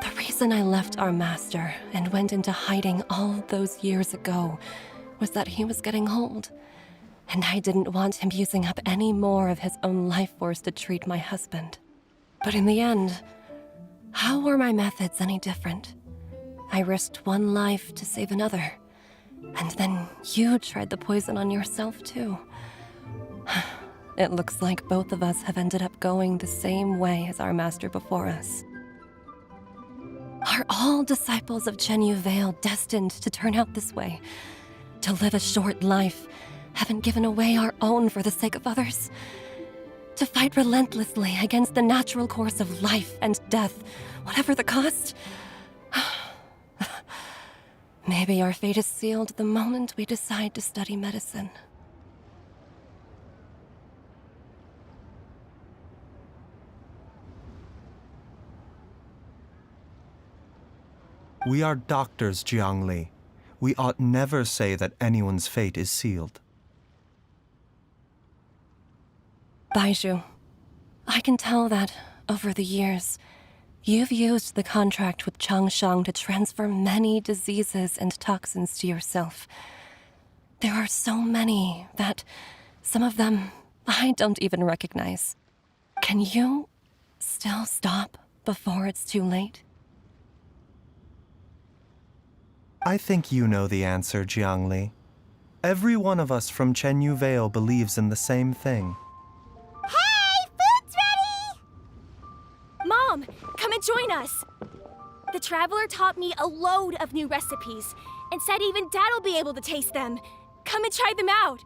The reason I left our master and went into hiding all those years ago was that he was getting old, and I didn't want him using up any more of his own life force to treat my husband. But in the end, how were my methods any different? I risked one life to save another, and then you tried the poison on yourself too. It looks like both of us have ended up going the same way as our master before us. Are all disciples of Chenyu Vale destined to turn out this way? To live a short life, having given away our own for the sake of others? To fight relentlessly against the natural course of life and death, whatever the cost? Maybe our fate is sealed the moment we decide to study medicine. We are doctors, Jiangli. We ought never say that anyone's fate is sealed. Baizhu, I can tell that, over the years, you've used the contract with Changshang to transfer many diseases and toxins to yourself. There are so many that, some of them, I don't even recognize. Can you still stop before it's too late? I think you know the answer, Jiangli. Every one of us from Chenyu Vale believes in the same thing. Hey, food's ready! Mom, come and join us! The Traveler taught me a load of new recipes, and said even Dad'll be able to taste them. Come and try them out!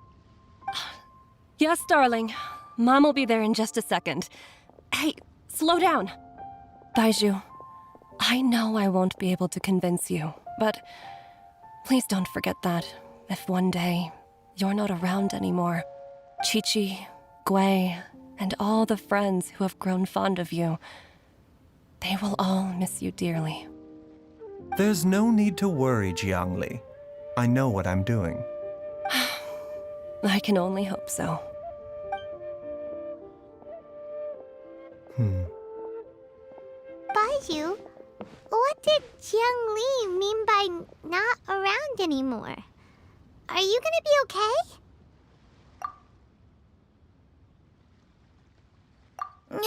Yes, darling. Mom will be there in just a second. Hey, slow down. Baizhu, I know I won't be able to convince you, but please don't forget that if one day you're not around anymore, Chi-Chi, Gui, and all the friends who have grown fond of you, they will all miss you dearly. There's no need to worry, Jiangli. I know what I'm doing. I can only hope so. Baizhu, what did Jiang Li mean by not around anymore? Are you gonna be okay?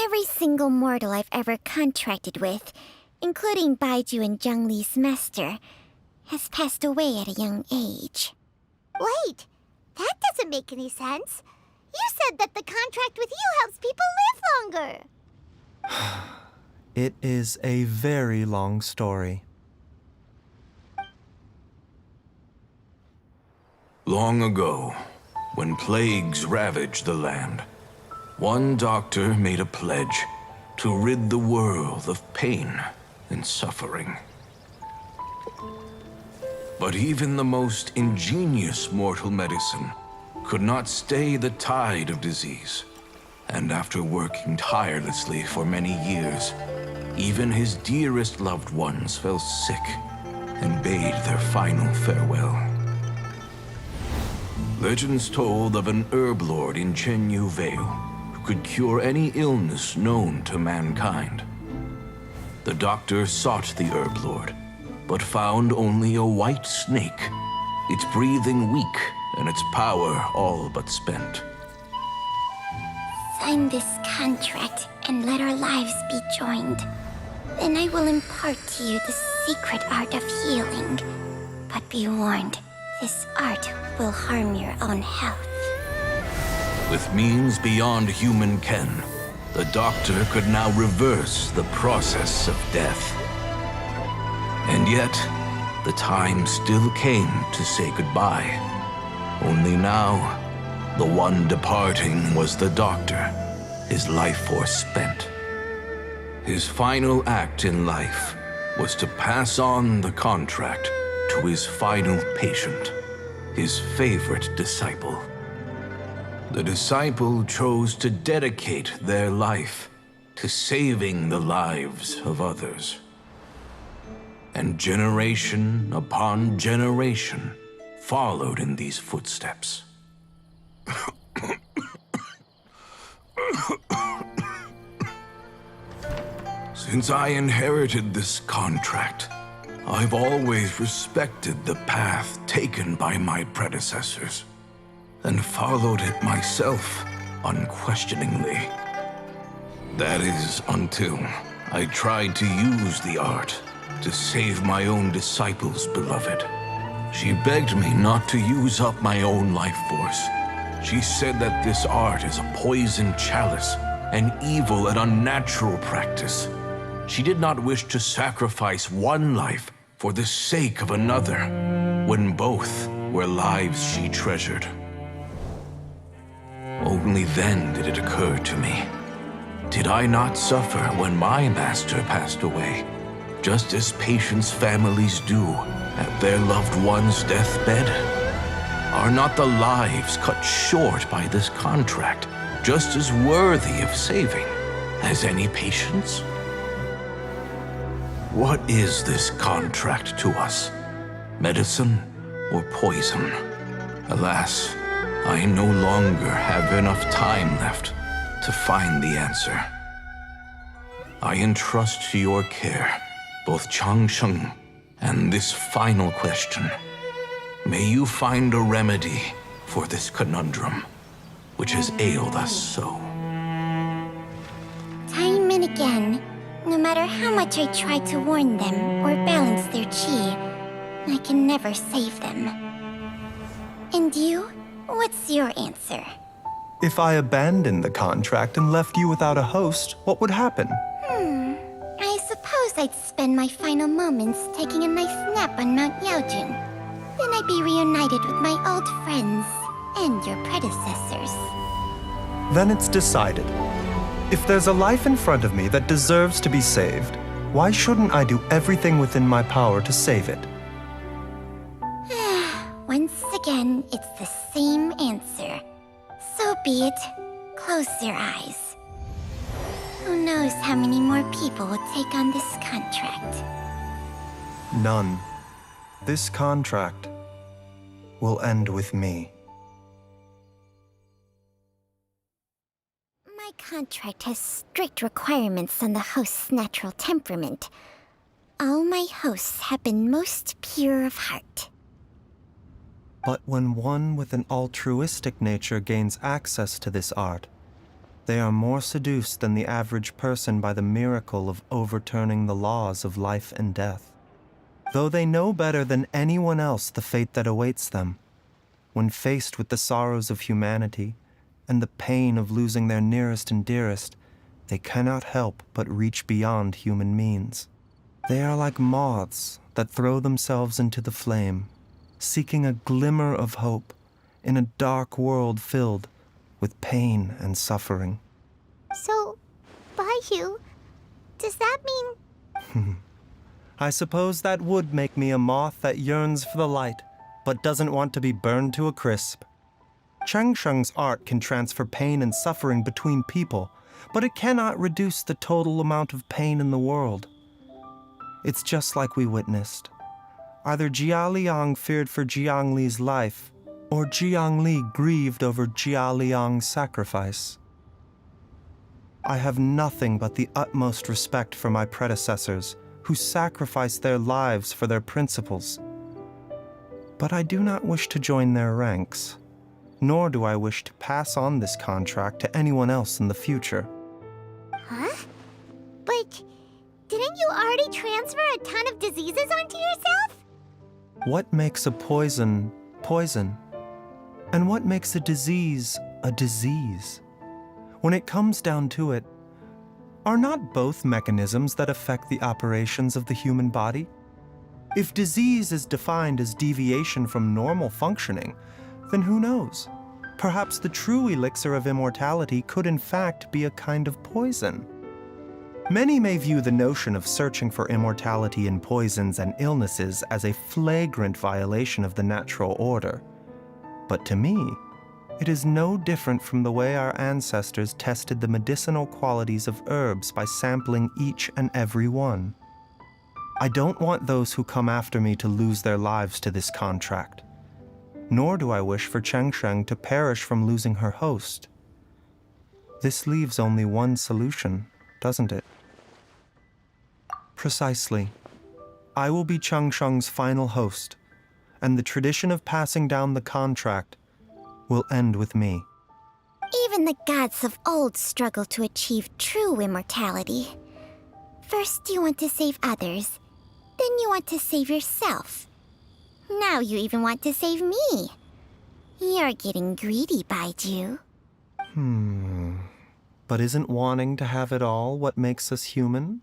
Every single mortal I've ever contracted with, including Baizhu and Zhang Li's master, has passed away at a young age. Wait, that doesn't make any sense. You said that the contract with you helps people live longer. It is a very long story. Long ago, when plagues ravaged the land, one doctor made a pledge to rid the world of pain and suffering. But even the most ingenious mortal medicine could not stay the tide of disease. And after working tirelessly for many years, even his dearest loved ones fell sick and bade their final farewell. Legends told of an herb lord in Chenyu Vale who could cure any illness known to mankind. The doctor sought the herb lord, but found only a white snake, its breathing weak and its power all but spent. Sign this contract and let our lives be joined. Then I will impart to you the secret art of healing. But be warned, this art will harm your own health. With means beyond human ken, the doctor could now reverse the process of death. And yet, the time still came to say goodbye. Only now, The one departing was the doctor, his life force spent. His final act in life was to pass on the contract to his final patient, his favorite disciple. The disciple chose to dedicate their life to saving the lives of others. And generation upon generation followed in these footsteps. Since I inherited this contract, I've always respected the path taken by my predecessors and followed it myself unquestioningly. That is until I tried to use the art to save my own disciple's beloved. She begged me not to use up my own life force. She said that this art is a poison chalice, an evil and unnatural practice. She did not wish to sacrifice one life for the sake of another, when both were lives she treasured. Only then did it occur to me. Did I not suffer when my master passed away, just as patients' families do at their loved one's deathbed? Are not the lives cut short by this contract just as worthy of saving as any patients? What is this contract to us? Medicine or poison? Alas, I no longer have enough time left to find the answer. I entrust to your care both Changsheng and this final question. May you find a remedy for this conundrum, which has ailed us so. Time and again, no matter how much I try to warn them or balance their chi, I can never save them. And you? What's your answer? If I abandoned the contract and left you without a host, what would happen? I suppose I'd spend my final moments taking a nice nap on Mount Yaojun. Then I'd be reunited with my old friends and your predecessors. Then it's decided. If there's a life in front of me that deserves to be saved, why shouldn't I do everything within my power to save it? Once again, it's the same answer. So be it. Close your eyes. Who knows how many more people will take on this contract? None. This contract will end with me. My contract has strict requirements on the host's natural temperament. All my hosts have been most pure of heart. But when one with an altruistic nature gains access to this art, they are more seduced than the average person by the miracle of overturning the laws of life and death. Though they know better than anyone else the fate that awaits them, when faced with the sorrows of humanity and the pain of losing their nearest and dearest, they cannot help but reach beyond human means. They are like moths that throw themselves into the flame, seeking a glimmer of hope in a dark world filled with pain and suffering. So, Baiju, does that mean... I suppose that would make me a moth that yearns for the light, but doesn't want to be burned to a crisp. Changsheng's art can transfer pain and suffering between people, but it cannot reduce the total amount of pain in the world. It's just like we witnessed. Either Jia Liang feared for Jiang Li's life, or Jiang Li grieved over Jia Liang's sacrifice. I have nothing but the utmost respect for my predecessors, who sacrificed their lives for their principles. But I do not wish to join their ranks, nor do I wish to pass on this contract to anyone else in the future. Huh? But didn't you already transfer a ton of diseases onto yourself? What makes a poison, poison? And what makes a disease, a disease? When it comes down to it, are not both mechanisms that affect the operations of the human body? If disease is defined as deviation from normal functioning, then who knows? Perhaps the true elixir of immortality could in fact be a kind of poison. Many may view the notion of searching for immortality in poisons and illnesses as a flagrant violation of the natural order. But to me, it is no different from the way our ancestors tested the medicinal qualities of herbs by sampling each and every one. I don't want those who come after me to lose their lives to this contract. Nor do I wish for Chengsheng to perish from losing her host. This leaves only one solution, doesn't it? Precisely. I will be Chengsheng's final host, and the tradition of passing down the contract will end with me. Even the gods of old struggle to achieve true immortality. First you want to save others, then you want to save yourself. Now you even want to save me. You're getting greedy, Baiju. But isn't wanting to have it all what makes us human?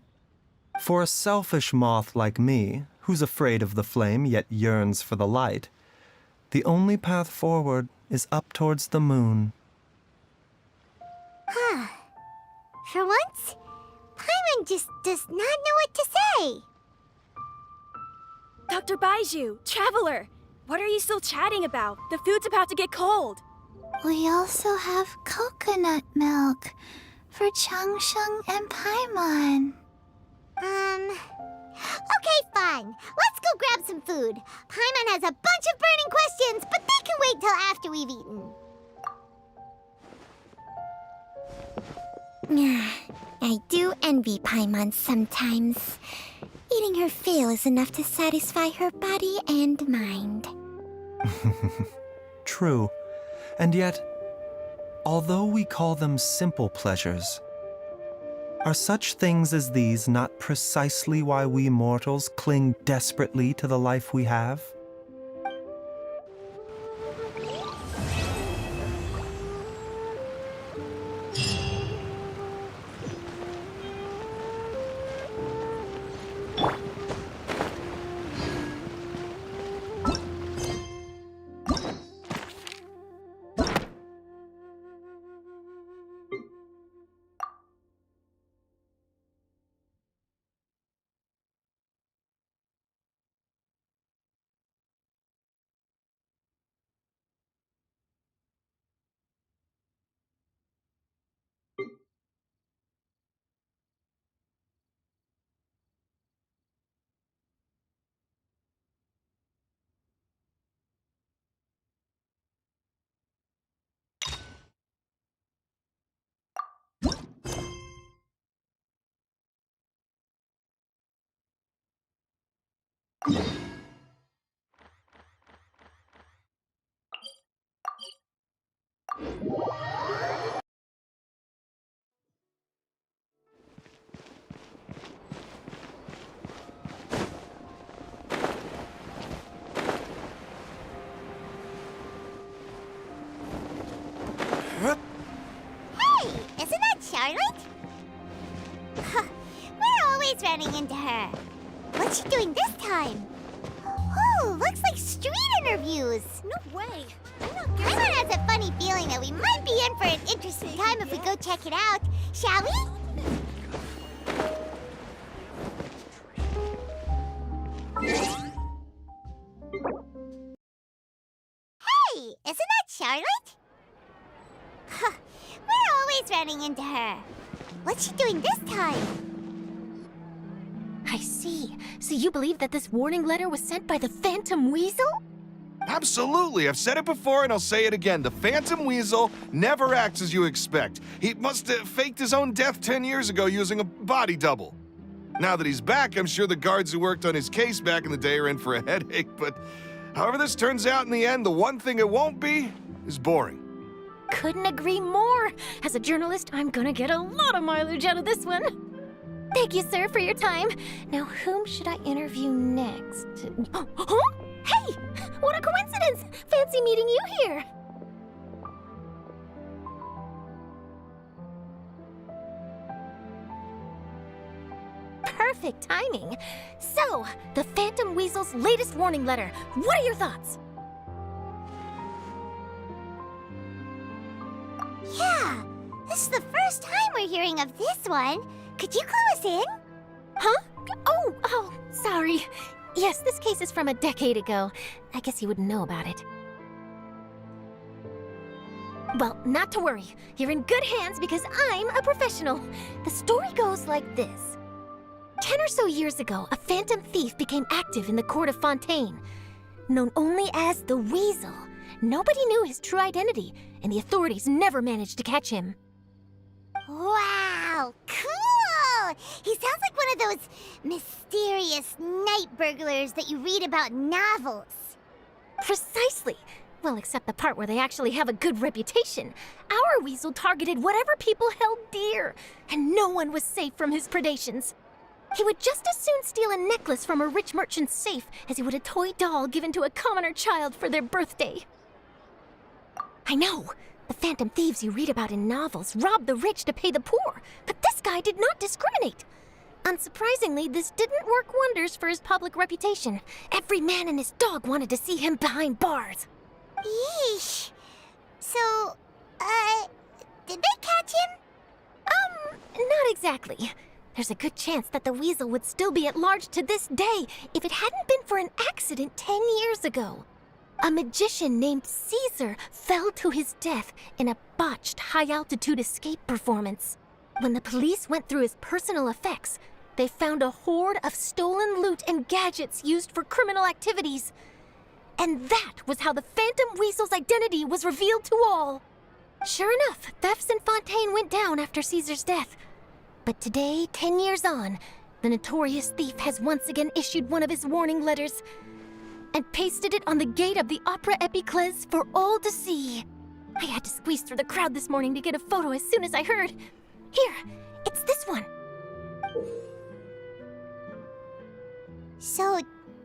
For a selfish moth like me, who's afraid of the flame yet yearns for the light, the only path forward is up towards the moon. For once, Paimon just does not know what to say. Dr. Baiju, Traveler! What are you still chatting about? The food's about to get cold. We also have coconut milk for Changsheng and Paimon. Okay, fine. Let's go grab some food. Paimon has a bunch of burning questions, but they can wait till after we've eaten. I do envy Paimon sometimes. Eating her fill is enough to satisfy her body and mind. True. And yet, although we call them simple pleasures, are such things as these not precisely why we mortals cling desperately to the life we have? Hey, isn't that Charlotte? We're always running into her. What's she doing this time? Ooh, looks like street interviews. No way. Paimon has a funny feeling that we might be in for an interesting time if we go check it out. Shall we? Hey, isn't that Charlotte? We're always running into her. What's she doing this time? I see. So you believe that this warning letter was sent by the Phantom Weasel? Absolutely. I've said it before and I'll say it again. The Phantom Weasel never acts as you expect. He must have faked his own death 10 years ago using a body double. Now that he's back, I'm sure the guards who worked on his case back in the day are in for a headache, but however this turns out in the end, the one thing it won't be is boring. Couldn't agree more. As a journalist, I'm gonna get a lot of mileage out of this one. Thank you, sir, for your time. Now, whom should I interview next? Huh? Hey! What a coincidence! Fancy meeting you here. Perfect timing. So, the Phantom Weasel's latest warning letter. What are your thoughts? This is the first time we're hearing of this one. Could you clue us in? Huh? Oh, sorry. Yes, this case is from a decade ago. I guess you wouldn't know about it. Well, not to worry. You're in good hands because I'm a professional. The story goes like this. 10 or so years ago, a phantom thief became active in the court of Fontaine. Known only as the Weasel, nobody knew his true identity, and the authorities never managed to catch him. Wow, cool! He sounds like one of those mysterious night burglars that you read about in novels. Precisely. Well, except the part where they actually have a good reputation. Our weasel targeted whatever people held dear, and no one was safe from his predations. He would just as soon steal a necklace from a rich merchant's safe as he would a toy doll given to a commoner child for their birthday. I know, the phantom thieves you read about in novels rob the rich to pay the poor, but this guy did not discriminate. Unsurprisingly, this didn't work wonders for his public reputation. Every man and his dog wanted to see him behind bars. Yeesh. So, did they catch him? Not exactly. There's a good chance that the weasel would still be at large to this day if it hadn't been for an accident 10 years ago. A magician named Caesar fell to his death in a botched high-altitude escape performance. When the police went through his personal effects, they found a hoard of stolen loot and gadgets used for criminal activities. And that was how the Phantom Weasel's identity was revealed to all. Sure enough, thefts in Fontaine went down after Caesar's death. But today, 10 years on, the notorious thief has once again issued one of his warning letters and pasted it on the gate of the Opera Epiclese for all to see. I had to squeeze through the crowd this morning to get a photo as soon as I heard. Here, it's this one. So,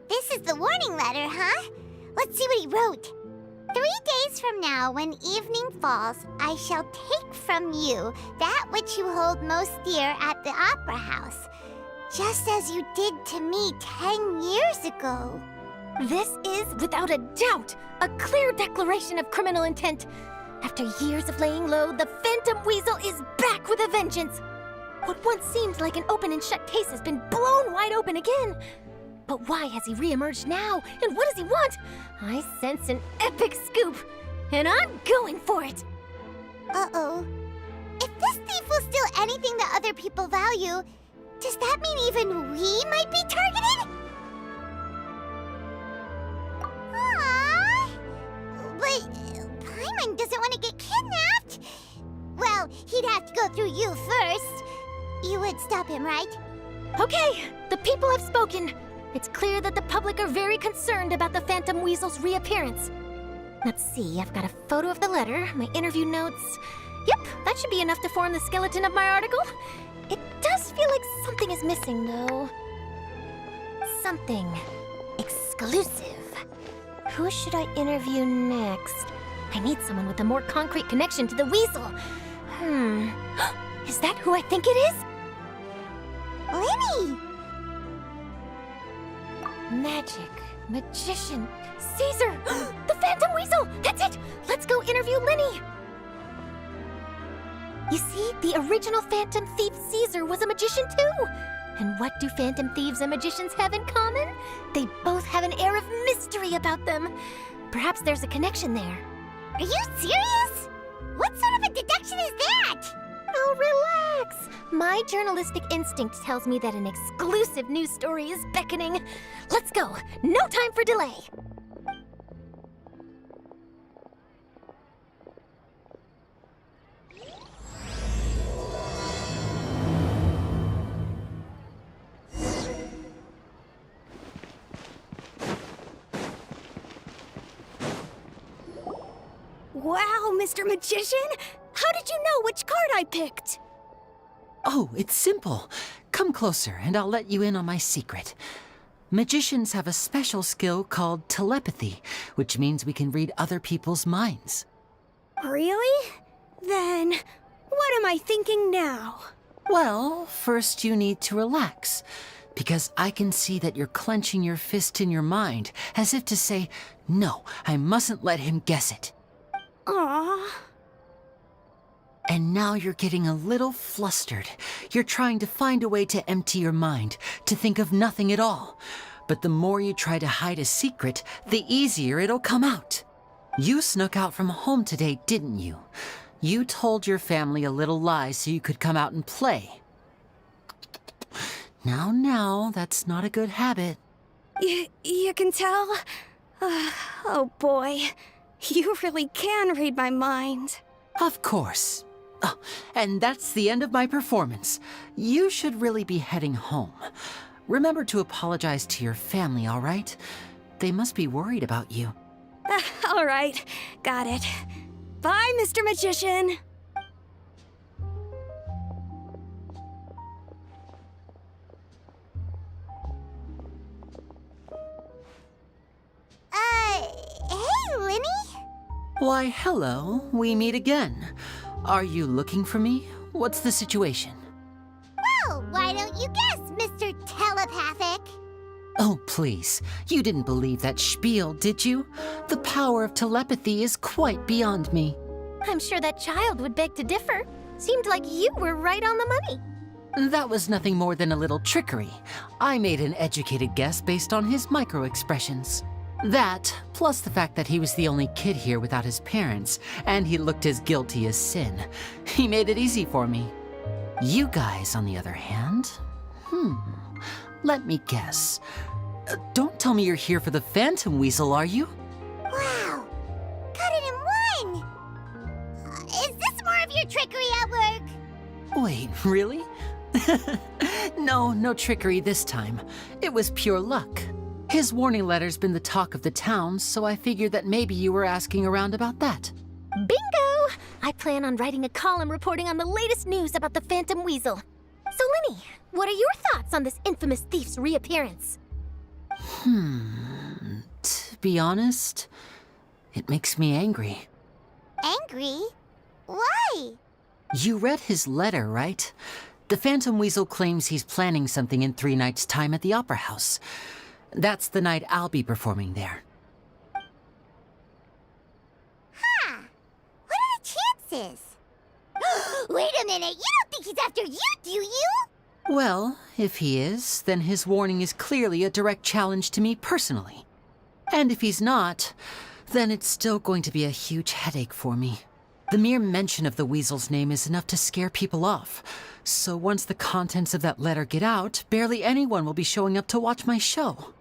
this is the warning letter, huh? Let's see what he wrote. 3 days from now, when evening falls, I shall take from you that which you hold most dear at the Opera House, just as you did to me 10 years ago. This is, without a doubt, a clear declaration of criminal intent. After years of laying low, the Phantom Weasel is back with a vengeance. What once seemed like an open and shut case has been blown wide open again. But why has he reemerged now, and what does he want? I sense an epic scoop, and I'm going for it. Uh-oh. If this thief will steal anything that other people value, does that mean even we might be targeted? Aww. But Paimon doesn't want to get kidnapped. Well, he'd have to go through you first. You would stop him, right? Okay, the people have spoken. It's clear that the public are very concerned about the Phantom Weasel's reappearance. Let's see, I've got a photo of the letter, my interview notes. Yep, that should be enough to form the skeleton of my article. It does feel like something is missing, though. Something exclusive. Who should I interview next? I need someone with a more concrete connection to the Weasel. Is that who I think it is? Lenny! Magic, magician, Caesar! The Phantom Weasel! That's it! Let's go interview Lenny! You see, the original Phantom Thief Caesar was a magician too! And what do Phantom Thieves and magicians have in common? They both have an air of mystery about them. Perhaps there's a connection there. Are you serious? What sort of a deduction is that? Oh, relax! My journalistic instinct tells me that an exclusive news story is beckoning. Let's go! No time for delay! Wow, Mr. Magician! How did you know which card I picked? Oh, it's simple. Come closer and I'll let you in on my secret. Magicians have a special skill called telepathy, which means we can read other people's minds. Really? Then, what am I thinking now? Well, first you need to relax, because I can see that you're clenching your fist in your mind, as if to say, no, I mustn't let him guess it. Aww. And now you're getting a little flustered. You're trying to find a way to empty your mind, to think of nothing at all. But the more you try to hide a secret, the easier it'll come out. You snuck out from home today, didn't you? You told your family a little lie so you could come out and play. Now, that's not a good habit. You can tell? Oh boy, you really can read my mind. Of course. Oh, and that's the end of my performance. You should really be heading home. Remember to apologize to your family, all right? They must be worried about you. All right, got it. Bye, Mr. Magician. Hey, Linny? Why, hello. We meet again. Are you looking for me? What's the situation? Well, why don't you guess, Mr. Telepathic? Oh, please. You didn't believe that spiel, did you? The power of telepathy is quite beyond me. I'm sure that child would beg to differ. Seemed like you were right on the money. That was nothing more than a little trickery. I made an educated guess based on his micro-expressions. That, plus the fact that he was the only kid here without his parents, and he looked as guilty as sin. He made it easy for me. You guys, on the other hand, let me guess. Don't tell me you're here for the Phantom Weasel, are you? Wow! Got it in one! Is this more of your trickery at work? Wait, really? No trickery this time. It was pure luck. His warning letter's been the talk of the town, so I figured that maybe you were asking around about that. Bingo! I plan on writing a column reporting on the latest news about the Phantom Weasel. So, Linny, what are your thoughts on this infamous thief's reappearance? To be honest, it makes me angry. Angry? Why? You read his letter, right? The Phantom Weasel claims he's planning something in 3 nights' time at the Opera House. That's the night I'll be performing there. Huh. What are the chances? Wait a minute, you don't think he's after you, do you? Well, if he is, then his warning is clearly a direct challenge to me personally. And if he's not, then it's still going to be a huge headache for me. The mere mention of the Weasel's name is enough to scare people off. So once the contents of that letter get out, barely anyone will be showing up to watch my show.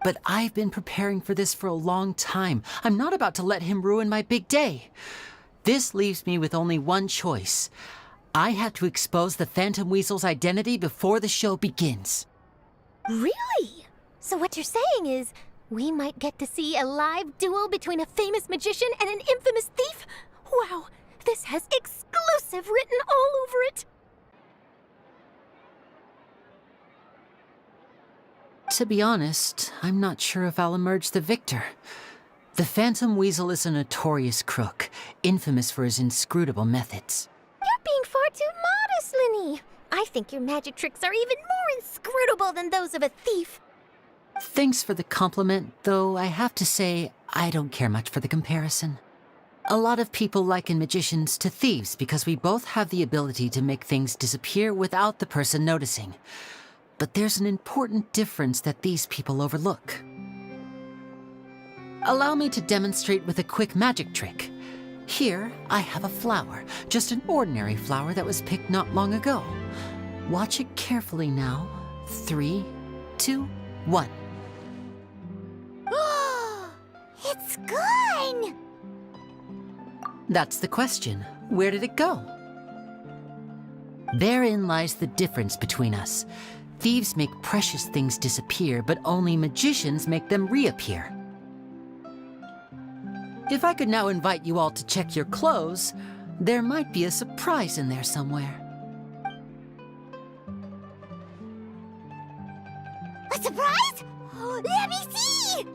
But I've been preparing for this for a long time. I'm not about to let him ruin my big day. This leaves me with only one choice. I have to expose the Phantom Weasel's identity before the show begins. Really? So what you're saying is, we might get to see a live duel between a famous magician and an infamous thief? Wow, this has exclusive written all over it. To be honest, I'm not sure if I'll emerge the victor. The Phantom Weasel is a notorious crook, infamous for his inscrutable methods. You're being far too modest, Linny. I think your magic tricks are even more inscrutable than those of a thief. Thanks for the compliment, though I have to say, I don't care much for the comparison. A lot of people liken magicians to thieves because we both have the ability to make things disappear without the person noticing. But there's an important difference that these people overlook. Allow me to demonstrate with a quick magic trick. Here, I have a flower, just an ordinary flower that was picked not long ago. Watch it carefully now. 3, 2, 1. It's gone! That's the question. Where did it go? Therein lies the difference between us. Thieves make precious things disappear, but only magicians make them reappear. If I could now invite you all to check your clothes, there might be a surprise in there somewhere. A surprise? Let me see!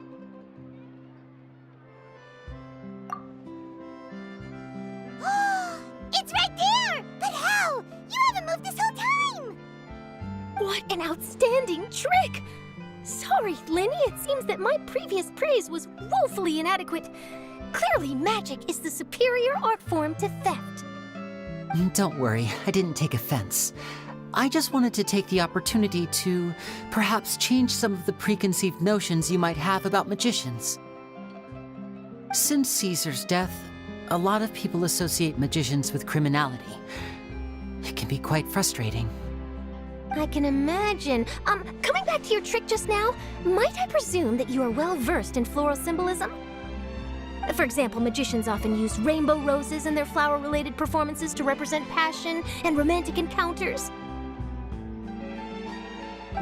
It's right there! But how? You haven't moved this whole time! What an outstanding trick! Sorry, Linny, it seems that my previous praise was woefully inadequate. Clearly, magic is the superior art form to theft. Don't worry, I didn't take offense. I just wanted to take the opportunity to perhaps change some of the preconceived notions you might have about magicians. Since Caesar's death, a lot of people associate magicians with criminality. It can be quite frustrating. I can imagine. Coming back to your trick just now, might I presume that you are well versed in floral symbolism? For example, magicians often use rainbow roses in their flower-related performances to represent passion and romantic encounters.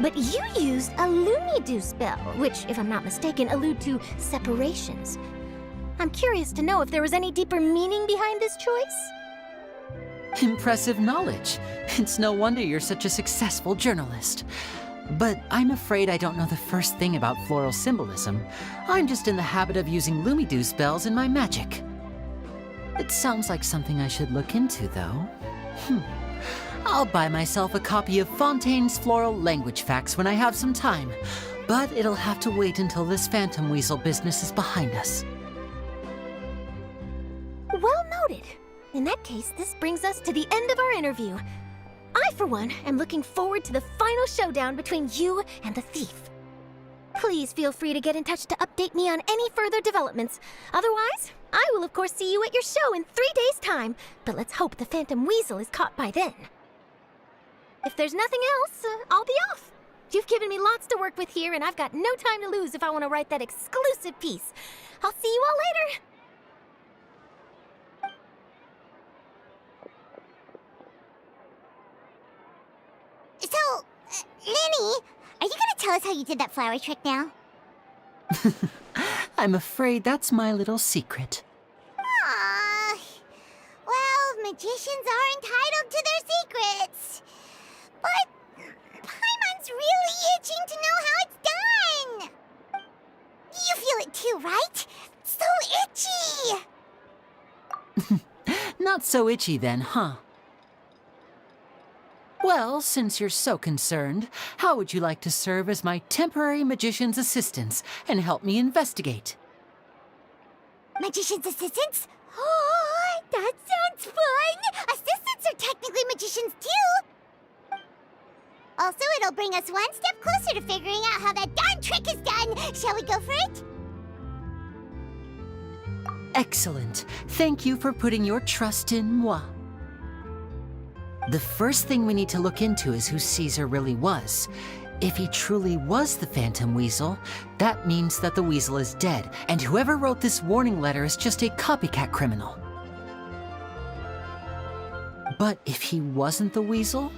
But you used a Lumidu spell, which, if I'm not mistaken, allude to separations. I'm curious to know if there was any deeper meaning behind this choice? Impressive knowledge. It's no wonder you're such a successful journalist. But I'm afraid I don't know the first thing about floral symbolism. I'm just in the habit of using Lumidu spells in my magic. It sounds like something I should look into, though. I'll buy myself a copy of Fontaine's Floral Language Facts when I have some time. But it'll have to wait until this phantom weasel business is behind us. Well noted. In that case, this brings us to the end of our interview. I, for one, am looking forward to the final showdown between you and the thief. Please feel free to get in touch to update me on any further developments. Otherwise, I will of course see you at your show in 3 days' time, but let's hope the Phantom Weasel is caught by then. If there's nothing else, I'll be off. You've given me lots to work with here, and I've got no time to lose if I want to write that exclusive piece. I'll see you all later. So, Lenny, are you gonna tell us how you did that flower trick now? I'm afraid that's my little secret. Aww. Well, magicians are entitled to their secrets. But Paimon's really itching to know how it's done. You feel it too, right? So itchy! Not so itchy then, huh? Well, since you're so concerned, how would you like to serve as my temporary magician's assistants and help me investigate? Magician's assistants? Oh, that sounds fun! Assistants are technically magicians too! Also, it'll bring us one step closer to figuring out how that darn trick is done! Shall we go for it? Excellent. Thank you for putting your trust in moi. The first thing we need to look into is who Caesar really was. If he truly was the Phantom Weasel, that means that the weasel is dead, and whoever wrote this warning letter is just a copycat criminal. But if he wasn't the weasel?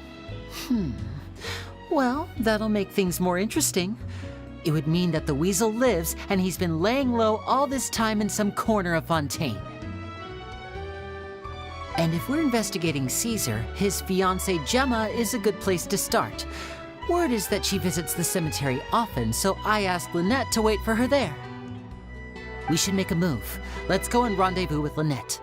Well, that'll make things more interesting. It would mean that the weasel lives, and he's been laying low all this time in some corner of Fontaine. And if we're investigating Caesar, his fiancée Gemma is a good place to start. Word is that she visits the cemetery often, so I asked Lynette to wait for her there. We should make a move. Let's go and rendezvous with Lynette.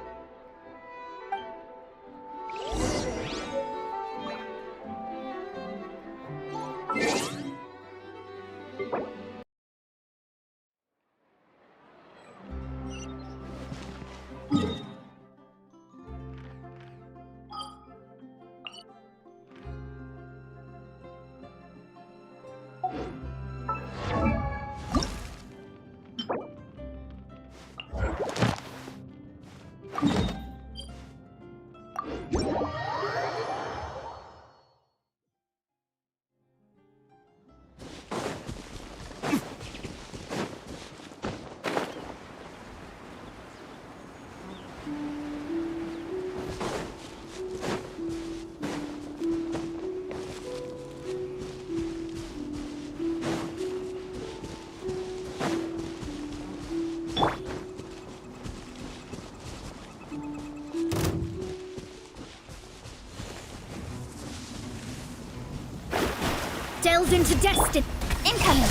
Delves into destiny. Incoming.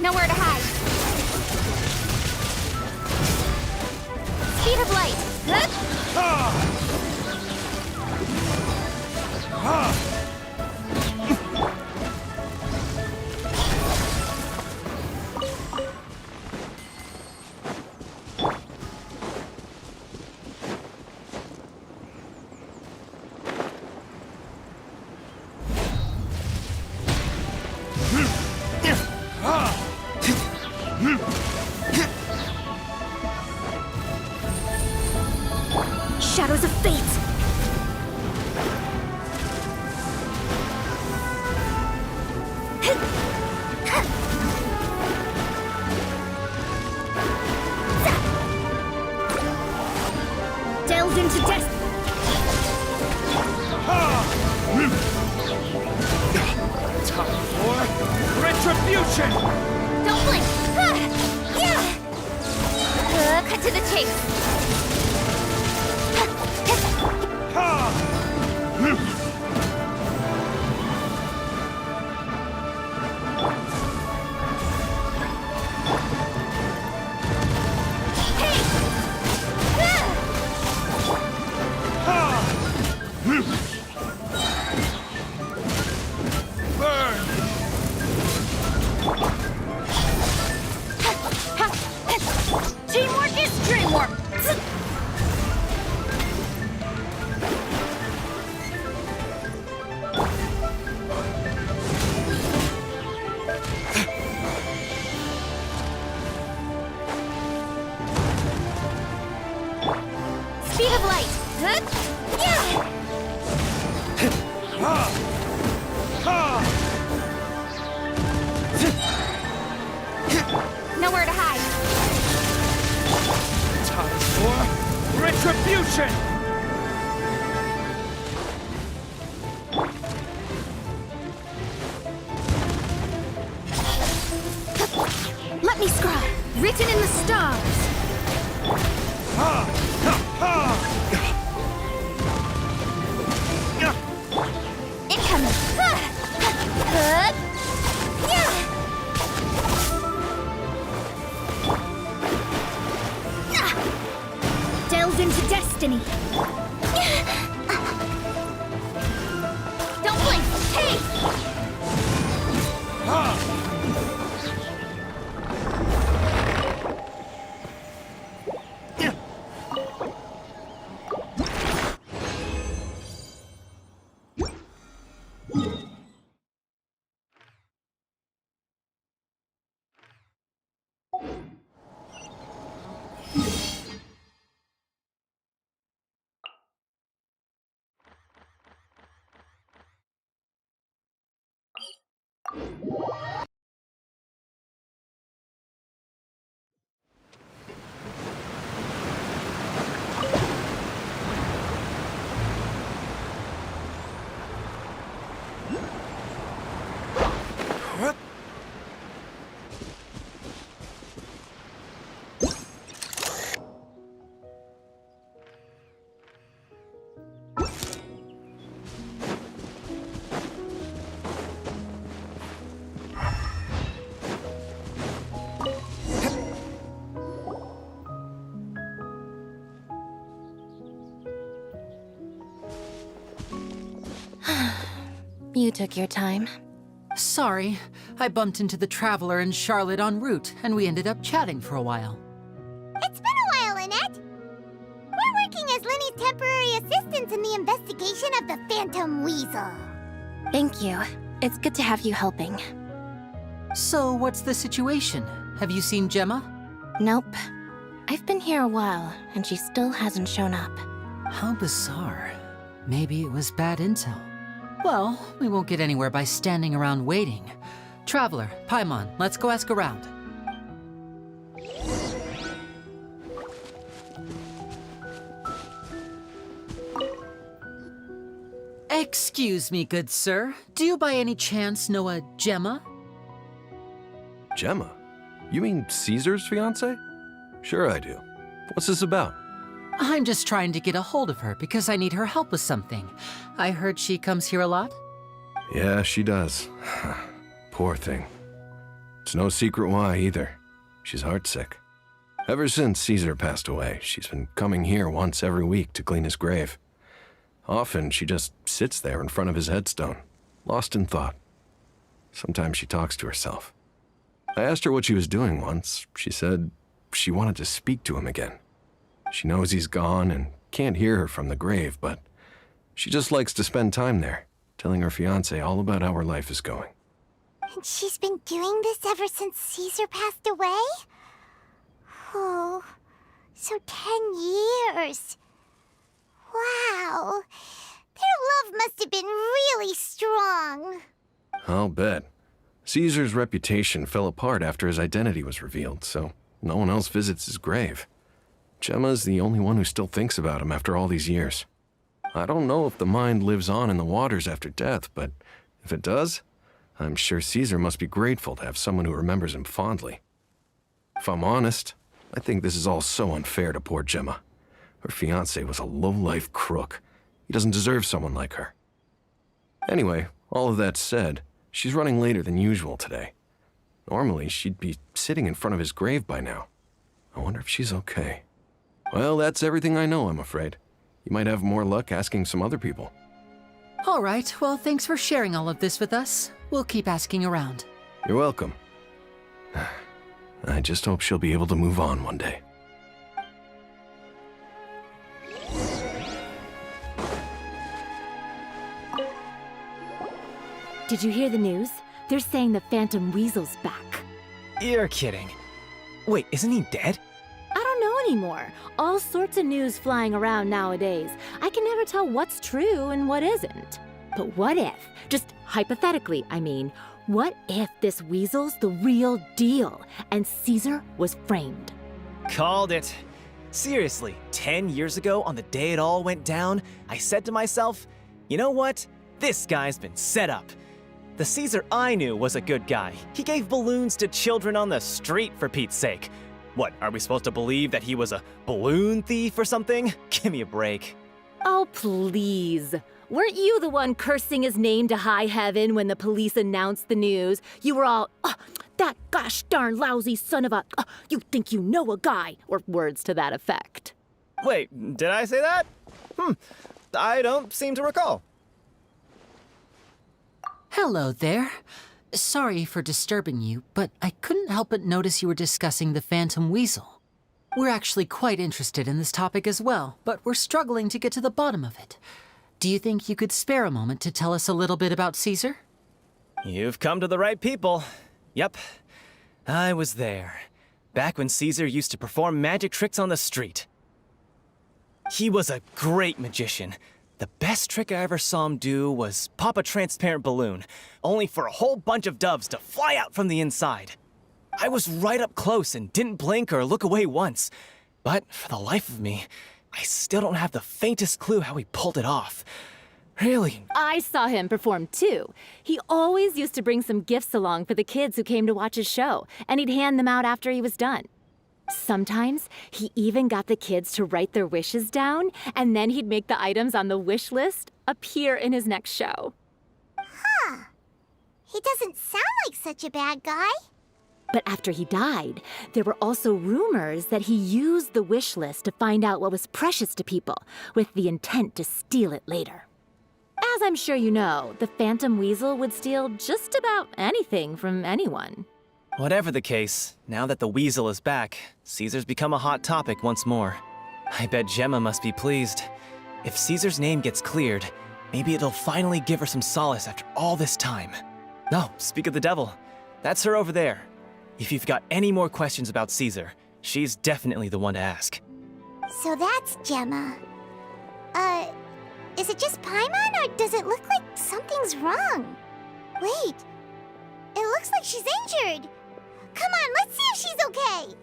Nowhere to hide. Delves into destiny. Time for retribution! Don't blink! Cut to the chase. Teamwork is dreamwork! Speed of light. Nowhere to hide. Time for retribution! Let me scry. Written in the stars. Incoming. Delves into destiny. Don't blink. Hey! You took your time. Sorry, I bumped into the Traveler and Charlotte en route, and we ended up chatting for a while. It's been a while, Annette. We're working as Lenny's temporary assistants in the investigation of the Phantom Weasel. Thank you. It's good to have you helping. So, what's the situation? Have you seen Gemma? Nope. I've been here a while, and she still hasn't shown up. How bizarre. Maybe it was bad intel. Well, we won't get anywhere by standing around waiting. Traveler, Paimon, let's go ask around. Excuse me, good sir. Do you by any chance know a Gemma? Gemma? You mean Caesar's fiance? Sure I do. What's this about? I'm just trying to get a hold of her because I need her help with something. I heard she comes here a lot. Yeah, she does. Poor thing. It's no secret why either. She's heartsick. Ever since Caesar passed away, she's been coming here once every week to clean his grave. Often she just sits there in front of his headstone, lost in thought. Sometimes she talks to herself. I asked her what she was doing once. She said she wanted to speak to him again. She knows he's gone and can't hear her from the grave, but she just likes to spend time there, telling her fiancé all about how her life is going. And she's been doing this ever since Caesar passed away? Oh, so 10 years. Wow. Their love must have been really strong. I'll bet. Caesar's reputation fell apart after his identity was revealed, so no one else visits his grave. Gemma's the only one who still thinks about him after all these years. I don't know if the mind lives on in the waters after death, but if it does, I'm sure Caesar must be grateful to have someone who remembers him fondly. If I'm honest, I think this is all so unfair to poor Gemma. Her fiancé was a low-life crook. He doesn't deserve someone like her. Anyway, all of that said, she's running later than usual today. Normally, she'd be sitting in front of his grave by now. I wonder if she's okay. Well, that's everything I know, I'm afraid. You might have more luck asking some other people. All right, well, thanks for sharing all of this with us. We'll keep asking around. You're welcome. I just hope she'll be able to move on one day. Did you hear the news? They're saying the Phantom Weasel's back. You're kidding. Wait, isn't he dead? I don't know anymore. All sorts of news flying around nowadays. I can never tell what's true and what isn't. But what if, just hypothetically, I mean, what if this weasel's the real deal and Caesar was framed? Called it. Seriously, 10 years ago, on the day it all went down, I said to myself, you know what? This guy's been set up. The Caesar I knew was a good guy. He gave balloons to children on the street, for Pete's sake. What, are we supposed to believe that he was a balloon thief or something? Give me a break. Oh, please. Weren't you the one cursing his name to high heaven when the police announced the news? You were all, oh, that gosh darn lousy son of a, you think you know a guy, or words to that effect. Wait, did I say that? I don't seem to recall. Hello there. Sorry for disturbing you, but I couldn't help but notice you were discussing the Phantom Weasel. We're actually quite interested in this topic as well, but we're struggling to get to the bottom of it. Do you think you could spare a moment to tell us a little bit about Caesar? You've come to the right people. Yep, I was there. Back when Caesar used to perform magic tricks on the street. He was a great magician. The best trick I ever saw him do was pop a transparent balloon, only for a whole bunch of doves to fly out from the inside. I was right up close and didn't blink or look away once. But for the life of me, I still don't have the faintest clue how he pulled it off. Really? I saw him perform too. He always used to bring some gifts along for the kids who came to watch his show, and he'd hand them out after he was done. Sometimes he even got the kids to write their wishes down, and then he'd make the items on the wish list appear in his next show. Huh. He doesn't sound like such a bad guy. But after he died, there were also rumors that he used the wish list to find out what was precious to people, with the intent to steal it later. As I'm sure you know, the Phantom Weasel would steal just about anything from anyone. Whatever the case, now that the Weasel is back, Caesar's become a hot topic once more. I bet Gemma must be pleased. If Caesar's name gets cleared, maybe it'll finally give her some solace after all this time. No, speak of the devil. That's her over there. If you've got any more questions about Caesar, she's definitely the one to ask. So that's Gemma. Is it just Paimon, or does it look like something's wrong? Wait, it looks like she's injured. Come on, let's see if she's okay.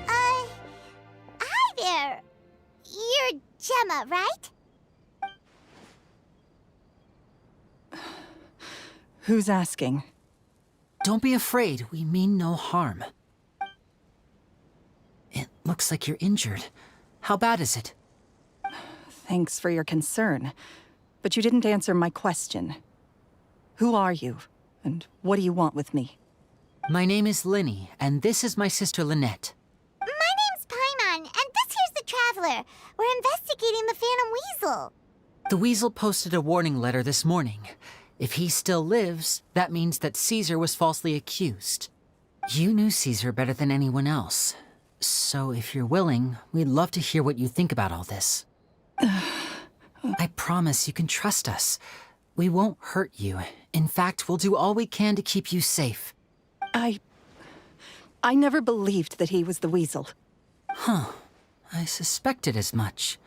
Hi there. You're Gemma, right? Who's asking? Don't be afraid, we mean no harm. It looks like you're injured. How bad is it? Thanks for your concern, but you didn't answer my question. Who are you, and what do you want with me? My name is Linny, and this is my sister Lynette. My name's Paimon, and this here's the Traveler. We're investigating the Phantom Weasel. The Weasel posted a warning letter this morning. If he still lives, that means that Caesar was falsely accused. You knew Caesar better than anyone else. So if you're willing, we'd love to hear what you think about all this. I promise you can trust us. We won't hurt you. In fact, we'll do all we can to keep you safe. I never believed that he was the Weasel. Huh. I suspected as much.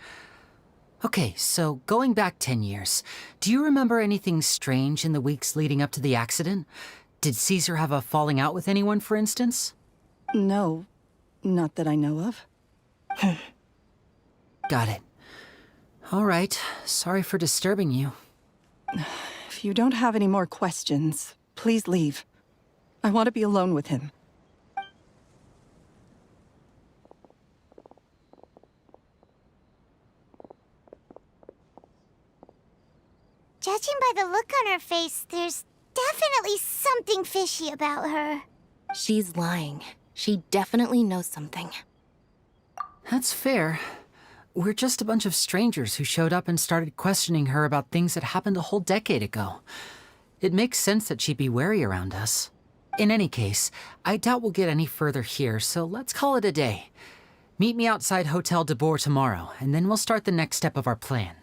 Okay, so going back 10 years, do you remember anything strange in the weeks leading up to the accident? Did Caesar have a falling out with anyone, for instance? No, not that I know of. Got it. All right, sorry for disturbing you. If you don't have any more questions, please leave. I want to be alone with him. Judging by the look on her face, there's definitely something fishy about her. She's lying. She definitely knows something. That's fair. We're just a bunch of strangers who showed up and started questioning her about things that happened a whole decade ago. It makes sense that she'd be wary around us. In any case, I doubt we'll get any further here, so let's call it a day. Meet me outside Hotel de Boer tomorrow, and then we'll start the next step of our plan.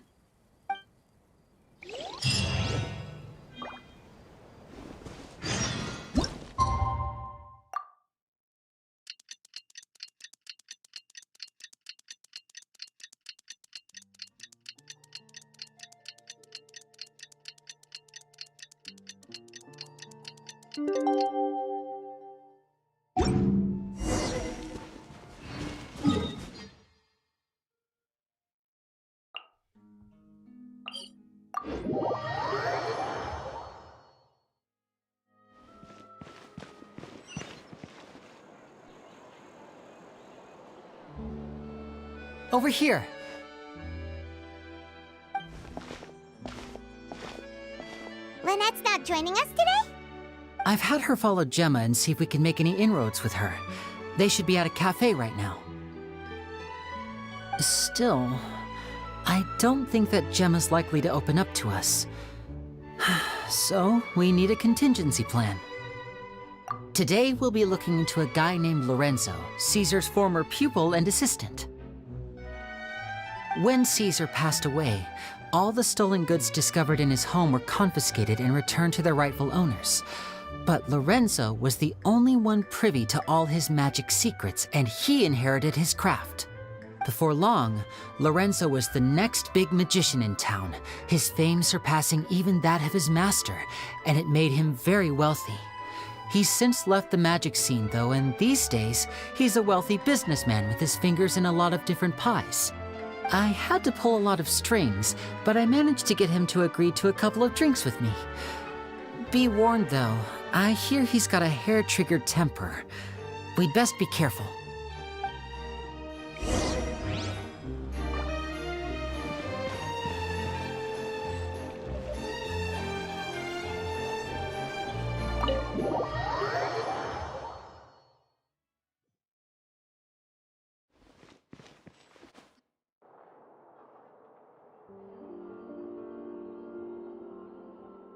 Over here. Lynette's not joining us today? I've had her follow Gemma and see if we can make any inroads with her. They should be at a cafe right now. Still, I don't think that Gemma's likely to open up to us. So, we need a contingency plan. Today, we'll be looking into a guy named Lorenzo, Caesar's former pupil and assistant. When Caesar passed away, all the stolen goods discovered in his home were confiscated and returned to their rightful owners. But Lorenzo was the only one privy to all his magic secrets, and he inherited his craft. Before long, Lorenzo was the next big magician in town, his fame surpassing even that of his master, and it made him very wealthy. He's since left the magic scene, though, and these days, he's a wealthy businessman with his fingers in a lot of different pies. I had to pull a lot of strings, but I managed to get him to agree to a couple of drinks with me. Be warned, though, I hear he's got a hair-triggered temper. We'd best be careful.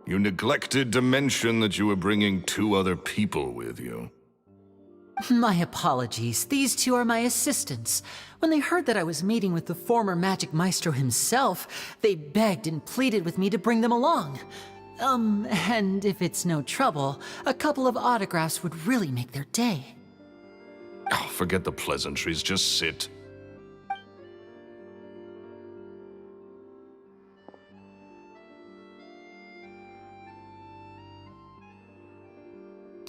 You neglected to mention that you were bringing 2 other people with you. My apologies. These 2 are my assistants. When they heard that I was meeting with the former magic maestro himself, they begged and pleaded with me to bring them along. And if it's no trouble, a couple of autographs would really make their day. Oh, forget the pleasantries, just sit.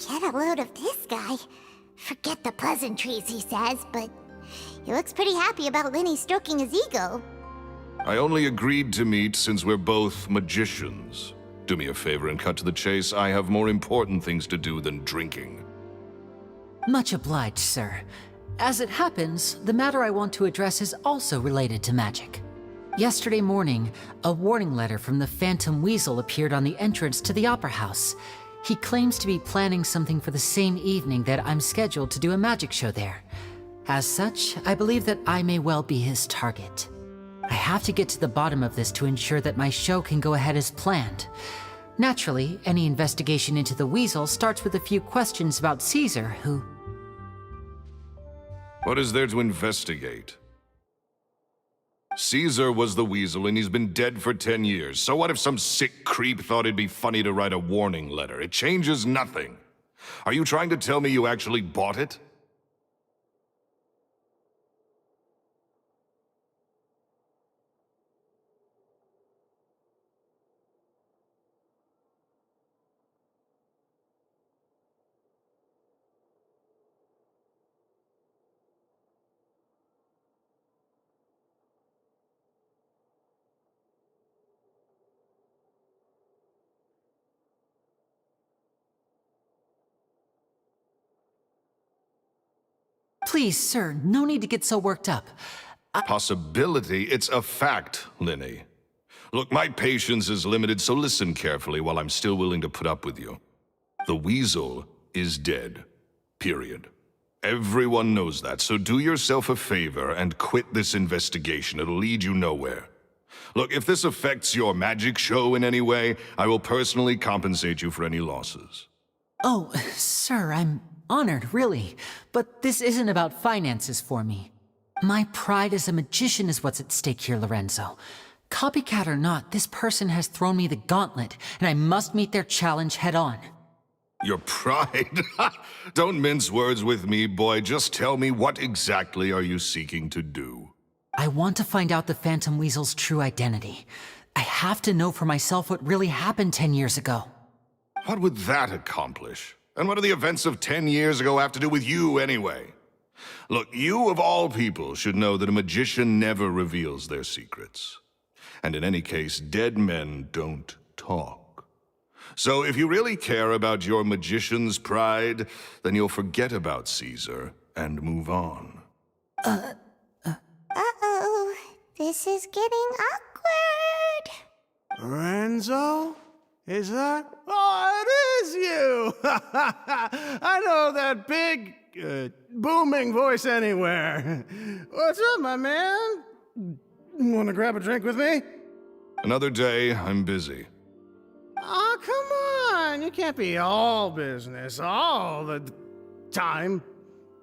Get a load of this guy. Forget the pleasantries, he says, but he looks pretty happy about Lenny stroking his ego. I only agreed to meet since we're both magicians. Do me a favor and cut to the chase. I have more important things to do than drinking. Much obliged, sir. As it happens, the matter I want to address is also related to magic. Yesterday morning, a warning letter from the Phantom Weasel appeared on the entrance to the Opera House. He claims to be planning something for the same evening that I'm scheduled to do a magic show there. As such, I believe that I may well be his target. I have to get to the bottom of this to ensure that my show can go ahead as planned. Naturally, any investigation into the Weasel starts with a few questions about Caesar, who... What is there to investigate? Caesar was the Weasel, and he's been dead for 10 years. So what if some sick creep thought it'd be funny to write a warning letter? It changes nothing. Are you trying to tell me you actually bought it? Please, sir, no need to get so worked up. Possibility? It's a fact, Linny. Look, my patience is limited, so listen carefully while I'm still willing to put up with you. The weasel is dead. Period. Everyone knows that, so do yourself a favor and quit this investigation. It'll lead you nowhere. Look, if this affects your magic show in any way, I will personally compensate you for any losses. Oh, sir, I'm honored, really. But this isn't about finances for me. My pride as a magician is what's at stake here, Lorenzo. Copycat or not, this person has thrown me the gauntlet, and I must meet their challenge head on. Your pride? Don't mince words with me, boy. Just tell me, what exactly are you seeking to do? I want to find out the Phantom Weasel's true identity. I have to know for myself what really happened 10 years ago. What would that accomplish? And what do the events of 10 years ago have to do with you, anyway? Look, you of all people should know that a magician never reveals their secrets. And in any case, dead men don't talk. So if you really care about your magician's pride, then you'll forget about Caesar and move on. Uh-oh. This is getting awkward. Lorenzo? Is that? Oh, it is you! I know that big, booming voice anywhere. What's up, my man? Want to grab a drink with me? Another day, I'm busy. Oh, come on. You can't be all business all the time.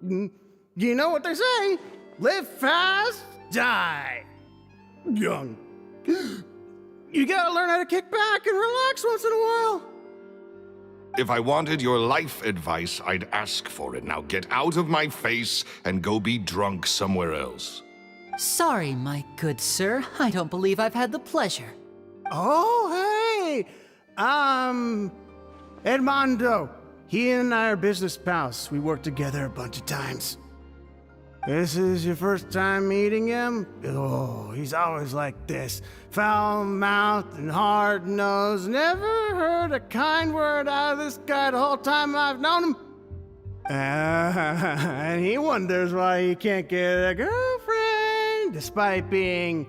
You know what they say? Live fast, die young. You gotta learn how to kick back and relax once in a while. If I wanted your life advice, I'd ask for it. Now get out of my face and go be drunk somewhere else. Sorry, my good sir. I don't believe I've had the pleasure. Oh, hey! Edmondo. He and I are business pals. We worked together a bunch of times. This is your first time meeting him? Oh, he's always like this. Foul-mouthed and hard-nosed. Never heard a kind word out of this guy the whole time I've known him. And he wonders why he can't get a girlfriend, despite being,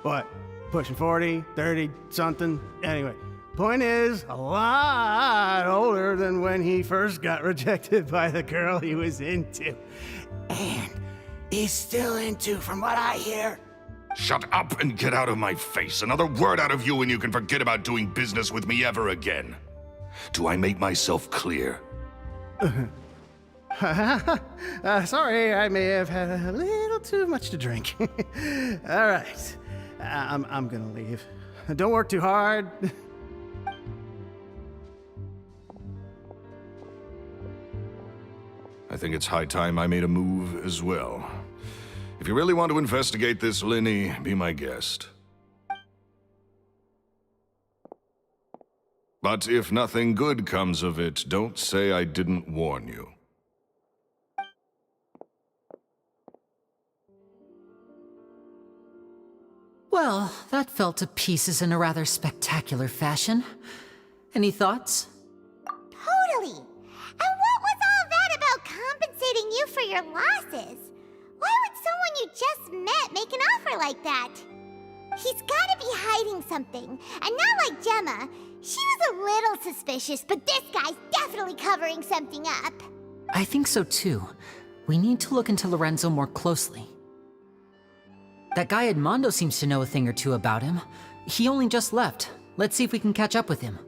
what, pushing 40, 30, something? Anyway, point is, a lot older than when he first got rejected by the girl he was into. And he's still into, from what I hear. Shut up and get out of my face. Another word out of you and you can forget about doing business with me ever again. Do I make myself clear? Sorry, I may have had a little too much to drink. All right, I'm gonna leave. Don't work too hard. I think it's high time I made a move as well. If you really want to investigate this, Linny, be my guest. But if nothing good comes of it, don't say I didn't warn you. Well, that fell to pieces in a rather spectacular fashion. Any thoughts? Totally. And what was all that about compensating you for your losses? Why would someone you just met make an offer like that? He's gotta be hiding something. And not like Gemma. She was a little suspicious, but this guy's definitely covering something up. I think so too. We need to look into Lorenzo more closely. That guy Edmondo seems to know a thing or two about him. He only just left. Let's see if we can catch up with him.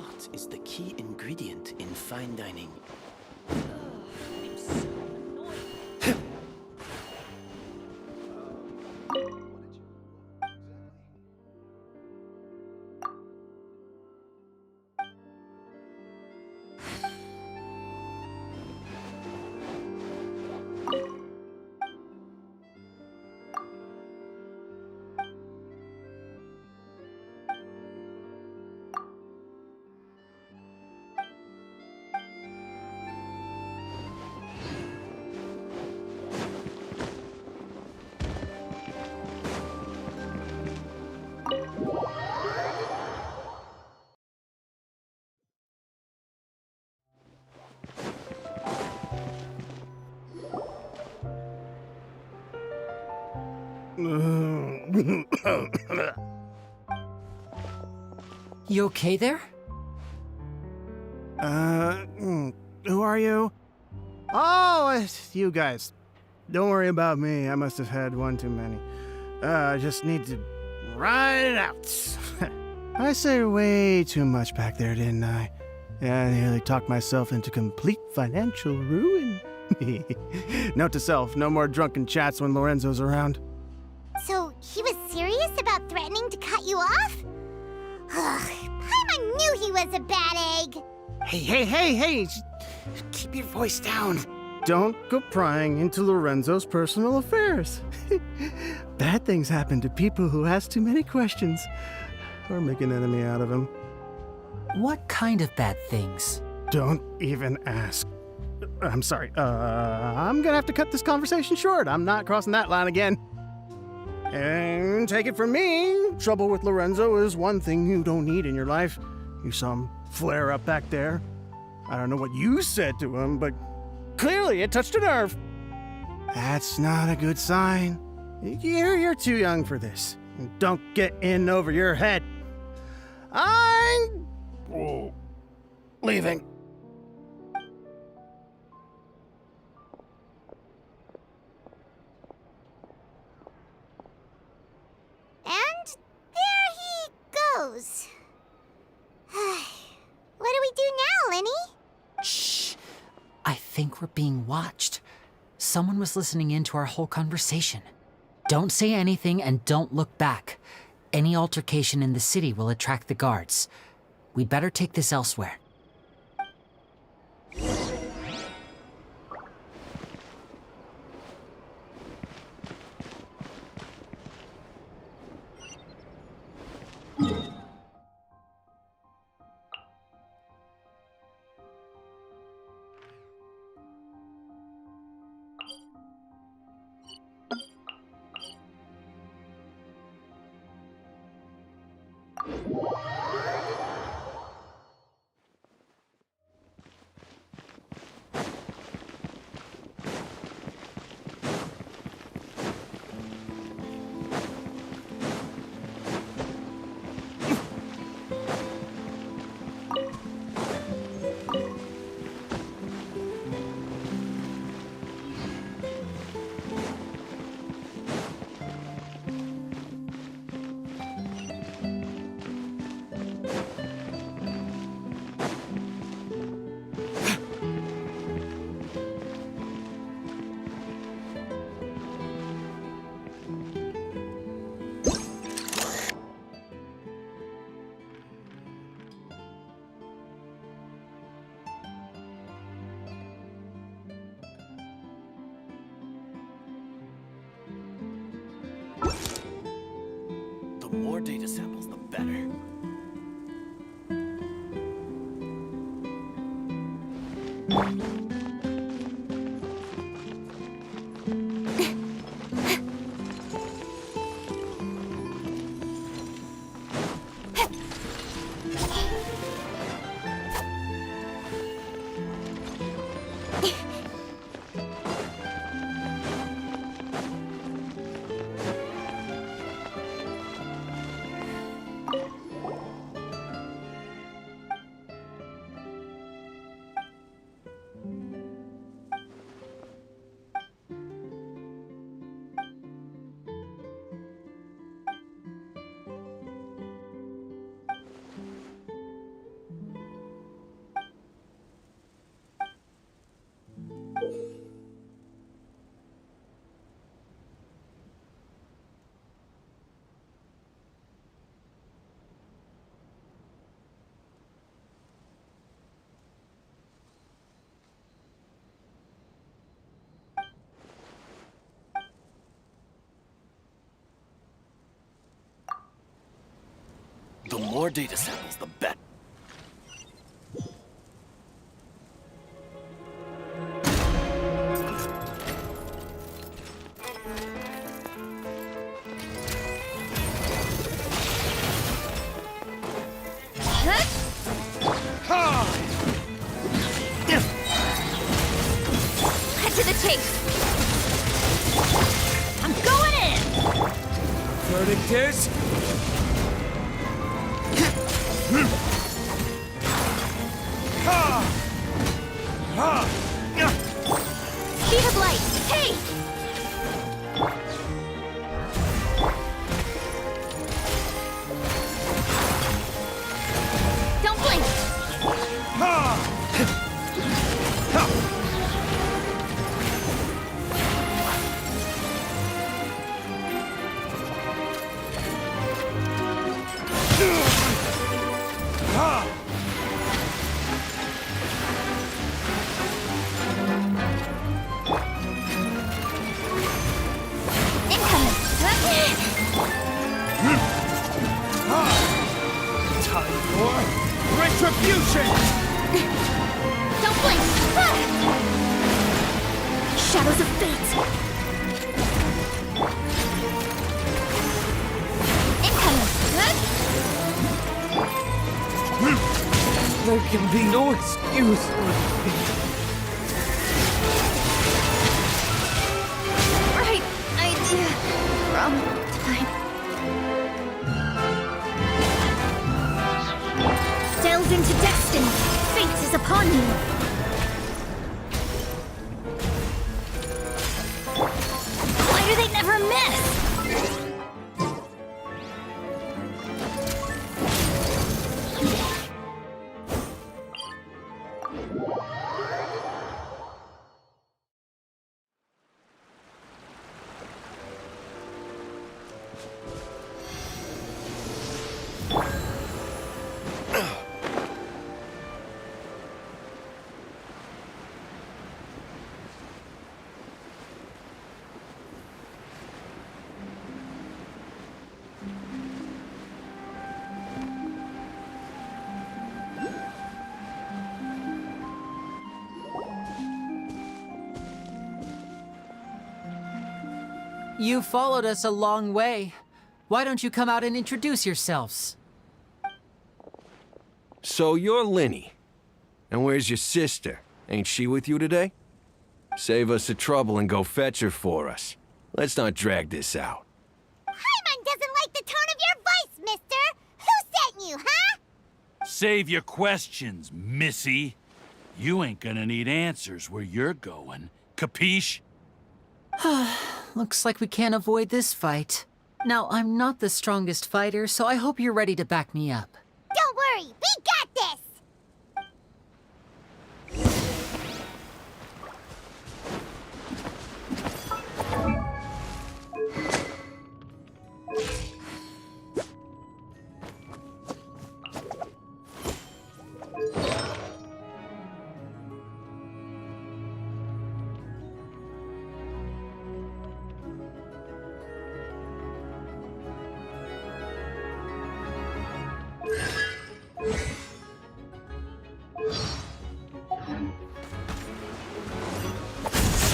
art is the key ingredient in fine dining. You okay there? Who are you? Oh, it's you guys. Don't worry about me. I must have had one too many. I just need to ride it out. I say way too much back there, didn't I? Yeah, I nearly talked myself into complete financial ruin. Note to self, no more drunken chats when Lorenzo's around. So, he was serious about threatening to cut you off? Paimon knew he was a bad egg! Hey! Keep your voice down. Don't go prying into Lorenzo's personal affairs. Bad things happen to people who ask too many questions or make an enemy out of him. What kind of bad things? Don't even ask. I'm sorry. I'm gonna have to cut this conversation short. I'm not crossing that line again. And take it from me, trouble with Lorenzo is one thing you don't need in your life. You saw him flare up back there. I don't know what you said to him, but clearly it touched a nerve. That's not a good sign. You're too young for this. Don't get in over your head. I'm leaving. And there he goes. What do we do now, Lenny? Shh! I think we're being watched. Someone was listening in to our whole conversation. Don't say anything and don't look back. Any altercation in the city will attract the guards. We'd better take this elsewhere. The more data samples, the better. The more data samples, the better. Head to the chase. I'm going in. Verdict is... Speed of light. Hey! Don't blink. Time for retribution! Don't blink. Shadows of fate. There can be no excuse. Right idea. Wrong time. Delve into destiny. Fate is upon you. Why do they never miss? You followed us a long way. Why don't you come out and introduce yourselves? So you're Linny. And where's your sister? Ain't she with you today? Save us the trouble and go fetch her for us. Let's not drag this out. Paimon doesn't like the tone of your voice, mister! Who sent you, huh? Save your questions, missy. You ain't gonna need answers where you're going. Capiche? Looks like we can't avoid this fight. Now, I'm not the strongest fighter, so I hope you're ready to back me up. Don't worry, we got this!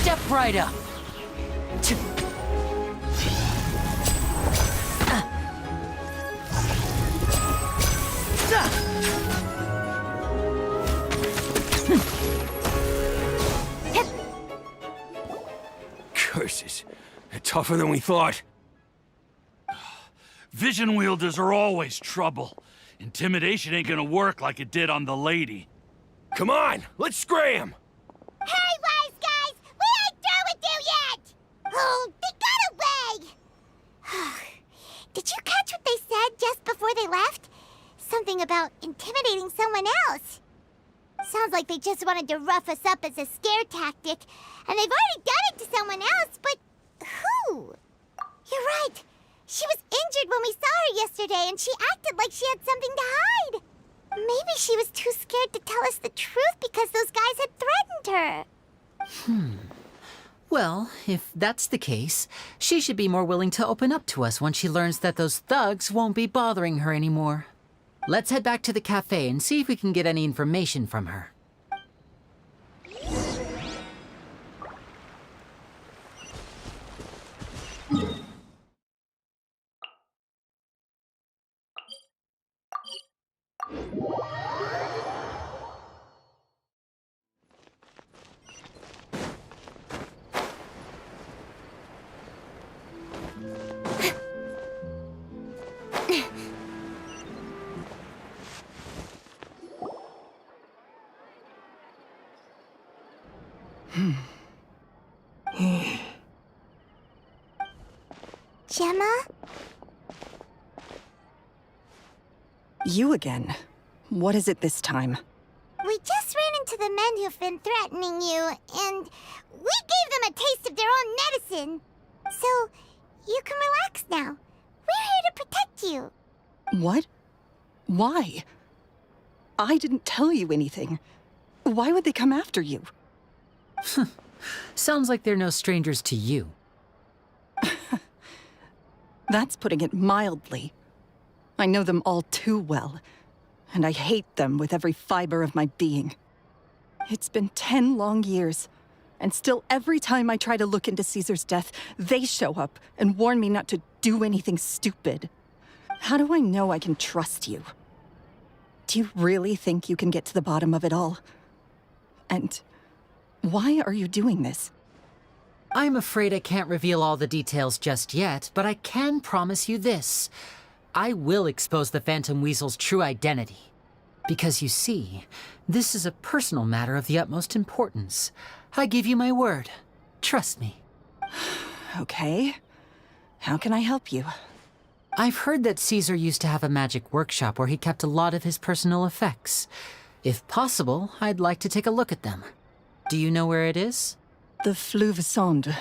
Step right up. Curses. They're tougher than we thought. Vision wielders are always trouble. Intimidation ain't gonna work like it did on the lady. Come on, let's scram! Hey, wise guys! We ain't through with you yet! Oh, they got away! Did you catch what they said just before they left? Something about intimidating someone else. Sounds like they just wanted to rough us up as a scare tactic, and they've already done it to someone else, but who? You're right. She was injured when we saw her yesterday, and she acted like she had something to hide. Maybe she was too scared to tell us the truth because those guys had threatened her. Well, if that's the case, she should be more willing to open up to us once she learns that those thugs won't be bothering her anymore. Let's head back to the cafe and see if we can get any information from her. Gemma? You again. What is it this time? We just ran into the men who've been threatening you, and we gave them a taste of their own medicine. So, you can relax now. We're here to protect you. What? Why? I didn't tell you anything. Why would they come after you? Sounds like they're no strangers to you. That's putting it mildly. I know them all too well, and I hate them with every fiber of my being. It's been 10 long years, and still every time I try to look into Caesar's death, they show up and warn me not to do anything stupid. How do I know I can trust you? Do you really think you can get to the bottom of it all? And why are you doing this? I'm afraid I can't reveal all the details just yet, but I can promise you this. I will expose the Phantom Weasel's true identity. Because you see, this is a personal matter of the utmost importance. I give you my word. Trust me. Okay. How can I help you? I've heard that Caesar used to have a magic workshop where he kept a lot of his personal effects. If possible, I'd like to take a look at them. Do you know where it is? The Fleuve Sonde.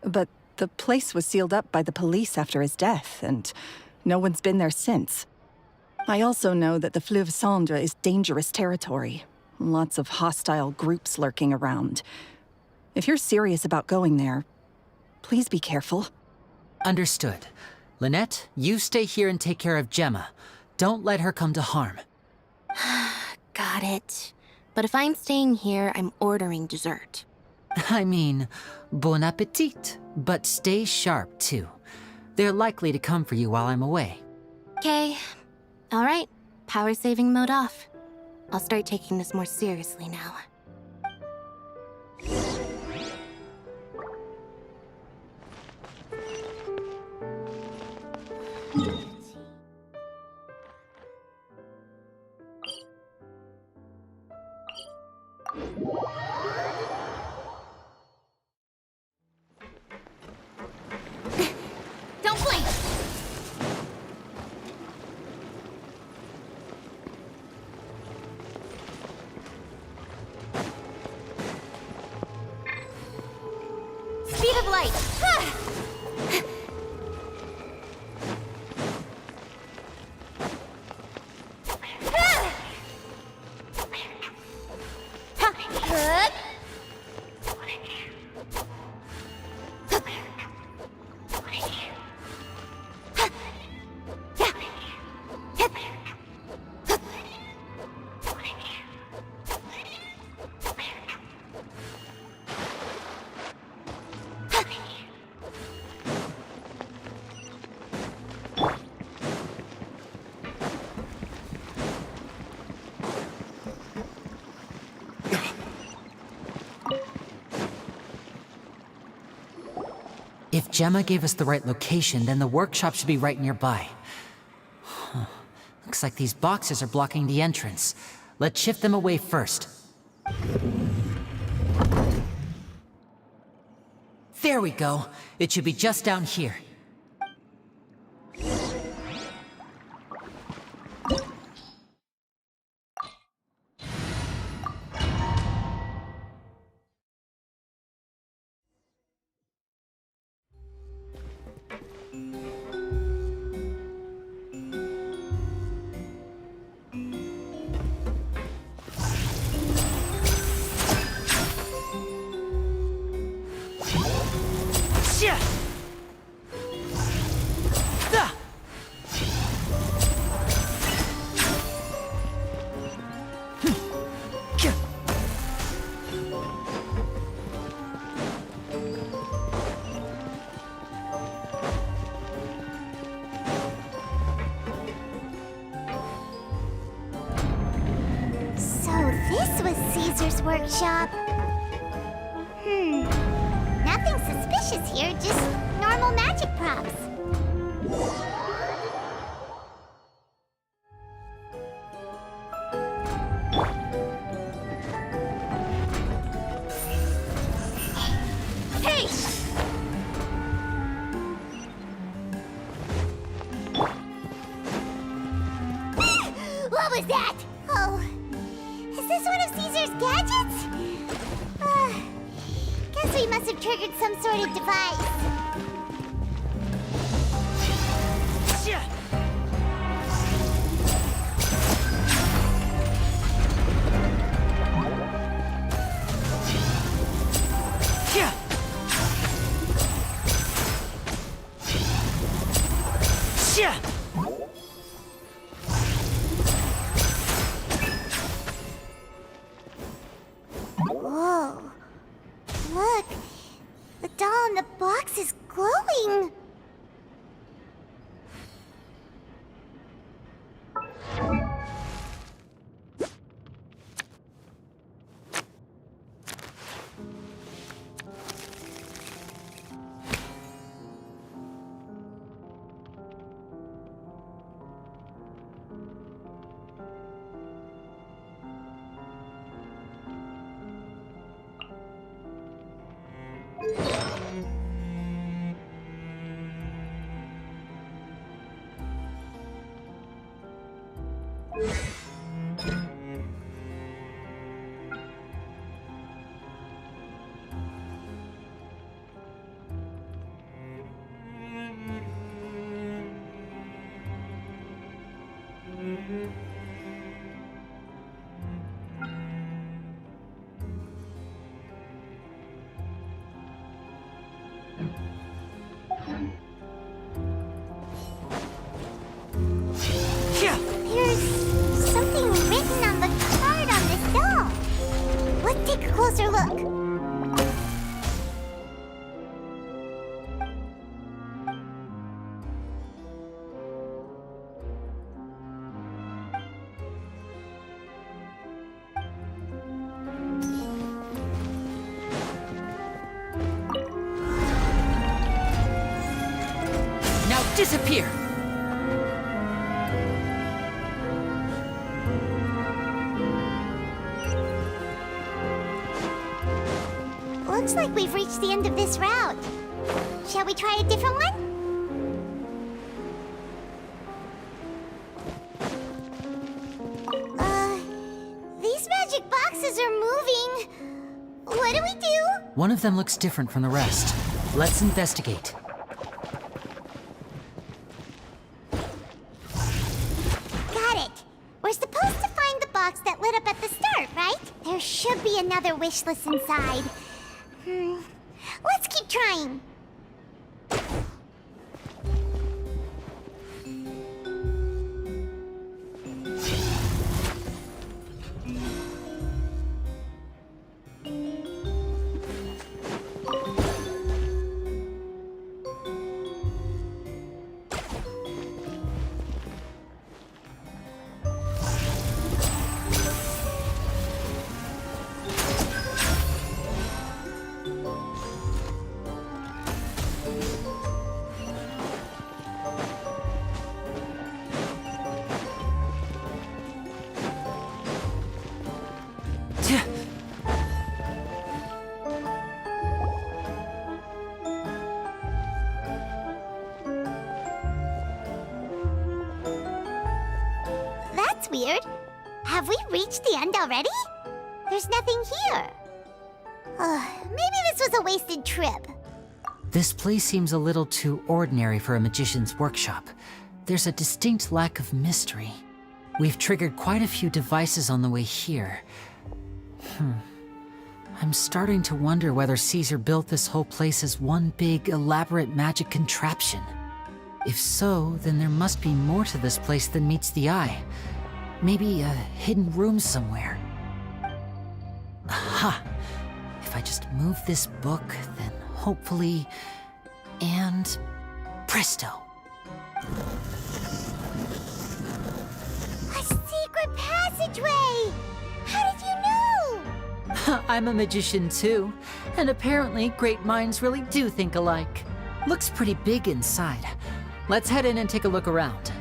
But the place was sealed up by the police after his death, and no one's been there since. I also know that the Fleuve Sonde is dangerous territory. Lots of hostile groups lurking around. If you're serious about going there, please be careful. Understood. Lynette, you stay here and take care of Gemma. Don't let her come to harm. Got it. But if I'm staying here, I'm ordering dessert. I mean, bon appetit, but stay sharp, too. They're likely to come for you while I'm away. Okay. All right. Power saving mode off. I'll start taking this more seriously now. Don't blink! Speed of light! If Gemma gave us the right location, then the workshop should be right nearby. Huh. Looks like these boxes are blocking the entrance. Let's shift them away first. There we go. It should be just down here. Caesar's workshop. Nothing suspicious here, just normal magic props. Hey! What was that? Oh, is this one of Caesar's gadgets? Guess we must have triggered some sort of device. Whoa. Look. The doll in the box is glowing. There's something written on the card on this doll. Let's take a closer look. Now disappear! Looks like we've reached the end of this route. Shall we try a different one? These magic boxes are moving. What do we do? One of them looks different from the rest. Let's investigate. Got it. We're supposed to find the box that lit up at the start, right? There should be another wish list inside. Let's keep trying. That's weird. Have we reached the end already? There's nothing here. Maybe this was a wasted trip. This place seems a little too ordinary for a magician's workshop. There's a distinct lack of mystery. We've triggered quite a few devices on the way here. I'm starting to wonder whether Caesar built this whole place as one big, elaborate magic contraption. If so, then there must be more to this place than meets the eye. Maybe a hidden room somewhere. Aha! If I just move this book, then hopefully... and... presto! A secret passageway! How did you know? I'm a magician too, and apparently great minds really do think alike. Looks pretty big inside. Let's head in and take a look around.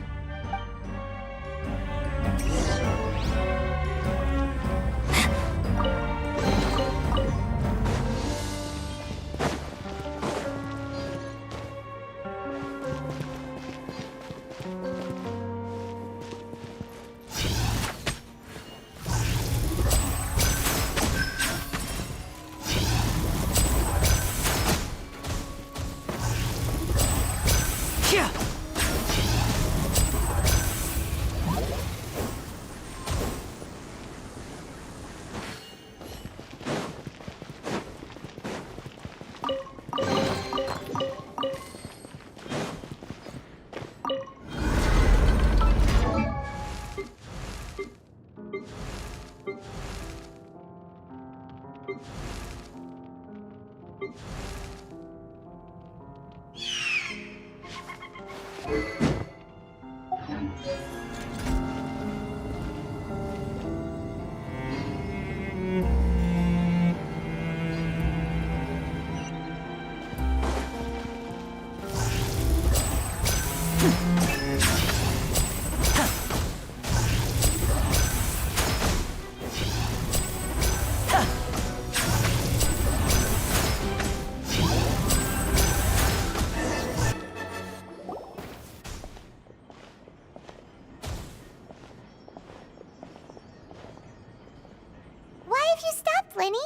Why have you stopped, Lenny?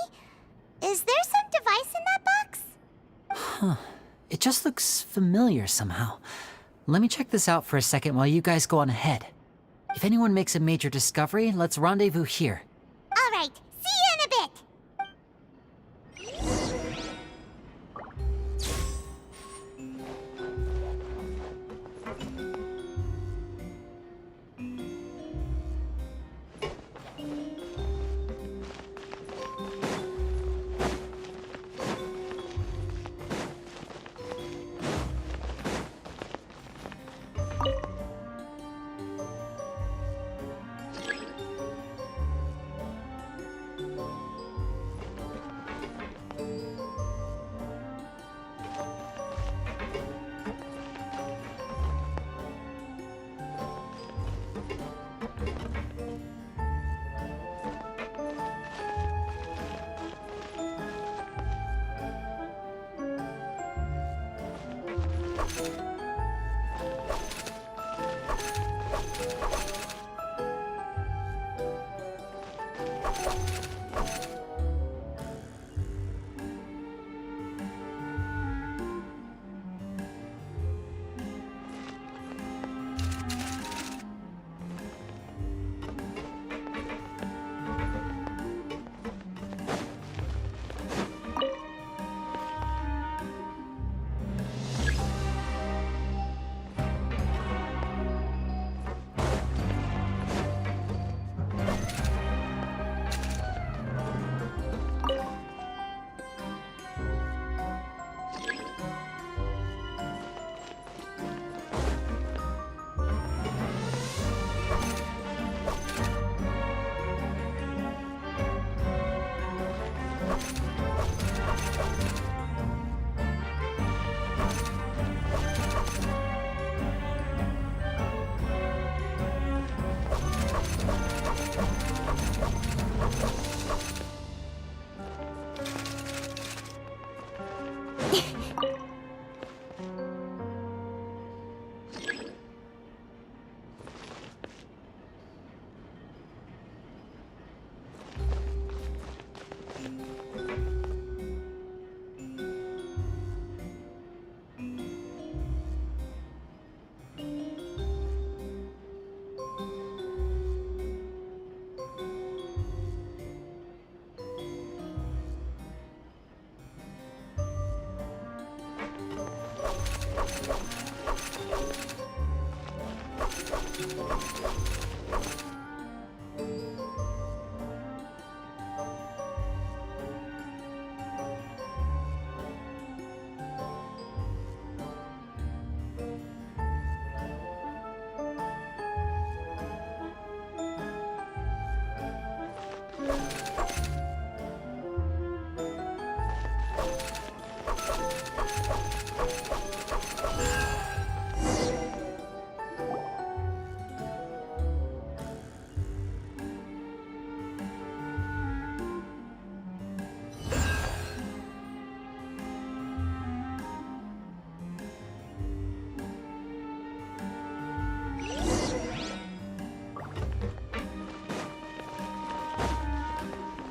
Is there some device in that box? Huh. It just looks familiar somehow. Let me check this out for a second while you guys go on ahead. If anyone makes a major discovery, let's rendezvous here. All right, see you in a bit.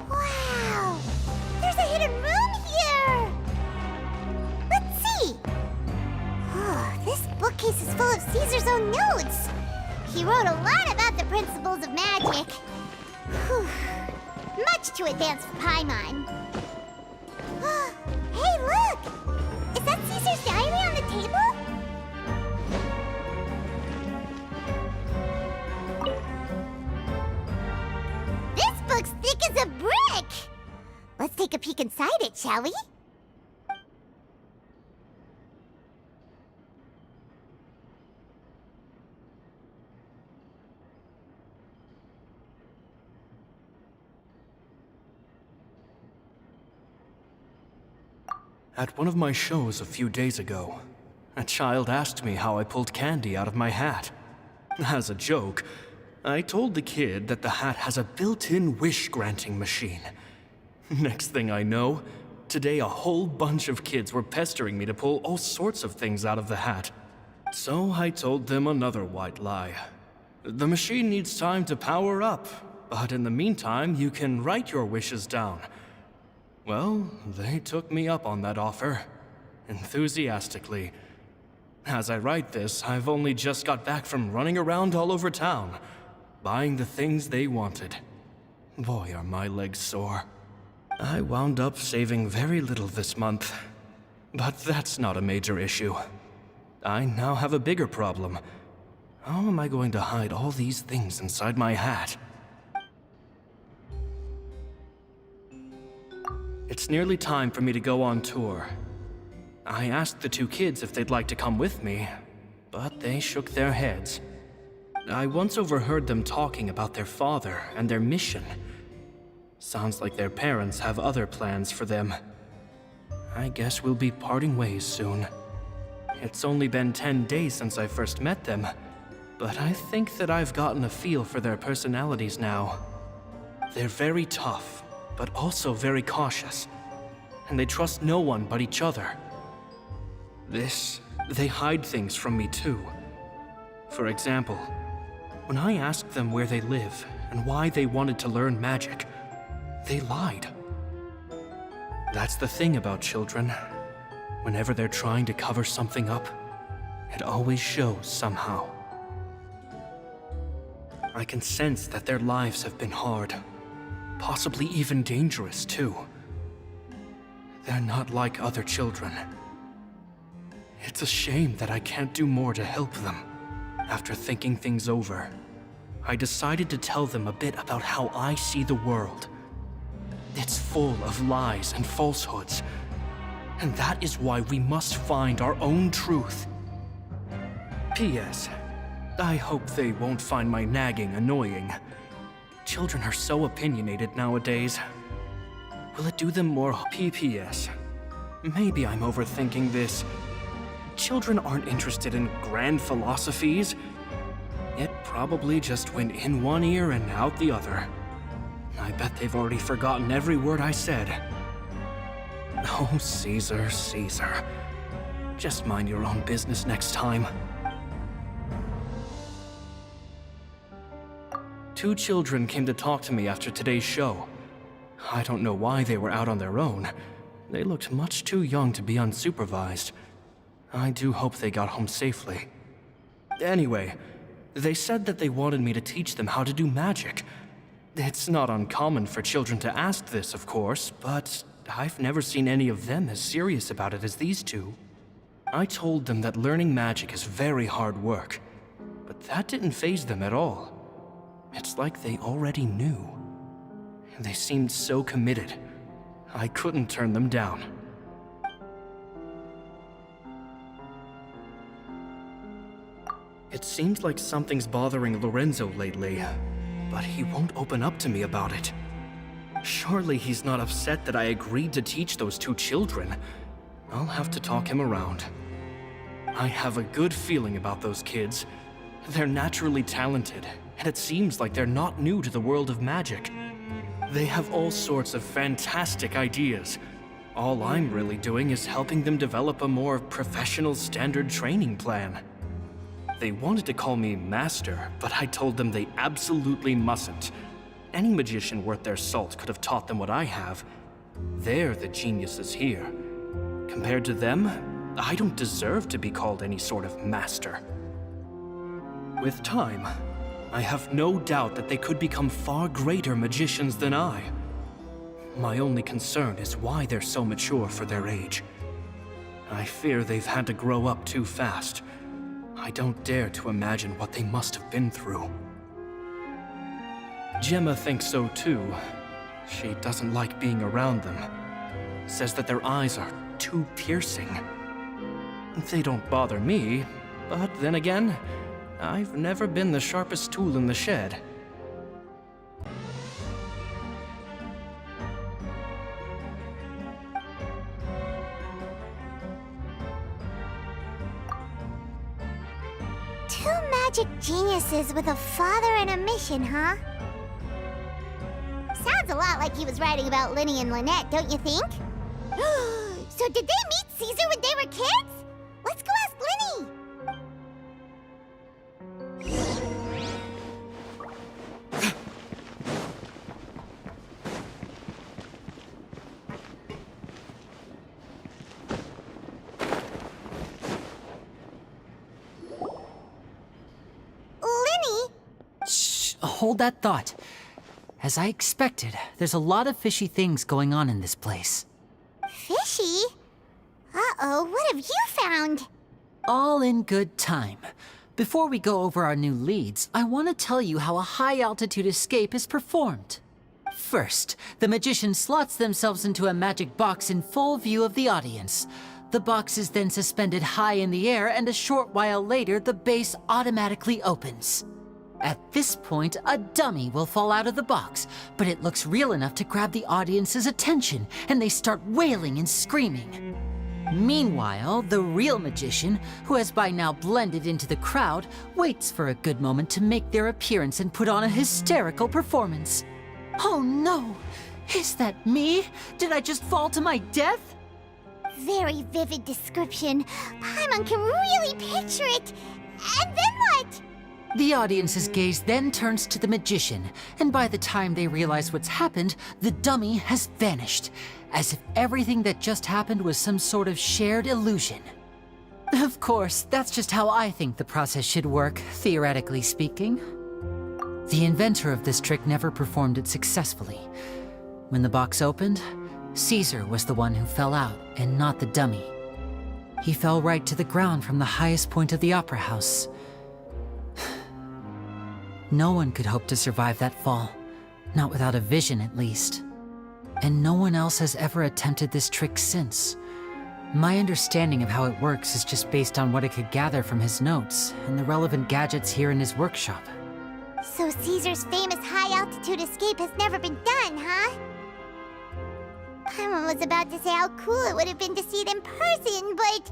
Wow! There's a hidden room here! Let's see! Oh, this bookcase is full of Caesar's own notes! He wrote a lot about the principles of magic. Whew. Much too advanced for Paimon. Hey, look! Is that Caesar's diary on the table? This book's thick as a brick! Let's take a peek inside it, shall we? At one of my shows a few days ago, a child asked me how I pulled candy out of my hat. As a joke, I told the kid that the hat has a built-in wish-granting machine. Next thing I know, today a whole bunch of kids were pestering me to pull all sorts of things out of the hat. So I told them another white lie. The machine needs time to power up, but in the meantime, you can write your wishes down. Well, they took me up on that offer, enthusiastically. As I write this, I've only just got back from running around all over town, buying the things they wanted. Boy, are my legs sore. I wound up saving very little this month, but that's not a major issue. I now have a bigger problem. How am I going to hide all these things inside my hat? It's nearly time for me to go on tour. I asked the two kids if they'd like to come with me, but they shook their heads. I once overheard them talking about their father and their mission. Sounds like their parents have other plans for them. I guess we'll be parting ways soon. It's only been 10 days since I first met them, but I think that I've gotten a feel for their personalities now. They're very tough, but also very cautious, and they trust no one but each other. They hide things from me too. For example, when I asked them where they live and why they wanted to learn magic, they lied. That's the thing about children. Whenever they're trying to cover something up, it always shows somehow. I can sense that their lives have been hard, possibly even dangerous too. They're not like other children. It's a shame that I can't do more to help them. After thinking things over, I decided to tell them a bit about how I see the world. It's full of lies and falsehoods, and that is why we must find our own truth. P.S. I hope they won't find my nagging annoying. Children are so opinionated nowadays. Will it do them more? P.P.S. Maybe I'm overthinking this. Children aren't interested in grand philosophies. It probably just went in one ear and out the other. I bet they've already forgotten every word I said. Oh, Caesar, Caesar. Just mind your own business next time. Two children came to talk to me after today's show. I don't know why they were out on their own. They looked much too young to be unsupervised. I do hope they got home safely. Anyway, they said that they wanted me to teach them how to do magic. It's not uncommon for children to ask this, of course, but I've never seen any of them as serious about it as these two. I told them that learning magic is very hard work, but that didn't faze them at all. It's like they already knew. They seemed so committed. I couldn't turn them down. It seems like something's bothering Lorenzo lately, but he won't open up to me about it. Surely he's not upset that I agreed to teach those two children. I'll have to talk him around. I have a good feeling about those kids. They're naturally talented, and it seems like they're not new to the world of magic. They have all sorts of fantastic ideas. All I'm really doing is helping them develop a more professional standard training plan. They wanted to call me Master, but I told them they absolutely mustn't. Any magician worth their salt could have taught them what I have. They're the geniuses here. Compared to them, I don't deserve to be called any sort of master. With time, I have no doubt that they could become far greater magicians than I. My only concern is why they're so mature for their age. I fear they've had to grow up too fast. I don't dare to imagine what they must have been through. Gemma thinks so too. She doesn't like being around them. Says that their eyes are too piercing. They don't bother me, but then again, I've never been the sharpest tool in the shed. Two magic geniuses with a father and a mission, huh? Sounds a lot like he was writing about Linny and Lynette, don't you think? So did they meet Caesar when they were kids? Let's go ask Linny! Linny? Shh, hold that thought. As I expected, there's a lot of fishy things going on in this place. Fishy? Uh-oh, what have you found? All in good time. Before we go over our new leads, I want to tell you how a high-altitude escape is performed. First, the magician slots themselves into a magic box in full view of the audience. The box is then suspended high in the air, and a short while later, the base automatically opens. At this point, a dummy will fall out of the box, but it looks real enough to grab the audience's attention, and they start wailing and screaming. Meanwhile, the real magician, who has by now blended into the crowd, waits for a good moment to make their appearance and put on a hysterical performance. Oh no! Is that me? Did I just fall to my death? Very vivid description. Paimon can really picture it. And then what? The audience's gaze then turns to the magician, and by the time they realize what's happened, the dummy has vanished, as if everything that just happened was some sort of shared illusion. Of course, that's just how I think the process should work, theoretically speaking. The inventor of this trick never performed it successfully. When the box opened, Caesar was the one who fell out, and not the dummy. He fell right to the ground from the highest point of the opera house. No one could hope to survive that fall, not without a vision at least. And no one else has ever attempted this trick since. My understanding of how it works is just based on what I could gather from his notes and the relevant gadgets here in his workshop. So Caesar's famous high-altitude escape has never been done, huh? Paimon was about to say how cool it would have been to see it in person, but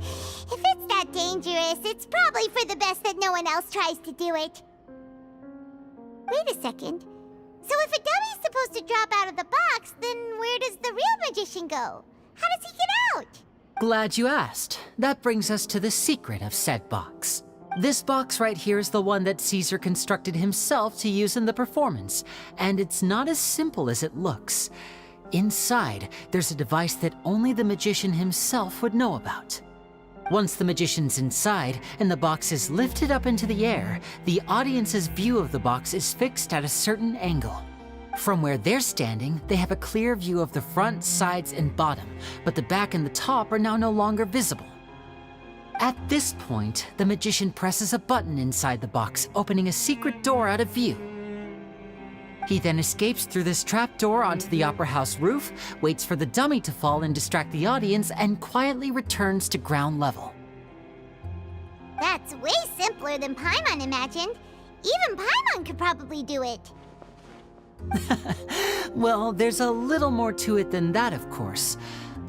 if it's that dangerous, it's probably for the best that no one else tries to do it. Wait a second. So if a dummy's supposed to drop out of the box, then where does the real magician go? How does he get out? Glad you asked. That brings us to the secret of said box. This box right here is the one that Caesar constructed himself to use in the performance, and it's not as simple as it looks. Inside, there's a device that only the magician himself would know about. Once the magician's inside and the box is lifted up into the air, the audience's view of the box is fixed at a certain angle. From where they're standing, they have a clear view of the front, sides, and bottom, but the back and the top are now no longer visible. At this point, the magician presses a button inside the box, opening a secret door out of view. He then escapes through this trapdoor onto the opera house roof, waits for the dummy to fall and distract the audience, and quietly returns to ground level. That's way simpler than Paimon imagined. Even Paimon could probably do it. Well, there's a little more to it than that, of course.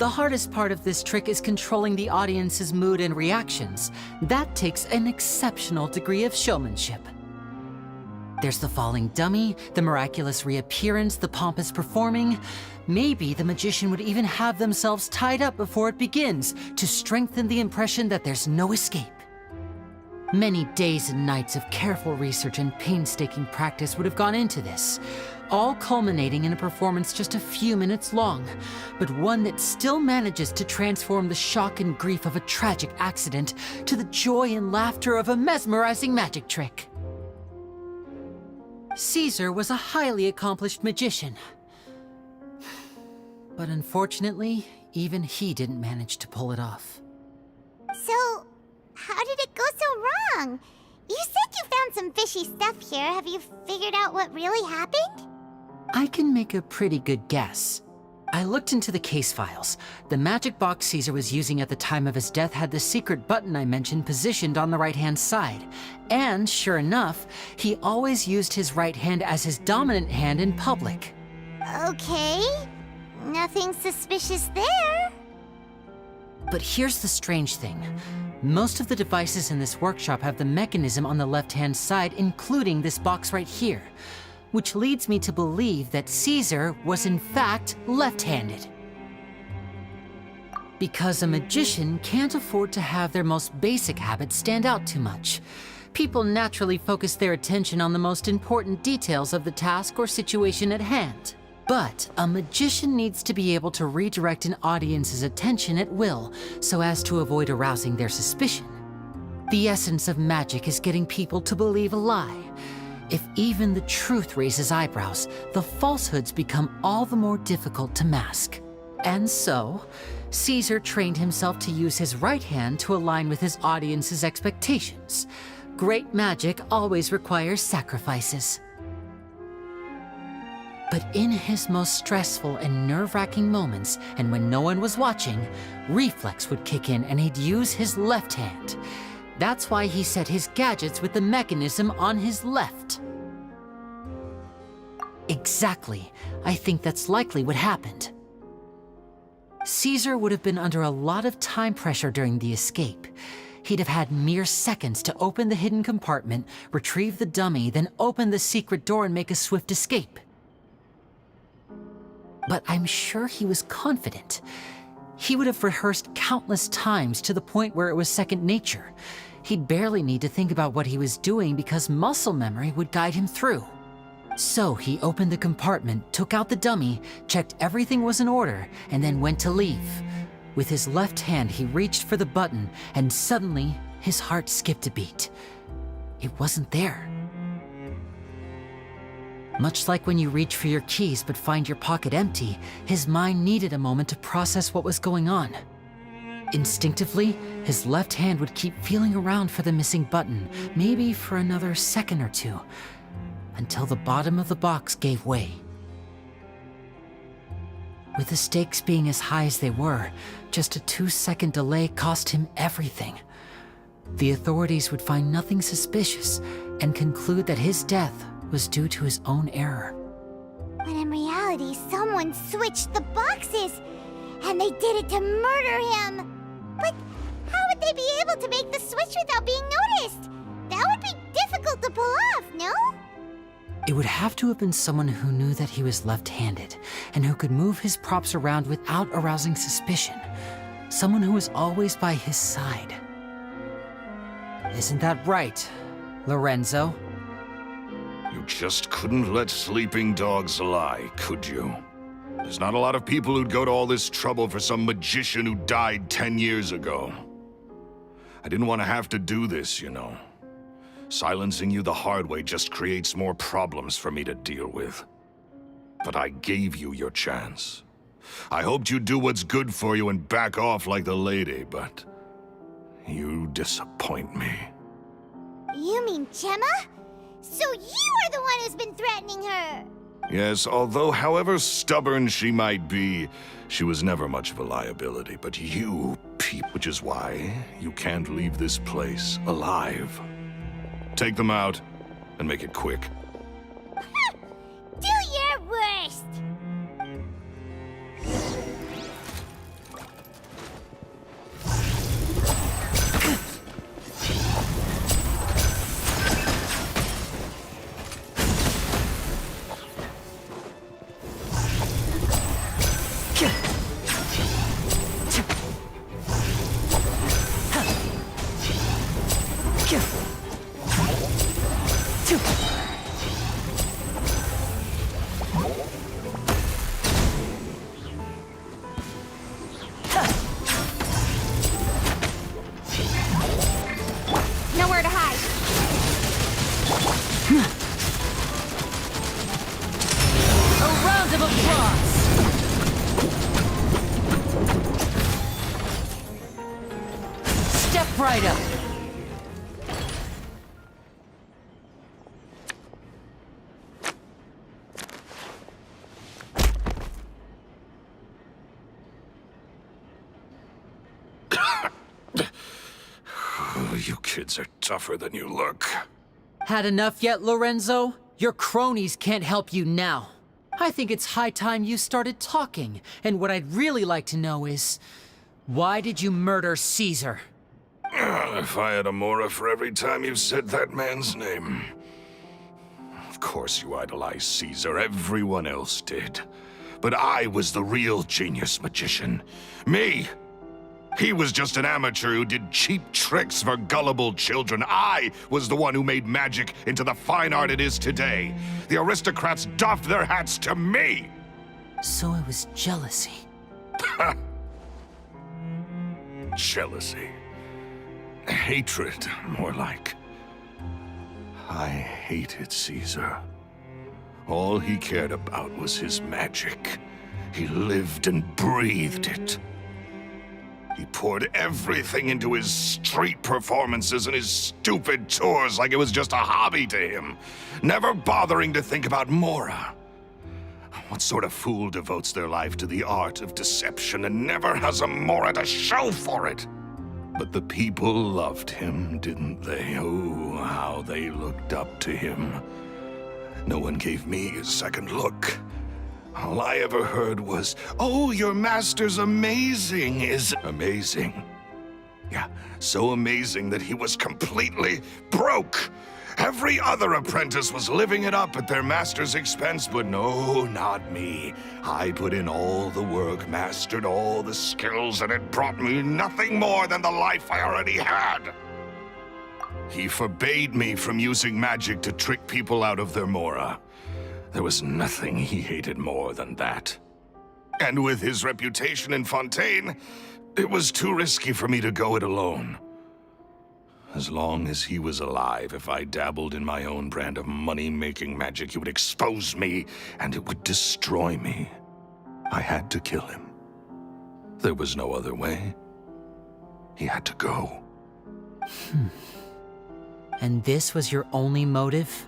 The hardest part of this trick is controlling the audience's mood and reactions. That takes an exceptional degree of showmanship. There's the falling dummy, the miraculous reappearance, the pompous performing. Maybe the magician would even have themselves tied up before it begins to strengthen the impression that there's no escape. Many days and nights of careful research and painstaking practice would have gone into this, all culminating in a performance just a few minutes long, but one that still manages to transform the shock and grief of a tragic accident to the joy and laughter of a mesmerizing magic trick. Caesar was a highly accomplished magician. But unfortunately, even he didn't manage to pull it off. So, how did it go so wrong? You said you found some fishy stuff here. Have you figured out what really happened? I can make a pretty good guess. I looked into the case files. The magic box Caesar was using at the time of his death had the secret button I mentioned positioned on the right-hand side. And sure enough, he always used his right hand as his dominant hand in public. Okay. Nothing suspicious there. But here's the strange thing. Most of the devices in this workshop have the mechanism on the left-hand side, including this box right here, which leads me to believe that Caesar was in fact left-handed. Because a magician can't afford to have their most basic habits stand out too much. People naturally focus their attention on the most important details of the task or situation at hand. But a magician needs to be able to redirect an audience's attention at will so as to avoid arousing their suspicion. The essence of magic is getting people to believe a lie. If even the truth raises eyebrows, the falsehoods become all the more difficult to mask. And so, Caesar trained himself to use his right hand to align with his audience's expectations. Great magic always requires sacrifices. But in his most stressful and nerve-wracking moments, and when no one was watching, reflex would kick in and he'd use his left hand. That's why he set his gadgets with the mechanism on his left. Exactly. I think that's likely what happened. Caesar would have been under a lot of time pressure during the escape. He'd have had mere seconds to open the hidden compartment, retrieve the dummy, then open the secret door and make a swift escape. But I'm sure he was confident. He would have rehearsed countless times to the point where it was second nature. He'd barely need to think about what he was doing because muscle memory would guide him through. So he opened the compartment, took out the dummy, checked everything was in order, and then went to leave. With his left hand, he reached for the button, and suddenly, his heart skipped a beat. It wasn't there. Much like when you reach for your keys but find your pocket empty, his mind needed a moment to process what was going on. Instinctively, his left hand would keep feeling around for the missing button, maybe for another second or two, until the bottom of the box gave way. With the stakes being as high as they were, just a 2-second delay cost him everything. The authorities would find nothing suspicious and conclude that his death was due to his own error. When in reality, someone switched the boxes, and they did it to murder him. But how would they be able to make the switch without being noticed? That would be difficult to pull off, no? It would have to have been someone who knew that he was left-handed and who could move his props around without arousing suspicion. Someone who was always by his side. Isn't that right, Lorenzo? You just couldn't let sleeping dogs lie, could you? There's not a lot of people who'd go to all this trouble for some magician who died 10 years ago. I didn't want to have to do this, you know. Silencing you the hard way just creates more problems for me to deal with. But I gave you your chance. I hoped you'd do what's good for you and back off like the lady, but you disappoint me. You mean Gemma? So you are the one who's been threatening her! Yes, although however stubborn she might be, she was never much of a liability. But you, which is why you can't leave this place alive. Take them out, and make it quick. Do your worst! right up. You kids are tougher than you look. Had enough yet, Lorenzo? Your cronies can't help you now. I think it's high time you started talking. And what I'd really like to know is, why did you murder Caesar? If I had a Mora for every time you said that man's name. Of course you idolized Caesar, everyone else did. But I was the real genius magician. Me! He was just an amateur who did cheap tricks for gullible children. I was the one who made magic into the fine art it is today. The aristocrats doffed their hats to me! So it was jealousy. Jealousy. Hatred, more like. I hated Caesar. All he cared about was his magic. He lived and breathed it. He poured everything into his street performances and his stupid tours like it was just a hobby to him, never bothering to think about Mora. What sort of fool devotes their life to the art of deception and never has a Mora to show for it? But the people loved him, didn't they? Oh, how they looked up to him. No one gave me a second look. All I ever heard was, "Oh, your master's amazing," is amazing. Yeah, so amazing that he was completely broke. Every other apprentice was living it up at their master's expense, but no, not me. I put in all the work, mastered all the skills, and it brought me nothing more than the life I already had. He forbade me from using magic to trick people out of their Mora. There was nothing he hated more than that. And with his reputation in Fontaine, it was too risky for me to go it alone. As long as he was alive, if I dabbled in my own brand of money-making magic, he would expose me, and it would destroy me. I had to kill him. There was no other way. He had to go. And this was your only motive?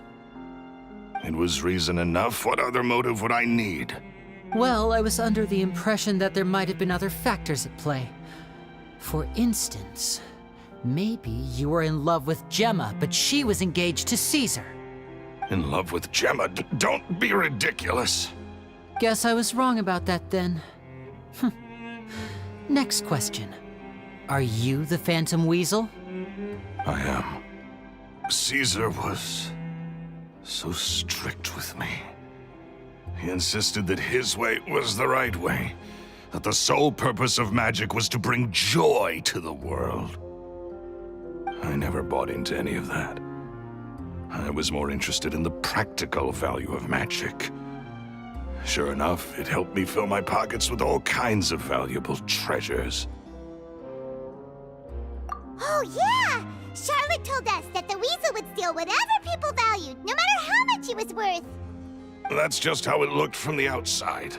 It was reason enough. What other motive would I need? Well, I was under the impression that there might have been other factors at play. For instance, maybe you were in love with Gemma, but she was engaged to Caesar. In love with Gemma? Don't be ridiculous. Guess I was wrong about that then. Next question. Are you the Phantom Weasel? I am. Caesar was so strict with me. He insisted that his way was the right way, that the sole purpose of magic was to bring joy to the world. I never bought into any of that. I was more interested in the practical value of magic. Sure enough, it helped me fill my pockets with all kinds of valuable treasures. Oh, yeah! Charlotte told us that the weasel would steal whatever people valued, no matter how much it was worth. That's just how it looked from the outside.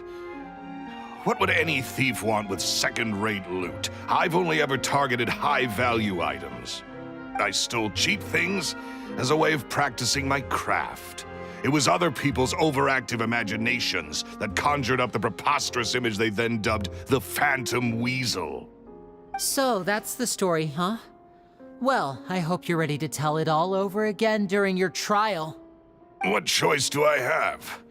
What would any thief want with second-rate loot? I've only ever targeted high-value items. I stole cheap things as a way of practicing my craft. It was other people's overactive imaginations that conjured up the preposterous image they then dubbed the Phantom Weasel. So that's the story, huh? Well, I hope you're ready to tell it all over again during your trial. What choice do I have?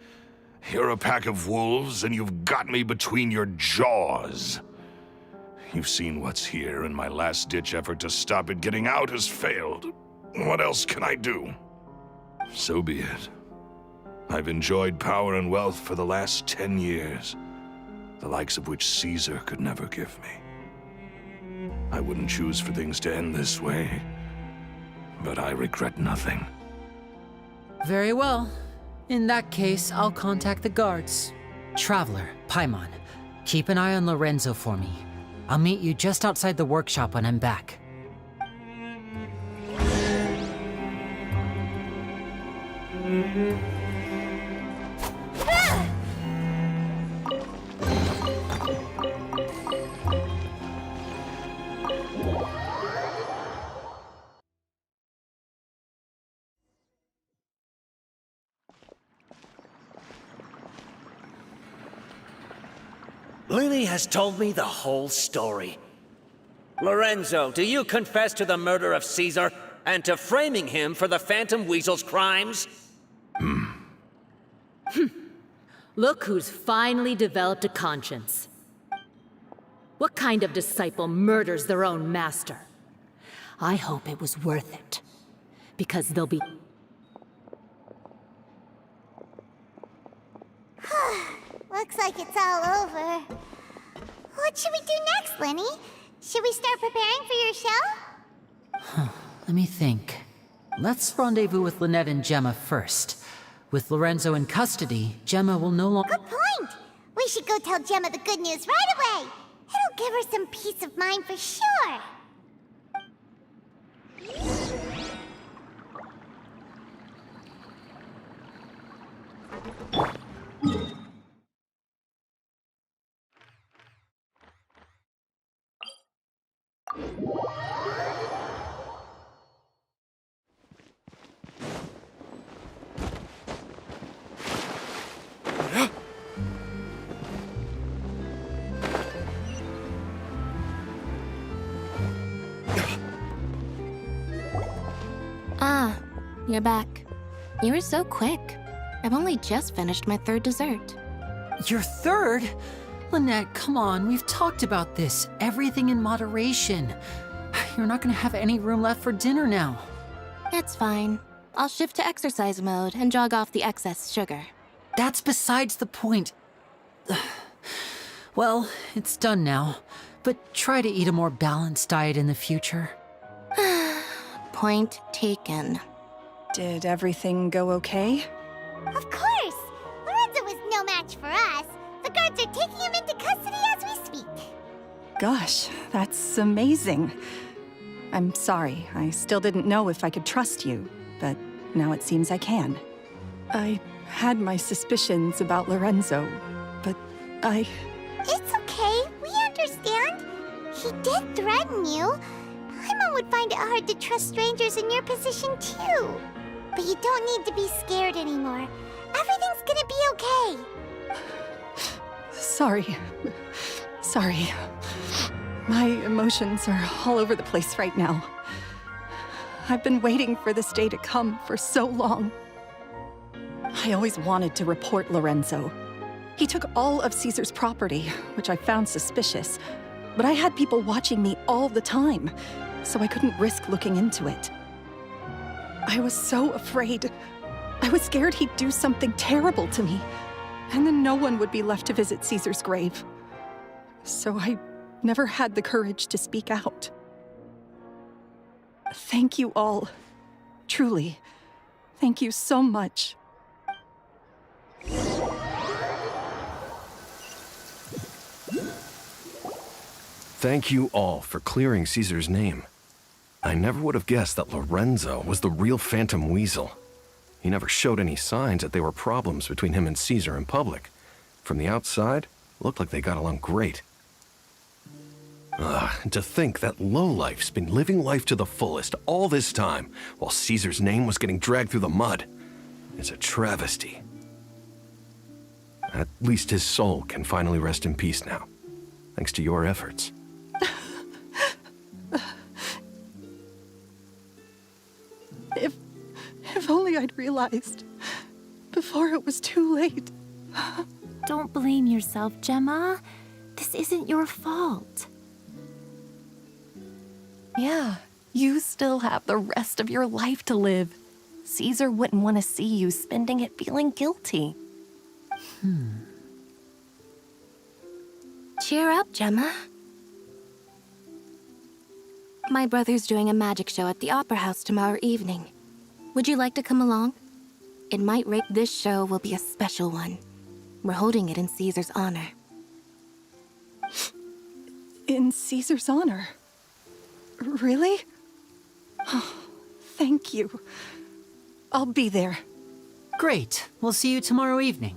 You're a pack of wolves, and you've got me between your jaws. You've seen what's here, and my last-ditch effort to stop it getting out has failed. What else can I do? So be it. I've enjoyed power and wealth for the last 10 years, the likes of which Caesar could never give me. I wouldn't choose for things to end this way, but I regret nothing. Very well. In that case, I'll contact the guards. Traveler, Paimon, keep an eye on Lorenzo for me. I'll meet you just outside the workshop when I'm back. Pliny has told me the whole story. Lorenzo, do you confess to the murder of Caesar and to framing him for the Phantom Weasel's crimes? Look who's finally developed a conscience. What kind of disciple murders their own master? I hope it was worth it. Because they'll be... Looks like it's all over. What should we do next, Lenny? Should we start preparing for your show? Let me think. Let's rendezvous with Lynette and Gemma first. With Lorenzo in custody, Gemma will no longer... Good point! We should go tell Gemma the good news right away. It'll give her some peace of mind for sure. Ah, you're back. You were so quick. I've only just finished my third dessert. Your third? Lynette, come on, we've talked about this. Everything in moderation. You're not gonna have any room left for dinner now. It's fine. I'll shift to exercise mode and jog off the excess sugar. That's besides the point. Well, it's done now, but try to eat a more balanced diet in the future. Point taken. Did everything go okay? Of course! Lorenzo was no match for us. The guards are taking him into custody as we speak. Gosh, that's amazing. I'm sorry, I still didn't know if I could trust you, but now it seems I can. I had my suspicions about Lorenzo, but It's okay, we understand. He did threaten you. Paimon would find it hard to trust strangers in your position too. But you don't need to be scared anymore. Everything's gonna be okay. Sorry. Sorry. My emotions are all over the place right now. I've been waiting for this day to come for so long. I always wanted to report Lorenzo. He took all of Caesar's property, which I found suspicious, but I had people watching me all the time, so I couldn't risk looking into it. I was so afraid. I was scared he'd do something terrible to me, and then no one would be left to visit Caesar's grave. So I never had the courage to speak out. Thank you all. Truly. Thank you so much. Thank you all for clearing Caesar's name. I never would have guessed that Lorenzo was the real Phantom Weasel. He never showed any signs that there were problems between him and Caesar in public. From the outside, it looked like they got along great. And to think that lowlife's been living life to the fullest all this time, while Caesar's name was getting dragged through the mud. It's a travesty. At least his soul can finally rest in peace now, thanks to your efforts. If only I'd realized before it was too late. Don't blame yourself, Gemma. This isn't your fault. Yeah, you still have the rest of your life to live. Caesar wouldn't want to see you spending it feeling guilty. Cheer up, Gemma. My brother's doing a magic show at the Opera House tomorrow evening. Would you like to come along? It might rate this show will be a special one. We're holding it in Caesar's honor. In Caesar's honor? Really? Oh, thank you. I'll be there. Great. We'll see you tomorrow evening.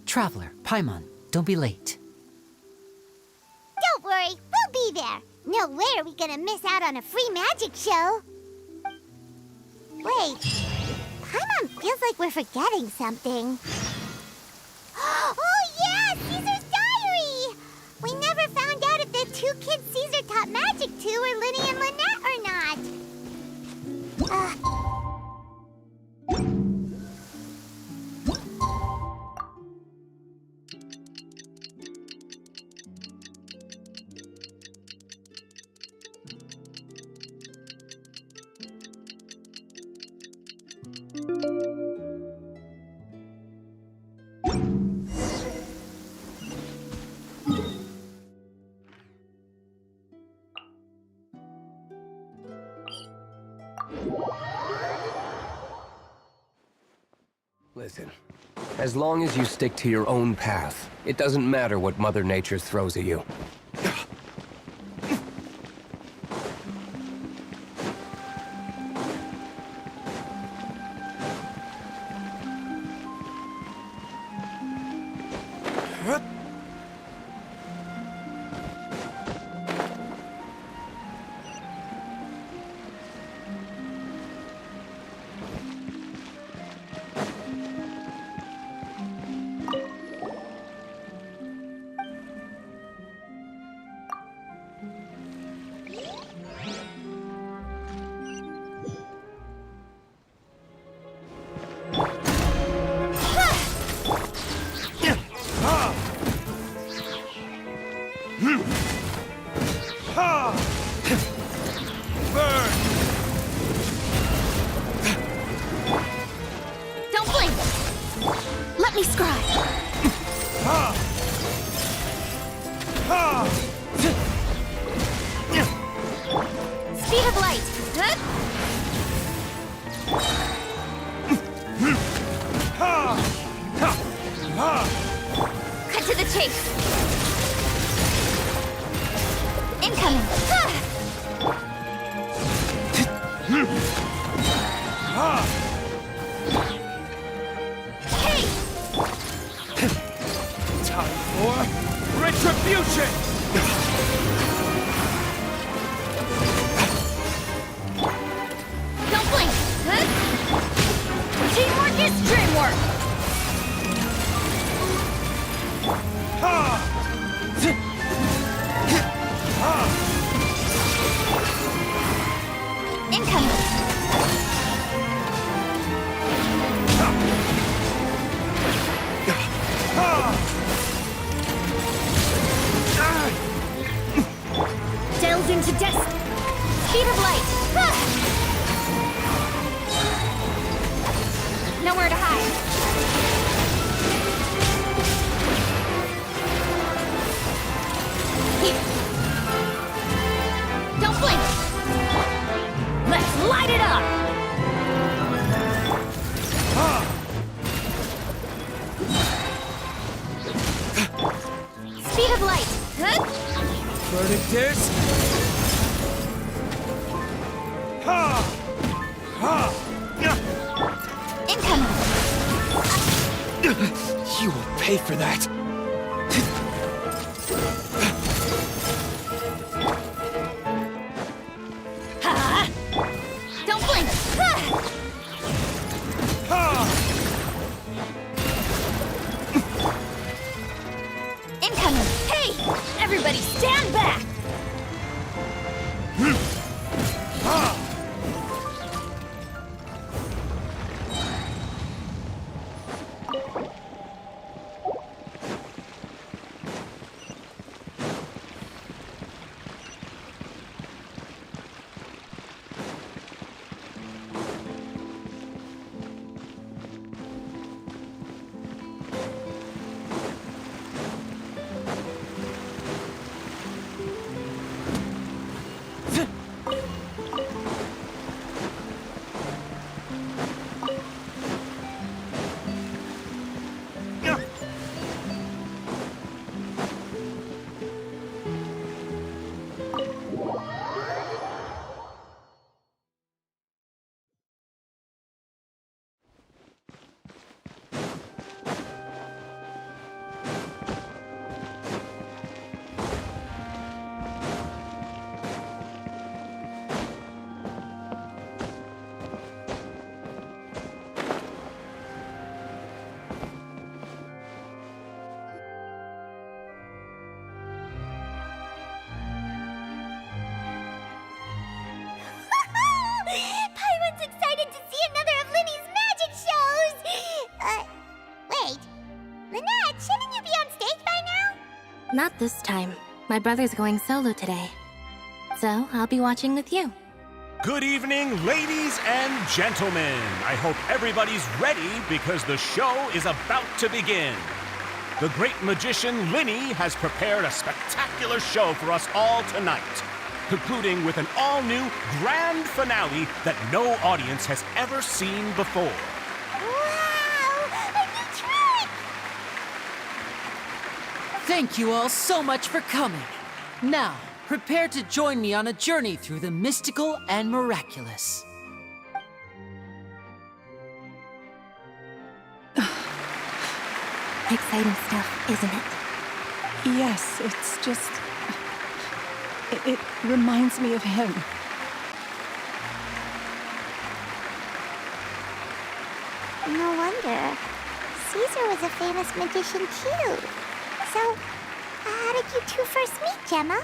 Traveler, Paimon, don't be late. Don't worry, we'll be there. No way are we gonna miss out on a free magic show. Wait, Paimon feels like we're forgetting something. Oh yeah, Caesar's diary! two are Linny and Lynette or not. Listen, as long as you stick to your own path, it doesn't matter what Mother Nature throws at you. Don't blink! Let me scry! Speed of light! Cut to the chase! Incoming! Hey! Time for retribution! Don't blink! Teamwork is dreamwork! Incoming! Delve into destiny! Speed of light! Nowhere to hide! Don't blink! Let's light it up! Speed of light! Burning disc! Incoming! You will pay for that! Ha! Don't blink! Incoming! Hey! Everybody stand back! Not this time. My brother's going solo today. So, I'll be watching with you. Good evening, ladies and gentlemen. I hope everybody's ready because the show is about to begin. The great magician Linny has prepared a spectacular show for us all tonight, concluding with an all-new grand finale that no audience has ever seen before. Wow! A new trick! Thank you all so much for coming. Now, prepare to join me on a journey through the mystical and miraculous. Exciting stuff, isn't it? Yes, it's just... It reminds me of him. No wonder. Caesar was a famous magician too. So, how did you two first meet, Gemma?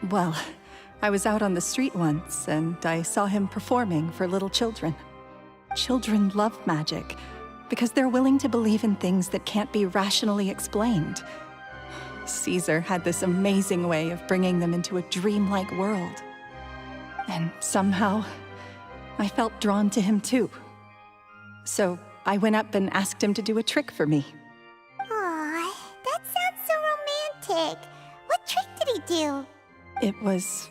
Well, I was out on the street once, and I saw him performing for little children. Children love magic, because they're willing to believe in things that can't be rationally explained. Caesar had this amazing way of bringing them into a dreamlike world. And somehow, I felt drawn to him too. So I went up and asked him to do a trick for me. Aw, that sounds so romantic. What trick did he do? It was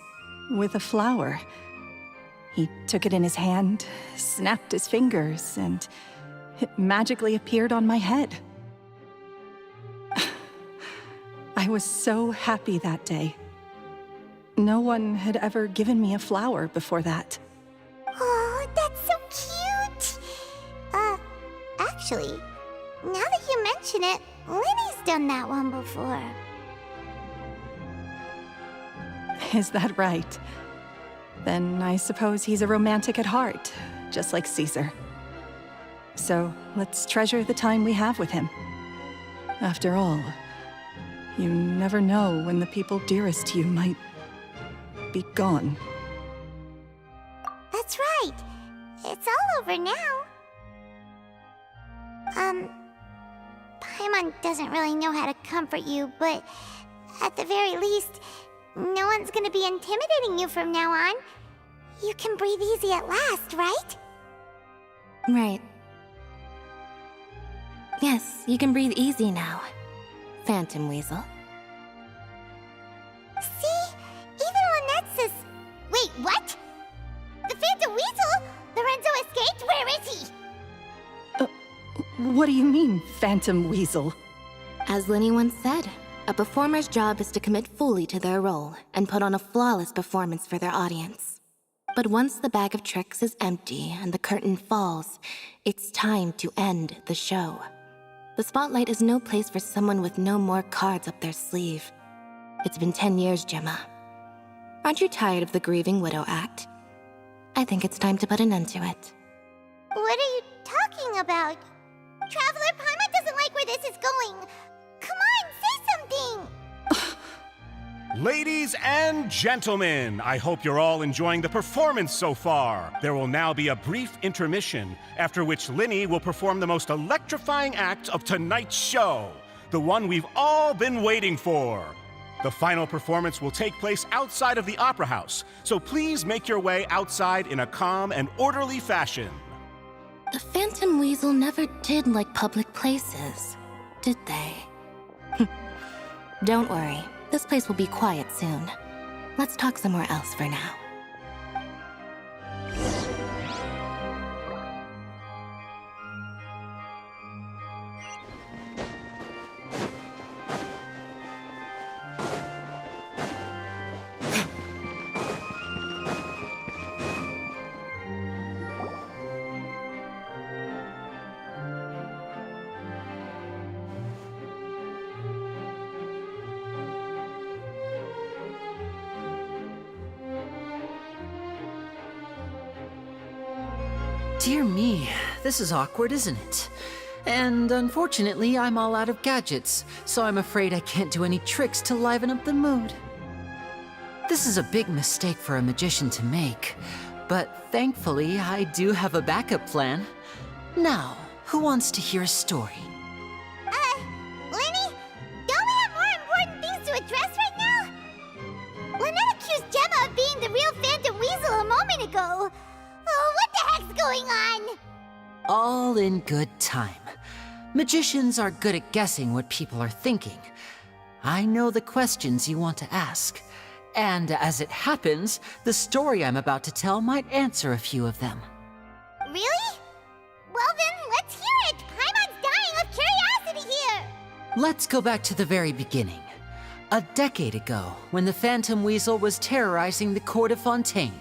with a flower. He took it in his hand, snapped his fingers, and it magically appeared on my head. I was so happy that day. No one had ever given me a flower before that. Oh, that's so cute! Actually, now that you mention it, Linny's done that one before. Is that right? Then I suppose he's a romantic at heart, just like Caesar. So let's treasure the time we have with him. After all, you never know when the people dearest to you might be gone. That's right. It's all over now. Paimon doesn't really know how to comfort you, but at the very least, no one's gonna be intimidating you from now on. You can breathe easy at last, right? Right. Yes, you can breathe easy now, Phantom Weasel. See? Even Lynette says... Wait, what? The Phantom Weasel? Lorenzo escaped? Where is he? What do you mean, Phantom Weasel? As Linny once said, a performer's job is to commit fully to their role and put on a flawless performance for their audience. But once the bag of tricks is empty and the curtain falls, it's time to end the show. The spotlight is no place for someone with no more cards up their sleeve. It's been 10 years, Gemma. Aren't you tired of the grieving widow act? I think it's time to put an end to it. What are you talking about? Traveler, Paimon doesn't like where this is going. Come on, say something! Ladies and gentlemen, I hope you're all enjoying the performance so far. There will now be a brief intermission, after which Linny will perform the most electrifying act of tonight's show, the one we've all been waiting for. The final performance will take place outside of the Opera House, so please make your way outside in a calm and orderly fashion. The Phantom Weasel never did like public places, did they? Don't worry, this place will be quiet soon. Let's talk somewhere else for now. Dear me, this is awkward, isn't it? And unfortunately, I'm all out of gadgets, so I'm afraid I can't do any tricks to liven up the mood. This is a big mistake for a magician to make, but thankfully, I do have a backup plan. Now, who wants to hear a story? Linny, the real Phantom Weasel a moment ago. Oh, what the heck's going on? All in good time. Magicians are good at guessing what people are thinking. I know the questions you want to ask. And as it happens, the story I'm about to tell might answer a few of them. Really? Well then, let's hear it! Paimon's dying of curiosity here! Let's go back to the very beginning. A decade ago, when the Phantom Weasel was terrorizing the court of Fontaine.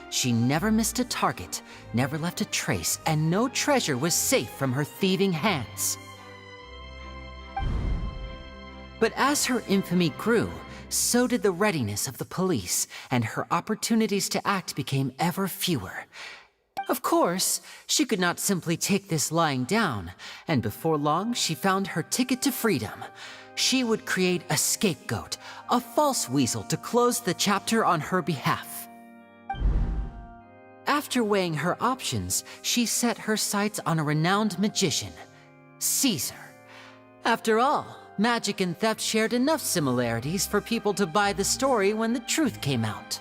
She never missed a target, never left a trace, and no treasure was safe from her thieving hands. But as her infamy grew, so did the readiness of the police, and her opportunities to act became ever fewer. Of course, she could not simply take this lying down, and before long she found her ticket to freedom. She would create a scapegoat, a false weasel to close the chapter on her behalf. After weighing her options, she set her sights on a renowned magician, Caesar. After all, magic and theft shared enough similarities for people to buy the story when the truth came out.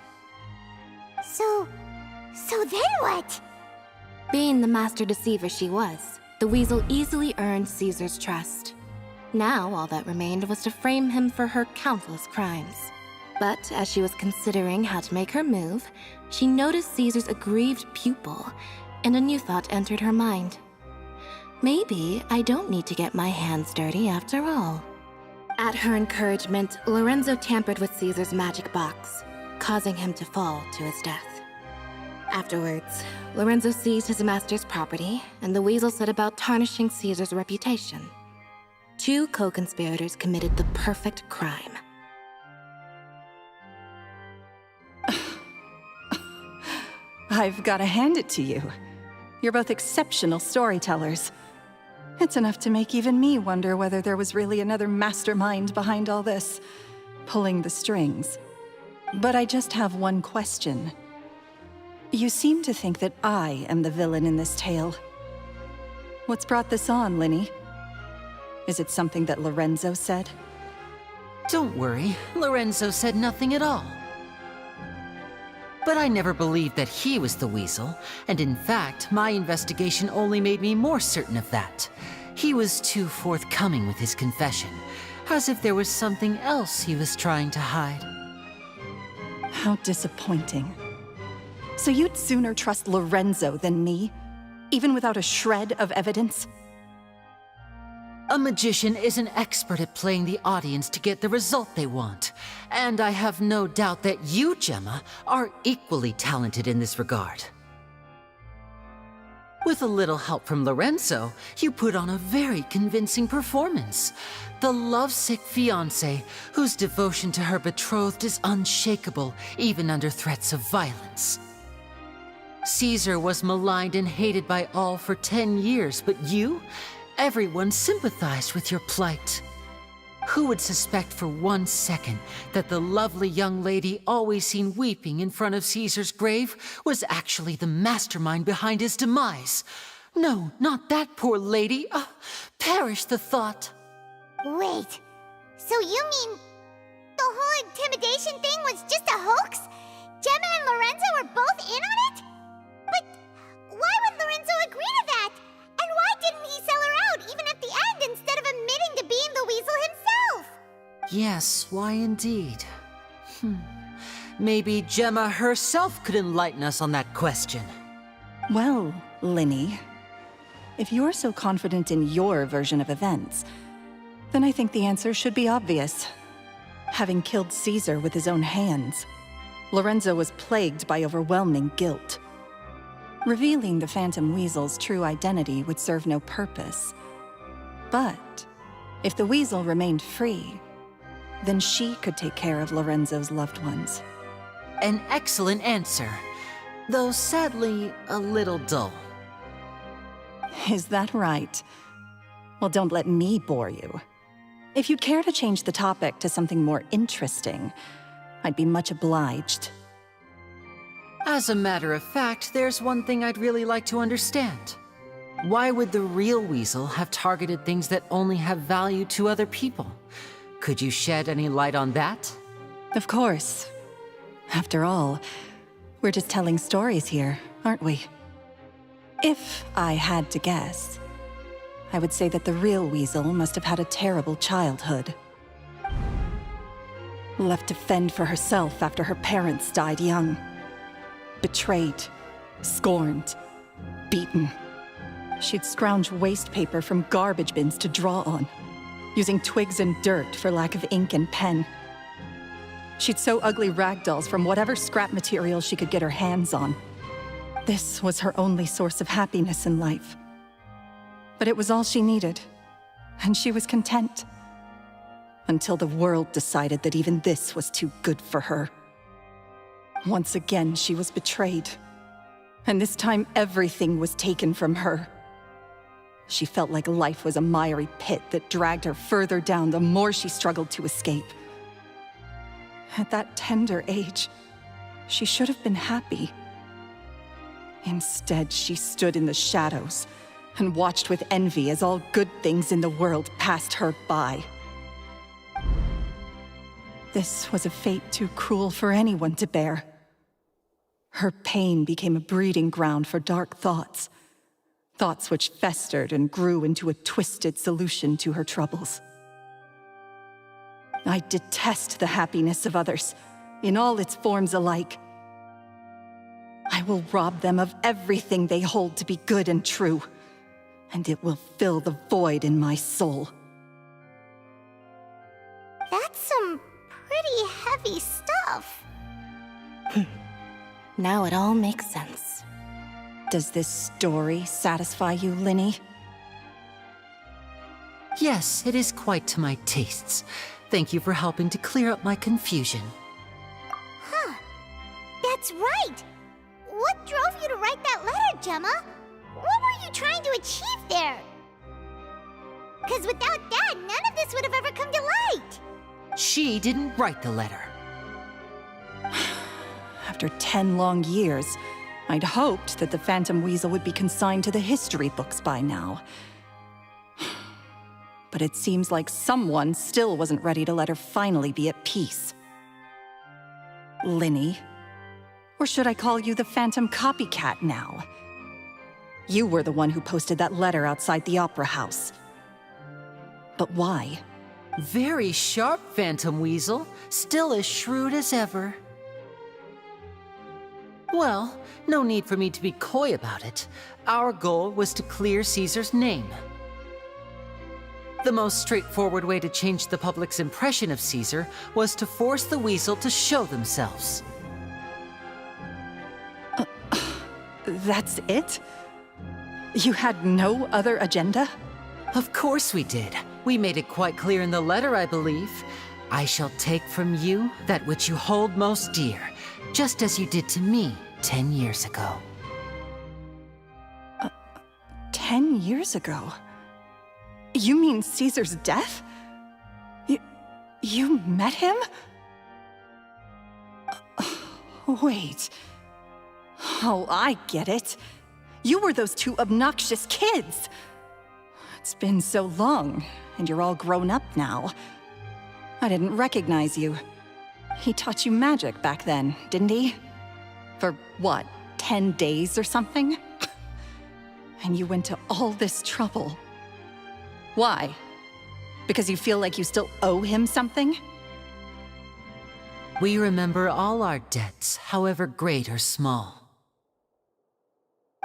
So then what? Being the master deceiver she was, the weasel easily earned Caesar's trust. Now all that remained was to frame him for her countless crimes. But as she was considering how to make her move, she noticed Caesar's aggrieved pupil, and a new thought entered her mind. Maybe I don't need to get my hands dirty after all. At her encouragement, Lorenzo tampered with Caesar's magic box, causing him to fall to his death. Afterwards, Lorenzo seized his master's property, and the weasel set about tarnishing Caesar's reputation. Two co-conspirators committed the perfect crime. I've got to hand it to you. You're both exceptional storytellers. It's enough to make even me wonder whether there was really another mastermind behind all this, pulling the strings. But I just have one question. You seem to think that I am the villain in this tale. What's brought this on, Linny? Is it something that Lorenzo said? Don't worry, Lorenzo said nothing at all. But I never believed that he was the weasel, and in fact, my investigation only made me more certain of that. He was too forthcoming with his confession, as if there was something else he was trying to hide. How disappointing. So you'd sooner trust Lorenzo than me, even without a shred of evidence? A magician is an expert at playing the audience to get the result they want. And I have no doubt that you, Gemma, are equally talented in this regard. With a little help from Lorenzo, you put on a very convincing performance. The lovesick fiancé, whose devotion to her betrothed is unshakable, even under threats of violence. Caesar was maligned and hated by all for 10 years, but you? Everyone sympathized with your plight. Who would suspect for 1 second that the lovely young lady always seen weeping in front of Caesar's grave was actually the mastermind behind his demise? No, not that poor lady. Perish the thought. Wait, so you mean the whole intimidation thing was just a hoax? Gemma and Lorenzo were both in on it? But why would Lorenzo agree to that? And why didn't he sell her out even at the end instead of admitting to being the weasel himself? Yes, why indeed? Maybe Gemma herself could enlighten us on that question. Well, Linny, if you're so confident in your version of events, then I think the answer should be obvious. Having killed Caesar with his own hands, Lorenzo was plagued by overwhelming guilt. Revealing the Phantom Weasel's true identity would serve no purpose. But if the weasel remained free, then she could take care of Lorenzo's loved ones. An excellent answer, though sadly a little dull. Is that right? Well, don't let me bore you. If you'd care to change the topic to something more interesting, I'd be much obliged. As a matter of fact, there's one thing I'd really like to understand. Why would the real weasel have targeted things that only have value to other people? Could you shed any light on that? Of course. After all, we're just telling stories here, aren't we? If I had to guess, I would say that the real Weasel must have had a terrible childhood. Left to fend for herself after her parents died young. Betrayed, scorned, beaten. She'd scrounge waste paper from garbage bins to draw on, using twigs and dirt for lack of ink and pen. She'd sew ugly ragdolls from whatever scrap material she could get her hands on. This was her only source of happiness in life. But it was all she needed, and she was content. Until the world decided that even this was too good for her. Once again, she was betrayed. And this time, everything was taken from her. She felt like life was a miry pit that dragged her further down the more she struggled to escape. At that tender age, she should have been happy. Instead, she stood in the shadows and watched with envy as all good things in the world passed her by. This was a fate too cruel for anyone to bear. Her pain became a breeding ground for dark thoughts. Thoughts which festered and grew into a twisted solution to her troubles. I detest the happiness of others, in all its forms alike. I will rob them of everything they hold to be good and true, and it will fill the void in my soul. That's some pretty heavy stuff. Now it all makes sense. Does this story satisfy you, Linny? Yes, it is quite to my tastes. Thank you for helping to clear up my confusion. Huh. That's right! What drove you to write that letter, Gemma? What were you trying to achieve there? Because without that, none of this would have ever come to light. She didn't write the letter. After 10 long years, I'd hoped that the Phantom Weasel would be consigned to the history books by now. But it seems like someone still wasn't ready to let her finally be at peace. Linny. Or should I call you the Phantom Copycat now? You were the one who posted that letter outside the Opera House. But why? Very sharp, Phantom Weasel. Still as shrewd as ever. Well, no need for me to be coy about it. Our goal was to clear Caesar's name. The most straightforward way to change the public's impression of Caesar was to force the Weasel to show themselves. That's it? You had no other agenda? Of course we did. We made it quite clear in the letter, I believe. I shall take from you that which you hold most dear, just as you did to me 10 years ago. 10 years ago? You mean Caesar's death? You met him? Wait. Oh, I get it. You were those two obnoxious kids. It's been so long, and you're all grown up now. I didn't recognize you. He taught you magic back then, didn't he? For what, 10 days or something? And you went to all this trouble. Why? Because you feel like you still owe him something? We remember all our debts, however great or small.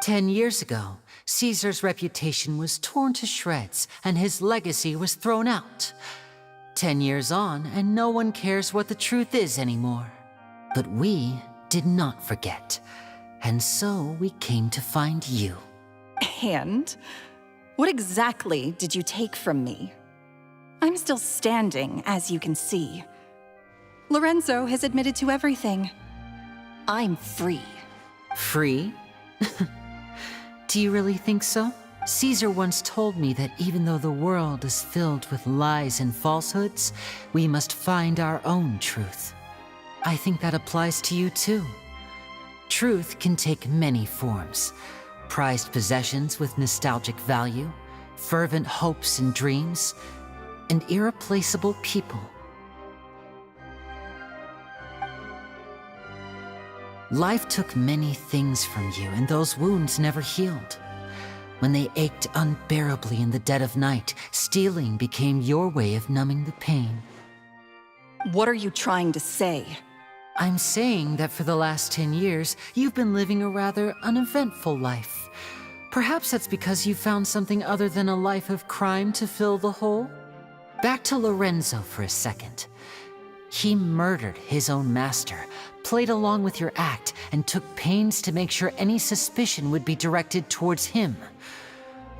10 years ago, Caesar's reputation was torn to shreds, and his legacy was thrown out. 10 years on, and no one cares what the truth is anymore. But we did not forget, and so we came to find you. And? What exactly did you take from me? I'm still standing, as you can see. Lorenzo has admitted to everything. I'm free. Free? Do you really think so? Caesar once told me that even though the world is filled with lies and falsehoods, we must find our own truth. I think that applies to you too. Truth can take many forms. Prized possessions with nostalgic value, fervent hopes and dreams, and irreplaceable people. Life took many things from you, and those wounds never healed. When they ached unbearably in the dead of night, stealing became your way of numbing the pain. What are you trying to say? I'm saying that for the last 10 years, you've been living a rather uneventful life. Perhaps that's because you found something other than a life of crime to fill the hole? Back to Lorenzo for a second. He murdered his own master, played along with your act, and took pains to make sure any suspicion would be directed towards him.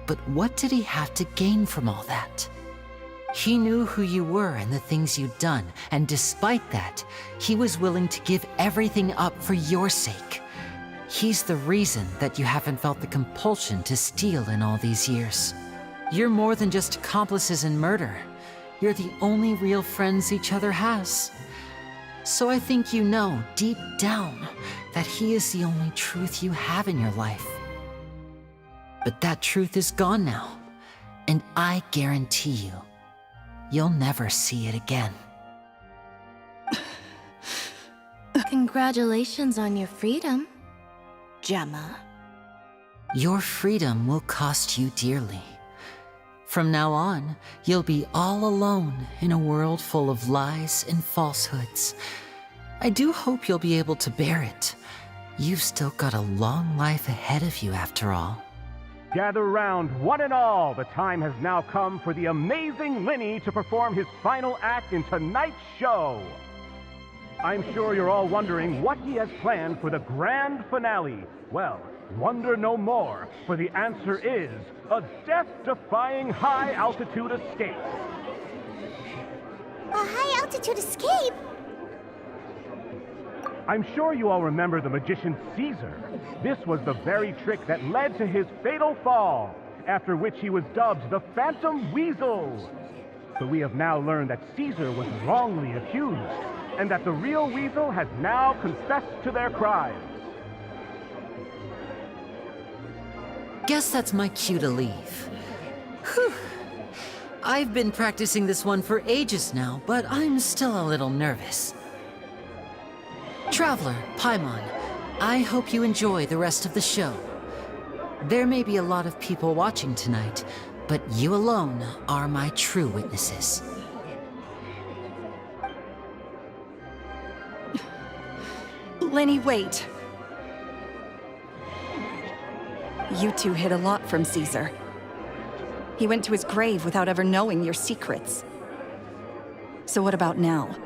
But what did he have to gain from all that? He knew who you were and the things you'd done, and despite that, he was willing to give everything up for your sake. He's the reason that you haven't felt the compulsion to steal in all these years. You're more than just accomplices in murder. You're the only real friends each other has. So I think you know, deep down, that he is the only truth you have in your life. But that truth is gone now, and I guarantee you, you'll never see it again. Congratulations on your freedom, Gemma. Your freedom will cost you dearly. From now on, you'll be all alone in a world full of lies and falsehoods. I do hope you'll be able to bear it. You've still got a long life ahead of you after all. Gather round, one and all. The time has now come for the amazing Lenny to perform his final act in tonight's show. I'm sure you're all wondering what he has planned for the grand finale. Well, wonder no more, for the answer is a death-defying high-altitude escape. A high-altitude escape? I'm sure you all remember the magician Caesar. This was the very trick that led to his fatal fall, after which he was dubbed the Phantom Weasel. But we have now learned that Caesar was wrongly accused, and that the real Weasel has now confessed to their crimes. Guess that's my cue to leave. Whew. I've been practicing this one for ages now, but I'm still a little nervous. Traveler, Paimon, I hope you enjoy the rest of the show. There may be a lot of people watching tonight, but you alone are my true witnesses. Lenny, wait. You two hid a lot from Caesar. He went to his grave without ever knowing your secrets. So what about now?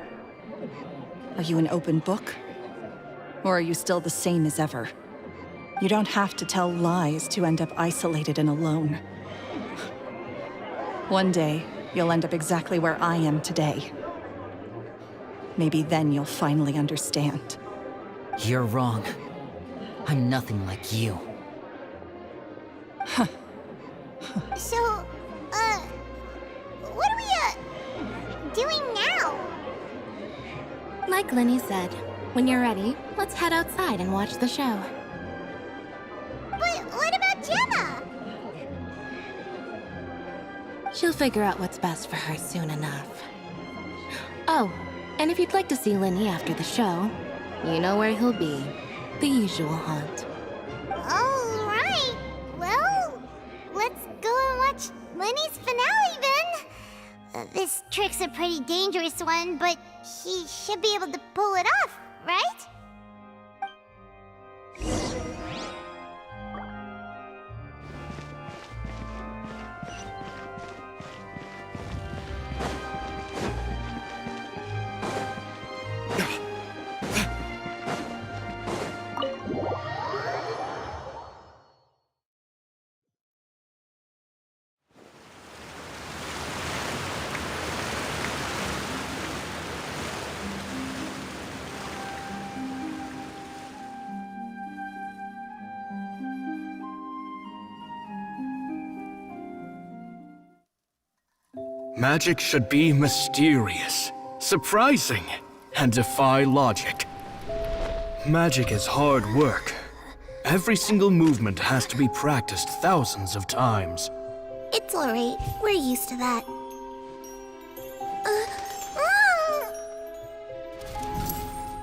Are you an open book? Or are you still the same as ever? You don't have to tell lies to end up isolated and alone. One day, you'll end up exactly where I am today. Maybe then you'll finally understand. You're wrong. I'm nothing like you. So, what are we, doing now? Like Lenny said, when you're ready, let's head outside and watch the show. But what about Gemma? She'll figure out what's best for her soon enough. Oh, and if you'd like to see Lenny after the show, you know where he'll be. The usual haunt. All right. Well, let's go and watch Lenny's finale then. This trick's a pretty dangerous one, but he should be able to pull it off, right? Magic should be mysterious, surprising, and defy logic. Magic is hard work. Every single movement has to be practiced thousands of times. It's alright. We're used to that.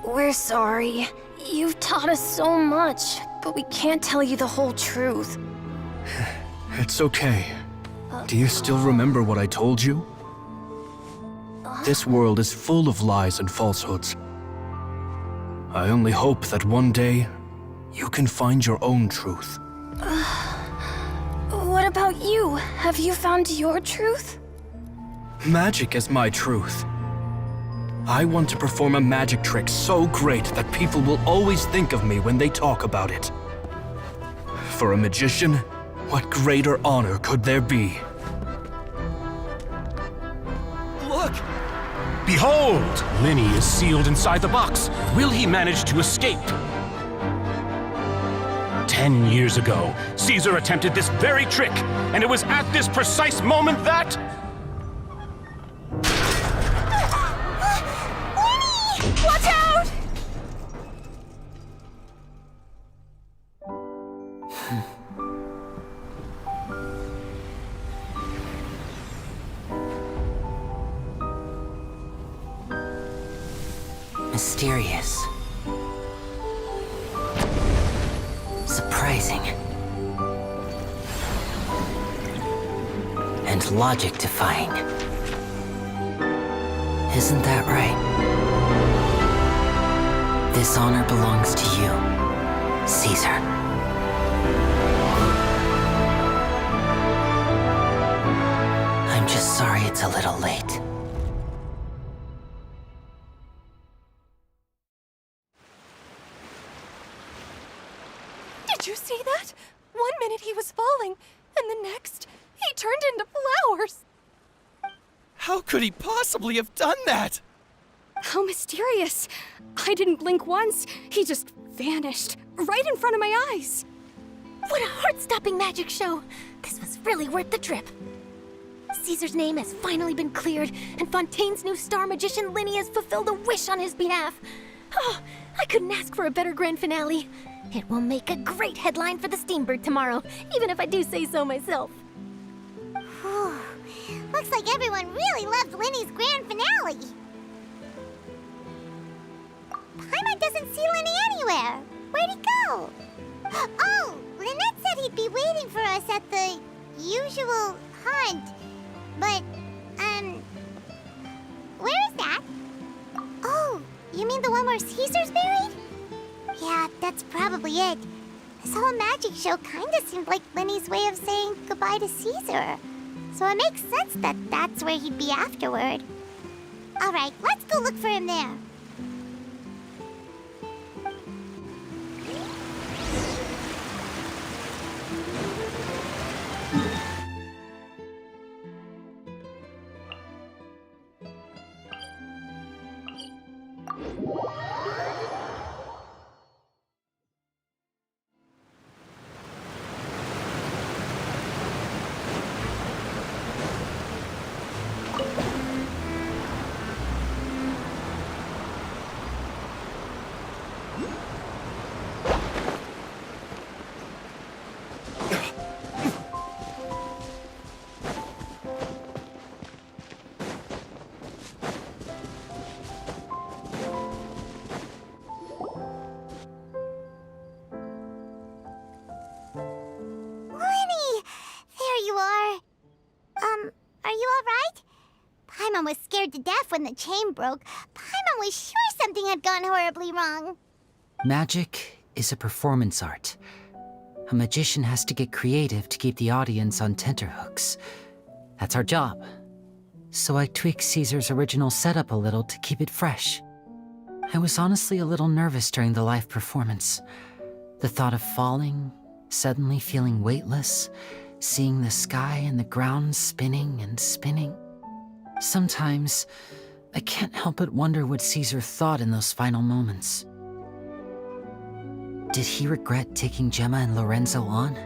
We're sorry. You've taught us so much, but we can't tell you the whole truth. It's okay. Do you still remember what I told you? This world is full of lies and falsehoods. I only hope that one day you can find your own truth. What about you? Have you found your truth? Magic is my truth. I want to perform a magic trick so great that people will always think of me when they talk about it. For a magician, what greater honor could there be? Look! Behold! Linny is sealed inside the box. Will he manage to escape? 10 years ago, Caesar attempted this very trick, and it was at this precise moment that... Watch out! Mysterious. Surprising. And logic-defying. Isn't that right? This honor belongs to you, Caesar. I'm just sorry it's a little late. Did you see that? 1 minute he was falling, and the next, he turned into flowers. How could he possibly have done that? How mysterious. I didn't blink once. He just vanished right in front of my eyes. What a heart-stopping magic show. This was really worth the trip. Caesar's name has finally been cleared, and Fontaine's new star magician Linny has fulfilled a wish on his behalf. Oh, I couldn't ask for a better grand finale. It will make a great headline for the Steambird tomorrow, even if I do say so myself. Whew. Looks like everyone really loved Linny's grand finale. Paimon doesn't see Linny anywhere. Where'd he go? Oh, Lynette said he'd be waiting for us at the usual hunt. But, where is that? Oh, you mean the one where Caesar's buried? Yeah, that's probably it. This whole magic show kinda seemed like Linny's way of saying goodbye to Caesar. So it makes sense that that's where he'd be afterward. Alright, let's go look for him there. Paimon was scared to death when the chain broke. Paimon was sure something had gone horribly wrong. Magic is a performance art. A magician has to get creative to keep the audience on tenterhooks. That's our job. So I tweaked Caesar's original setup a little to keep it fresh. I was honestly a little nervous during the live performance. The thought of falling, suddenly feeling weightless, seeing the sky and the ground spinning and spinning. Sometimes, I can't help but wonder what Caesar thought in those final moments. Did he regret taking Gemma and Lorenzo on?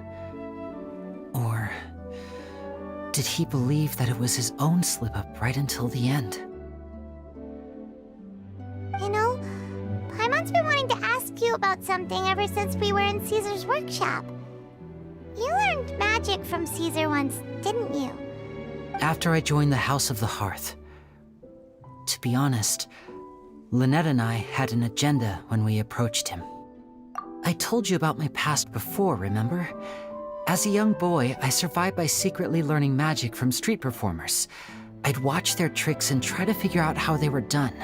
Or did he believe that it was his own slip-up right until the end? You know, Paimon's been wanting to ask you about something ever since we were in Caesar's workshop. You learned magic from Caesar once, didn't you? After I joined the House of the Hearth. To be honest, Lynette and I had an agenda when we approached him. I told you about my past before, remember? As a young boy, I survived by secretly learning magic from street performers. I'd watch their tricks and try to figure out how they were done.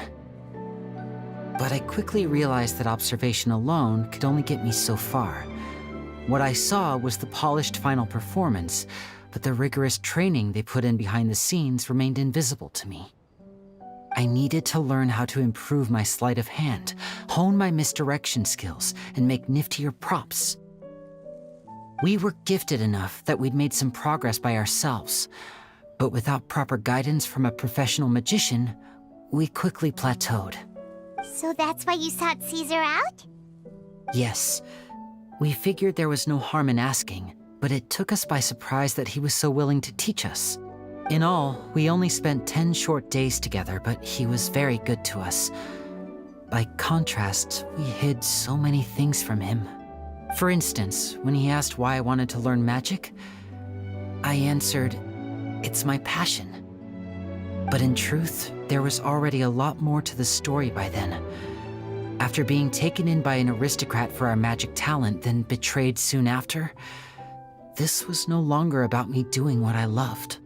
But I quickly realized that observation alone could only get me so far. What I saw was the polished final performance, but the rigorous training they put in behind the scenes remained invisible to me. I needed to learn how to improve my sleight of hand, hone my misdirection skills, and make niftier props. We were gifted enough that we'd made some progress by ourselves, but without proper guidance from a professional magician, we quickly plateaued. So that's why you sought Caesar out? Yes, we figured there was no harm in asking, but it took us by surprise that he was so willing to teach us. In all, we only spent 10 short days together, but he was very good to us. By contrast, we hid so many things from him. For instance, when he asked why I wanted to learn magic, I answered, "It's my passion." But in truth, there was already a lot more to the story by then. After being taken in by an aristocrat for our magic talent, then betrayed soon after, this was no longer about me doing what I loved.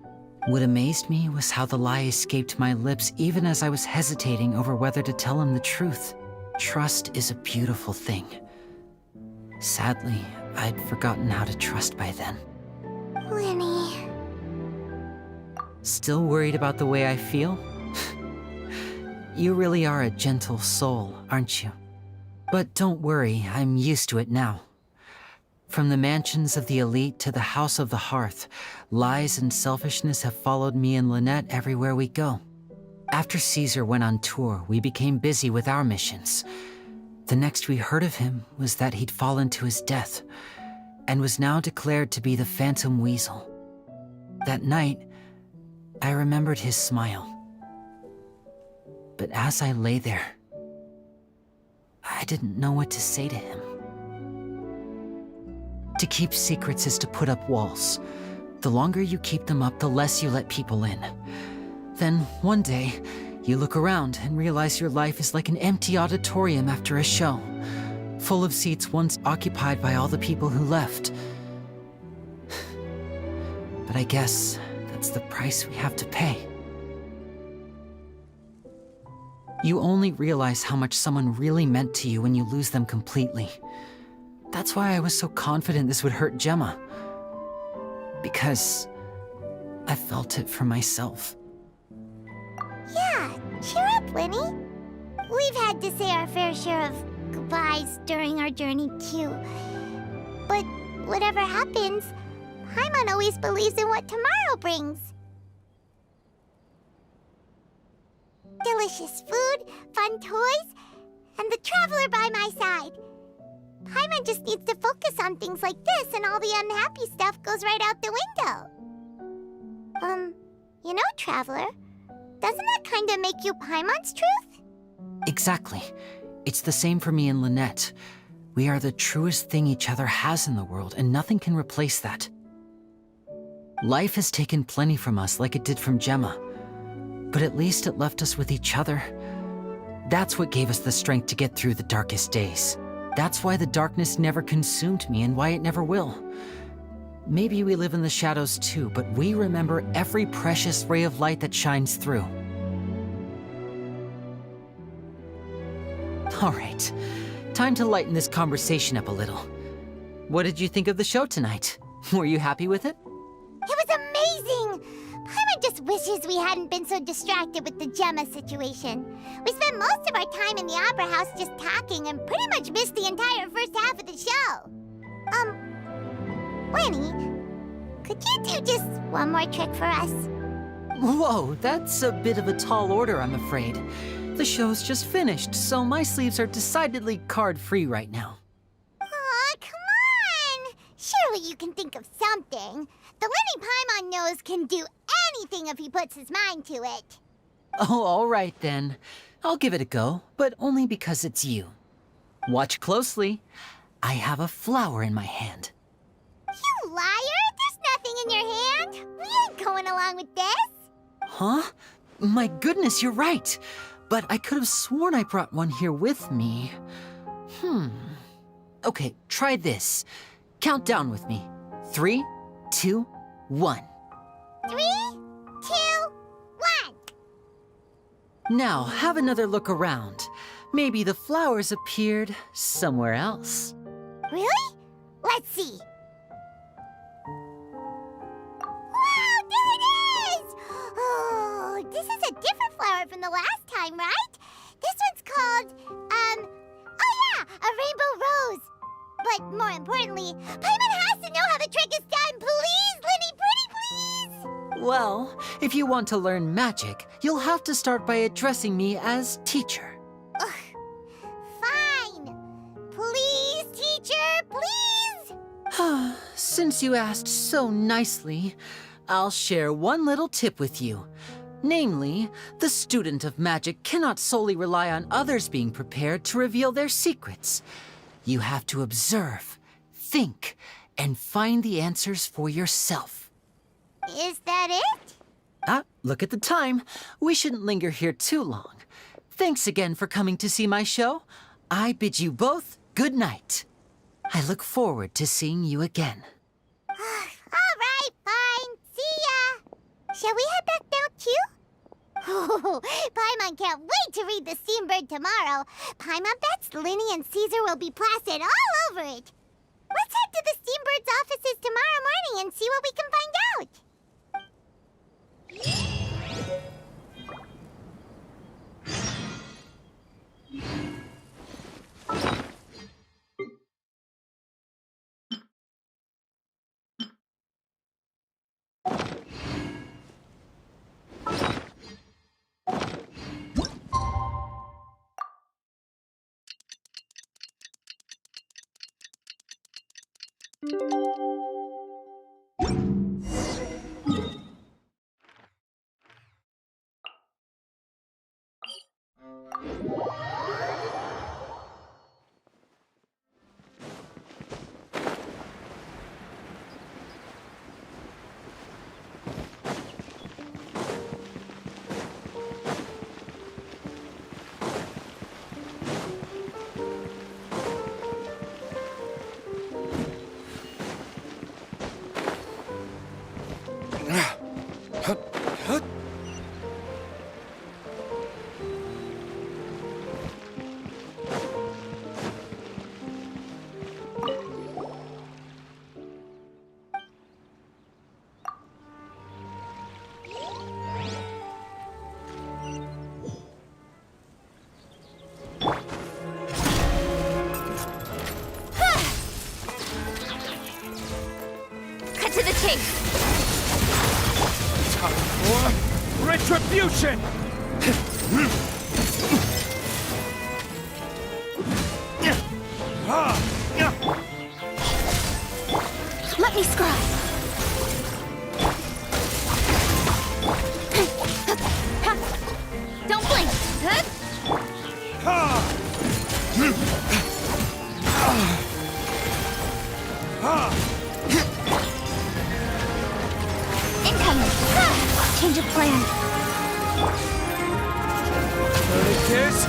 What amazed me was how the lie escaped my lips even as I was hesitating over whether to tell him the truth. Trust is a beautiful thing. Sadly, I'd forgotten how to trust by then. Lenny. Still worried about the way I feel? You really are a gentle soul, aren't you? But don't worry, I'm used to it now. From the mansions of the elite to the house of the hearth, lies and selfishness have followed me and Lynette everywhere we go. After Caesar went on tour, we became busy with our missions. The next we heard of him was that he'd fallen to his death, and was now declared to be the Phantom Weasel. That night, I remembered his smile. But as I lay there, I didn't know what to say to him. To keep secrets is to put up walls. The longer you keep them up, the less you let people in. Then, one day, you look around and realize your life is like an empty auditorium after a show, full of seats once occupied by all the people who left. But I guess that's the price we have to pay. You only realize how much someone really meant to you when you lose them completely. That's why I was so confident this would hurt Gemma. Because I felt it for myself. Yeah, cheer up, Lenny. We've had to say our fair share of goodbyes during our journey, too. But whatever happens, Paimon always believes in what tomorrow brings. Delicious food, fun toys, and the traveler by my side. Paimon just needs to focus on things like this, and all the unhappy stuff goes right out the window. You know, Traveler, doesn't that kind of make you Paimon's truth? Exactly. It's the same for me and Lynette. We are the truest thing each other has in the world, and nothing can replace that. Life has taken plenty from us, like it did from Gemma. But at least it left us with each other. That's what gave us the strength to get through the darkest days. That's why the darkness never consumed me and why it never will. Maybe we live in the shadows too, but we remember every precious ray of light that shines through. All right, time to lighten this conversation up a little. What did you think of the show tonight? Were you happy with it? It was amazing! Paimon just wishes we hadn't been so distracted with the Gemma situation. We spent most of our time in the Opera House just talking and pretty much missed the entire first half of the show. Lenny, could you do just one more trick for us? Whoa, that's a bit of a tall order, I'm afraid. The show's just finished, so my sleeves are decidedly card-free right now. Aw, come on! Surely you can think of something. The Lenny Paimon knows can do anything if he puts his mind to it. Oh, all right then. I'll give it a go, but only because it's you. Watch closely. I have a flower in my hand. You liar! There's nothing in your hand! We ain't going along with this! Huh? My goodness, you're right. But I could have sworn I brought one here with me. Okay, try this. Count down with me. 3, 2, 1. 3, 2, 1. Now, have another look around. Maybe the flowers appeared somewhere else. Really? Let's see. Wow, there it is! Oh, this is a different flower from the last time, right? This one's called, oh yeah, a rainbow rose. But more importantly, Paimon has to know how the trick is done. Please, Linny, pretty please! Well, if you want to learn magic, you'll have to start by addressing me as teacher. Fine. Please, teacher, please! Since you asked so nicely, I'll share one little tip with you. Namely, the student of magic cannot solely rely on others being prepared to reveal their secrets. You have to observe, think, and find the answers for yourself. Is that it? Look at the time. We shouldn't linger here too long. Thanks again for coming to see my show. I bid you both good night. I look forward to seeing you again. All right, fine. See ya. Shall we head back now, too? Oh, Paimon can't wait to read The Steambird tomorrow. Paimon bets Linny and Caesar will be plastered all over it. Let's head to the Steambird's offices tomorrow morning and see what we can find out. Cut to the chase! Time for retribution! Let me scry! Don't blink! Incoming! Change of plan. Kiss?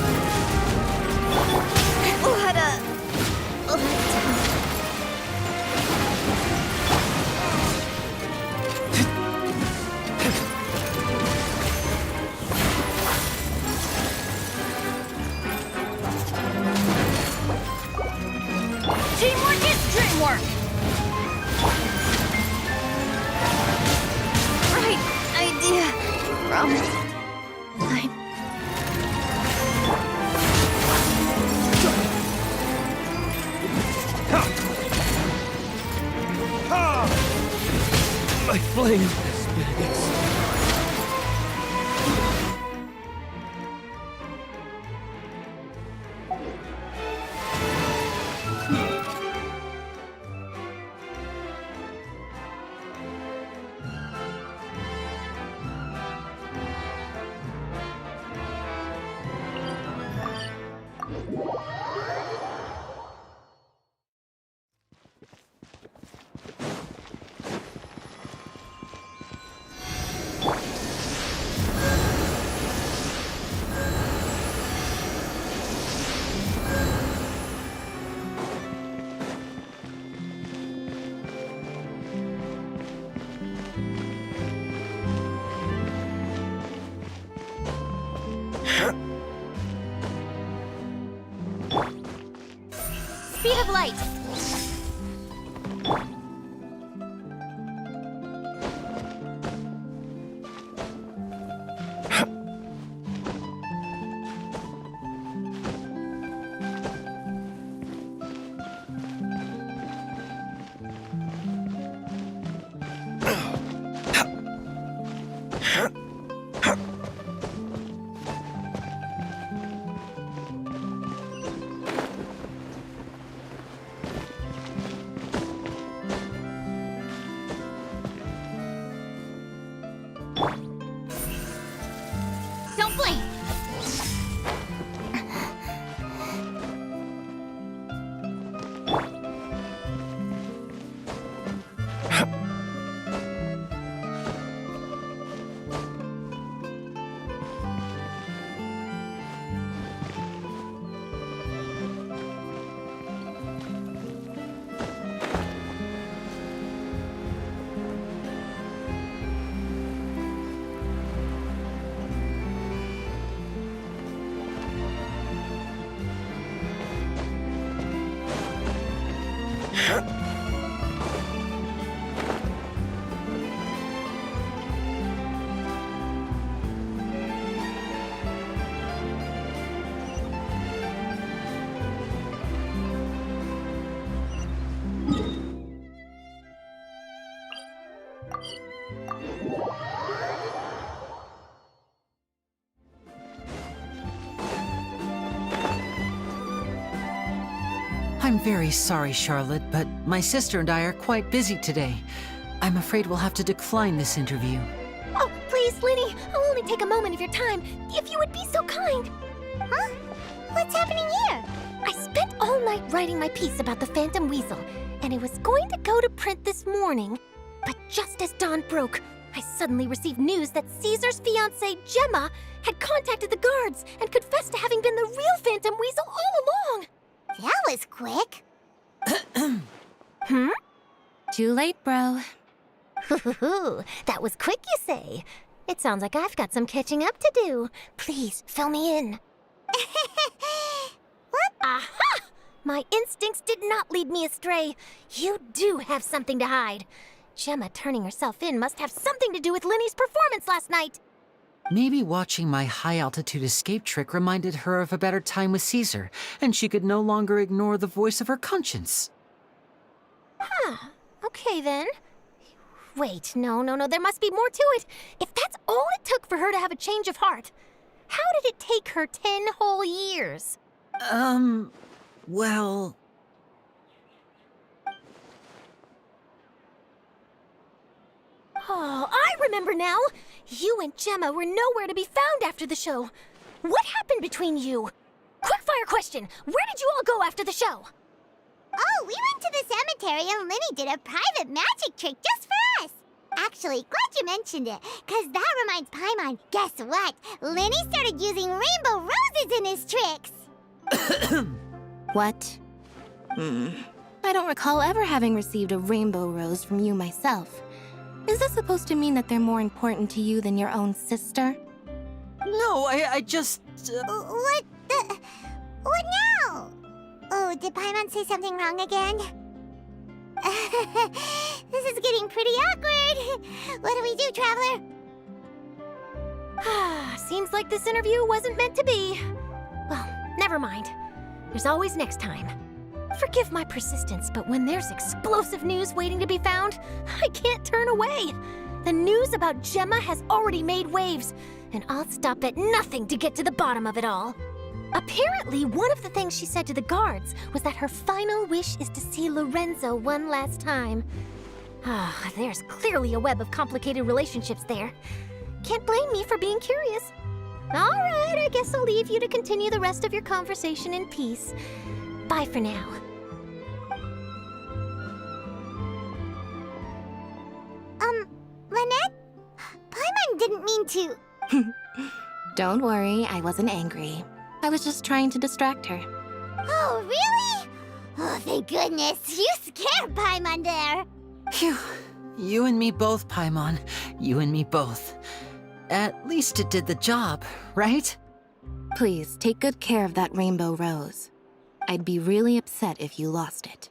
Teamwork is dreamwork! Right idea. Promise. Time. My flame has been extinct. of light! Don't blink! I'm very sorry, Charlotte, but my sister and I are quite busy today. I'm afraid we'll have to decline this interview. Oh, please, Linny, I'll only take a moment of your time, if you would be so kind. Huh? What's happening here? I spent all night writing my piece about the Phantom Weasel, and it was going to go to print this morning. But just as dawn broke, I suddenly received news that Caesar's fiancée, Gemma, had contacted the guards and confessed to having been the real Phantom Weasel all along. That was quick. Hmm? Too late, bro. That was quick, you say? It sounds like I've got some catching up to do. Please, fill me in. What? Aha! My instincts did not lead me astray. You do have something to hide. Gemma turning herself in must have something to do with Linny's performance last night. Maybe watching my high-altitude escape trick reminded her of a better time with Caesar, and she could no longer ignore the voice of her conscience. Huh. Okay, then. Wait, no, there must be more to it. If that's all it took for her to have a change of heart, how did it take her 10 whole years? Well... Oh, I remember now! You and Gemma were nowhere to be found after the show. What happened between you? Quickfire question! Where did you all go after the show? Oh, we went to the cemetery and Linny did a private magic trick just for us. Actually, glad you mentioned it, because that reminds Paimon, guess what? Linny started using rainbow roses in his tricks. What? I don't recall ever having received a rainbow rose from you myself. Is this supposed to mean that they're more important to you than your own sister? No, I just... What now? Oh, did Paimon say something wrong again? This is getting pretty awkward. What do we do, Traveler? Seems like this interview wasn't meant to be. Well, never mind. There's always next time. Forgive my persistence, but when there's explosive news waiting to be found, I can't turn away. The news about Gemma has already made waves, and I'll stop at nothing to get to the bottom of it all. Apparently, one of the things she said to the guards was that her final wish is to see Lorenzo one last time. There's clearly a web of complicated relationships there. Can't blame me for being curious. All right, I guess I'll leave you to continue the rest of your conversation in peace. Bye for now. Lynette? Paimon didn't mean to... Don't worry, I wasn't angry. I was just trying to distract her. Oh, really? Oh, thank goodness. You scared Paimon there. Phew. You and me both, Paimon. You and me both. At least it did the job, right? Please, take good care of that rainbow rose. I'd be really upset if you lost it.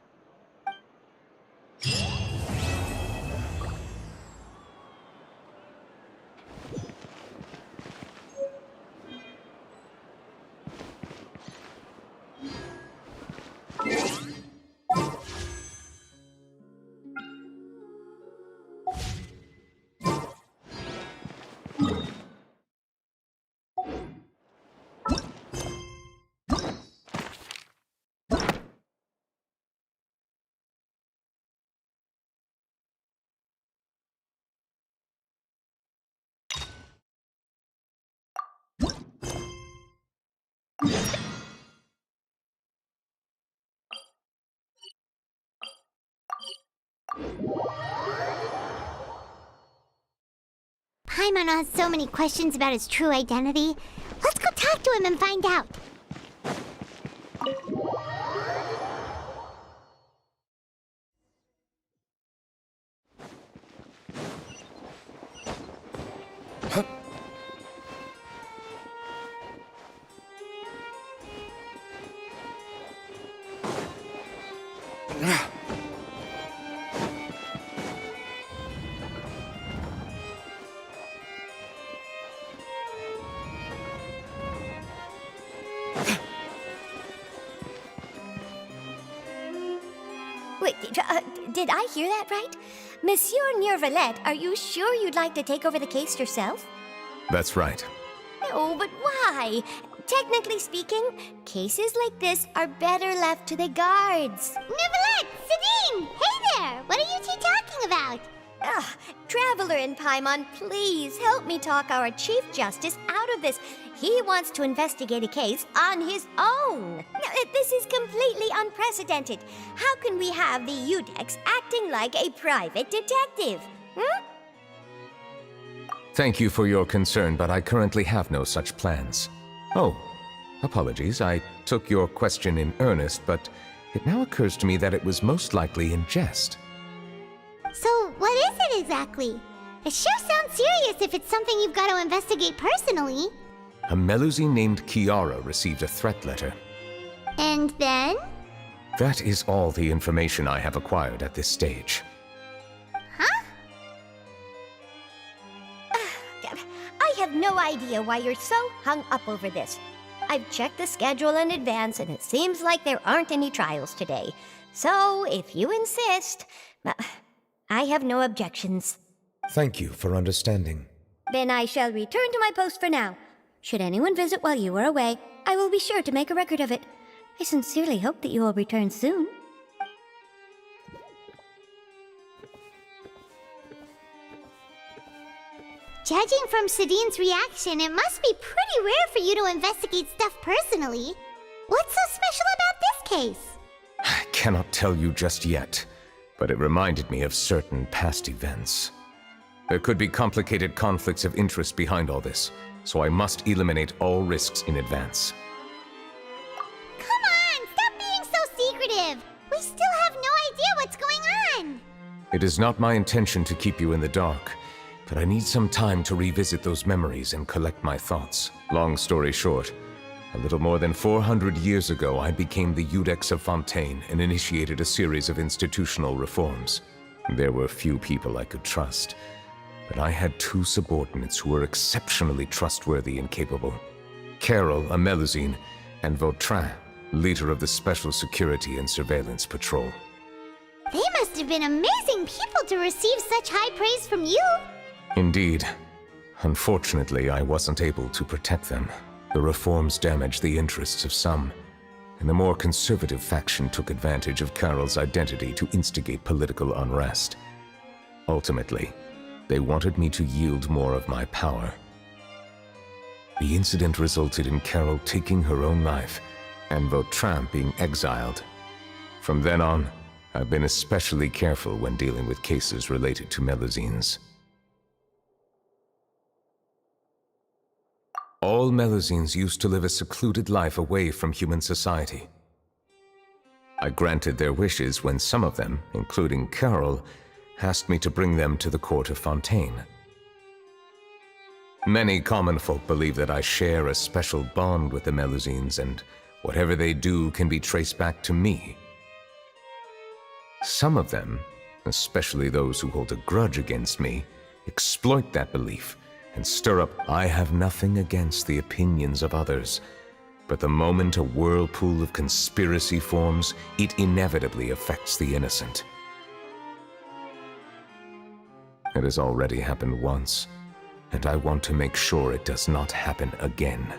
Paimon has so many questions about his true identity. Let's go talk to him and find out. Wait, did I hear that right? Monsieur Neurvalette, are you sure you'd like to take over the case yourself? That's right. No, but why? Technically speaking, cases like this are better left to the guards. Neurvalette! Sidine! Hey there! What are you two talking about? Traveler and Paimon, please help me talk our Chief Justice out of this. He wants to investigate a case on his own. Now, this is completely unprecedented. How can we have the Udex acting like a private detective? Thank you for your concern, but I currently have no such plans. Oh, apologies. I took your question in earnest, but it now occurs to me that it was most likely in jest. So, what is it exactly? It sure sounds serious if it's something you've got to investigate personally. A Melusine named Kiara received a threat letter. And then? That is all the information I have acquired at this stage. Huh? I have no idea why you're so hung up over this. I've checked the schedule in advance, and it seems like there aren't any trials today. So, if you insist, I have no objections. Thank you for understanding. Then I shall return to my post for now. Should anyone visit while you are away, I will be sure to make a record of it. I sincerely hope that you will return soon. Judging from Sidine's reaction, it must be pretty rare for you to investigate stuff personally. What's so special about this case? I cannot tell you just yet, but it reminded me of certain past events. There could be complicated conflicts of interest behind all this, so I must eliminate all risks in advance. Come on, stop being so secretive! We still have no idea what's going on! It is not my intention to keep you in the dark, but I need some time to revisit those memories and collect my thoughts. Long story short, a little more than 400 years ago, I became the Udex of Fontaine and initiated a series of institutional reforms. There were few people I could trust, but I had two subordinates who were exceptionally trustworthy and capable. Carol, a Melusine, and Vautrin, leader of the Special Security and Surveillance Patrol. They must have been amazing people to receive such high praise from you! Indeed. Unfortunately, I wasn't able to protect them. The reforms damaged the interests of some, and the more conservative faction took advantage of Carol's identity to instigate political unrest. Ultimately, they wanted me to yield more of my power. The incident resulted in Carol taking her own life, and Vautrin being exiled. From then on, I've been especially careful when dealing with cases related to Melusines. All Melusines used to live a secluded life away from human society. I granted their wishes when some of them, including Carol, asked me to bring them to the court of Fontaine. Many common folk believe that I share a special bond with the Melusines, and Whatever they do can be traced back to me. Some of them, especially those who hold a grudge against me, exploit that belief and stir up. I have nothing against the opinions of others, but the moment a whirlpool of conspiracy forms, it inevitably affects the innocent. It has already happened once, and I want to make sure it does not happen again.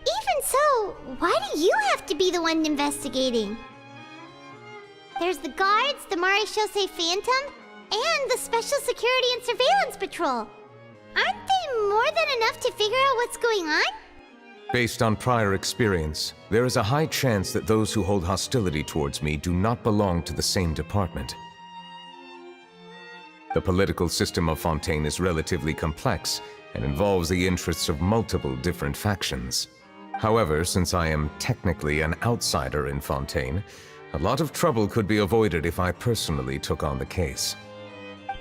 Even so, why do you have to be the one investigating? There's the guards, the Marechaussee Phantom, and the Special Security and Surveillance Patrol. Aren't they more than enough to figure out what's going on? Based on prior experience, there is a high chance that those who hold hostility towards me do not belong to the same department. The political system of Fontaine is relatively complex and involves the interests of multiple different factions. However, since I am technically an outsider in Fontaine, a lot of trouble could be avoided if I personally took on the case.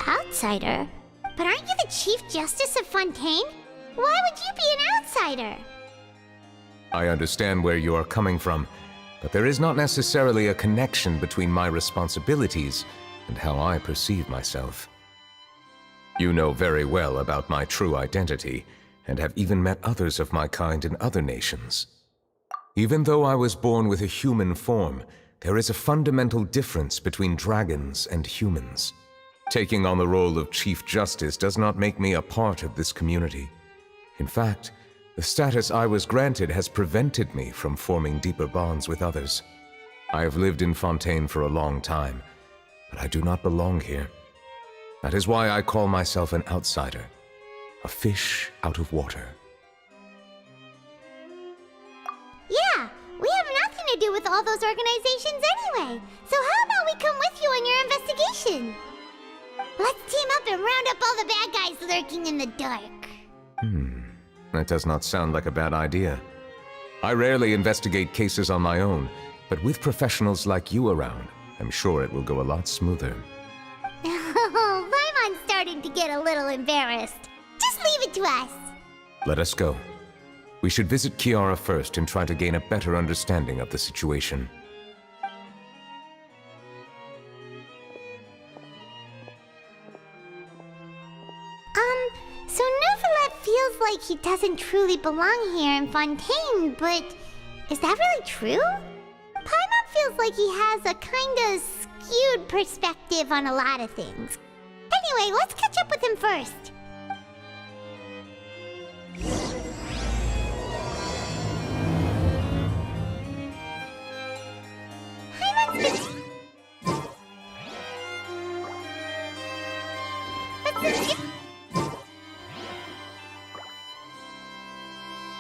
Outsider? But aren't you the Chief Justice of Fontaine? Why would you be an outsider? I understand where you are coming from, but there is not necessarily a connection between my responsibilities and how I perceive myself. You know very well about my true identity, and have even met others of my kind in other nations. Even though I was born with a human form, there is a fundamental difference between dragons and humans. Taking on the role of Chief Justice does not make me a part of this community. In fact, the status I was granted has prevented me from forming deeper bonds with others. I have lived in Fontaine for a long time, but I do not belong here. That is why I call myself an outsider, a fish out of water. Yeah, we have nothing to do with all those organizations anyway. So how about we come with you on your investigation? Let's team up and round up all the bad guys lurking in the dark. That does not sound like a bad idea. I rarely investigate cases on my own, but with professionals like you around, I'm sure it will go a lot smoother. Oh, Paimon's starting to get a little embarrassed. Just leave it to us. Let us go. We should visit Kiara first and try to gain a better understanding of the situation. So Neuvillette feels like he doesn't truly belong here in Fontaine, but is that really true? Paimon feels like he has a kinda skewed perspective on a lot of things. Anyway, let's catch up with him first.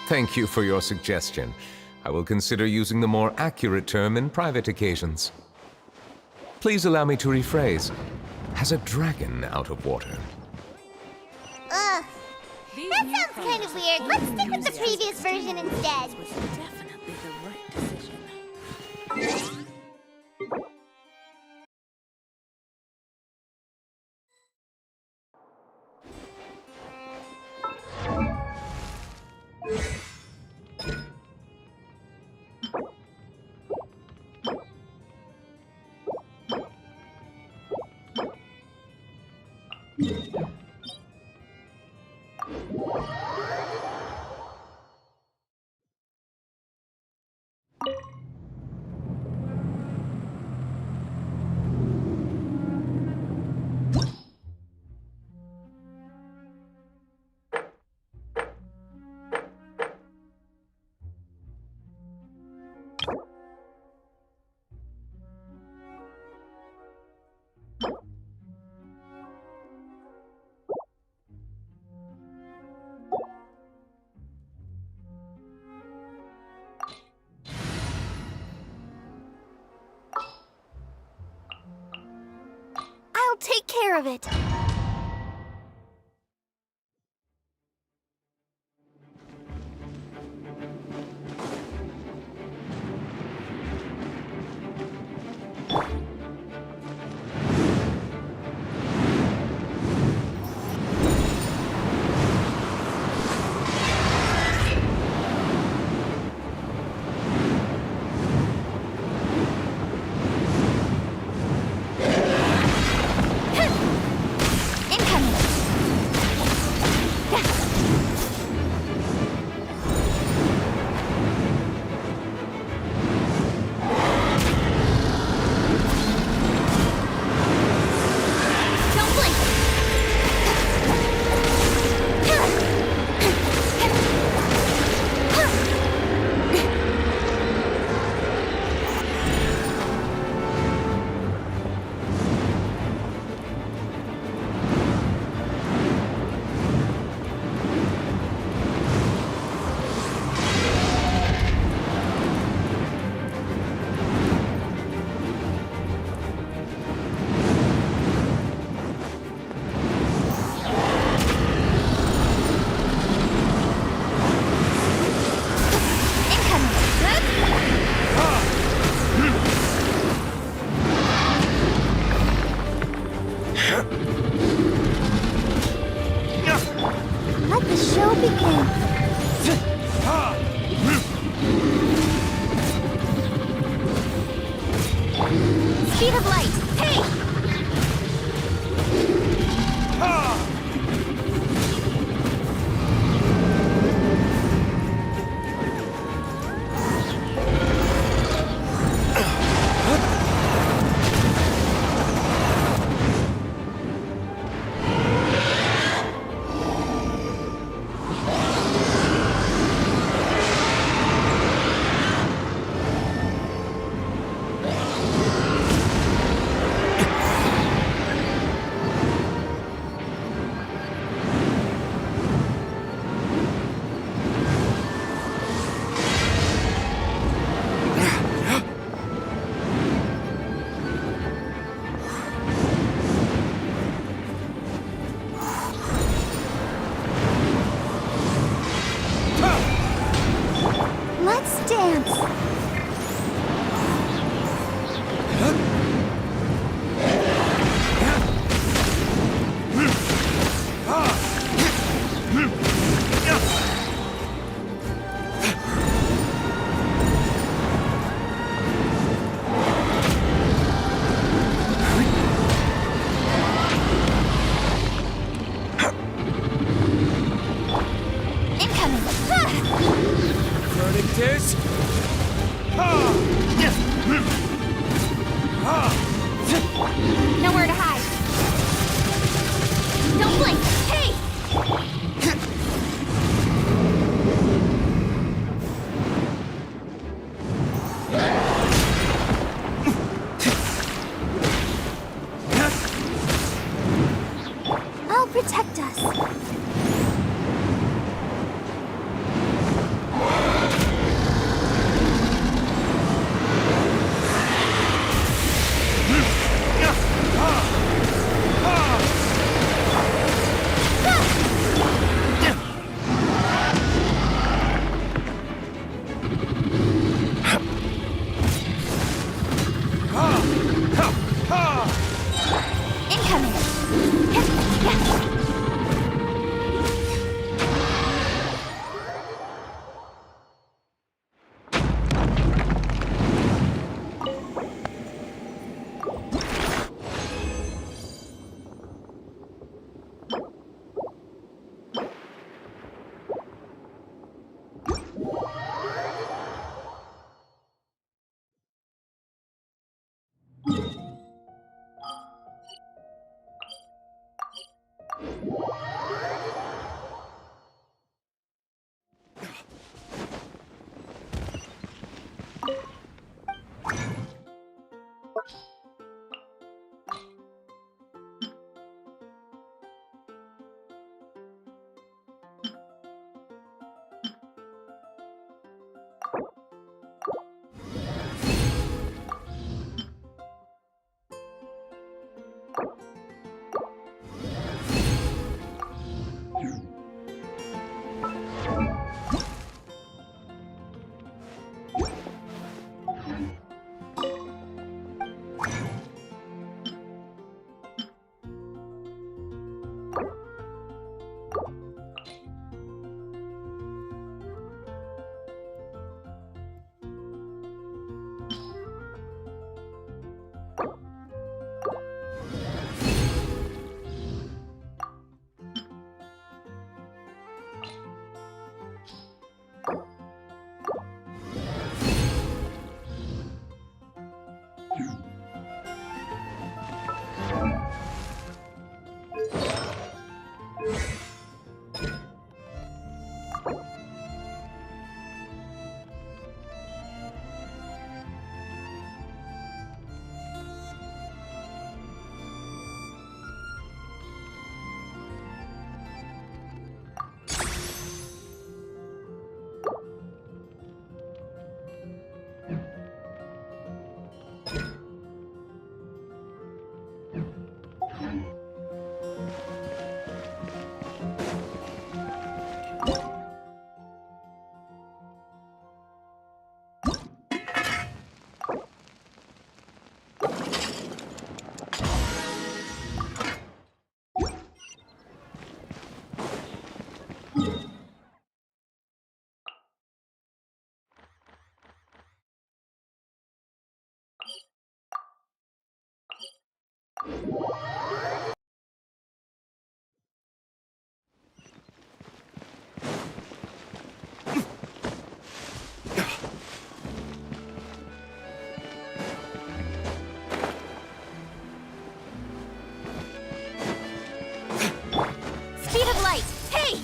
Thank you for your suggestion. I will consider using the more accurate term in private occasions. Please allow me to rephrase. Has a dragon out of water? Ugh. That sounds kind of weird. Let's stick with the previous version instead. Definitely the right decision. I'll take care of it. begin. Speed of light. Hey! Let's dance. Incoming. Burning tears? Nowhere to hide. Don't blink. Hey! I'll protect us. Hey!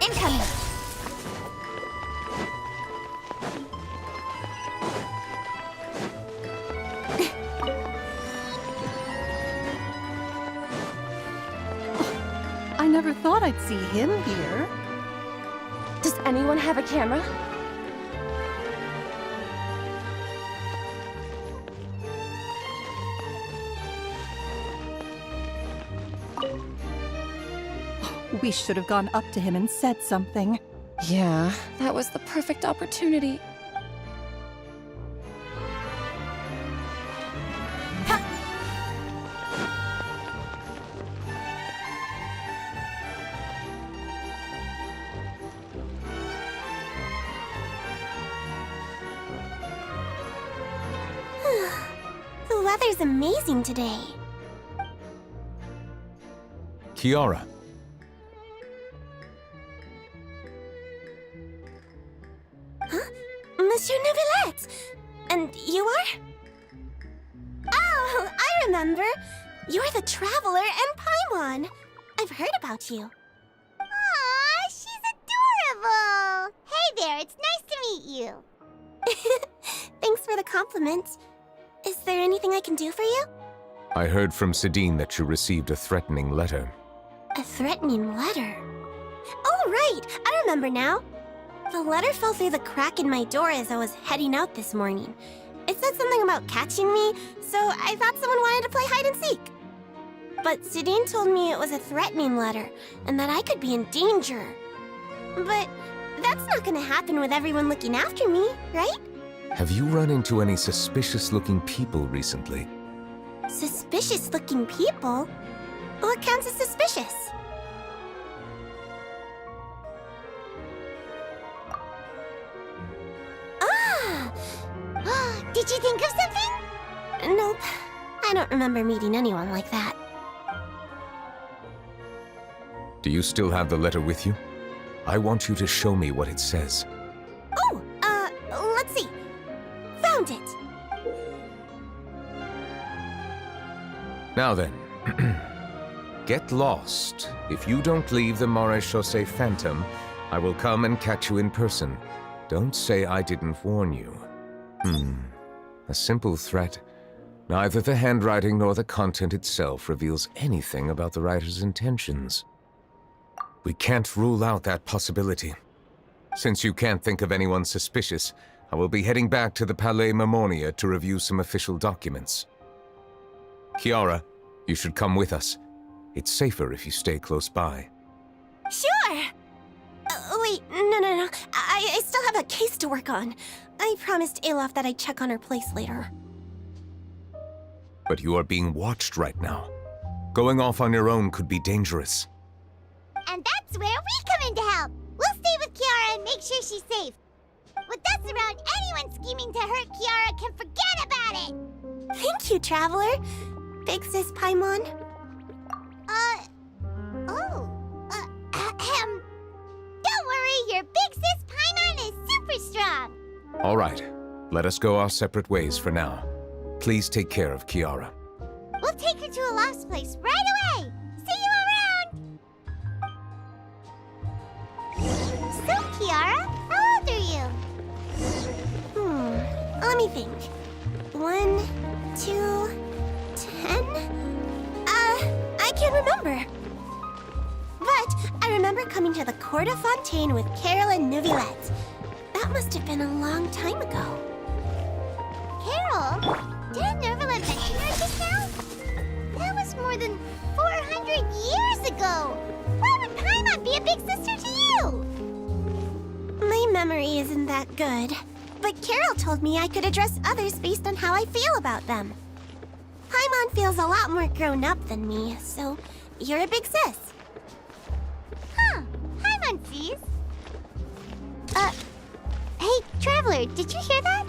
Incoming! I never thought I'd see him here. Does anyone have a camera? We should have gone up to him and said something. Yeah, that was the perfect opportunity. The weather's amazing today. Kiara, Monsieur Neuvillette! And you are? Oh, I remember. You're the Traveler and Paimon. I've heard about you. Aw, she's adorable! Hey there, it's nice to meet you. Thanks for the compliment. Is there anything I can do for you? I heard from Sidine that you received a threatening letter. A threatening letter? Oh, right! I remember now. The letter fell through the crack in my door as I was heading out this morning. It said something about catching me, so I thought someone wanted to play hide and seek. But Sidine told me it was a threatening letter, and that I could be in danger. But that's not gonna happen with everyone looking after me, right? Have you run into any suspicious-looking people recently? Suspicious-looking people? What counts as suspicious? Did you think of something? Nope. I don't remember meeting anyone like that. Do you still have the letter with you? I want you to show me what it says. Oh, let's see. Found it. Now then, get lost. If you don't leave the Maréchaussée Phantom, I will come and catch you in person. Don't say I didn't warn you. A simple threat. Neither the handwriting nor the content itself reveals anything about the writer's intentions. We can't rule out that possibility. Since you can't think of anyone suspicious, I will be heading back to the Palais Mermonia to review some official documents. Kiara, you should come with us. It's safer if you stay close by. Sure! Wait, no. I still have a case to work on. I promised Alof that I'd check on her place later. But you are being watched right now. Going off on your own could be dangerous. And that's where we come in to help. We'll stay with Kiara and make sure she's safe. With us around, anyone scheming to hurt Kiara can forget about it! Thank you, Traveler. Big Sis Paimon. Don't worry, your Big Sis Paimon is super strong! All right, let us go our separate ways for now. Please take care of Kiara. We'll take her to a lost place right away! See you around! So, Kiara, how old are you? Let me think. 1, 2, 10? I can't remember. But I remember coming to the Court of Fontaine with Carol and Neuvillette. That must have been a long time ago. Carol? Didn't Neuvillette mention her just now? That was more than 400 years ago! Why would Paimon be a big sister to you? My memory isn't that good. But Carol told me I could address others based on how I feel about them. Paimon feels a lot more grown up than me, so you're a big sis. Huh. Paimon sees. Hey, Traveler, did you hear that?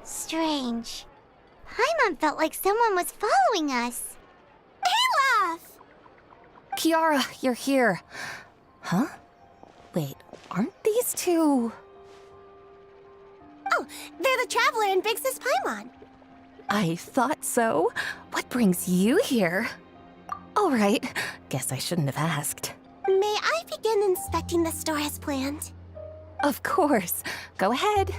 Strange. Paimon felt like someone was following us. Olaf! Kiara, you're here. Huh? Wait, aren't these two... Oh, they're the Traveler and Big Sis Paimon. I thought so. What brings you here? All right, guess I shouldn't have asked. May I begin inspecting the store as planned? Of course. Go ahead.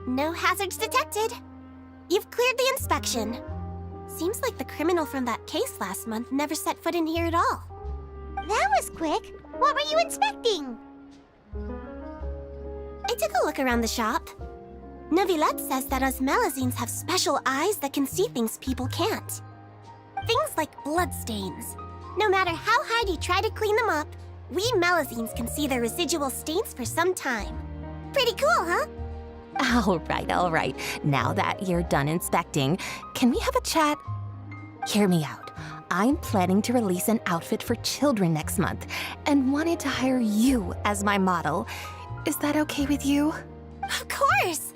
No hazards detected. You've cleared the inspection. Seems like the criminal from that case last month never set foot in here at all. That was quick. What were you inspecting? I took a look around the shop. Neuvillette says that us Melazines have special eyes that can see things people can't. Things like bloodstains. No matter how hard you try to clean them up, we Melazines can see their residual stains for some time. Pretty cool, huh? All right. Now that you're done inspecting, can we have a chat? Hear me out. I'm planning to release an outfit for children next month and wanted to hire you as my model. Is that okay with you? Of course!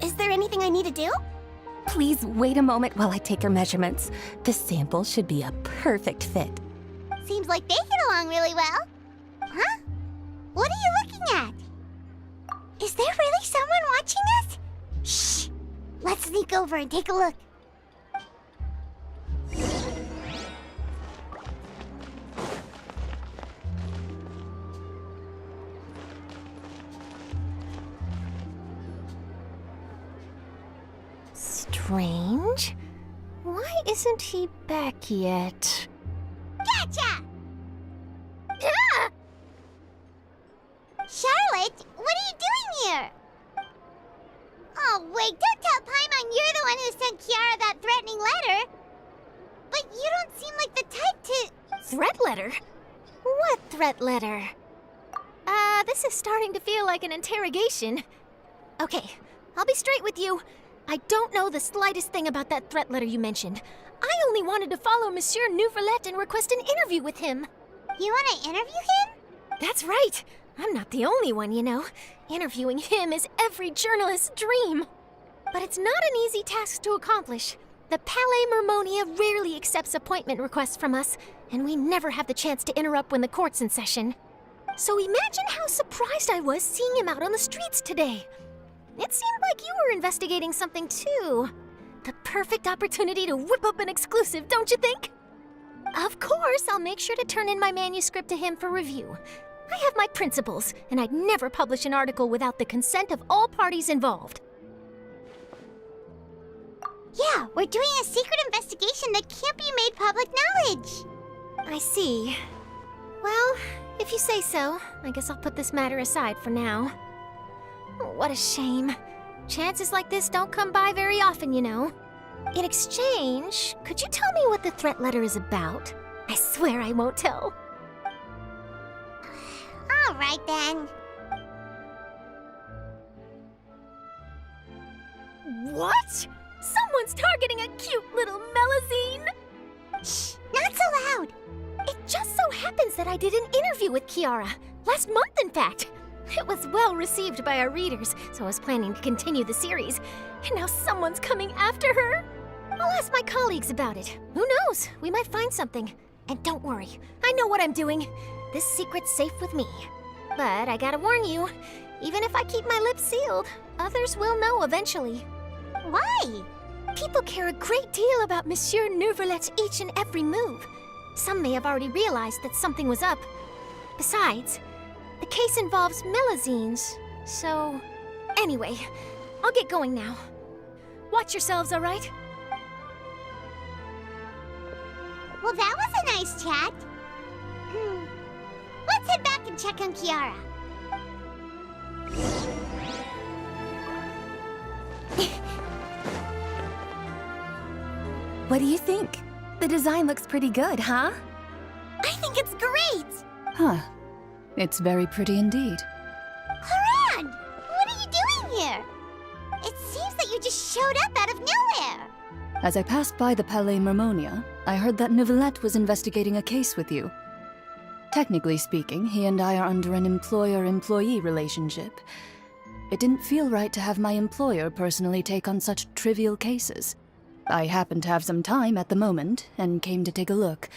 Is there anything I need to do? Please wait a moment while I take your measurements. The sample should be a perfect fit. Seems like they get along really well. Huh? What are you looking at? Is there really someone watching us? Shh! Let's sneak over and take a look. Strange. Why isn't he back yet? Gotcha! Ah! Charlotte, what are you doing here? Oh, wait, don't tell Paimon you're the one who sent Kiara that threatening letter. But you don't seem like the type to... Threat letter? What threat letter? This is starting to feel like an interrogation. Okay, I'll be straight with you. I don't know the slightest thing about that threat letter you mentioned. I only wanted to follow Monsieur Neuvillette and request an interview with him. You want to interview him? That's right. I'm not the only one, you know. Interviewing him is every journalist's dream. But it's not an easy task to accomplish. The Palais Mermonia rarely accepts appointment requests from us, and we never have the chance to interrupt when the court's in session. So imagine how surprised I was seeing him out on the streets today. It seemed like you were investigating something too. The perfect opportunity to whip up an exclusive, don't you think? Of course, I'll make sure to turn in my manuscript to him for review. I have my principles, and I'd never publish an article without the consent of all parties involved. Yeah, we're doing a secret investigation that can't be made public knowledge. I see. Well, if you say so, I guess I'll put this matter aside for now. What a shame. Chances like this don't come by very often, you know. In exchange, could you tell me what the threat letter is about? I swear I won't tell. All right, then. What? Someone's targeting a cute little Melazine? Shh, not so loud. It just so happens that I did an interview with Kiara. Last month, in fact. It was well received by our readers, so I was planning to continue the series. And now someone's coming after her. I'll ask my colleagues about it. Who knows? We might find something. And don't worry, I know what I'm doing. This secret's safe with me. But I gotta warn you, even if I keep my lips sealed, others will know eventually. Why? People care a great deal about Monsieur Neuvillette's each and every move. Some may have already realized that something was up. Besides, the case involves Melazines, so... Anyway, I'll get going now. Watch yourselves, all right? Well, that was a nice chat. Let's head back and check on Kiara. What do you think? The design looks pretty good, huh? I think it's great! Huh. It's very pretty indeed. Haran! What are you doing here? It seems that you just showed up out of nowhere. As I passed by the Palais Mermonia, I heard that Neuvillette was investigating a case with you. Technically speaking, he and I are under an employer-employee relationship. It didn't feel right to have my employer personally take on such trivial cases. I happened to have some time at the moment, and came to take a look.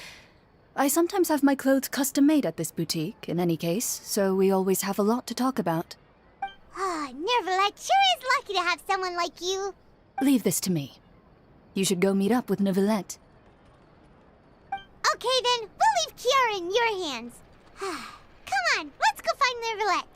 I sometimes have my clothes custom-made at this boutique, in any case, so we always have a lot to talk about. Ah, Neuvillette sure is lucky to have someone like you. Leave this to me. You should go meet up with Neuvillette. Okay then, we'll leave Kiara in your hands. Come on, let's go find Neuvillette.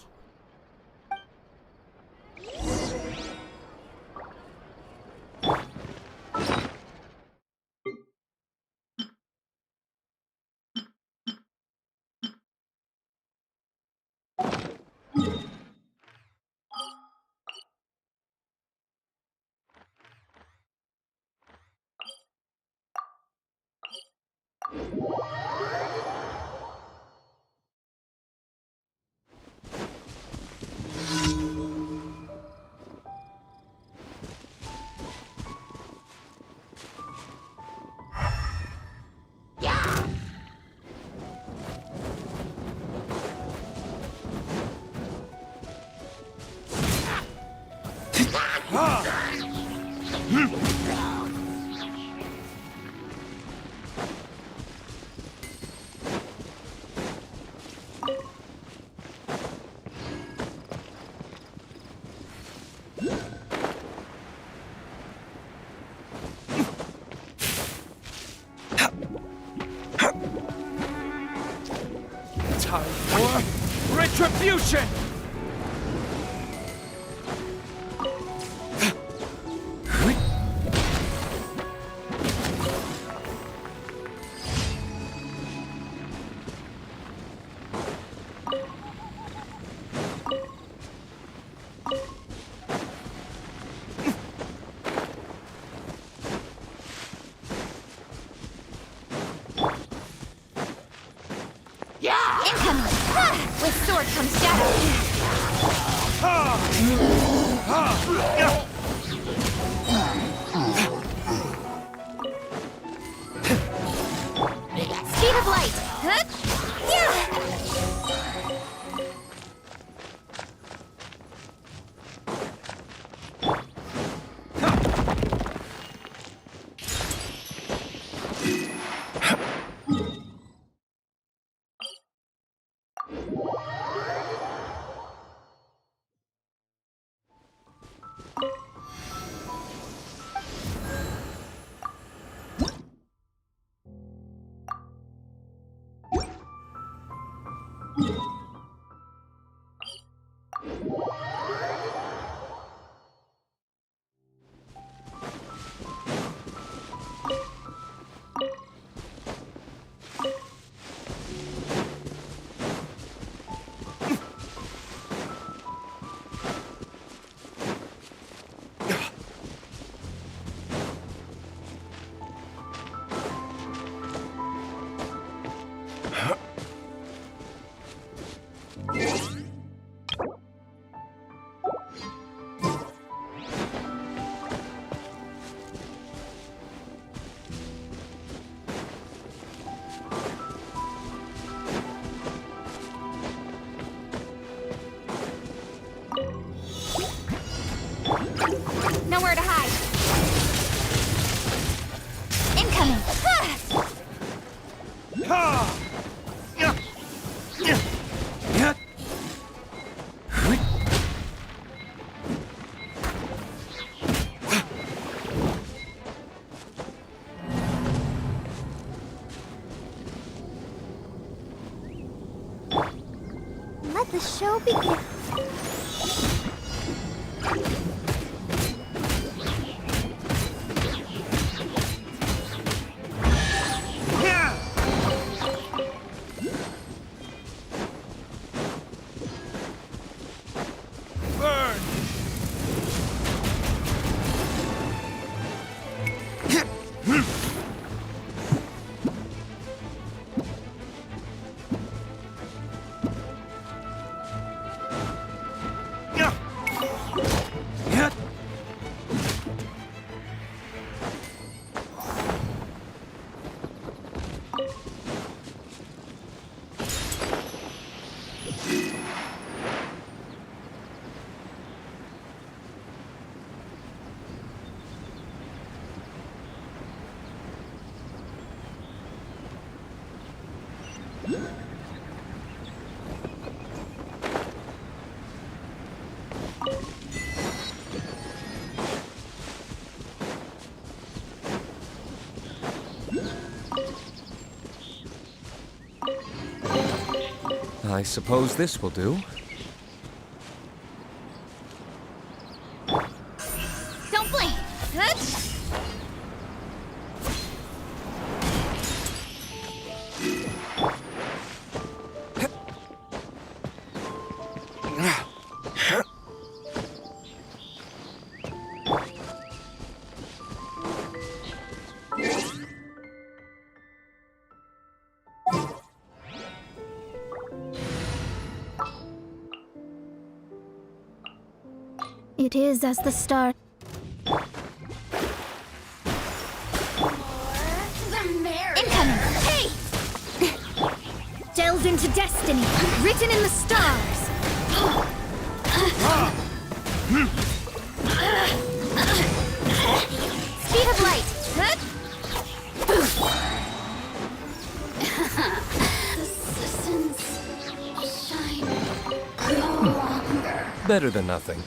Time for retribution! Incoming! With sword comes shadow! Speed of light! Nowhere to hide. Incoming. Let the show begin. I suppose this will do. Don't blink! It is as the star. Incoming! Hey! Delve into destiny, written in the stars! Speed of light! The citizens shine no longer. Better than nothing.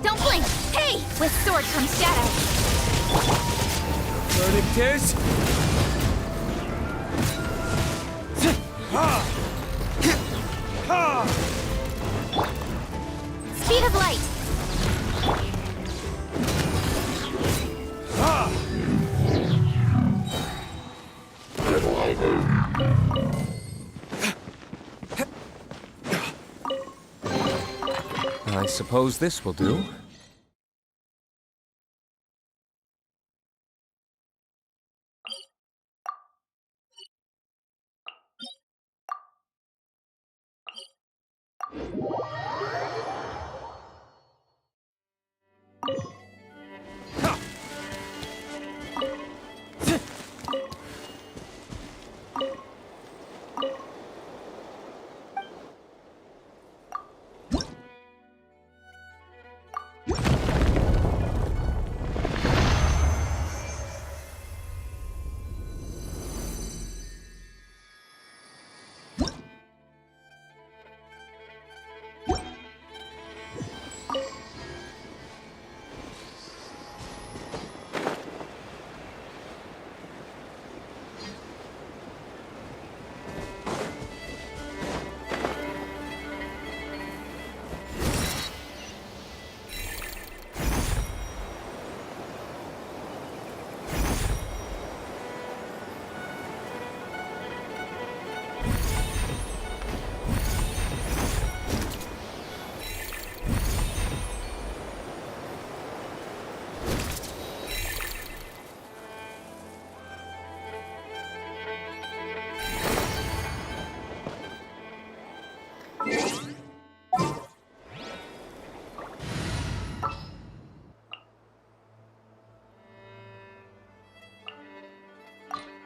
Don't blink! Hey! With sword comes shadow! Burning tears? Speed of light! I suppose this will do.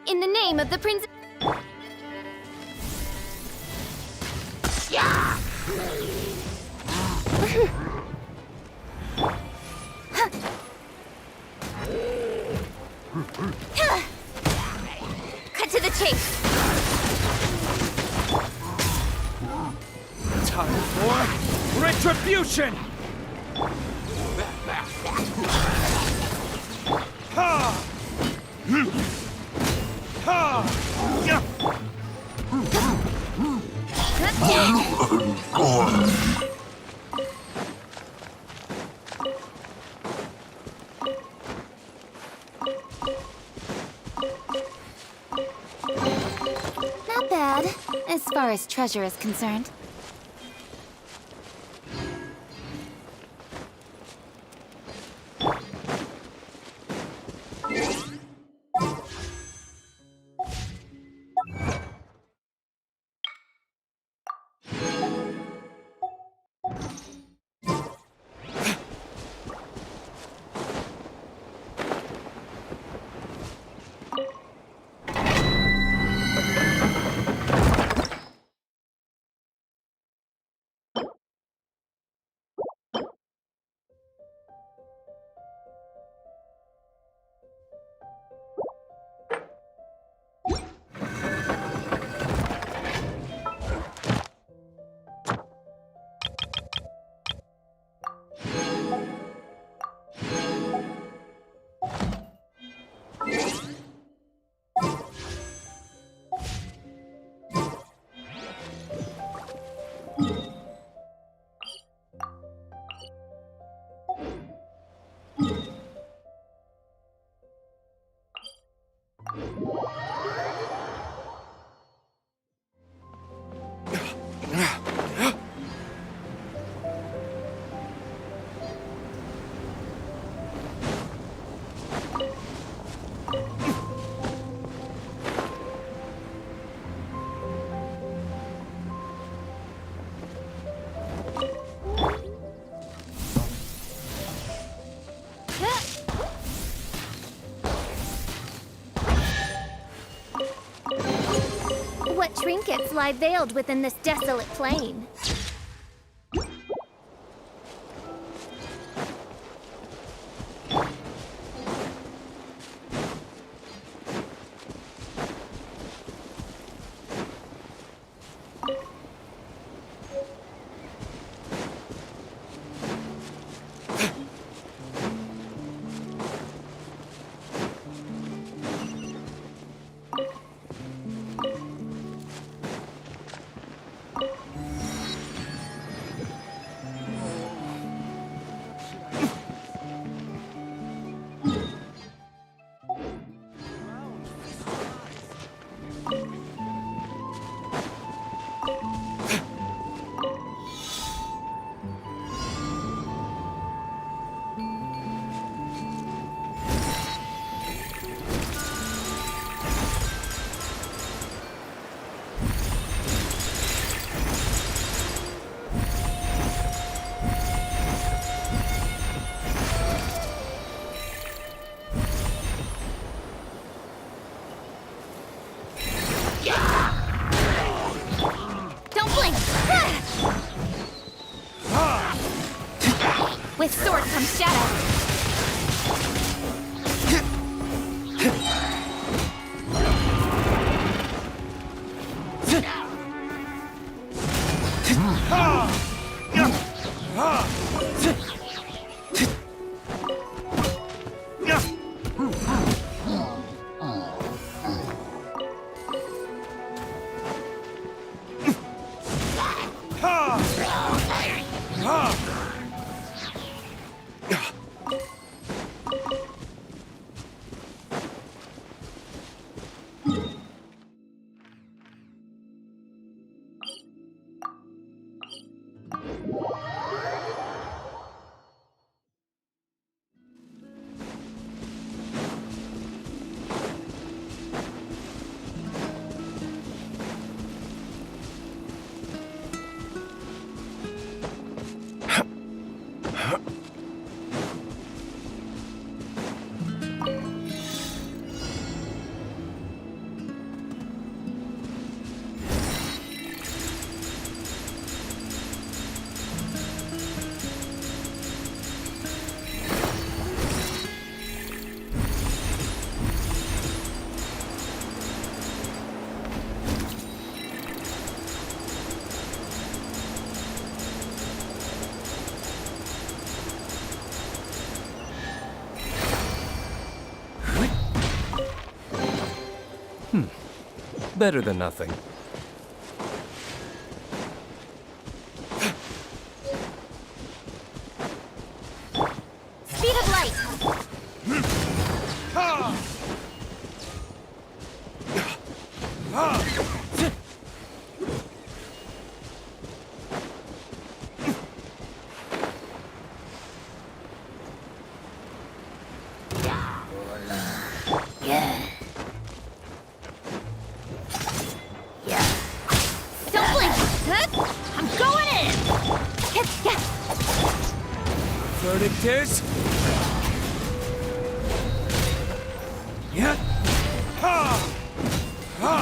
In the name of the Prince... Yeah! Cut to the chase. Time for retribution! Ha! Ha! Yeah. Not bad, as far as treasure is concerned. What trinkets lie veiled within this desolate plain? With sword comes shadow. better than nothing. Speed of light! Don't blink! I'm going in! Verdict is... Yeah. Ha! Ha!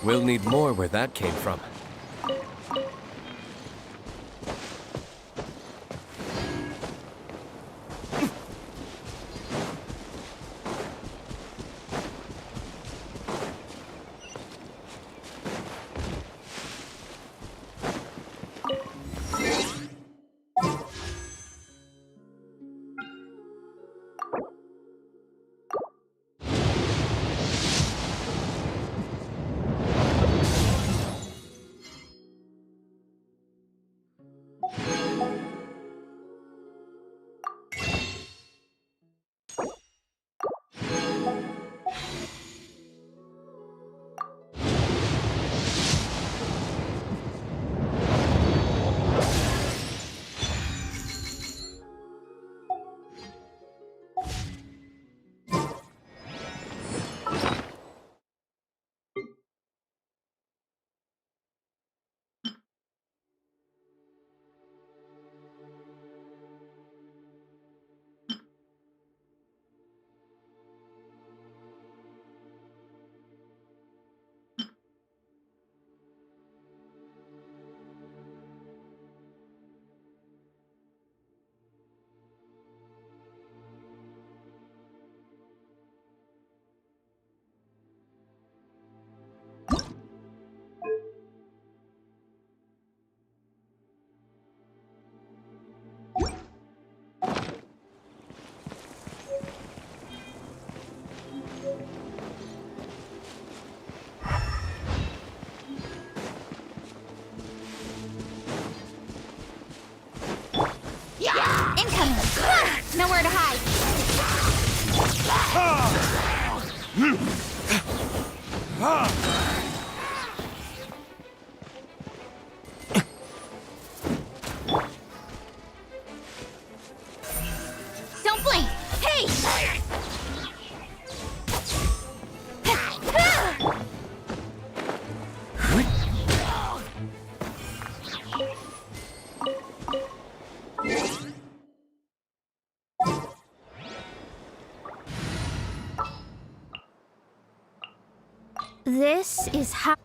We'll need more where that came from. Incoming! Nowhere to hide! Don't blink! Hey! This is how...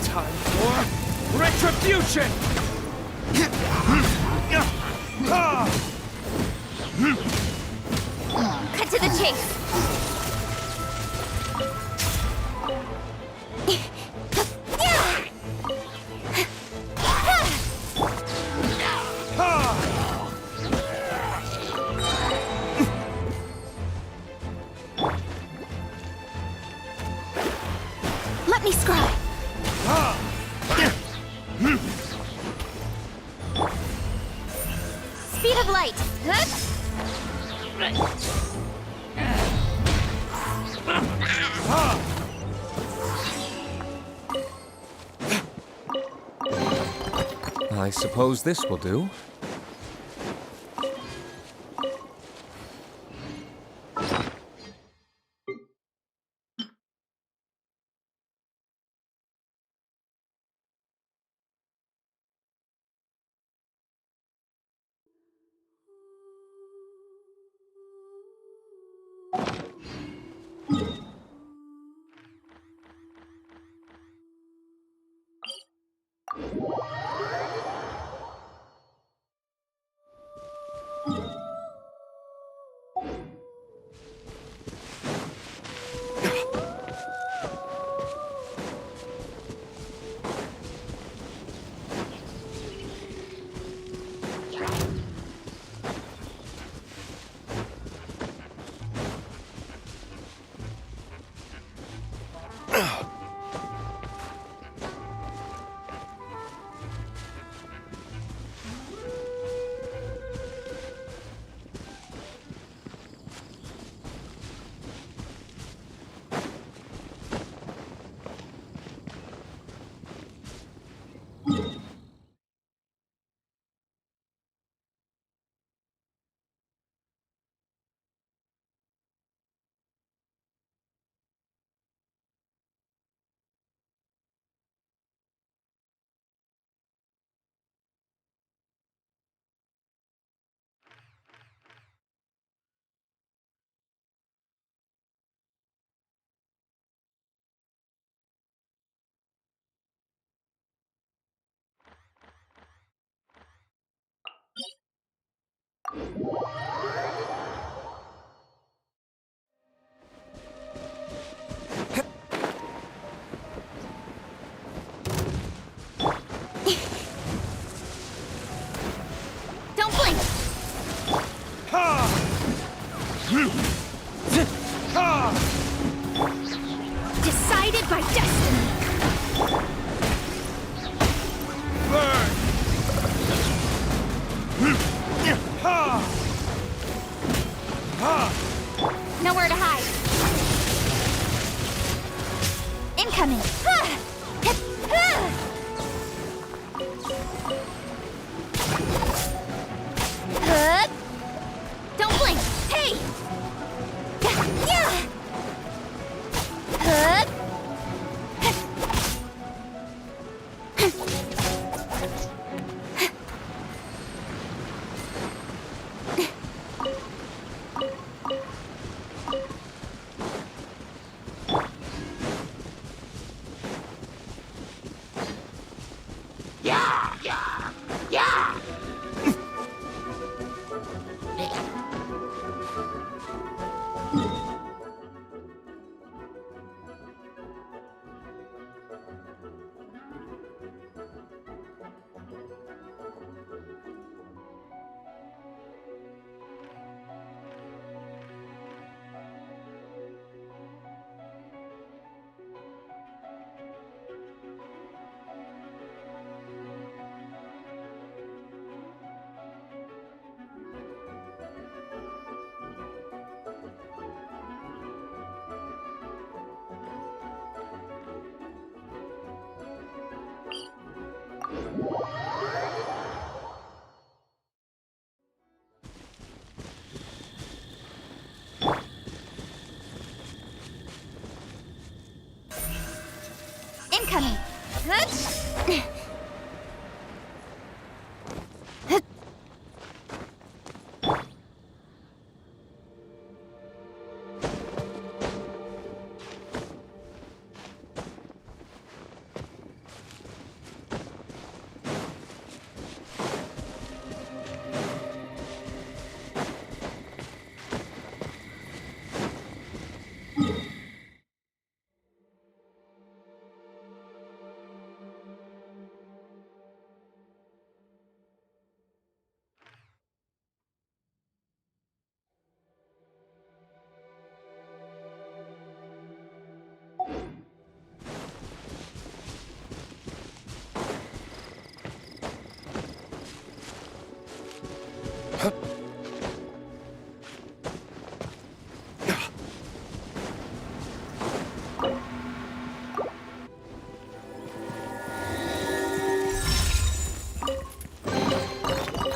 Time for retribution! Cut to the chase! Let me scry! Speed of light! I suppose this will do. Don't blink! Decided by destiny! Nowhere to hide. Incoming! Don't blink! Hey! Yeah! Yeah! Yeah! Yeah! Incoming!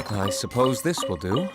I suppose this will do.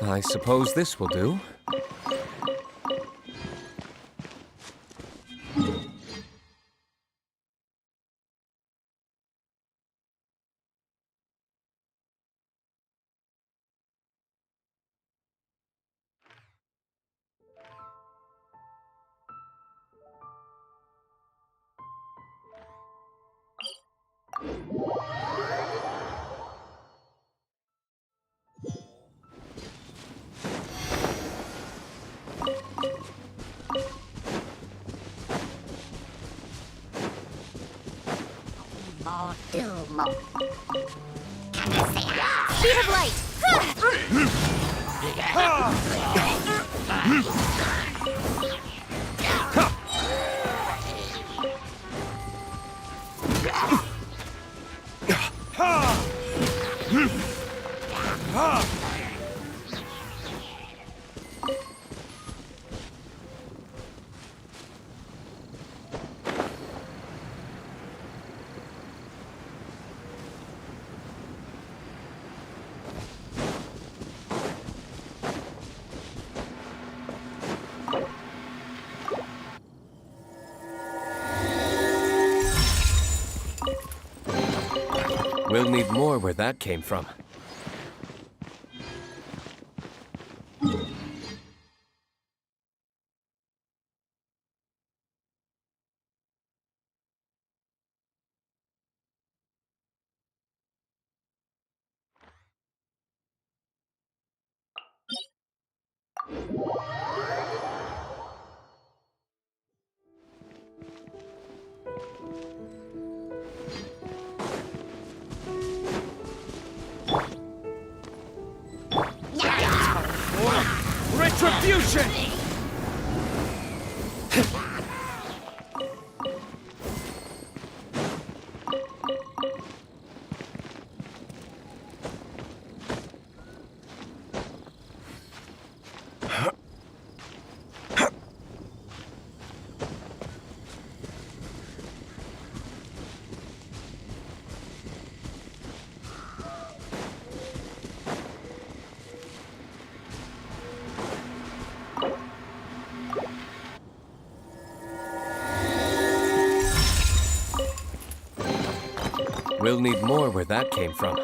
I suppose this will do. More, do more. Speed of light! We'll need more where that came from. Retribution! We'll need more where that came from.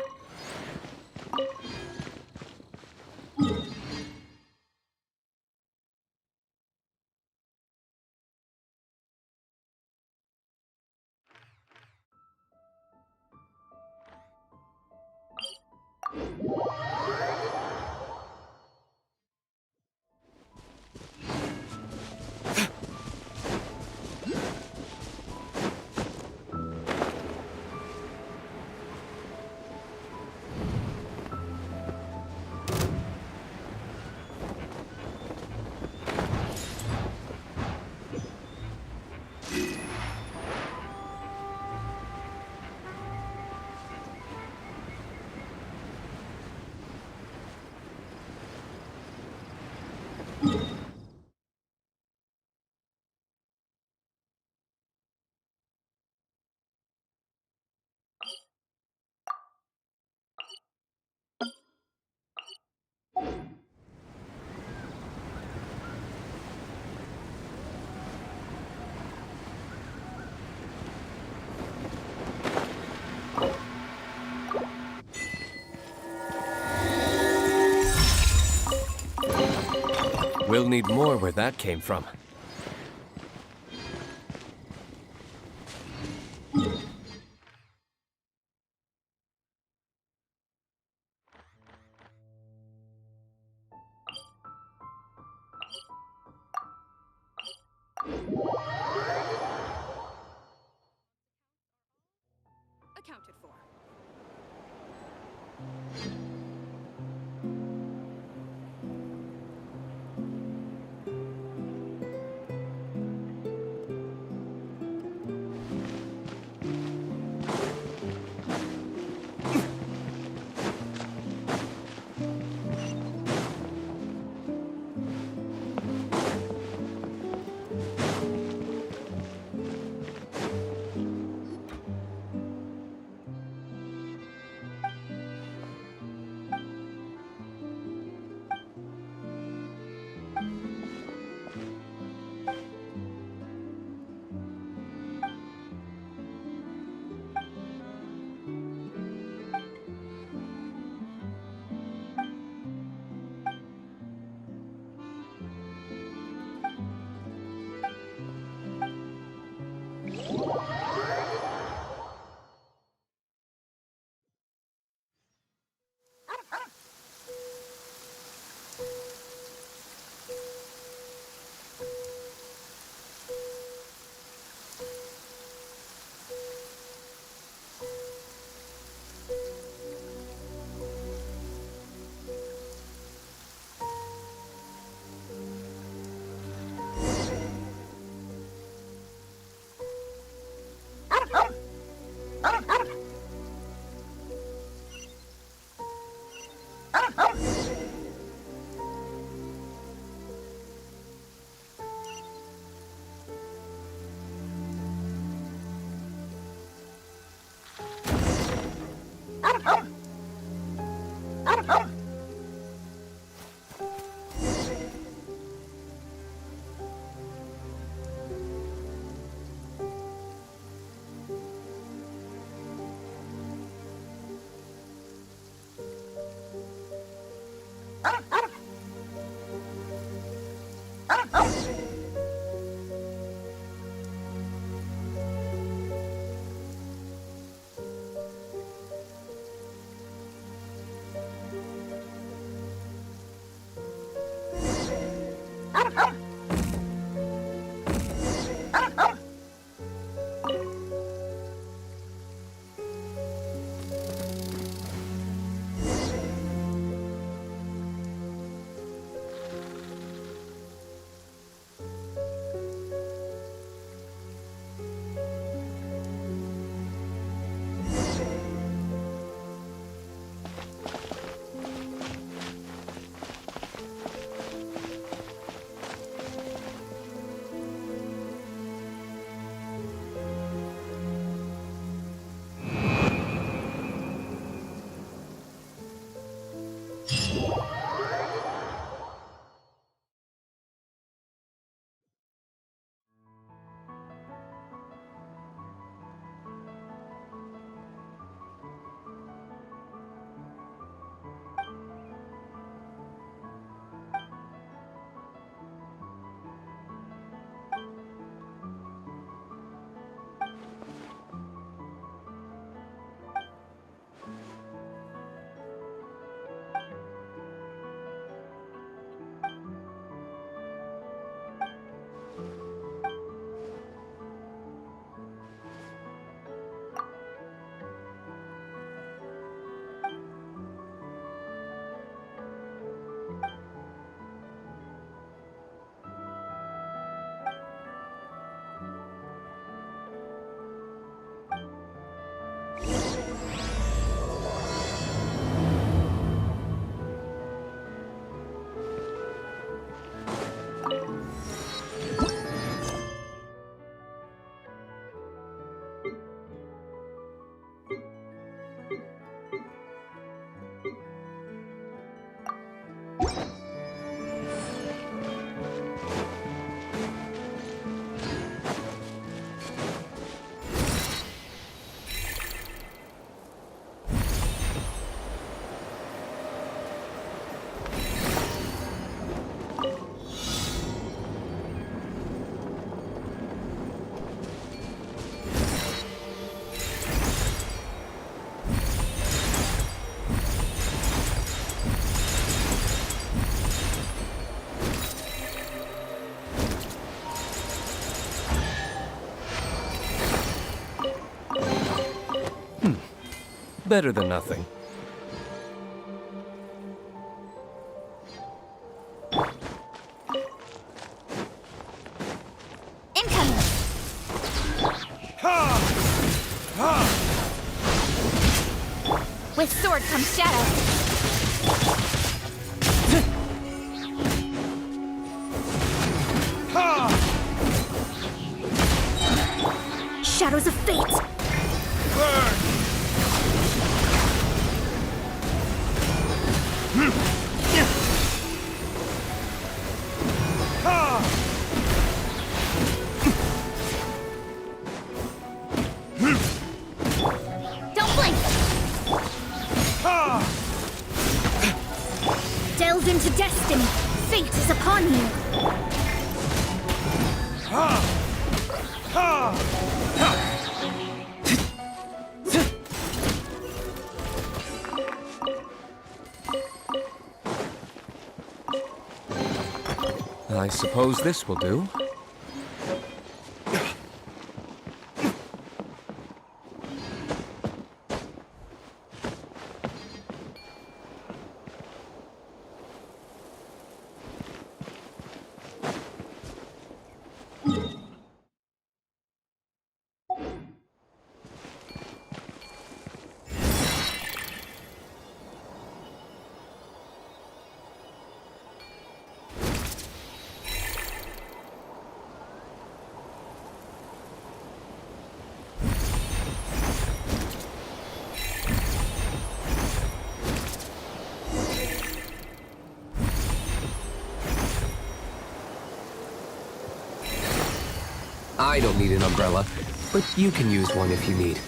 We'll need more where that came from. Accounted for. Better than nothing. Incoming! With sword comes shadow. Shadows of fate! Don't blink! Delve into destiny. Fate is upon you. I suppose this will do. I don't need an umbrella, but you can use one if you need.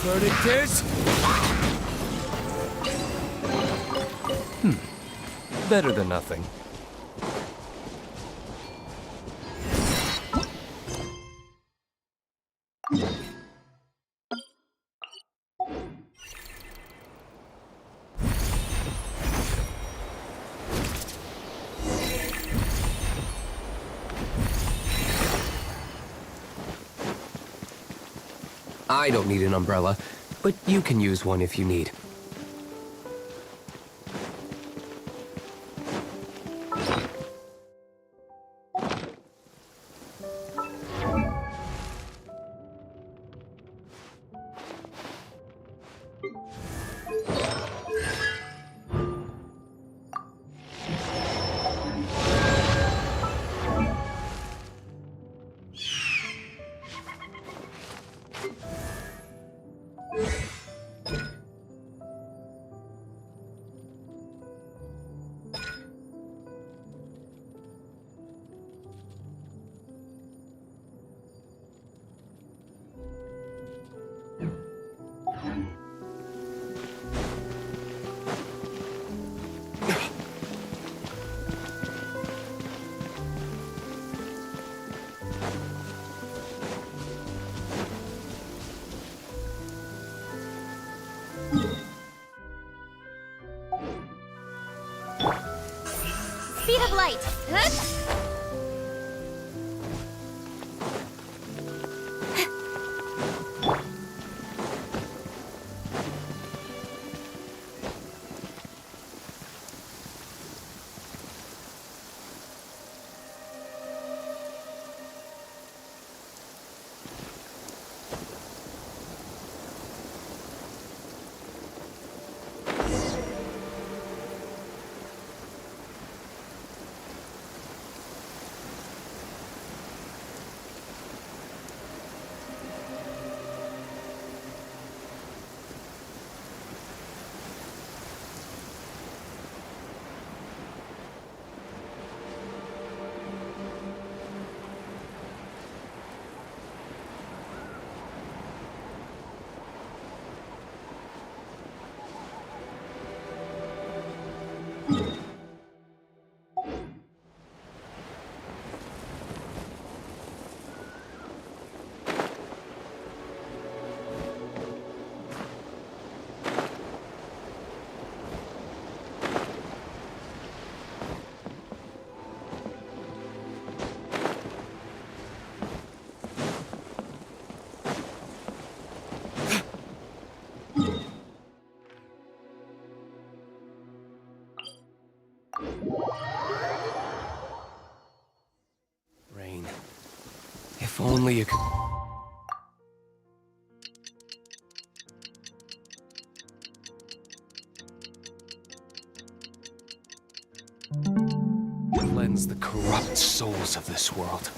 Verdict is... Better than nothing. I don't need an umbrella, but you can use one if you need. Speed of light. Huh? Rain. If only you could... cleanse the corrupt souls of this world.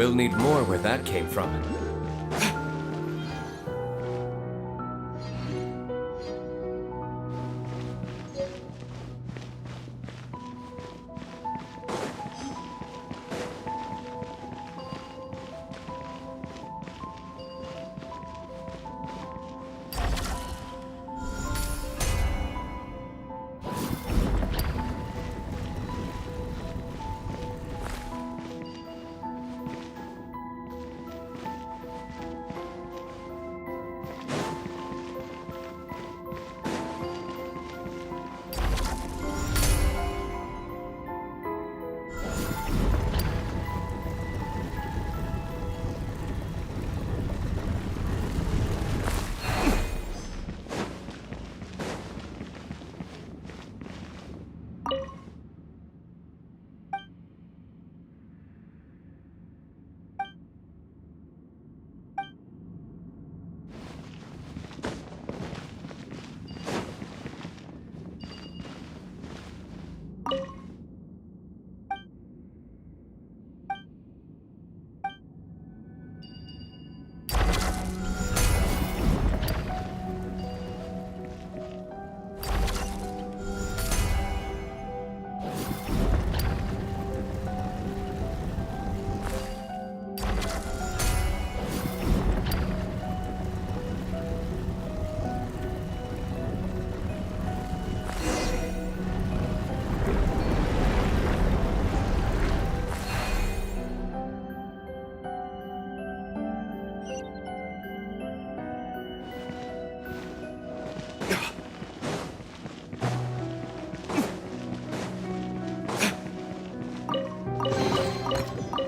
We'll need more where that came from.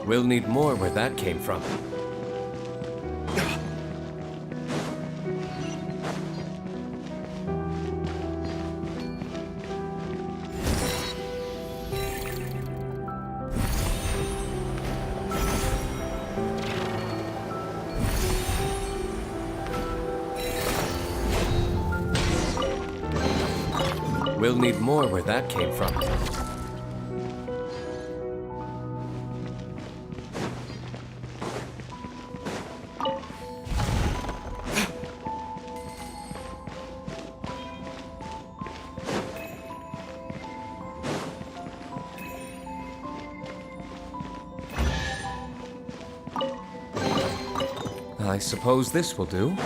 We'll need more where that came from. We'll need more where that came from. I suppose this will do.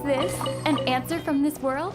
this an answer from this world?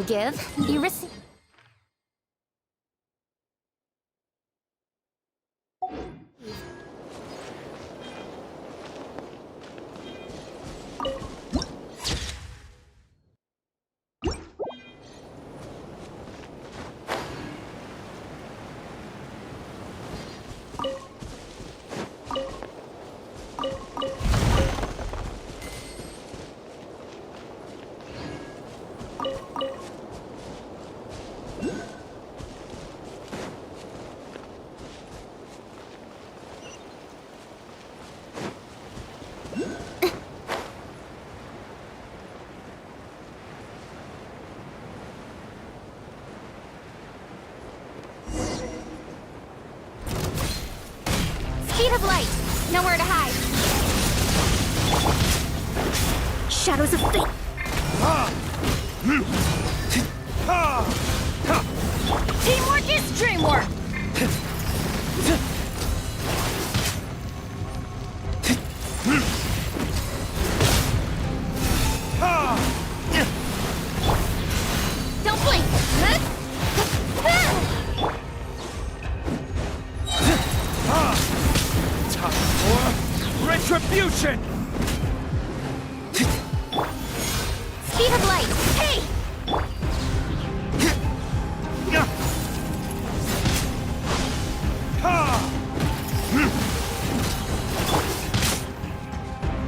You give, you receive. Speed of light. Nowhere to hide. Shadows of fate. Teamwork is dreamwork. Don't blink. Time for retribution! Speed of light. Hey!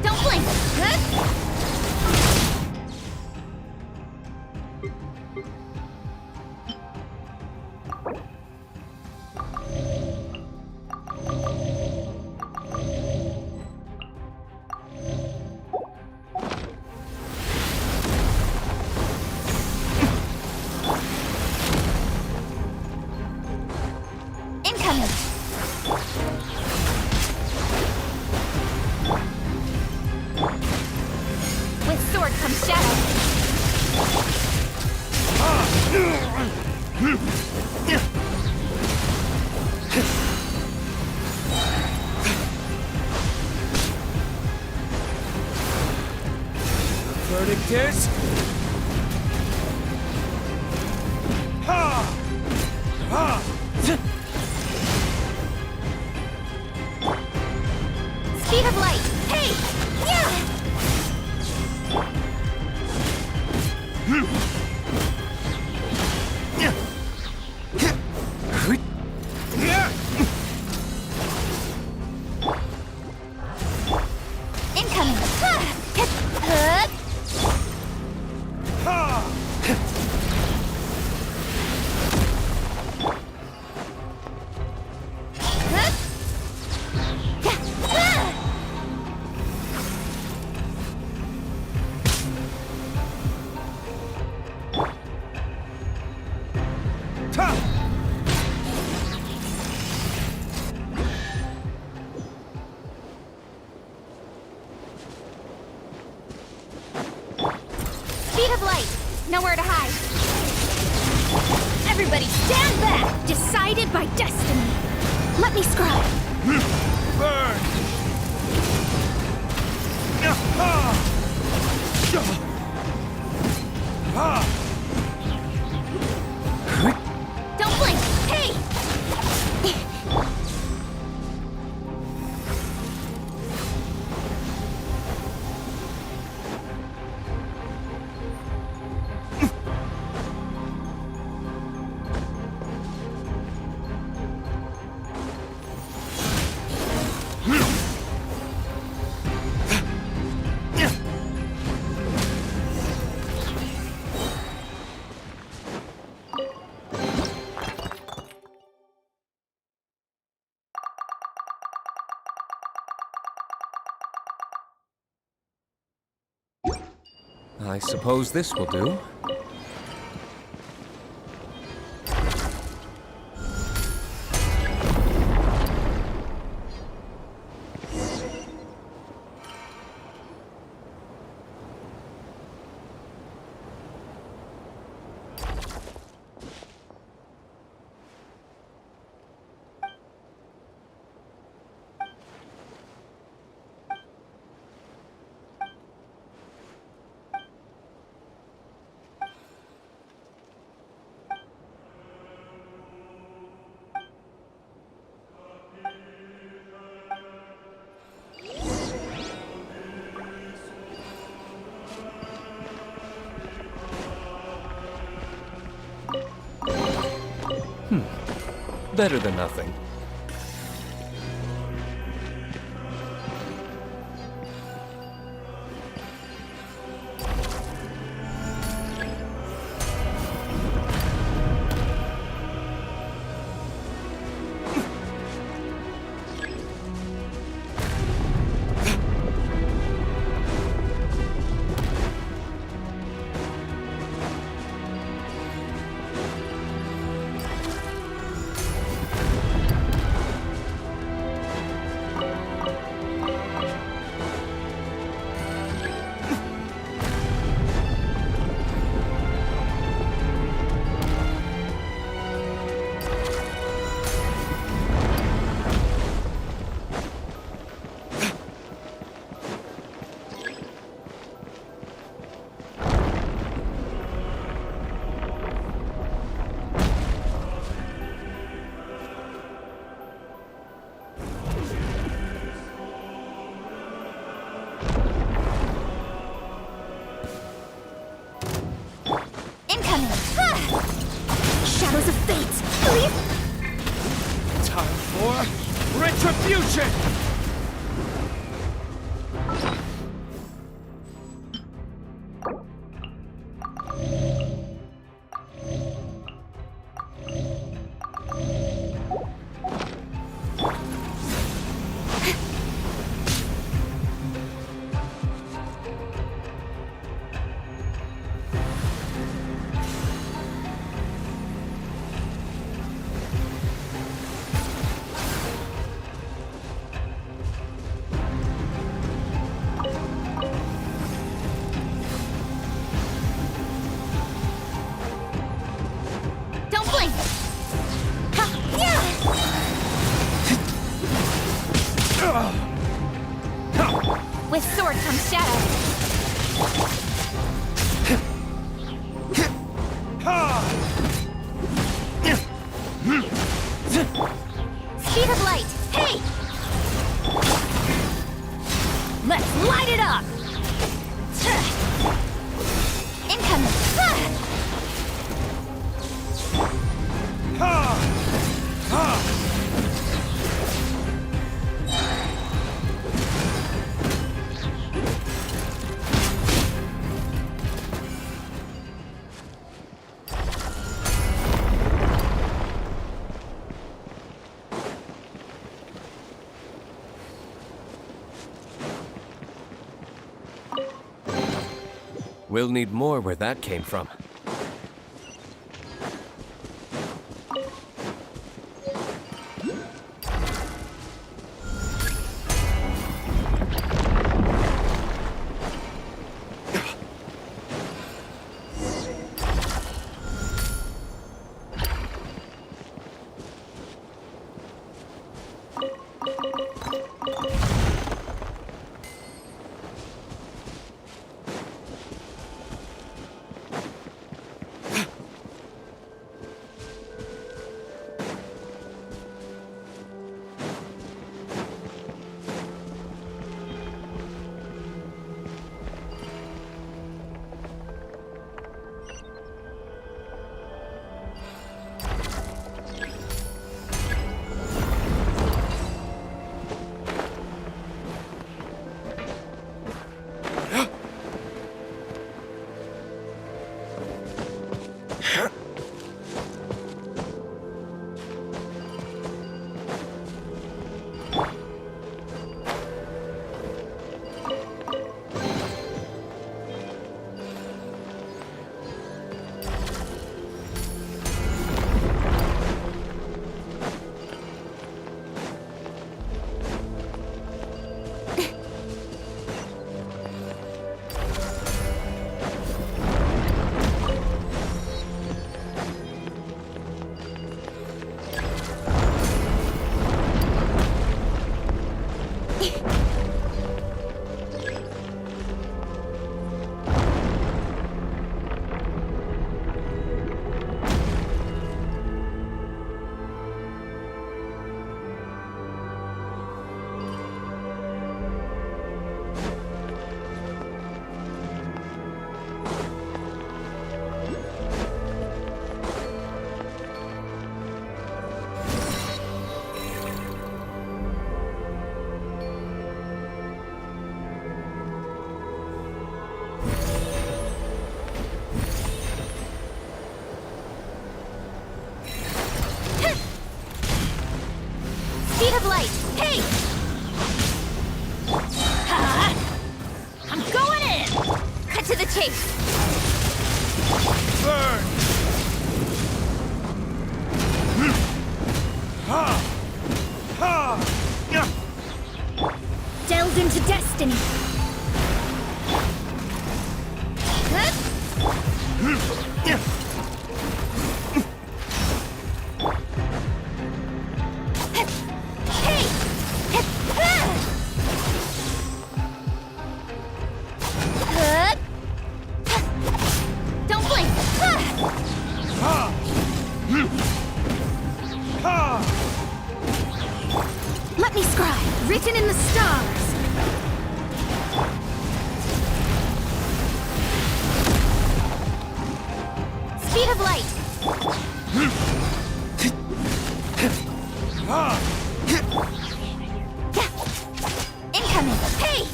Don't blink. Incoming. With sword comes shadow. Verdict is... Speed of light. Hey! Yeah! Incoming. Speed of light. Nowhere to hide. Everybody stand back! Decided by destiny. Let me scribe. Burn! Don't blink. Hey! I suppose this will do. Better than nothing. Shadows of fate! Please! Time for retribution! Don't blink! With sword comes shadow. Speed of light! Hey! Let's light it up! Incoming! We'll need more where that came from. chase! Burn! Delved into destiny. Don't blink! Let me scribe, written in the stars. Speed of light! Incoming! Hey!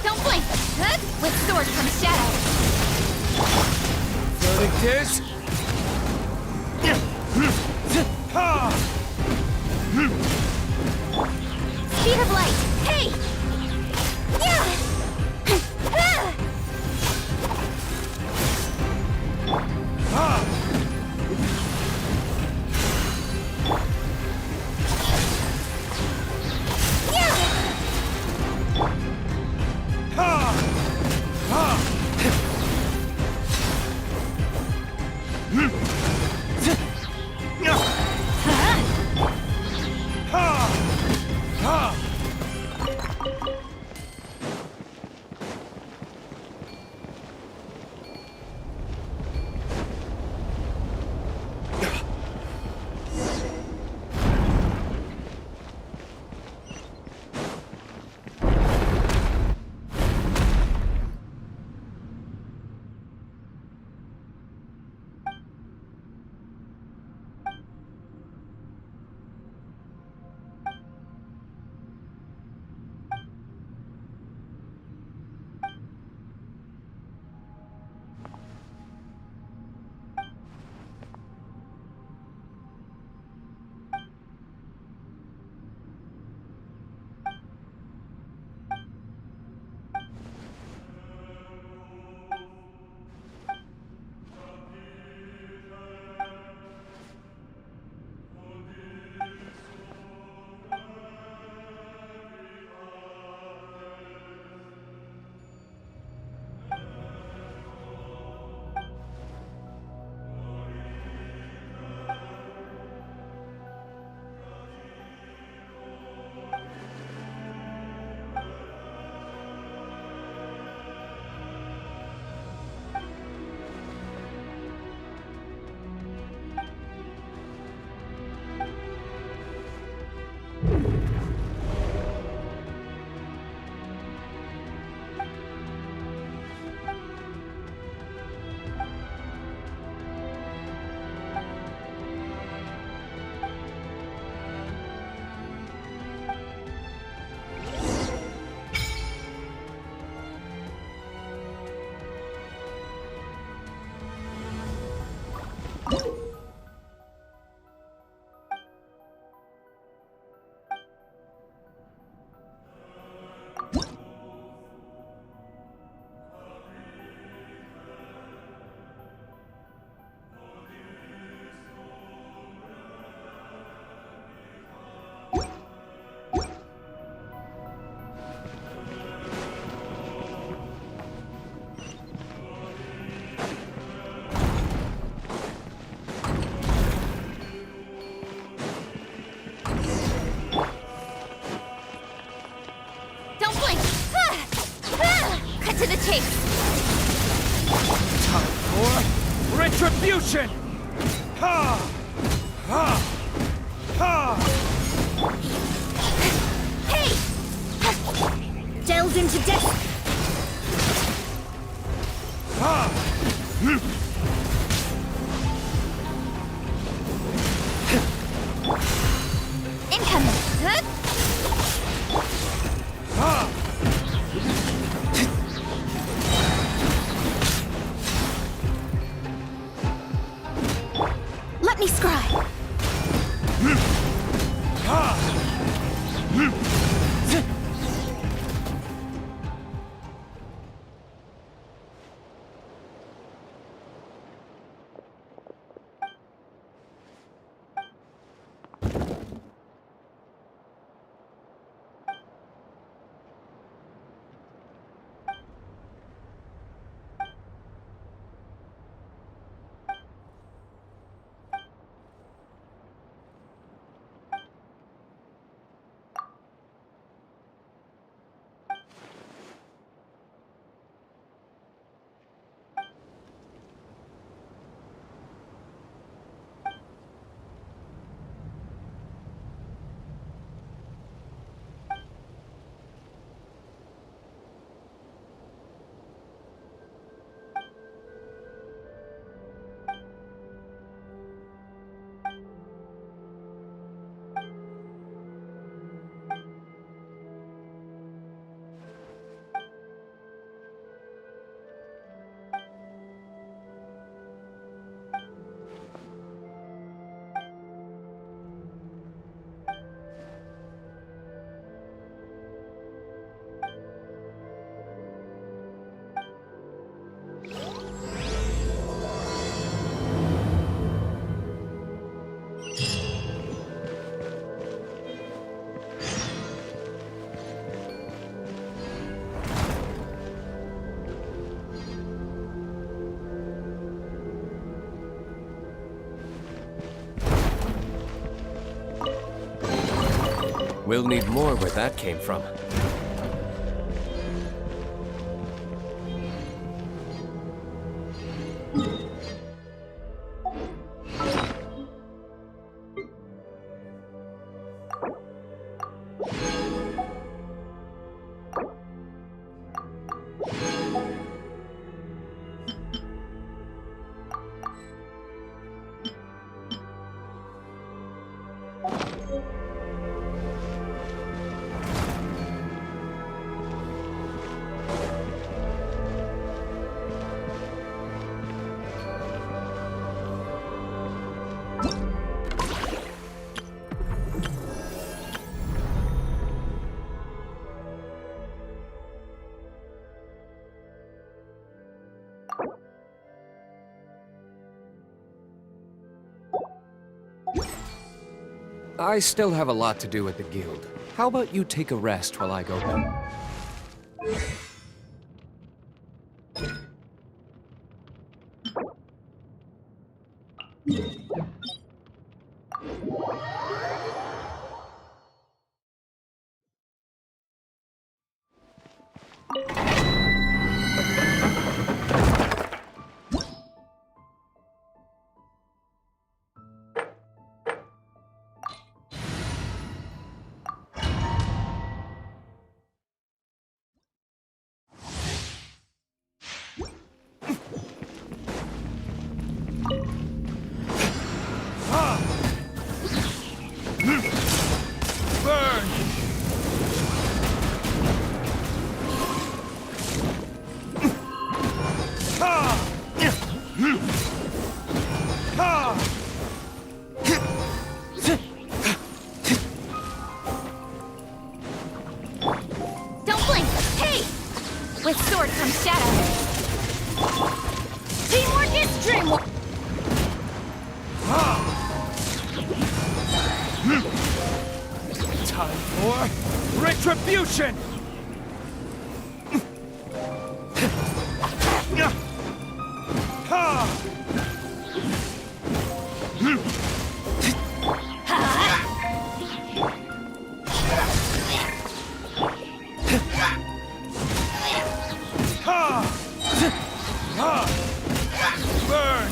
Don't blink! With sword comes shadow! Sonic Kiss! Speed of light! Hey! Yeah! Retribution! Ha! Ha! Ha! Hey! Delved into death! Ha! Incoming! Ha! We'll need more where that came from. I still have a lot to do at the guild. How about you take a rest while I go back? Don't blink! Hey! With sword comes shadow. Teamwork is dreamwork! Time for retribution! Burn!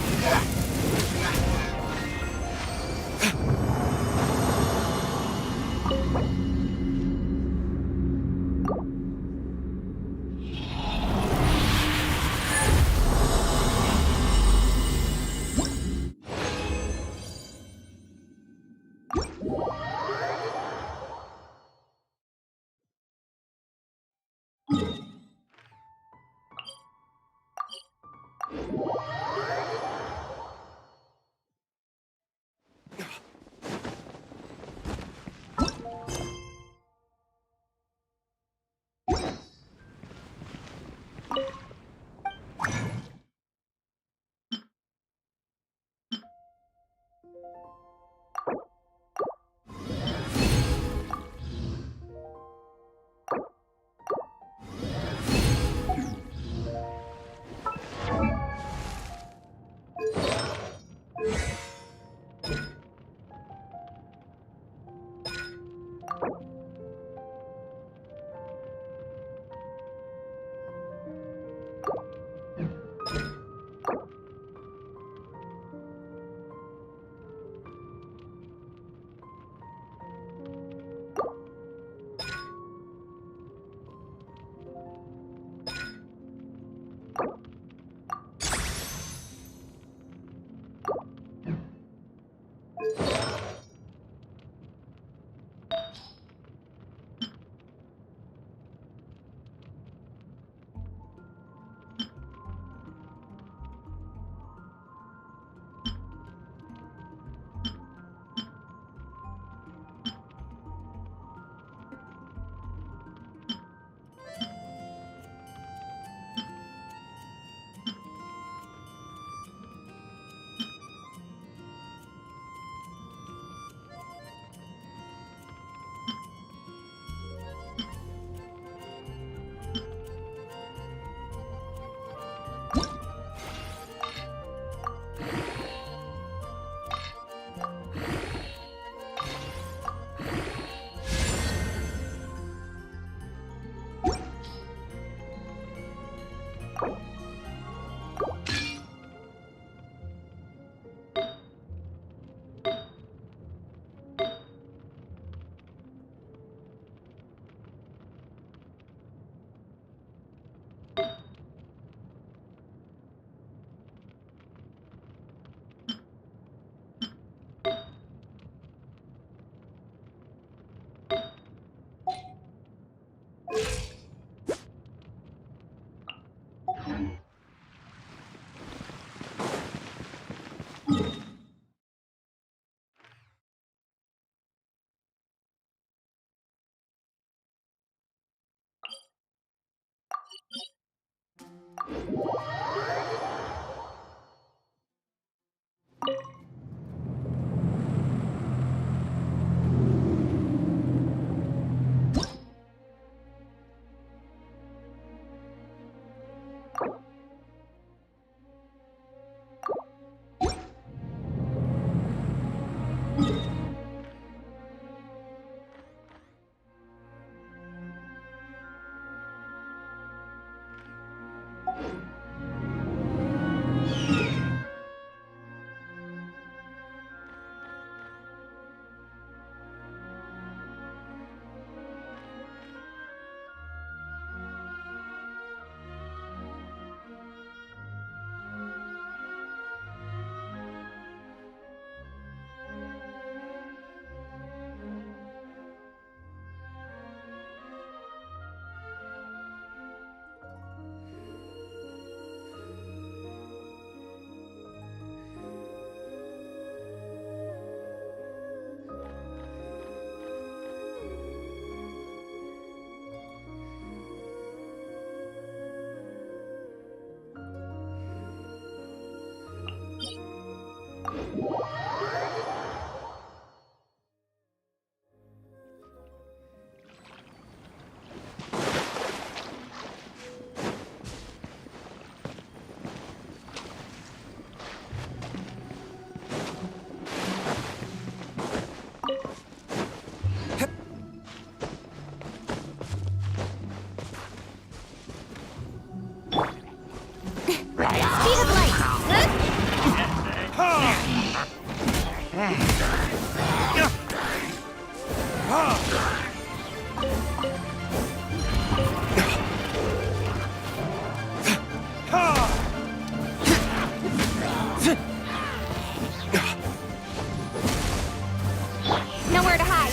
Nowhere to hide.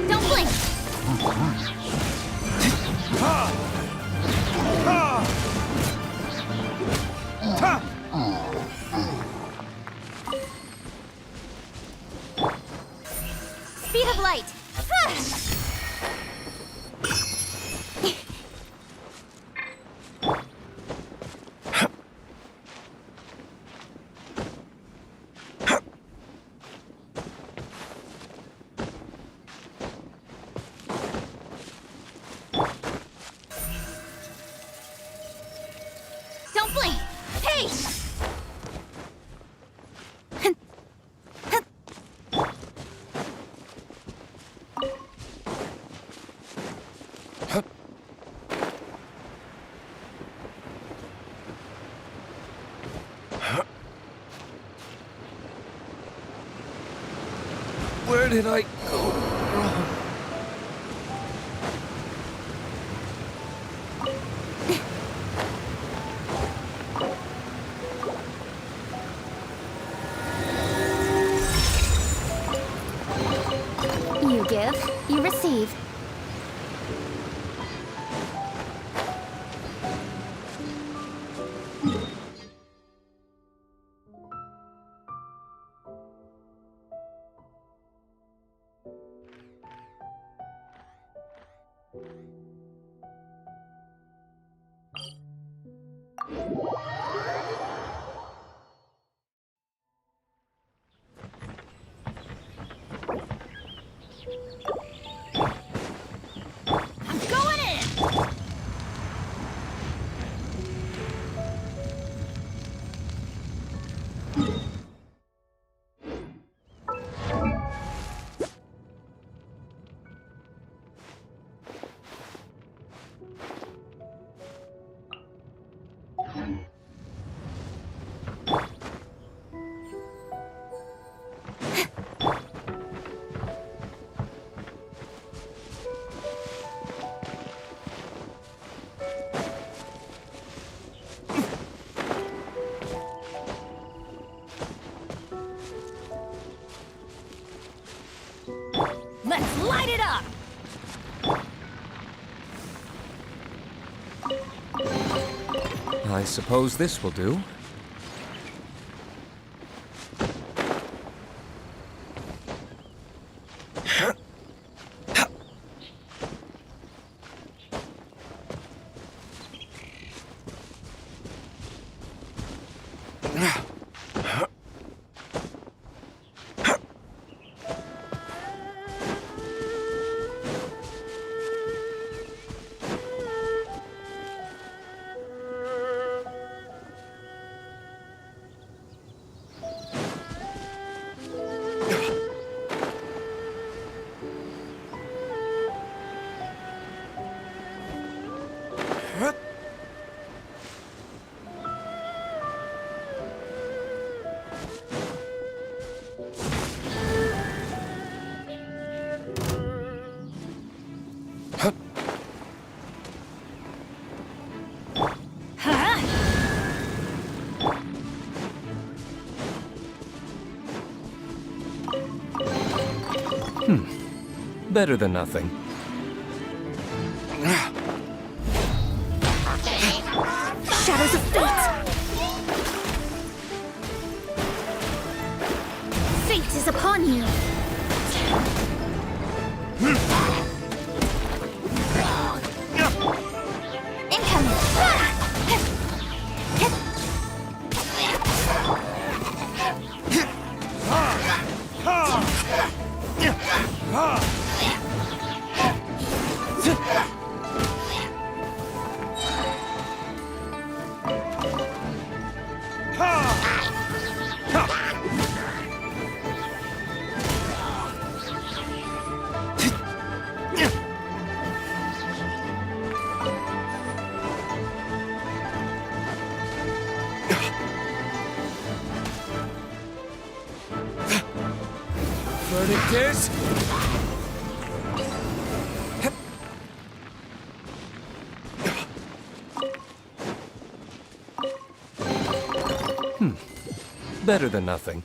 Don't blink. Speed of light. Don't blink. Hey! Where did I go wrong? You give, you receive. Let's light it up! I suppose this will do. Better than nothing. Shadows of fate! Fate is upon you! Verdict is... Better than nothing.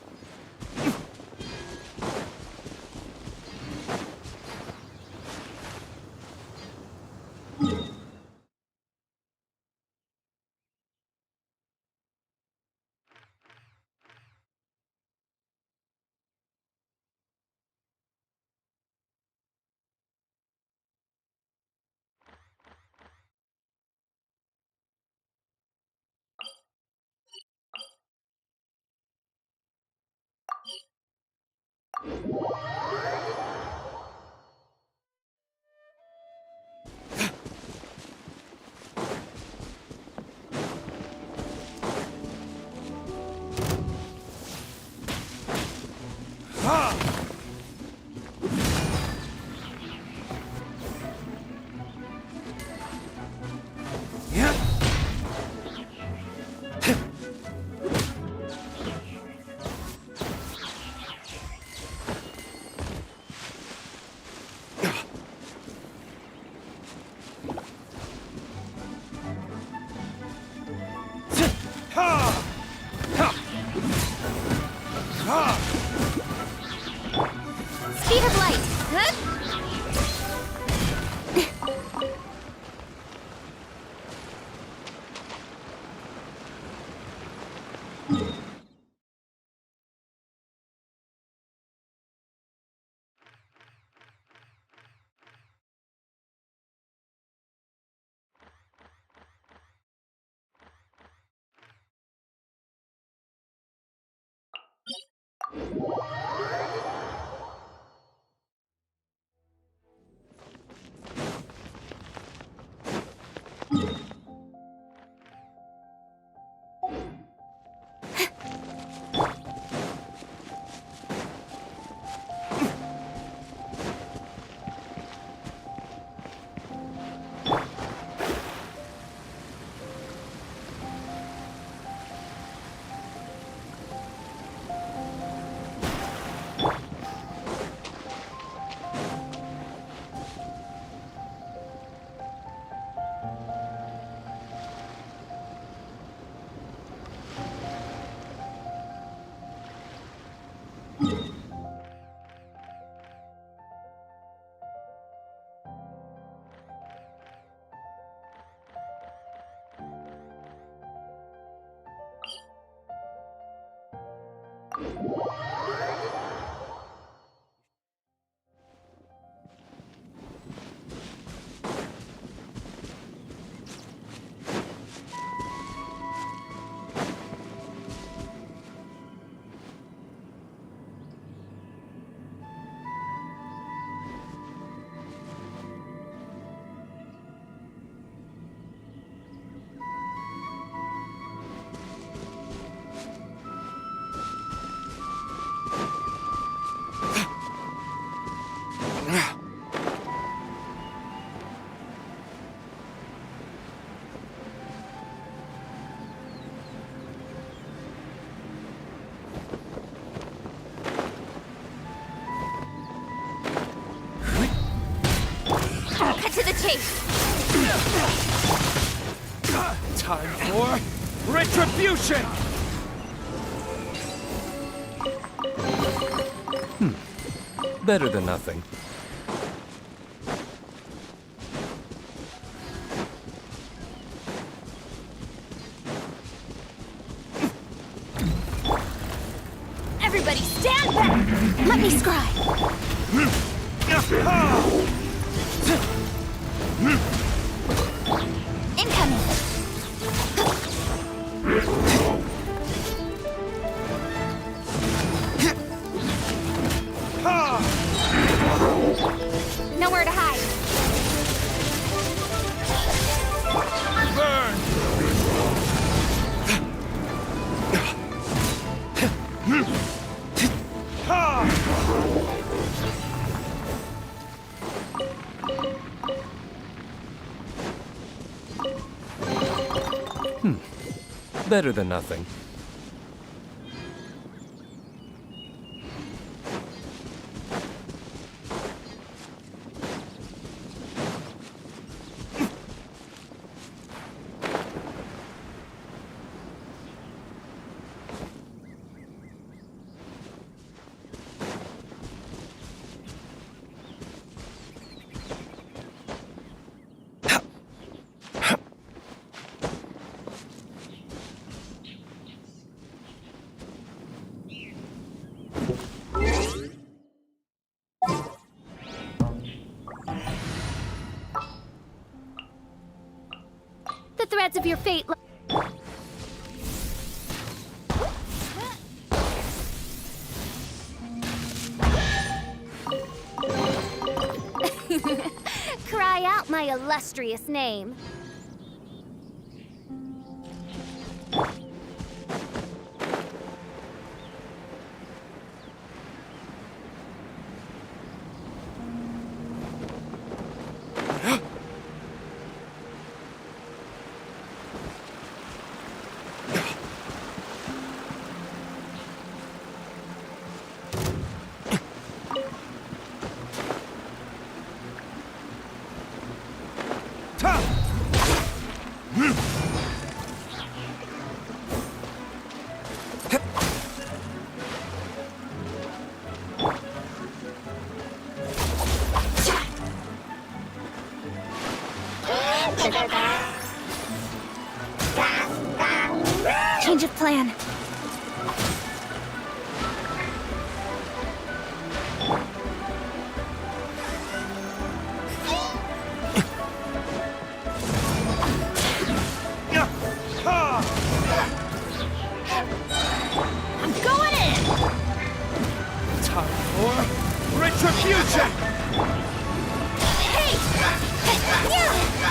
Time for retribution! Better than nothing. Everybody stand back! Let me scry! Incoming! Nowhere to hide. Better than nothing. The threads of your fate. Cry out my illustrious name. Change of plan. I'm going in! Time for retribution! Hey! Yeah!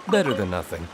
Better than nothing.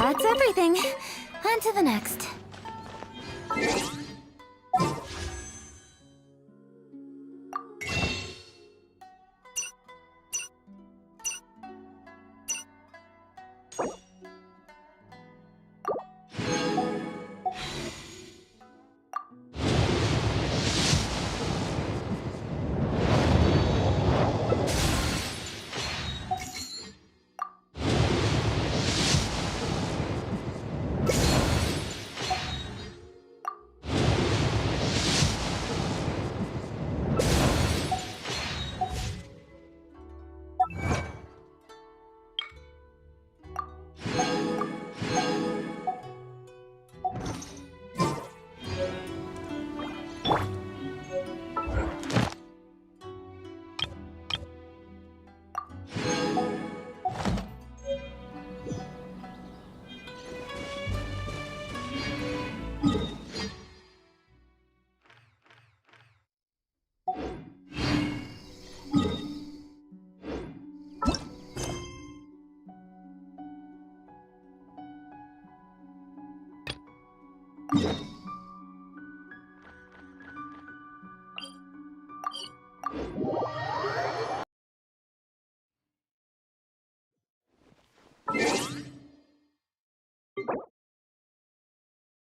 That's everything. On to the next.